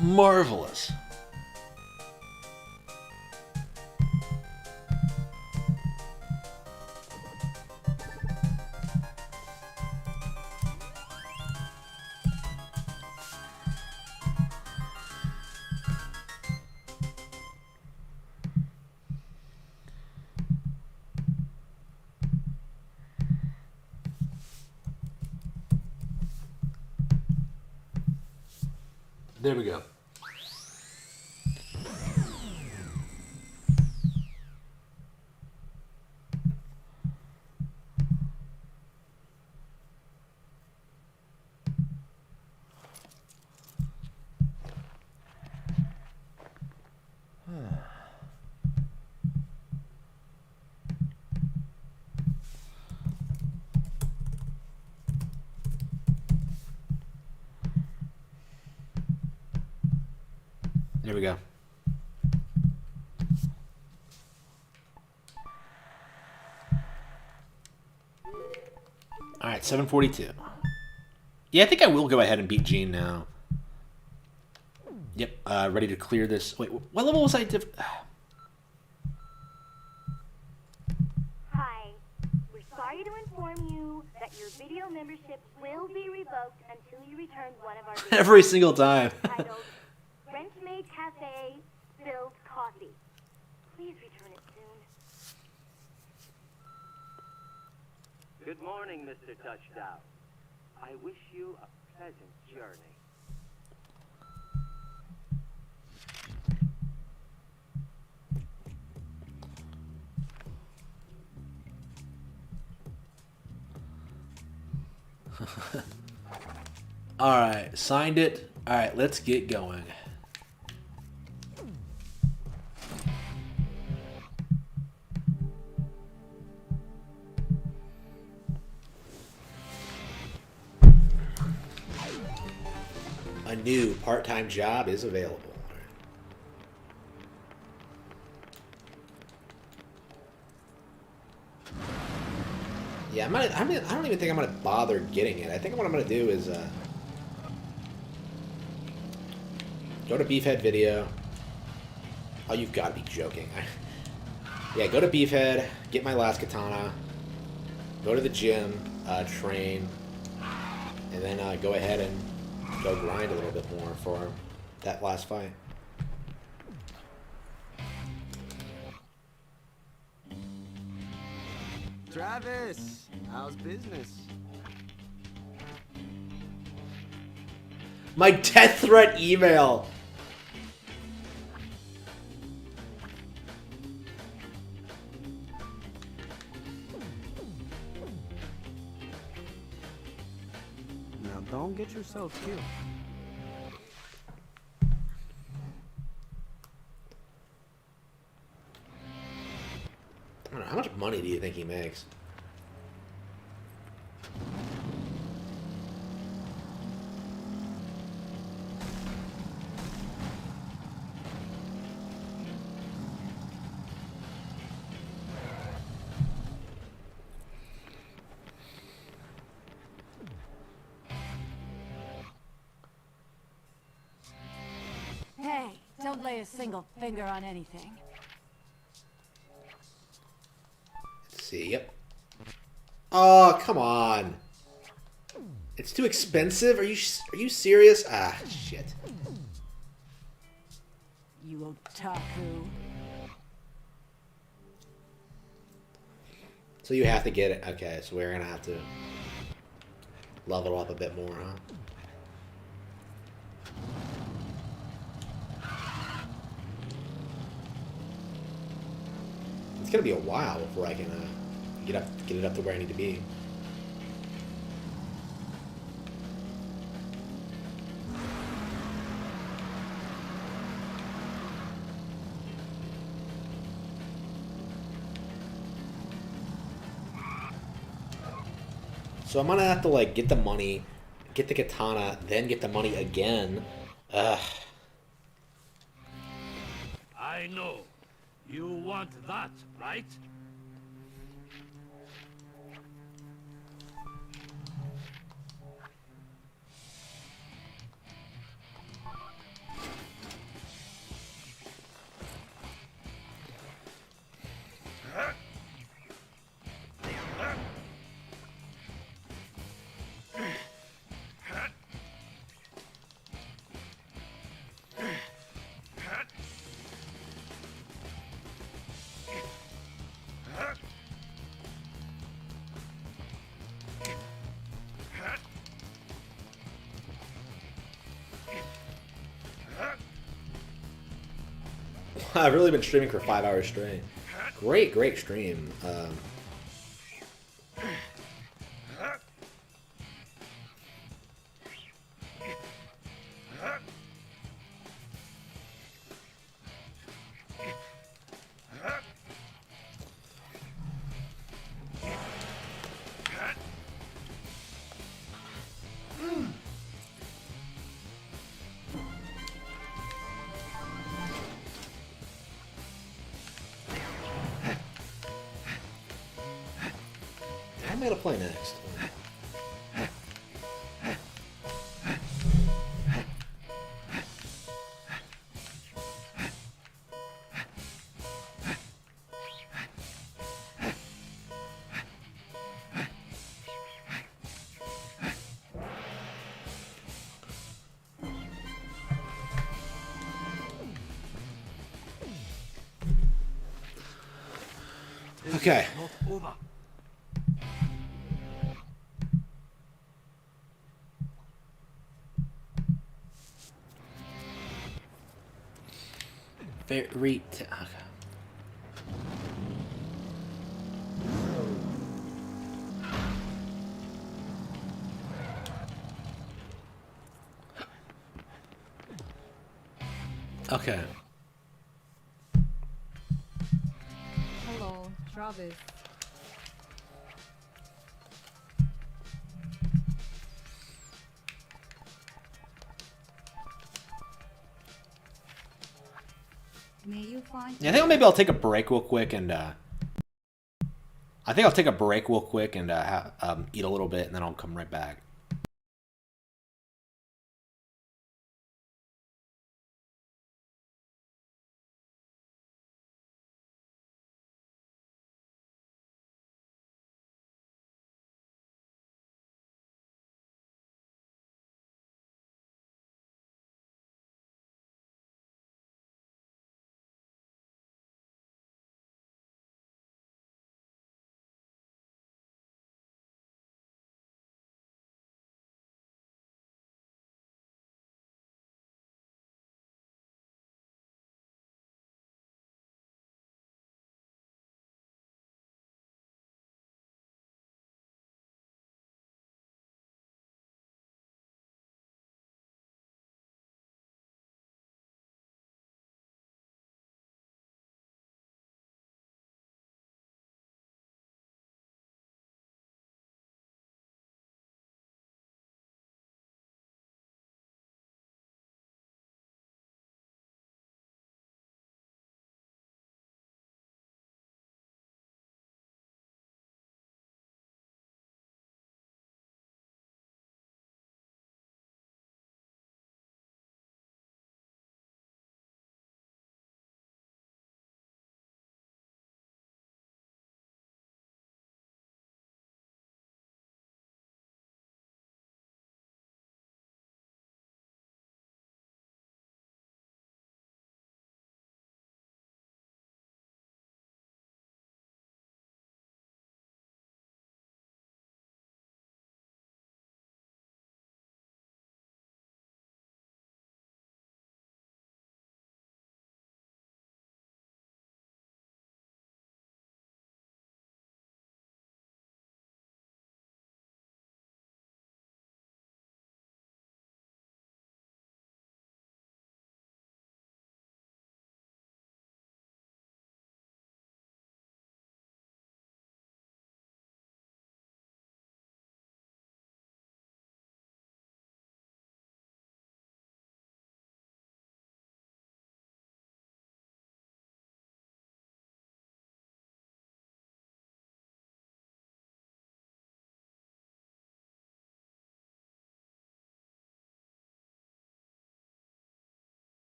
Marvelous. There we go. There we go. All right, 742. Yeah, I think I will go ahead and beat Gene now. Yep, ready to clear this. Wait, what level was I? Hi. We're sorry to inform you that your video membership will be revoked until you return one of our videos Every single time. titled French-Made Cafe Spilled Coffee. Please return it soon. Good morning, Mr. Touchdown. I wish you a pleasant journey. All right, signed it. All right, let's get going. A new part-time job is available. Yeah, I don't even think I'm gonna bother getting it. I think what I'm gonna do is go to Beefhead Video. Oh, you've got to be joking. Yeah, go to Beefhead, get my last katana, go to the gym, train, and then go ahead and go grind a little bit more for that last fight. Travis, how's business? My death threat email! Now don't get yourself killed. I don't know, how much money do you think he makes? Hey, don't lay a single finger on anything. Let's see, yep. Oh, come on. It's too expensive? Are you serious? Ah, shit. You otaku. So you have to get it. Okay, so we're gonna have to level up a bit more, huh? It's gonna be a while before I can get it up to where I need to be. So I'm gonna have to like get the money, get the katana, then get the money again. Ugh. I know. You want that, right? I've really been streaming for 5 hours straight. Great stream. How am I gonna play next? Okay. Not over. Very. Okay. Hello, Travis. May you find. Yeah, I think maybe I'll take a break real quick and I think I'll take a break real quick and eat a little bit, and then I'll come right back.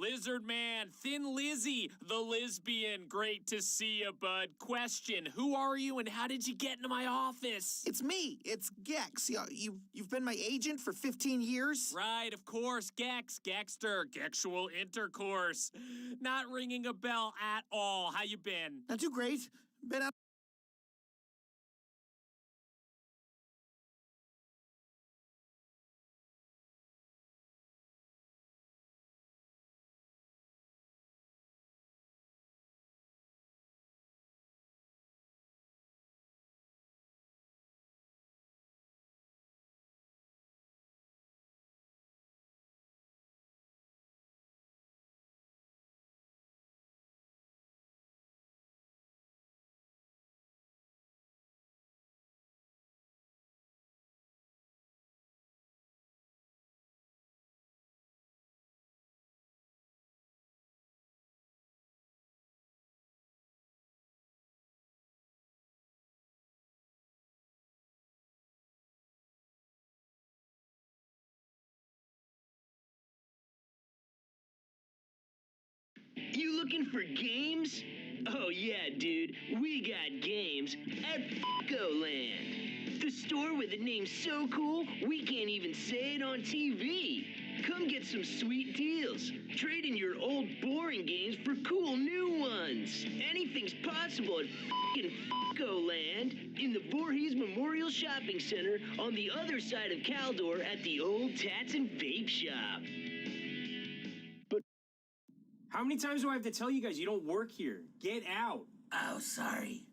Lizard Man, Thin Lizzy, the lesbian. Great to see you, bud. Question, who are you and how did you get into my office? It's me. It's Gex. You've been my agent for 15 years? Right, of course. Gex, Gexter, Gexual intercourse. Not ringing a bell at all. How you been? Not too great. Been out. You looking for games? Oh yeah, dude, we got games at F***O-Land. The store with a name so cool, we can't even say it on TV. Come get some sweet deals. Trade in your old boring games for cool new ones. Anything's possible at F***O-Land in the Voorhees Memorial Shopping Center on the other side of Caldor at the old Tats and Vape Shop. How many times do I have to tell you guys you don't work here? Get out. Oh, sorry.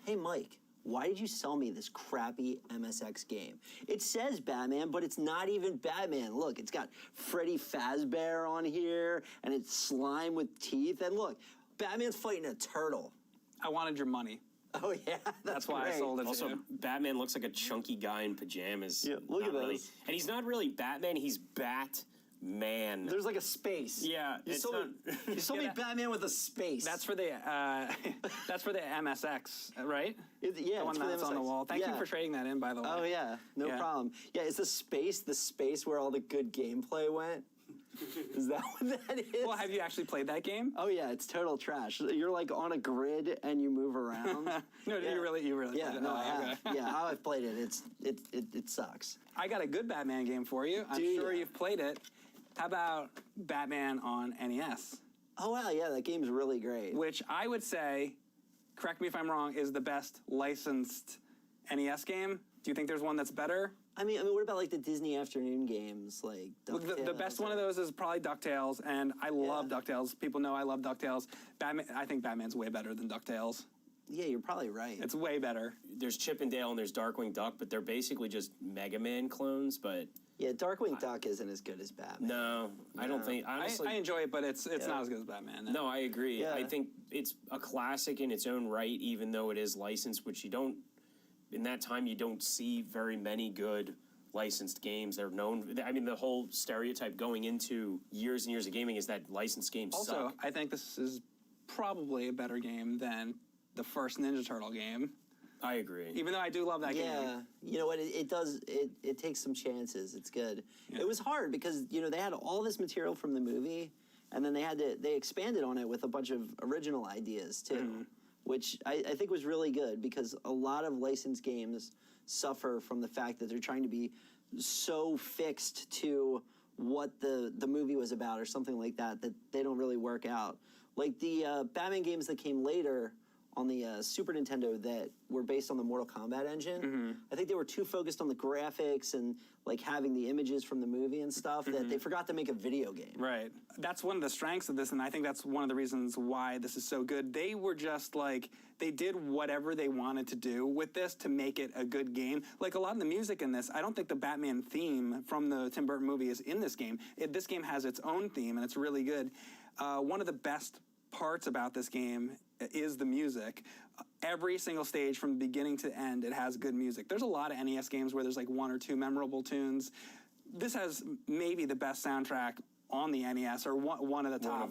Hey, Mike, why did you sell me this crappy MSX game? It says Batman, but it's not even Batman. Look, it's got Freddy Fazbear on here, and it's slime with teeth. And look, Batman's fighting a turtle. I wanted your money. Oh, yeah, that's why I sold it Also, to you. Batman looks like a chunky guy in pajamas. Yeah, look at this. And he's not really Batman, he's Batman. There's like a space. Yeah, You sold me Batman with a space. That's for the MSX, right? Yeah, the one that's on the wall. Thank you for trading that in, by the way. Oh yeah, no problem. Yeah, it's the space where all the good gameplay went. Is that what that is? Well, have you actually played that game? Oh yeah, it's total trash. You're like on a grid and you move around. No, you really Yeah, played it? no, Oh, I have. okay. Yeah, I've played it. It sucks. I got a good Batman game for you. I'm sure you've played it. How about Batman on NES? Oh wow, yeah, that game's really great. Which I would say, correct me if I'm wrong, is the best licensed NES game. Do you think there's one that's better? I mean, what about like the Disney afternoon games, like DuckTales? The best one of those is probably DuckTales, and I love DuckTales. People know I love DuckTales. Batman, I think Batman's way better than DuckTales. Yeah, you're probably right. It's way better. There's Chip and Dale and there's Darkwing Duck, but they're basically just Mega Man clones, but... Yeah, Darkwing Duck isn't as good as Batman. No, I don't think... Honestly, I enjoy it, but it's not as good as Batman. No, I agree. Yeah. I think it's a classic in its own right, even though it is licensed, which you don't... In that time, you don't see very many good licensed games. They're known... I mean, the whole stereotype going into years and years of gaming is that licensed games Also, suck. I think this is probably a better game than the first Ninja Turtle game. I agree. Even though I do love that game. Yeah, you know what? It takes some chances. It's good. Yeah. It was hard because they had all this material from the movie, and then they expanded on it with a bunch of original ideas too, which I think was really good because a lot of licensed games suffer from the fact that they're trying to be so fixed to what the movie was about or something like that they don't really work out. Like the Batman games that came later on the Super Nintendo that were based on the Mortal Kombat engine. I think they were too focused on the graphics and like having the images from the movie and stuff that they forgot to make a video game. Right. That's one of the strengths of this, and I think that's one of the reasons why this is so good. They were just like, they did whatever they wanted to do with this to make it a good game. Like a lot of the music in this, I don't think the Batman theme from the Tim Burton movie is in this game. This game has its own theme, and it's really good. One of the best parts about this game is the music. Every single stage from beginning to end, it has good music. There's a lot of NES games where there's like one or two memorable tunes. This has maybe the best soundtrack on the NES, or one of the top,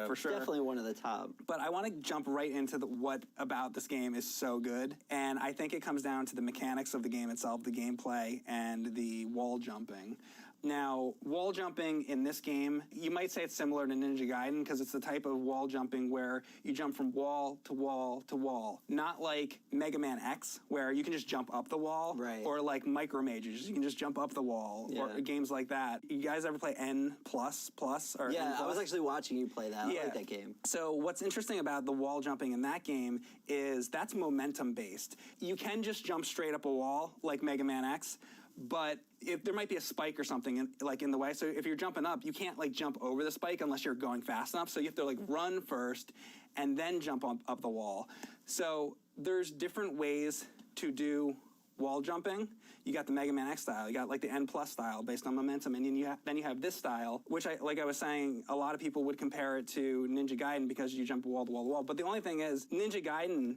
for sure. Definitely one of the top. But I want to jump right into what about this game is so good, and I think it comes down to the mechanics of the game itself, the gameplay, and the wall jumping. Now, wall jumping in this game, you might say it's similar to Ninja Gaiden because it's the type of wall jumping where you jump from wall to wall to wall. Not like Mega Man X, where you can just jump up the wall, or like Micro Mages, you can just jump up the wall, or games like that. You guys ever play N++? Or yeah, N++? I was actually watching you play that. I like that game. So what's interesting about the wall jumping in that game is that's momentum based. You can just jump straight up a wall like Mega Man X, but if there might be a spike or something in the way. So if you're jumping up, you can't like jump over the spike unless you're going fast enough. So you have to like run first and then jump up the wall. So there's different ways to do wall jumping. You got the Mega Man X style. You got like the N+ style based on momentum, and then you have this style, which like I was saying, a lot of people would compare it to Ninja Gaiden because you jump wall to wall to wall. But the only thing is, Ninja Gaiden,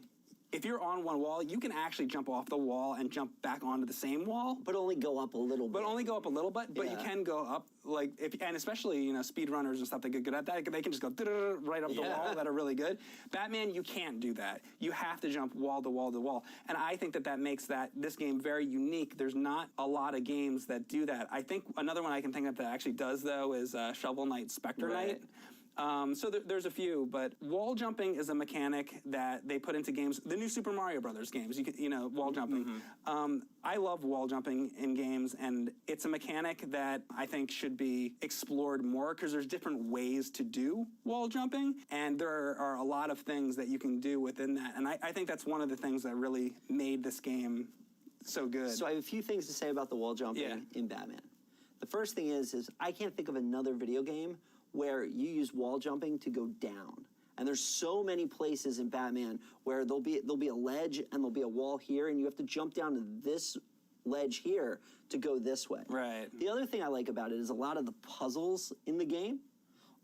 if you're on one wall, you can actually jump off the wall and jump back onto the same wall. But only go up a little bit. But you can go up, and especially, speedrunners and stuff that get good at that, they can just go right up the wall that are really good. Batman, you can't do that. You have to jump wall to wall to wall. And I think that makes this game very unique. There's not a lot of games that do that. I think another one I can think of that actually does, though, is Shovel Knight Spectre Knight. So there's a few, but wall jumping is a mechanic that they put into games. The new Super Mario Brothers games, wall jumping. I love wall jumping in games, and it's a mechanic that I think should be explored more because there's different ways to do wall jumping, and there are a lot of things that you can do within that. And I think that's one of the things that really made this game so good. So I have a few things to say about the wall jumping in Batman. The first thing is I can't think of another video game where you use wall jumping to go down. And there's so many places in Batman where there'll be a ledge and there'll be a wall here, and you have to jump down to this ledge here to go this way. Right. The other thing I like about it is a lot of the puzzles in the game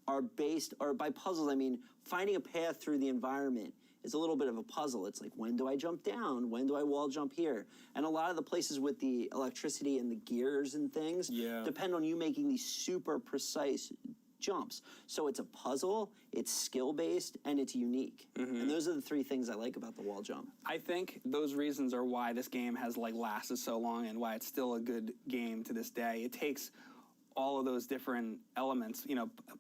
are based, or by puzzles I mean finding a path through the environment is a little bit of a puzzle. It's like, when do I jump down? When do I wall jump here? And a lot of the places with the electricity and the gears and things depend on you making these super precise jumps. So it's a puzzle, it's skill-based, and it's unique. And those are the three things I like about the wall jump. I think those reasons are why this game has lasted so long and why it's still a good game to this day. It takes all of those different elements,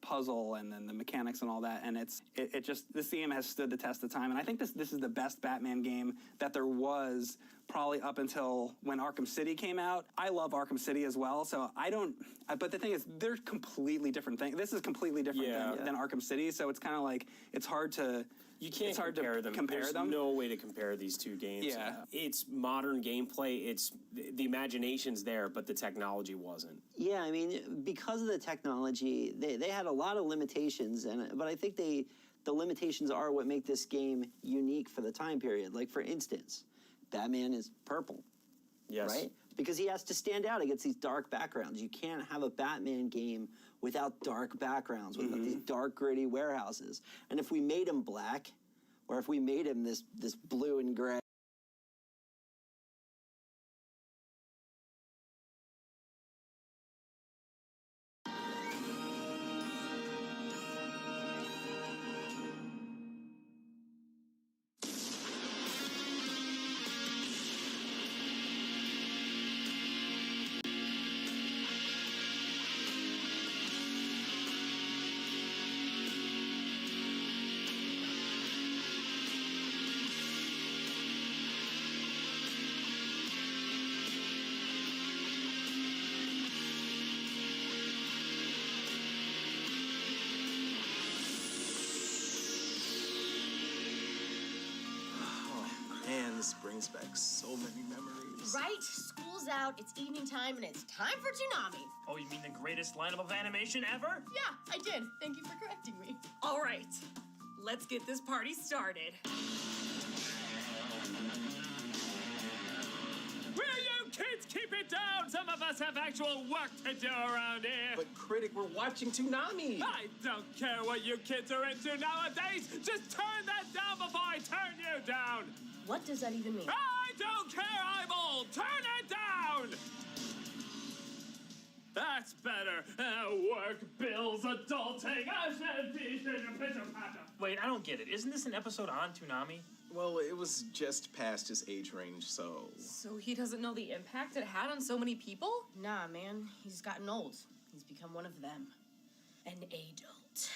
puzzle and then the mechanics and all that, and this game has stood the test of time. And I think this is the best Batman game that there was probably up until when Arkham City came out. I love Arkham City as well, so but the thing is, they're completely different things. This is completely different than Arkham City, so it's kind of like, it's hard to... You can't compare them. There's no way to compare these two games. Yeah. It's modern gameplay. It's the imagination's there, but the technology wasn't. Yeah, I mean, because of the technology, they had a lot of limitations, but I think the limitations are what make this game unique for the time period. Like, for instance, Batman is purple. Yes. Right? Because he has to stand out against these dark backgrounds. You can't have a Batman game without dark backgrounds, without these dark, gritty warehouses. And if we made him black, or if we made him this blue and gray, This brings back so many memories. Right? School's out, it's evening time, and it's time for Toonami. Oh, you mean the greatest lineup of animation ever? Yeah, I did. Thank you for correcting me. All right, let's get this party started. Will you kids keep it down? Some of us have actual work to do around here. But Critic, we're watching Toonami. I don't care what you kids are into nowadays. Just turn that down before I turn you down. What does that even mean? I don't care, eyeball! Turn it down! That's better. Work, bills, adulting. I said pitter-patter. Wait, I don't get it. Isn't this an episode on Toonami? Well, it was just past his age range, so... So he doesn't know the impact it had on so many people? Nah, man. He's gotten old. He's become one of them. An adult.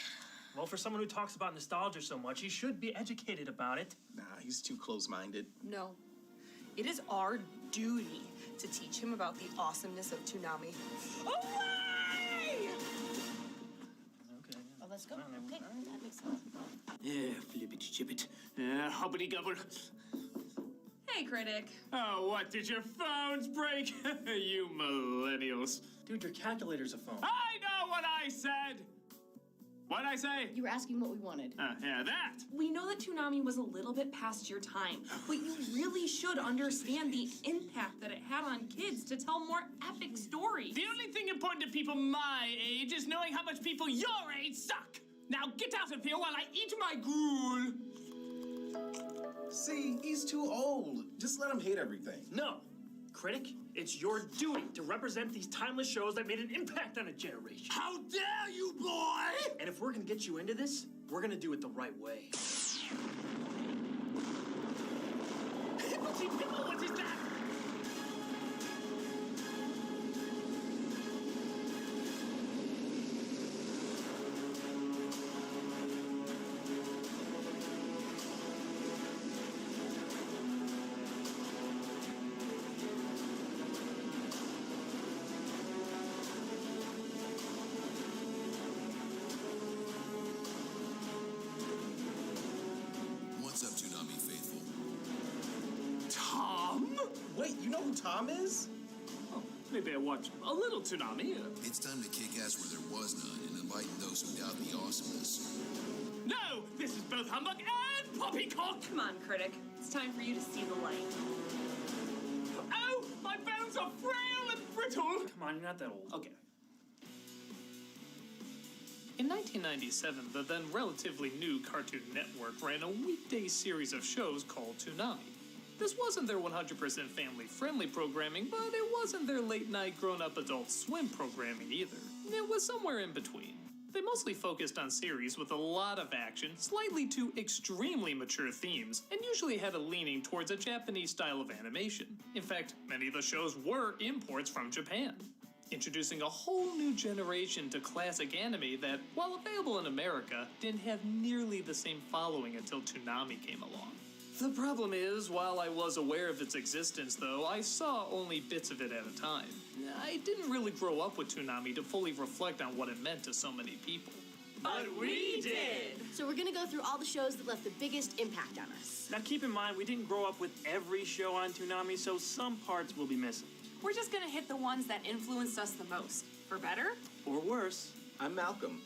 Well, for someone who talks about nostalgia so much, he should be educated about it. Nah, he's too close-minded. No. It is our duty to teach him about the awesomeness of Toonami. Away! Oh, let's go. Okay, that makes sense. Yeah, flippity-chippit. Hoppity gobble. Hey, critic. Oh, what, did your phones break? You millennials. Dude, your calculator's a phone. I know what I said! What'd I say? You were asking what we wanted. Yeah, that! We know that Toonami was a little bit past your time, but you really should understand the impact that it had on kids to tell more epic stories. The only thing important to people my age is knowing how much people your age suck! Now get out of here while I eat my gruel! See, he's too old. Just let him hate everything. No. Critic, it's your duty to represent these timeless shows that made an impact on a generation. How dare you, boy! And if we're gonna get you into this, we're gonna do it the right way. What is that? What's up, Toonami faithful? Tom? Wait, you know who Tom is? Oh, maybe I watch a little Toonami. It's time to kick ass where there was none and enlighten those who doubt the awesomeness. No! This is both humbug and poppycock! Come on, critic. It's time for you to see the light. Oh! My bones are frail and brittle! Come on, you're not that old. Okay. In 1997, the then relatively new Cartoon Network ran a weekday series of shows called Toonami. This wasn't their 100% family-friendly programming, but it wasn't their late-night grown-up Adult Swim programming either. It was somewhere in between. They mostly focused on series with a lot of action, slightly to extremely mature themes, and usually had a leaning towards a Japanese style of animation. In fact, many of the shows were imports from Japan, introducing a whole new generation to classic anime that, while available in America, didn't have nearly the same following until Toonami came along. The problem is, while I was aware of its existence though, I saw only bits of it at a time. I didn't really grow up with Toonami to fully reflect on what it meant to so many people. But we did! So we're gonna go through all the shows that left the biggest impact on us. Now keep in mind, we didn't grow up with every show on Toonami, so some parts will be missing. We're just gonna hit the ones that influenced us the most. For better? Or worse. I'm Malcolm.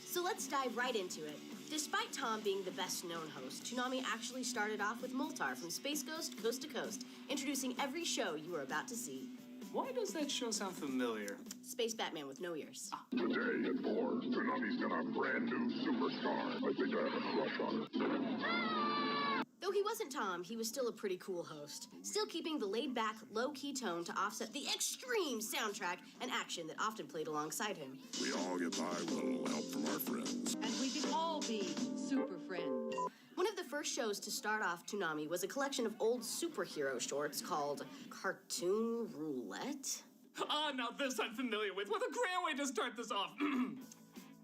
So let's dive right into it. Despite Tom being the best-known host, Toonami actually started off with Moltar from Space Ghost Coast to Coast, introducing every show you were about to see. Why does that show sound familiar? Space Batman with no ears. Today at 4, Toonami's got a brand new superstar. I think I have a crush on her. Though he wasn't Tom, he was still a pretty cool host, still keeping the laid-back, low-key tone to offset the extreme soundtrack and action that often played alongside him. We all get by with a little help from our friends. And we can all be super friends. One of the first shows to start off Toonami was a collection of old superhero shorts called Cartoon Roulette. Ah, now this I'm familiar with. What a great way to start this off.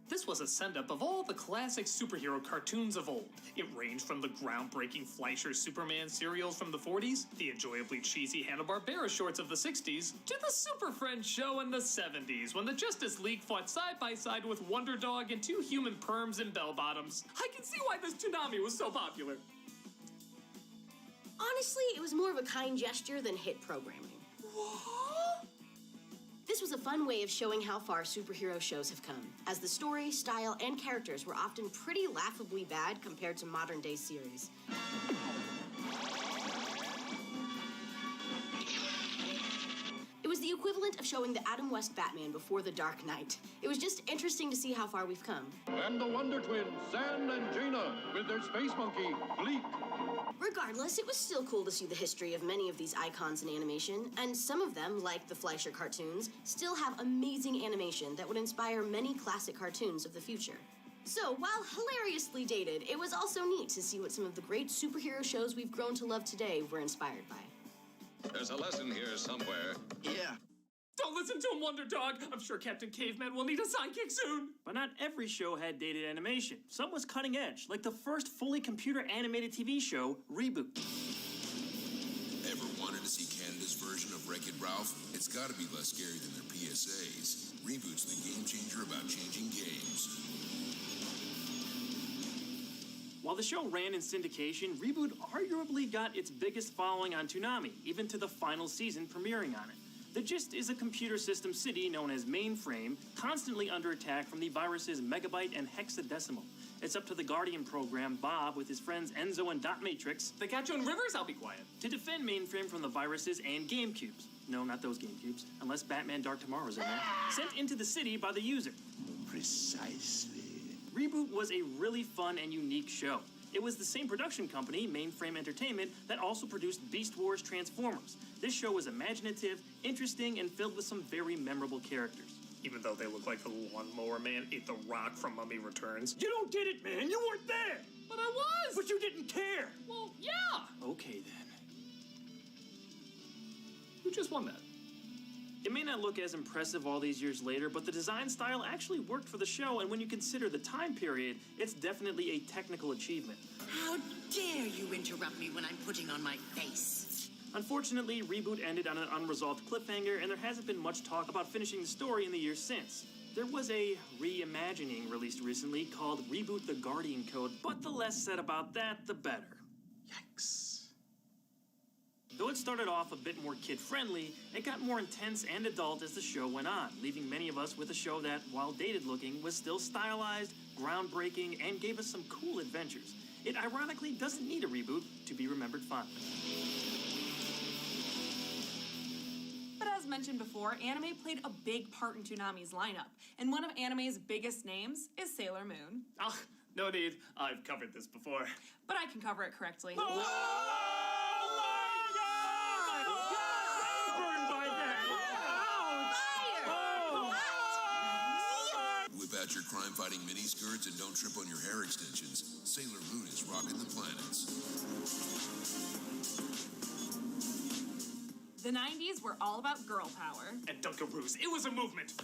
This was a send-up of all the classic superhero cartoons of old. It ranged from the groundbreaking Fleischer Superman serials from the 40s, the enjoyably cheesy Hanna-Barbera shorts of the 60s, to the Super Friends show in the 70s, when the Justice League fought side-by-side with Wonder Dog and two human perms and bell-bottoms. I can see why this Toonami was so popular. Honestly, it was more of a kind gesture than hit programming. What? This was a fun way of showing how far superhero shows have come, as the story, style, and characters were often pretty laughably bad compared to modern-day series. It was the equivalent of showing the Adam West Batman before The Dark Knight. It was just interesting to see how far we've come. And the Wonder Twins, San and Jaina, with their space monkey, Bleak. Regardless, it was still cool to see the history of many of these icons in animation, and some of them, like the Fleischer cartoons, still have amazing animation that would inspire many classic cartoons of the future. So, while hilariously dated, it was also neat to see what some of the great superhero shows we've grown to love today were inspired by. There's a lesson here somewhere. Yeah. Don't listen to him, Wonder Dog. I'm sure Captain Caveman will need a sidekick soon. But not every show had dated animation. Some was cutting edge, like the first fully computer-animated TV show, Reboot. Ever wanted to see Canada's version of Wreck-It Ralph? It's gotta be less scary than their PSAs. Reboot's the game changer about changing games. While the show ran in syndication, Reboot arguably got its biggest following on Toonami, even to the final season premiering on it. The gist is a computer system city known as Mainframe, constantly under attack from the viruses Megabyte and Hexadecimal. It's up to the Guardian program, Bob, with his friends Enzo and Dot Matrix. They got you in rivers, I'll be quiet. To defend Mainframe from the viruses and GameCubes. No, not those GameCubes, unless Batman Dark Tomorrow's in there. Sent into the city by the user. Precisely. Reboot was a really fun and unique show. It was the same production company, Mainframe Entertainment, that also produced Beast Wars Transformers. This show was imaginative, interesting, and filled with some very memorable characters. Even though they look like the lawnmower man ate the rock from Mummy Returns. You don't get it, man! You weren't there! But I was! But you didn't care! Well, yeah! Okay, then. Who just won that? It may not look as impressive all these years later, but the design style actually worked for the show, and when you consider the time period, it's definitely a technical achievement. How dare you interrupt me when I'm putting on my face? Unfortunately, Reboot ended on an unresolved cliffhanger, and there hasn't been much talk about finishing the story in the years since. There was a reimagining released recently called Reboot the Guardian Code, but the less said about that, the better. Yikes. Though it started off a bit more kid-friendly, it got more intense and adult as the show went on, leaving many of us with a show that, while dated-looking, was still stylized, groundbreaking, and gave us some cool adventures. It ironically doesn't need a reboot to be remembered fondly. But as mentioned before, anime played a big part in Toonami's lineup, and one of anime's biggest names is Sailor Moon. Ah, no need. I've covered this before. But I can cover it correctly. Whip out your crime-fighting miniskirts and don't trip on your hair extensions. Sailor Moon is rocking the planets. The 90s were all about girl power. And Dunkaroos, it was a movement.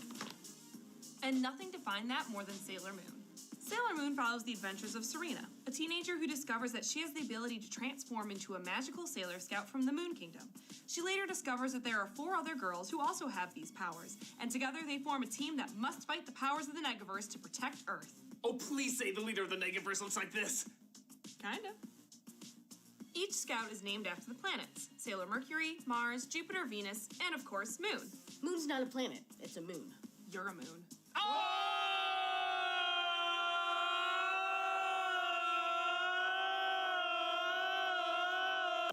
And nothing defined that more than Sailor Moon. Sailor Moon follows the adventures of Serena, a teenager who discovers that she has the ability to transform into a magical Sailor Scout from the Moon Kingdom. She later discovers that there are 4 other girls who also have these powers, and together they form a team that must fight the powers of the Negaverse to protect Earth. Oh, please say the leader of the Negaverse looks like this. Kinda. Each scout is named after the planets: Sailor Mercury, Mars, Jupiter, Venus, and of course, Moon. Moon's not a planet, it's a moon. You're a moon.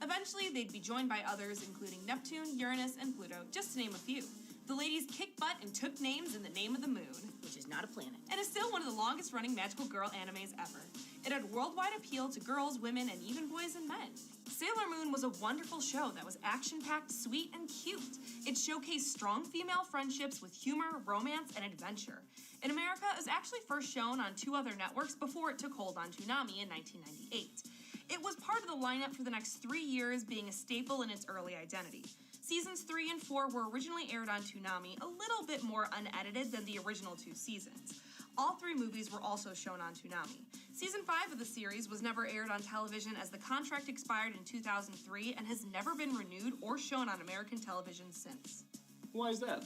Eventually, they'd be joined by others, including Neptune, Uranus, and Pluto, just to name a few. The ladies kicked butt and took names in the name of the moon, which is not a planet, and is still one of the longest-running magical girl animes ever. It had worldwide appeal to girls, women, and even boys and men. Sailor Moon was a wonderful show that was action-packed, sweet, and cute. It showcased strong female friendships with humor, romance, and adventure. In America, it was actually first shown on 2 other networks before it took hold on Toonami in 1998. It was part of the lineup for the next 3 years, being a staple in its early identity. Seasons 3 and 4 were originally aired on Toonami, a little bit more unedited than the original 2 seasons. All 3 movies were also shown on Toonami. Season 5 of the series was never aired on television as the contract expired in 2003 and has never been renewed or shown on American television since. Why is that?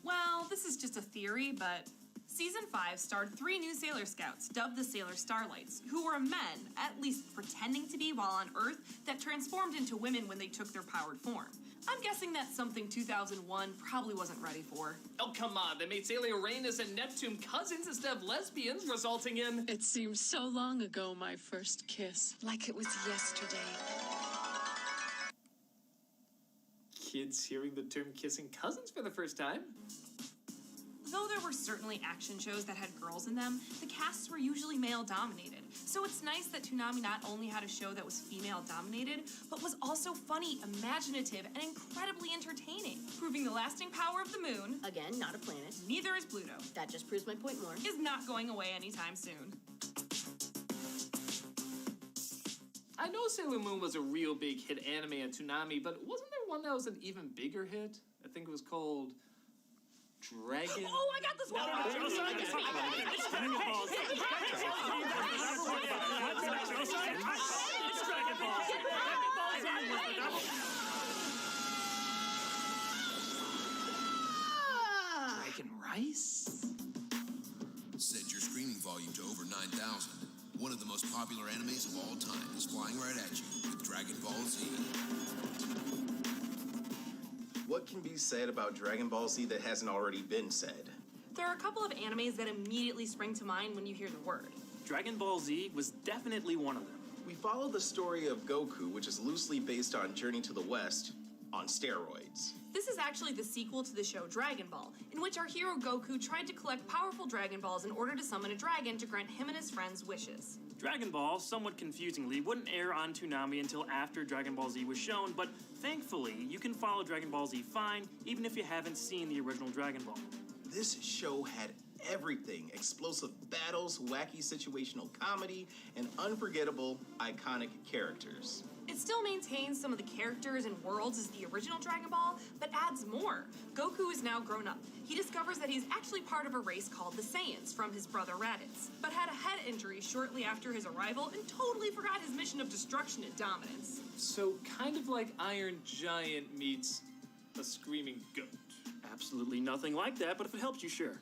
Well, this is just a theory, but Season 5 starred 3 new Sailor Scouts, dubbed the Sailor Starlights, who were men, at least pretending to be while on Earth, that transformed into women when they took their powered form. I'm guessing that's something 2001 probably wasn't ready for. Oh, come on. They made Sailor Uranus and Neptune cousins instead of lesbians, resulting in... It seems so long ago, my first kiss. Like it was yesterday. kids hearing the term kissing cousins for the first time. Though there were certainly action shows that had girls in them, the casts were usually male-dominated. So it's nice that Toonami not only had a show that was female-dominated, but was also funny, imaginative, and incredibly entertaining, proving the lasting power of the moon. Again, not a planet. Neither is Pluto. That just proves my point more. Is not going away anytime soon. I know Sailor Moon was a real big hit anime on Toonami, but wasn't there one that was an even bigger hit? I think it was called Dragon. Oh, I got this one! It's Dragon Ball Z. It's Dragon Ball Z. Dragon Rice? Set your screening volume to over 9,000. One of the most popular animes of all time is flying right at you with Dragon Ball Z. What can be said about Dragon Ball Z that hasn't already been said? There are a couple of animes that immediately spring to mind when you hear the word. Dragon Ball Z was definitely one of them. We follow the story of Goku, which is loosely based on Journey to the West, on steroids. This is actually the sequel to the show Dragon Ball, in which our hero Goku tried to collect powerful Dragon Balls in order to summon a dragon to grant him and his friends wishes. Dragon Ball, somewhat confusingly, wouldn't air on Toonami until after Dragon Ball Z was shown, but thankfully, you can follow Dragon Ball Z fine, even if you haven't seen the original Dragon Ball. This show had everything: explosive battles, wacky situational comedy, and unforgettable, iconic characters. It still maintains some of the characters and worlds as the original Dragon Ball, but adds more. Goku is now grown up. He discovers that he's actually part of a race called the Saiyans from his brother Raditz, but had a head injury shortly after his arrival and totally forgot his mission of destruction and dominance. So kind of like Iron Giant meets a screaming goat. Absolutely nothing like that, but if it helps you, sure.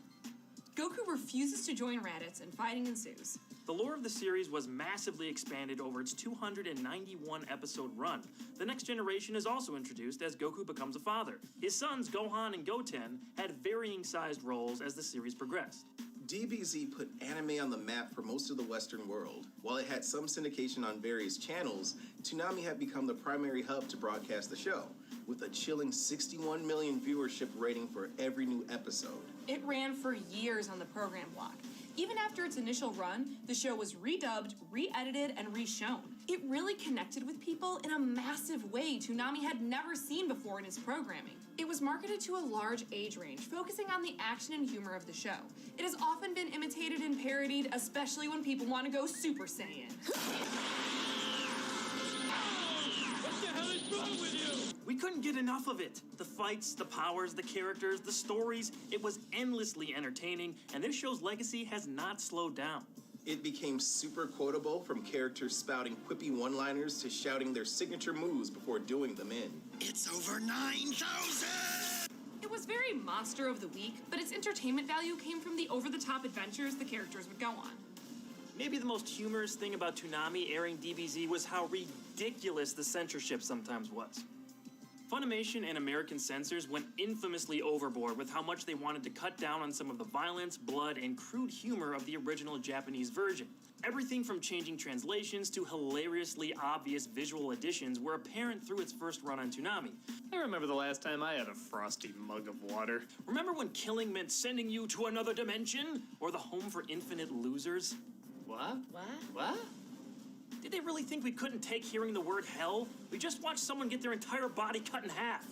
Goku refuses to join Raditz and fighting ensues. The lore of the series was massively expanded over its 291 episode run. The next generation is also introduced as Goku becomes a father. His sons, Gohan and Goten, had varying sized roles as the series progressed. DBZ put anime on the map for most of the Western world. While it had some syndication on various channels, Toonami had become the primary hub to broadcast the show, with a chilling 61 million viewership rating for every new episode. It ran for years on the program block. Even after its initial run, the show was redubbed, re-edited, and re-shown. It really connected with people in a massive way Toonami had never seen before in its programming. It was marketed to a large age range, focusing on the action and humor of the show. It has often been imitated and parodied, especially when people want to go Super Saiyan. What the hell is wrong with you? We couldn't get enough of it. The fights, the powers, the characters, the stories, it was endlessly entertaining, and this show's legacy has not slowed down. It became super quotable, from characters spouting quippy one-liners to shouting their signature moves before doing them in. It's over 9,000! It was very monster of the week, but its entertainment value came from the over-the-top adventures the characters would go on. Maybe the most humorous thing about Toonami airing DBZ was how ridiculous the censorship sometimes was. Funimation and American censors went infamously overboard with how much they wanted to cut down on some of the violence, blood, and crude humor of the original Japanese version. Everything from changing translations to hilariously obvious visual additions were apparent through its first run on Toonami. I remember the last time I had a frosty mug of water. Remember when killing meant sending you to another dimension? Or the home for infinite losers? What? What? What? Did they really think we couldn't take hearing the word hell? We just watched someone get their entire body cut in half.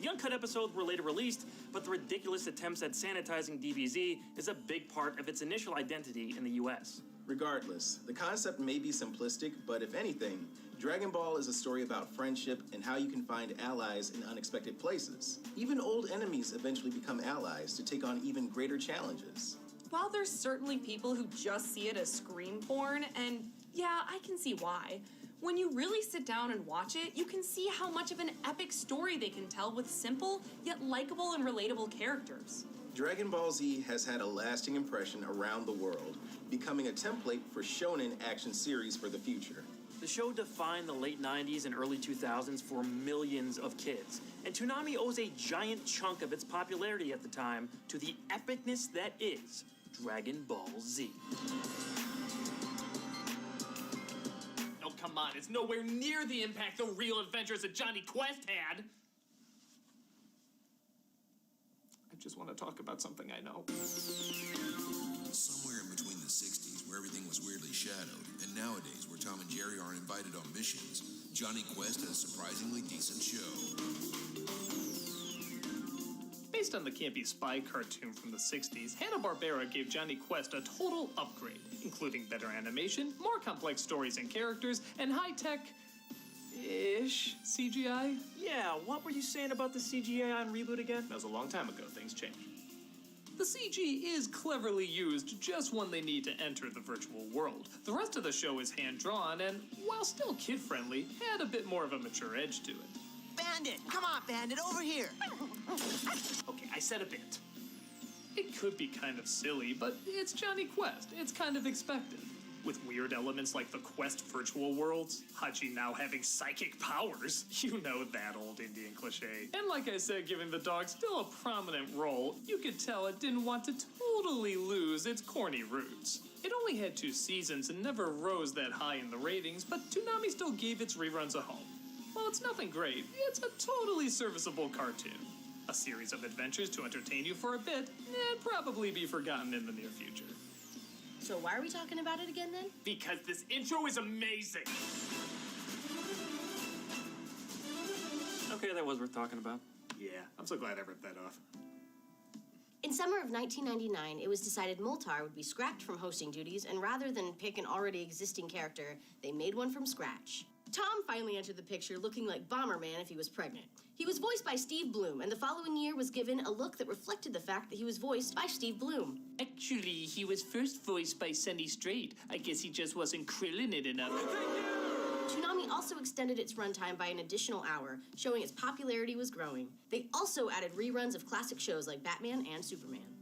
The uncut episodes were later released, but the ridiculous attempts at sanitizing DBZ is a big part of its initial identity in the US. Regardless, the concept may be simplistic, but if anything, Dragon Ball is a story about friendship and how you can find allies in unexpected places. Even old enemies eventually become allies to take on even greater challenges. While there's certainly people who just see it as scream porn, and yeah, I can see why, when you really sit down and watch it, you can see how much of an epic story they can tell with simple, yet likable and relatable characters. Dragon Ball Z has had a lasting impression around the world, becoming a template for shonen action series for the future. The show defined the late 90s and early 2000s for millions of kids, and Toonami owes a giant chunk of its popularity at the time to the epicness that is Dragon Ball Z. Oh, come on, it's nowhere near the impact the real adventures of Johnny Quest had. just want to talk about something I know. Somewhere in between the 60s, where everything was weirdly shadowed, and nowadays, where Tom and Jerry aren't invited on missions, Johnny Quest has a surprisingly decent show. Based on the campy spy cartoon from the 60s, Hanna-Barbera gave Johnny Quest a total upgrade, including better animation, more complex stories and characters, and high-tech-ish CGI. Yeah, what were you saying about the CGI on Reboot again? That was a long time ago, things change. The CG is cleverly used just when they need to enter the virtual world. The rest of the show is hand-drawn and, while still kid-friendly, had a bit more of a mature edge to it. Bandit! Come on, Bandit, over here! Okay, I said a bit. It could be kind of silly, but it's Johnny Quest. It's kind of expected. With weird elements like the Quest virtual worlds, Hachi now having psychic powers, you know that old Indian cliche. And like I said, giving the dog still a prominent role, you could tell it didn't want to totally lose its corny roots. It only had 2 seasons and never rose that high in the ratings, but Toonami still gave its reruns a home. While it's nothing great, it's a totally serviceable cartoon. A series of adventures to entertain you for a bit, and probably be forgotten in the near future. So why are we talking about it again then? Because this intro is amazing! Okay, that was worth talking about. Yeah, I'm so glad I ripped that off. In summer of 1999, it was decided Moltar would be scrapped from hosting duties, and rather than pick an already existing character, they made one from scratch. Tom finally entered the picture looking like Bomberman if he was pregnant. He was voiced by Steve Bloom, and the following year was given a look that reflected the fact that he was voiced by Steve Bloom. Actually, he was first voiced by Sonny Strait. I guess he just wasn't krillin' it enough. Toonami also extended its runtime by an additional hour, showing its popularity was growing. They also added reruns of classic shows like Batman and Superman.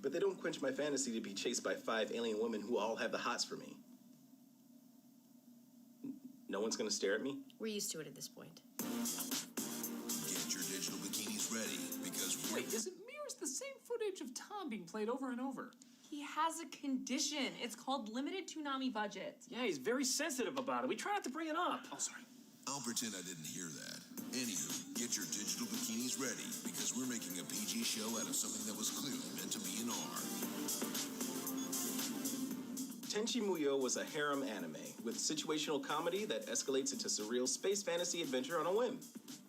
But they don't quench my fantasy to be chased by 5 alien women who all have the hots for me. No one's gonna stare at me? We're used to it at this point. Get your digital bikinis ready, because Wait, is it mirrors the same footage of Tom being played over and over? He has a condition. It's called limited Toonami budget. Yeah, he's very sensitive about it. We try not to bring it up. Oh, sorry. I'll pretend I didn't hear that. Anywho, get your digital bikinis ready, because we're making a PG show out of something that was clearly meant to be an R. Tenchi Muyo was a harem anime with situational comedy that escalates into surreal space fantasy adventure on a whim.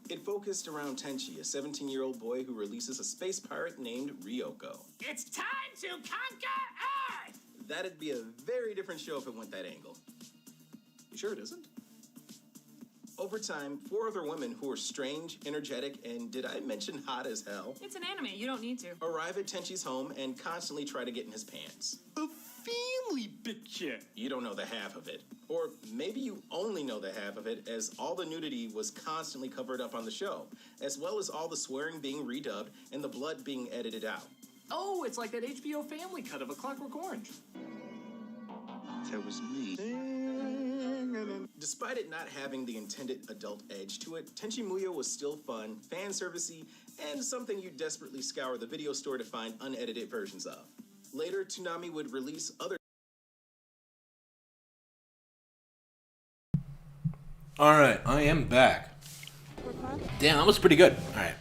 It focused around Tenchi, a 17-year-old boy who releases a space pirate named Ryoko. It's time to conquer Earth! That'd be a very different show if it went that angle. You sure it isn't? Over time, 4 other women who are strange, energetic, and did I mention hot as hell? It's an anime. You don't need to. Arrive at Tenchi's home and constantly try to get in his pants. A family picture. You don't know the half of it. Or maybe you only know the half of it, as all the nudity was constantly covered up on the show, as well as all the swearing being redubbed and the blood being edited out. Oh, it's like that HBO family cut of A Clockwork Orange. That was me. Despite it not having the intended adult edge to it, Tenchi Muyo was still fun, fan servicey, and something you desperately scour the video store to find unedited versions of. Later, Toonami would release other. Alright, I am back. Damn, that was pretty good. Alright.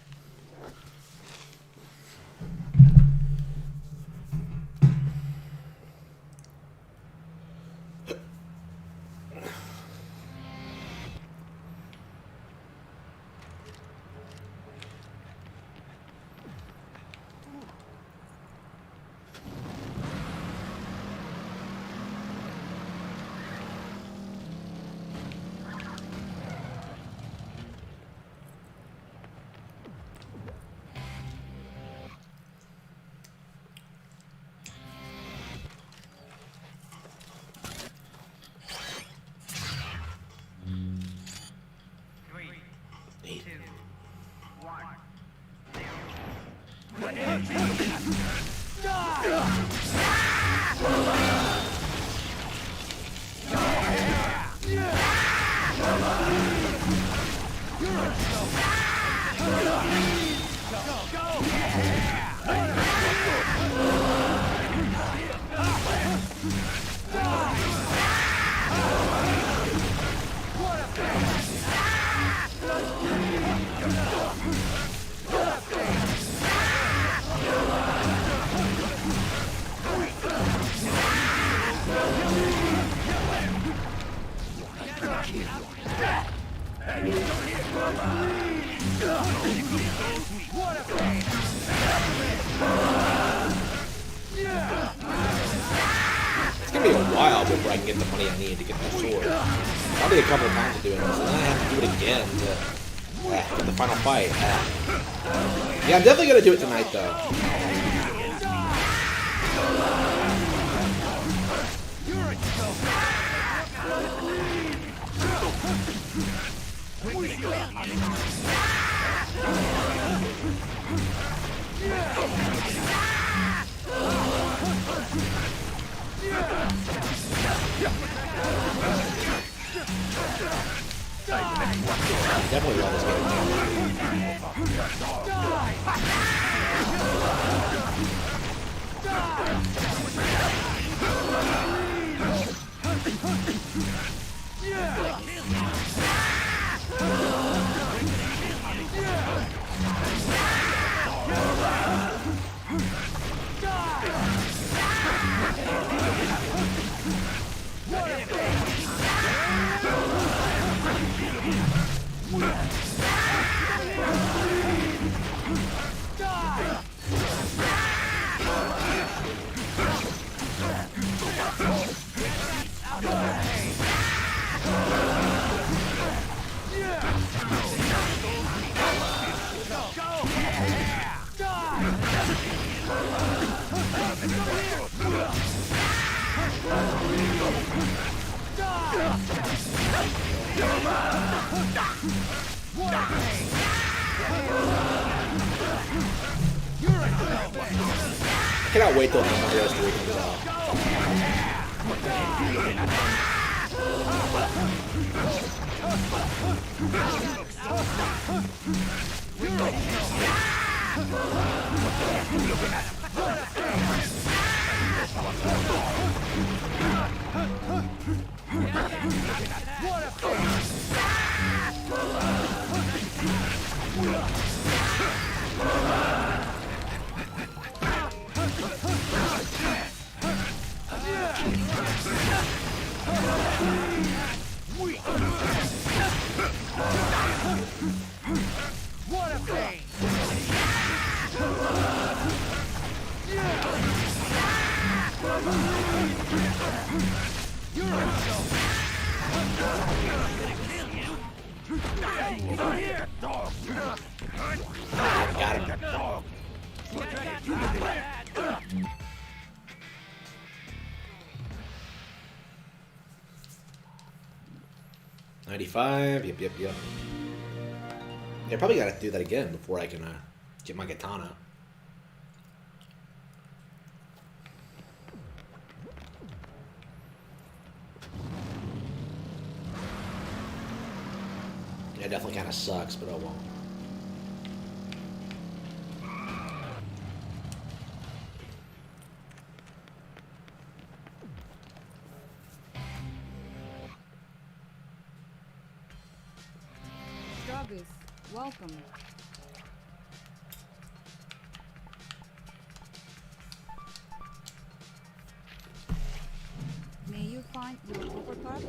It's gonna be a while before I can get the money I need to get that sword. Probably a couple times of doing this, and then I have to do it again to get the final fight. Yeah, I'm definitely gonna do it tonight, though. Definitely love this I cannot wait till Andreas 3 comes out. Got him. 95. Yep. I probably gotta do that again before I can get my katana. Yeah, it definitely kind of sucks, but oh well. Jarvis, welcome. May you find your uppercut?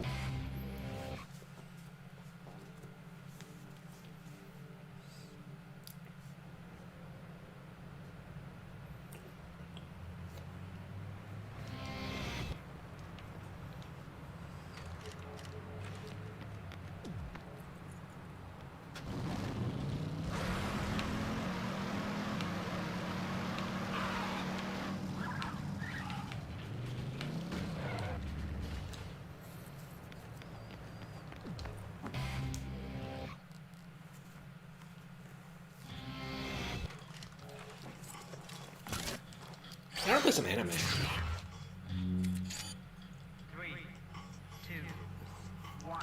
I want to play some anime. 3, 2, 1,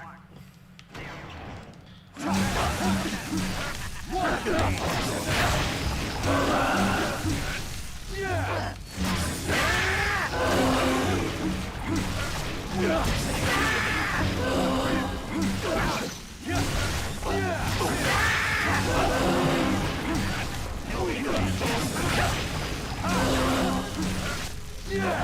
0.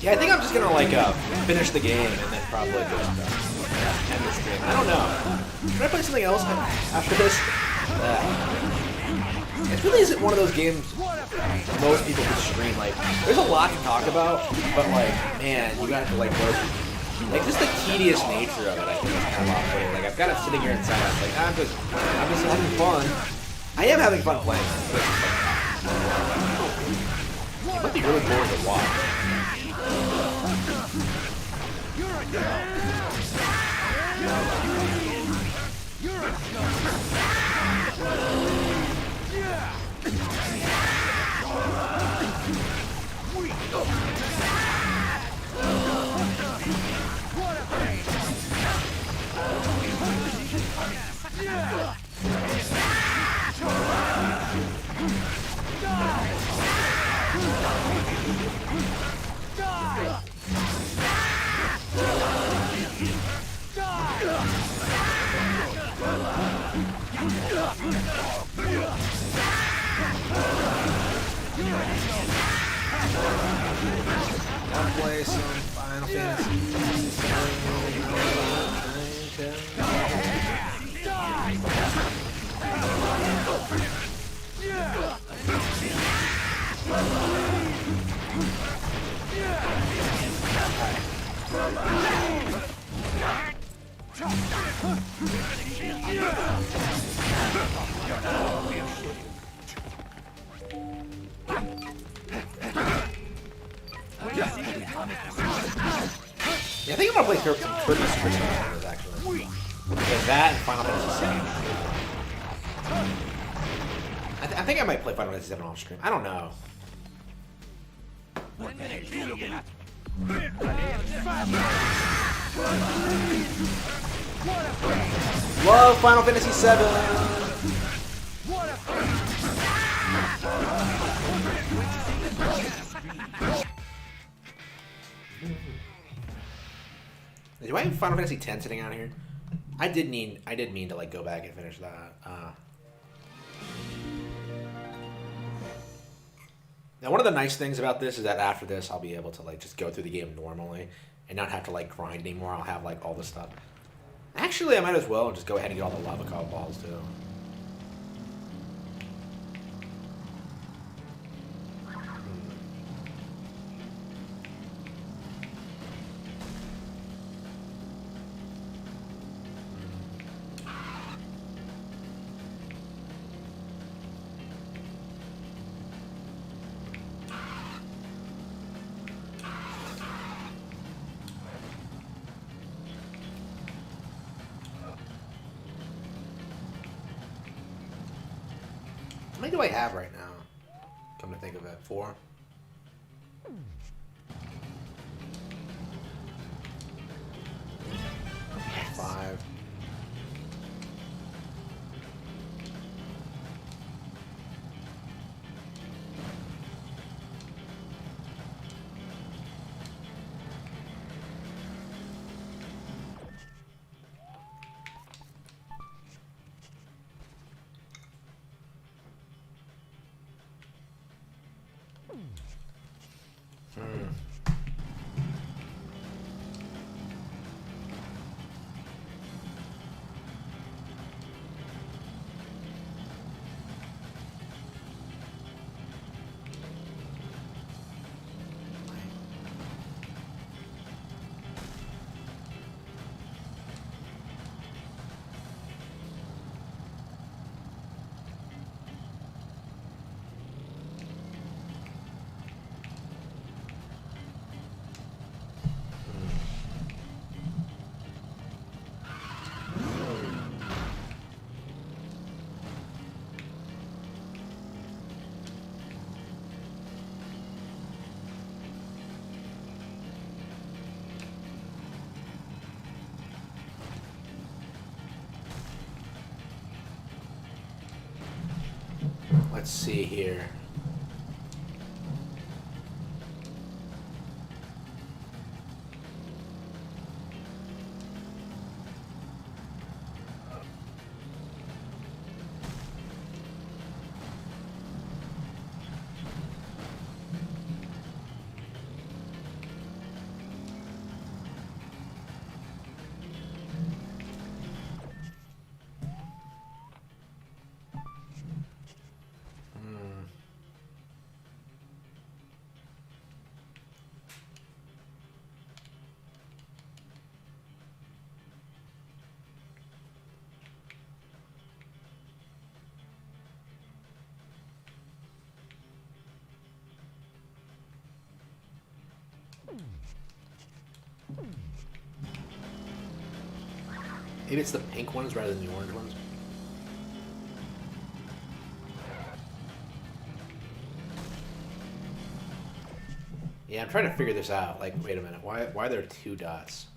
Yeah, I think I'm just gonna like finish the game and then probably just end the stream. I don't know. Should I play something else after this? It really isn't one of those games most people could stream. Like, there's a lot to talk about, but like, man, you got to like go through, like just the tedious nature of it. I think is kind of off-putting. Like, I've got it sitting here in silence. Like, I'm just having fun. I am having fun playing. It might be really boring to watch. I'll play some Final Fantasy. Yeah, I think I'm gonna play some Kirby Super Smash Bros. Actually. Yeah, that and Final Fantasy VII. I think I might play Final Fantasy VII off stream. I don't know. Love Final Fantasy VII. Do I have Final Fantasy X sitting out here? I did mean to like go back and finish that. Now, one of the nice things about this is that after this, I'll be able to like just go through the game normally and not have to like grind anymore. I'll have like all this stuff. Actually, I might as well just go ahead and get all the lava cow balls too. How many do I have right now? Come to think of it, 4? Yes. 5. Let's see here. Maybe it's the pink ones rather than the orange ones. Yeah, I'm trying to figure this out. Like, wait a minute. Why are there 2 dots?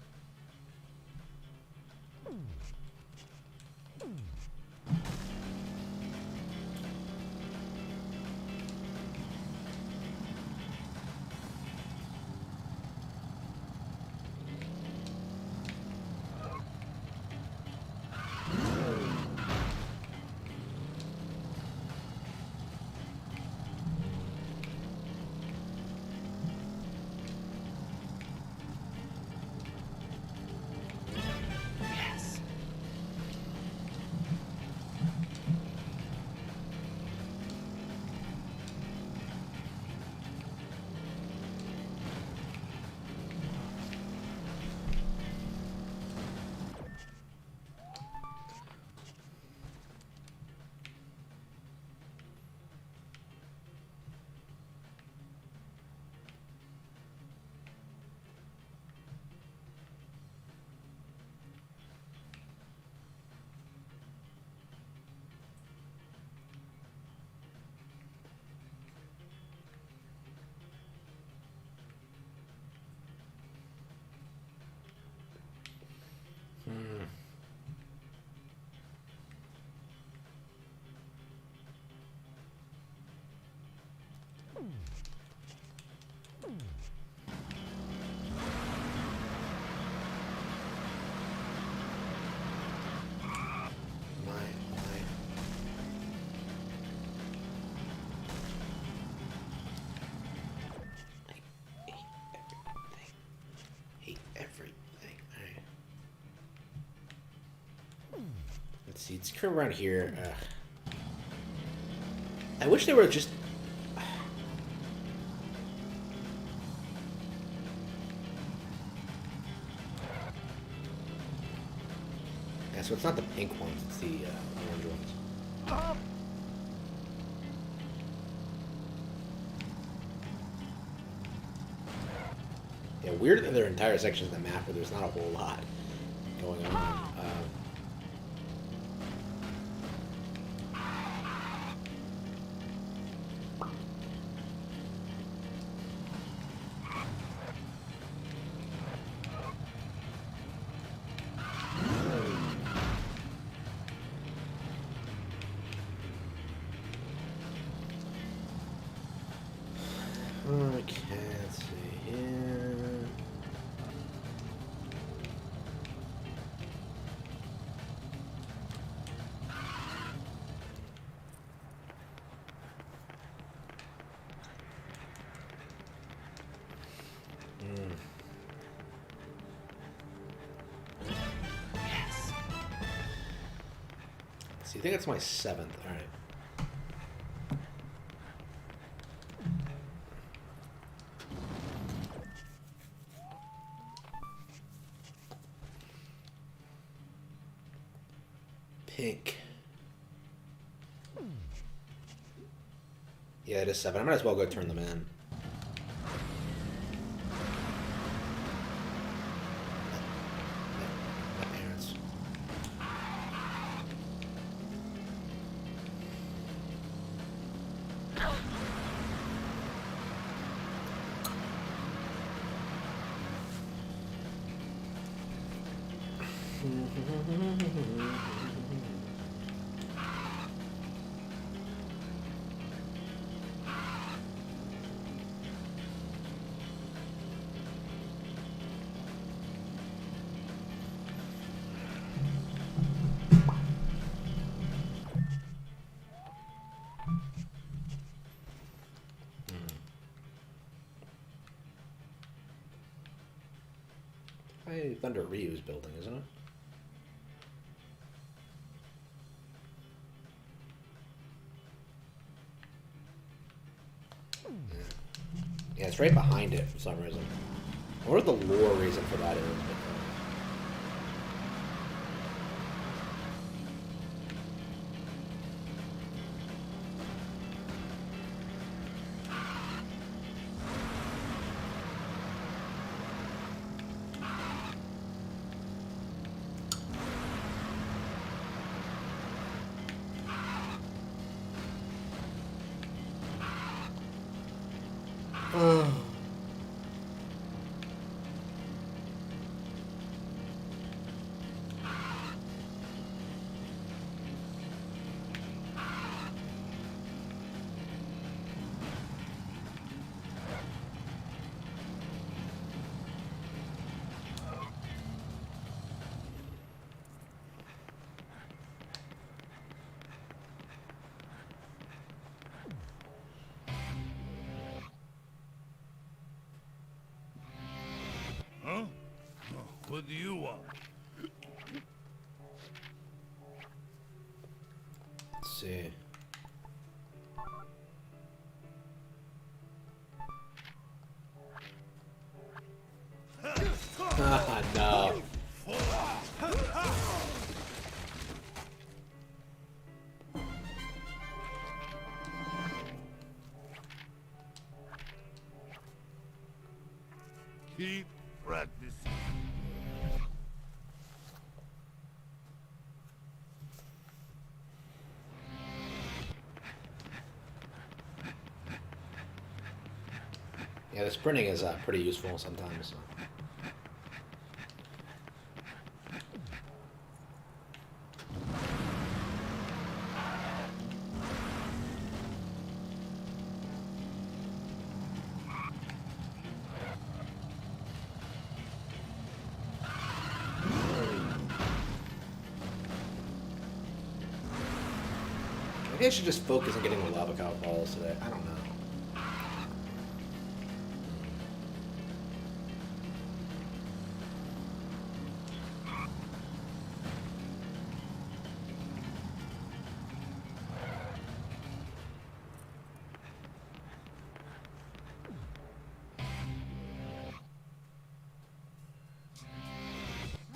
Let's see, it's kind of around here. I wish they were just... Yeah, so it's not the pink ones, it's the orange ones. Yeah, weird that there are entire sections of the map where there's not a whole lot going on. Okay, let's see here. Yes. See, I think that's my 7th. All right. Pink. Yeah, it is 7. I might as well go turn them in. My parents. Probably Thunder Ryu's building, isn't it? Yeah, it's right behind it for some reason. I wonder what the lore reason for that is. Huh? What do you want? Let's see. No. Keep practicing. Yeah, the sprinting is pretty useful sometimes. So. Maybe I should just focus on getting the lava cow balls today. I don't know.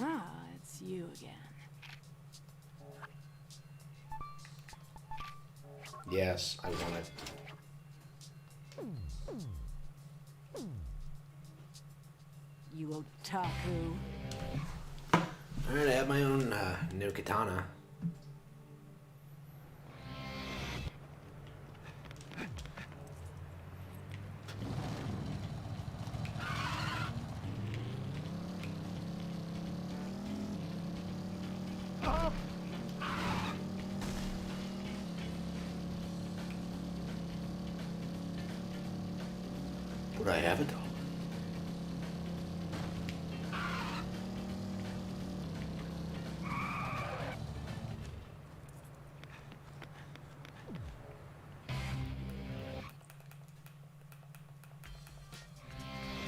Ah, it's you again. Yes, I want it. You otaku. Alright, I have my own new katana. Would I have it?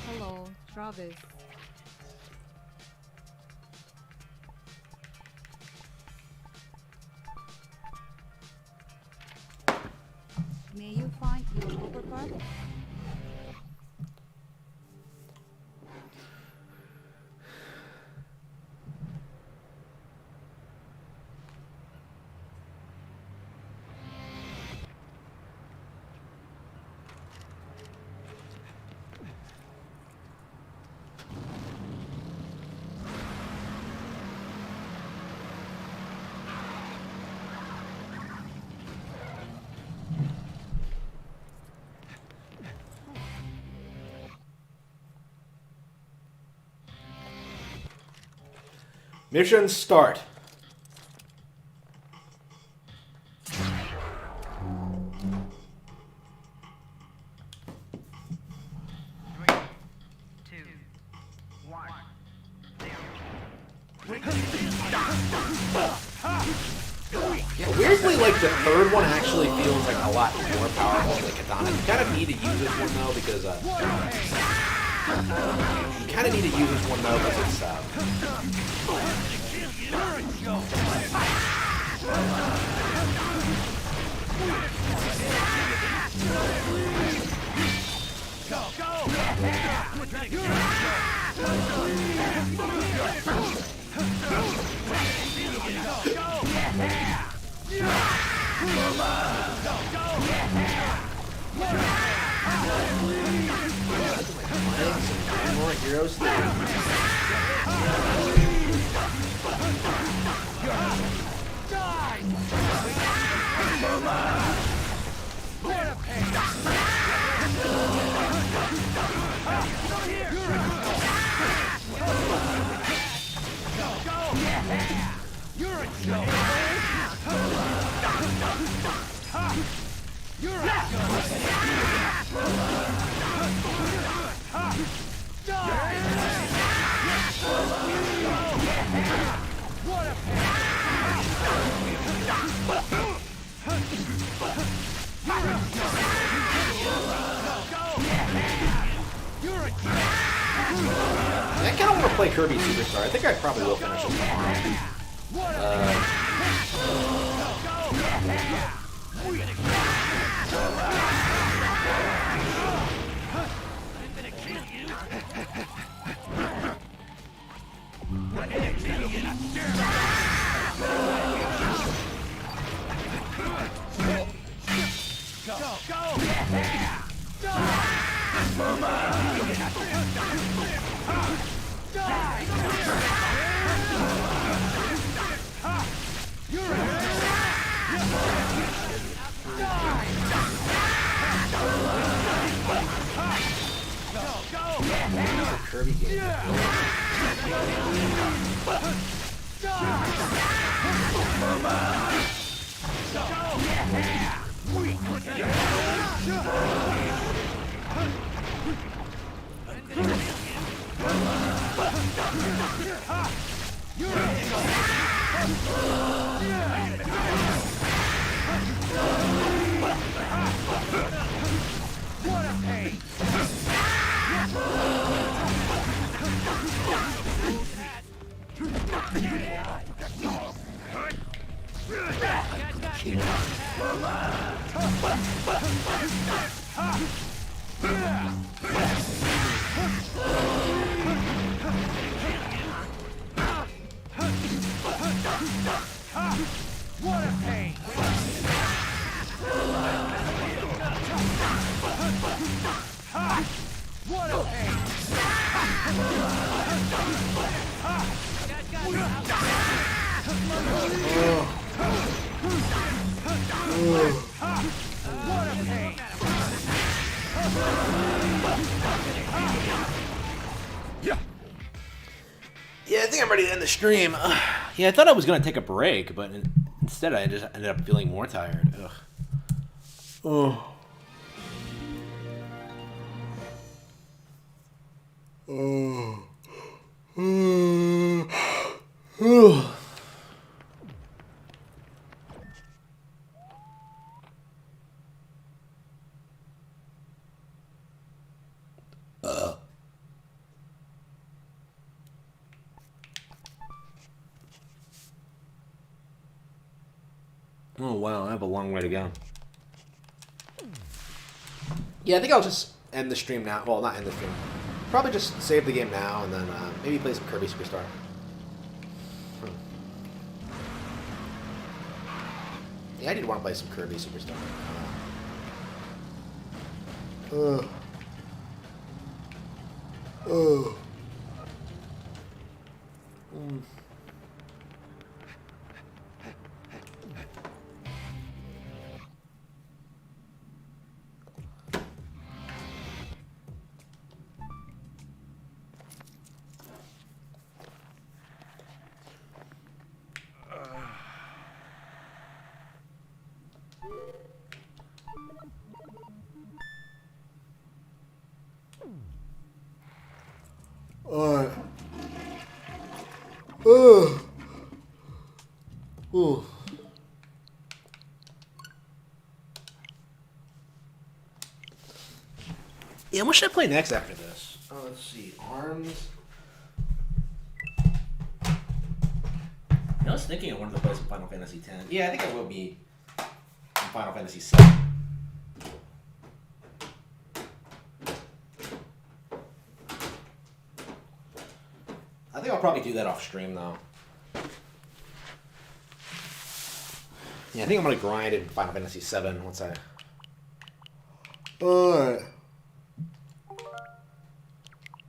Hello, Travis. May you find your overcard? Mission start. Yeah, weirdly, like the third one actually feels like a lot more powerful than the katana. You kind of need to use this one though because you kind kind of need to use this one though because it's more heroes. I kind of want to play Kirby Superstar. I think I probably will finish this tomorrow. Kirby game. What a pain! What a pain! What a pain! What a pain! Yeah, I think I'm ready to end the stream. Yeah, I thought I was going to take a break, but instead I just ended up feeling more tired. Ugh. Oh. Oh wow, I have a long way to go. Yeah, I think I'll just end the stream now. Well, not end the stream. Probably just save the game now and then maybe play some Kirby Superstar. Yeah, I did want to play some Kirby Superstar. Alright. Ooh. Yeah, what should I play next after this? Oh, let's let's see. ARMS. I was thinking I wanted to play some Final Fantasy X. Yeah, I think I will be in Final Fantasy VII. I think I'll probably do that off stream though. Yeah, I think I'm gonna grind in Final Fantasy VII once I.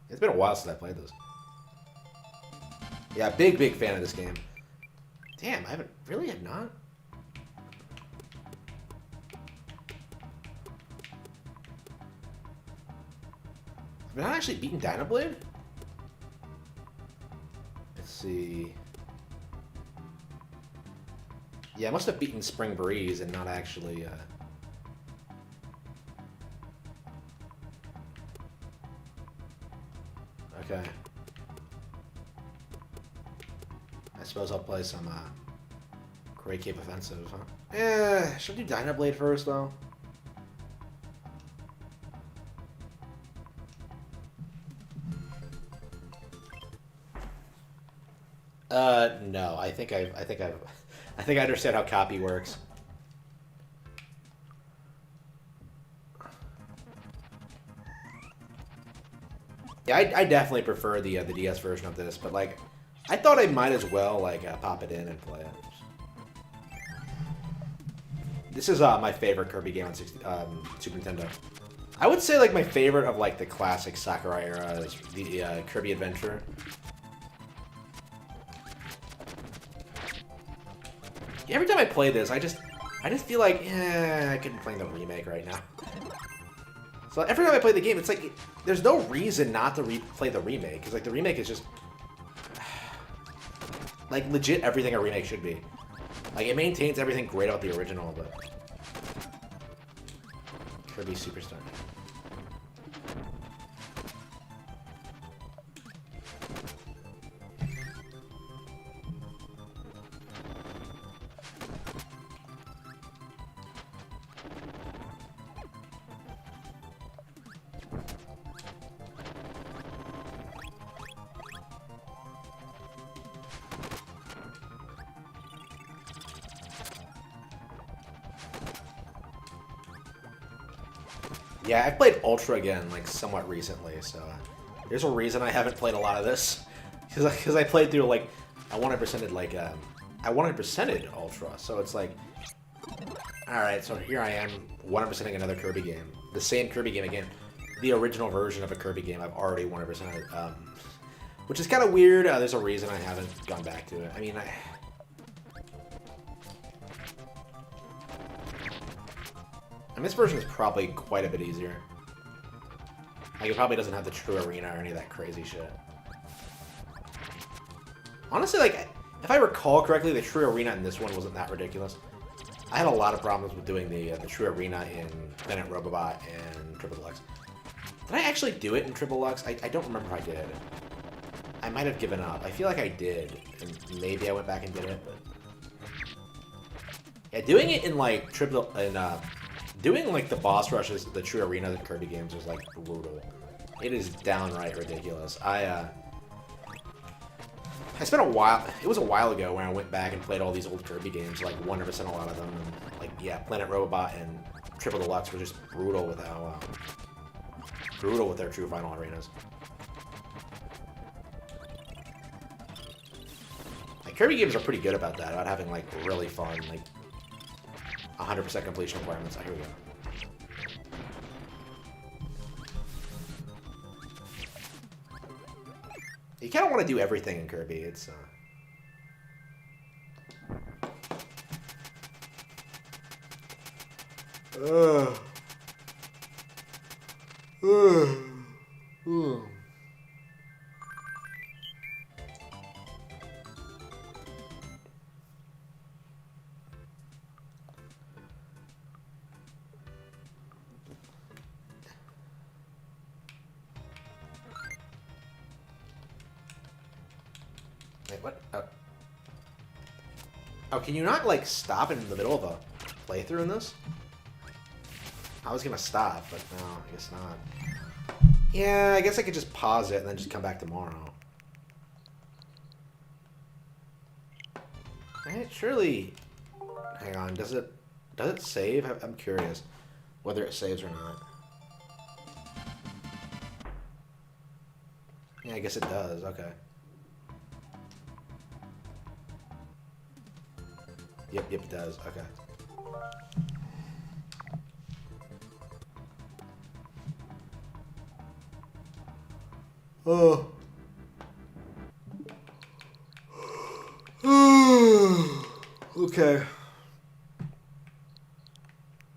It's been a while since I played this. Yeah, big fan of this game. Damn, I haven't really have not. I've not actually beaten Dynablade. Let's see. Yeah, I must have beaten Spring Breeze and not actually. Okay. I suppose I'll play some Great Cape Offensive, huh? Yeah, should I do Dynablade first though? No. I think I understand how copy works. Yeah, I definitely prefer the DS version of this, but like, I thought I might as well like pop it in and play it. This is my favorite Kirby game on Super Nintendo. I would say like my favorite of like the classic Sakurai era is the Kirby Adventure. Every time I play this, I just feel like, I couldn't play the remake right now. So every time I play the game, it's like, there's no reason not to play the remake, because like the remake is just, like legit everything a remake should be. Like it maintains everything great about the original, but Kirby Superstar. Yeah, I've played Ultra again, like, somewhat recently, so there's a reason I haven't played a lot of this. Because I played through, like, I 100%ed, like, I 100%ed Ultra, so it's like, alright, so here I am, 100%ing another Kirby game. The same Kirby game again. The original version of a Kirby game I've already 100%ed, which is kind of weird. There's a reason I haven't gone back to it. I mean, and this version is probably quite a bit easier. Like, it probably doesn't have the true arena or any of that crazy shit. Honestly, like, if I recall correctly, the true arena in this one wasn't that ridiculous. I had a lot of problems with doing the true arena in Planet Robobot and Triple Deluxe. Did I actually do it in Triple Deluxe? I don't remember if I did. I might have given up. I feel like I did, and maybe I went back and did it, but... Yeah, doing it in, like, doing, like, the boss rushes, the true arena of the Kirby games is, like, brutal. It is downright ridiculous. I spent a while, it was a while ago when I went back and played all these old Kirby games, like, 100% a lot of them, and, like, yeah, Planet Robobot and Triple Deluxe were just brutal with how, brutal with their true final arenas. Like, Kirby games are pretty good about that, about having, like, really fun, like, 100% completion requirements. Oh, here we go. You kind of want to do everything in Kirby. It's Wait, what? Oh, can you not, like, stop in the middle of a playthrough in this? I was gonna stop, but no, I guess not. Yeah, I guess I could just pause it and then just come back tomorrow. Right? Surely. Hang on. Does it save? I'm curious whether it saves or not. Yeah, I guess it does. Okay. Yep, it does. Okay. Oh. Okay.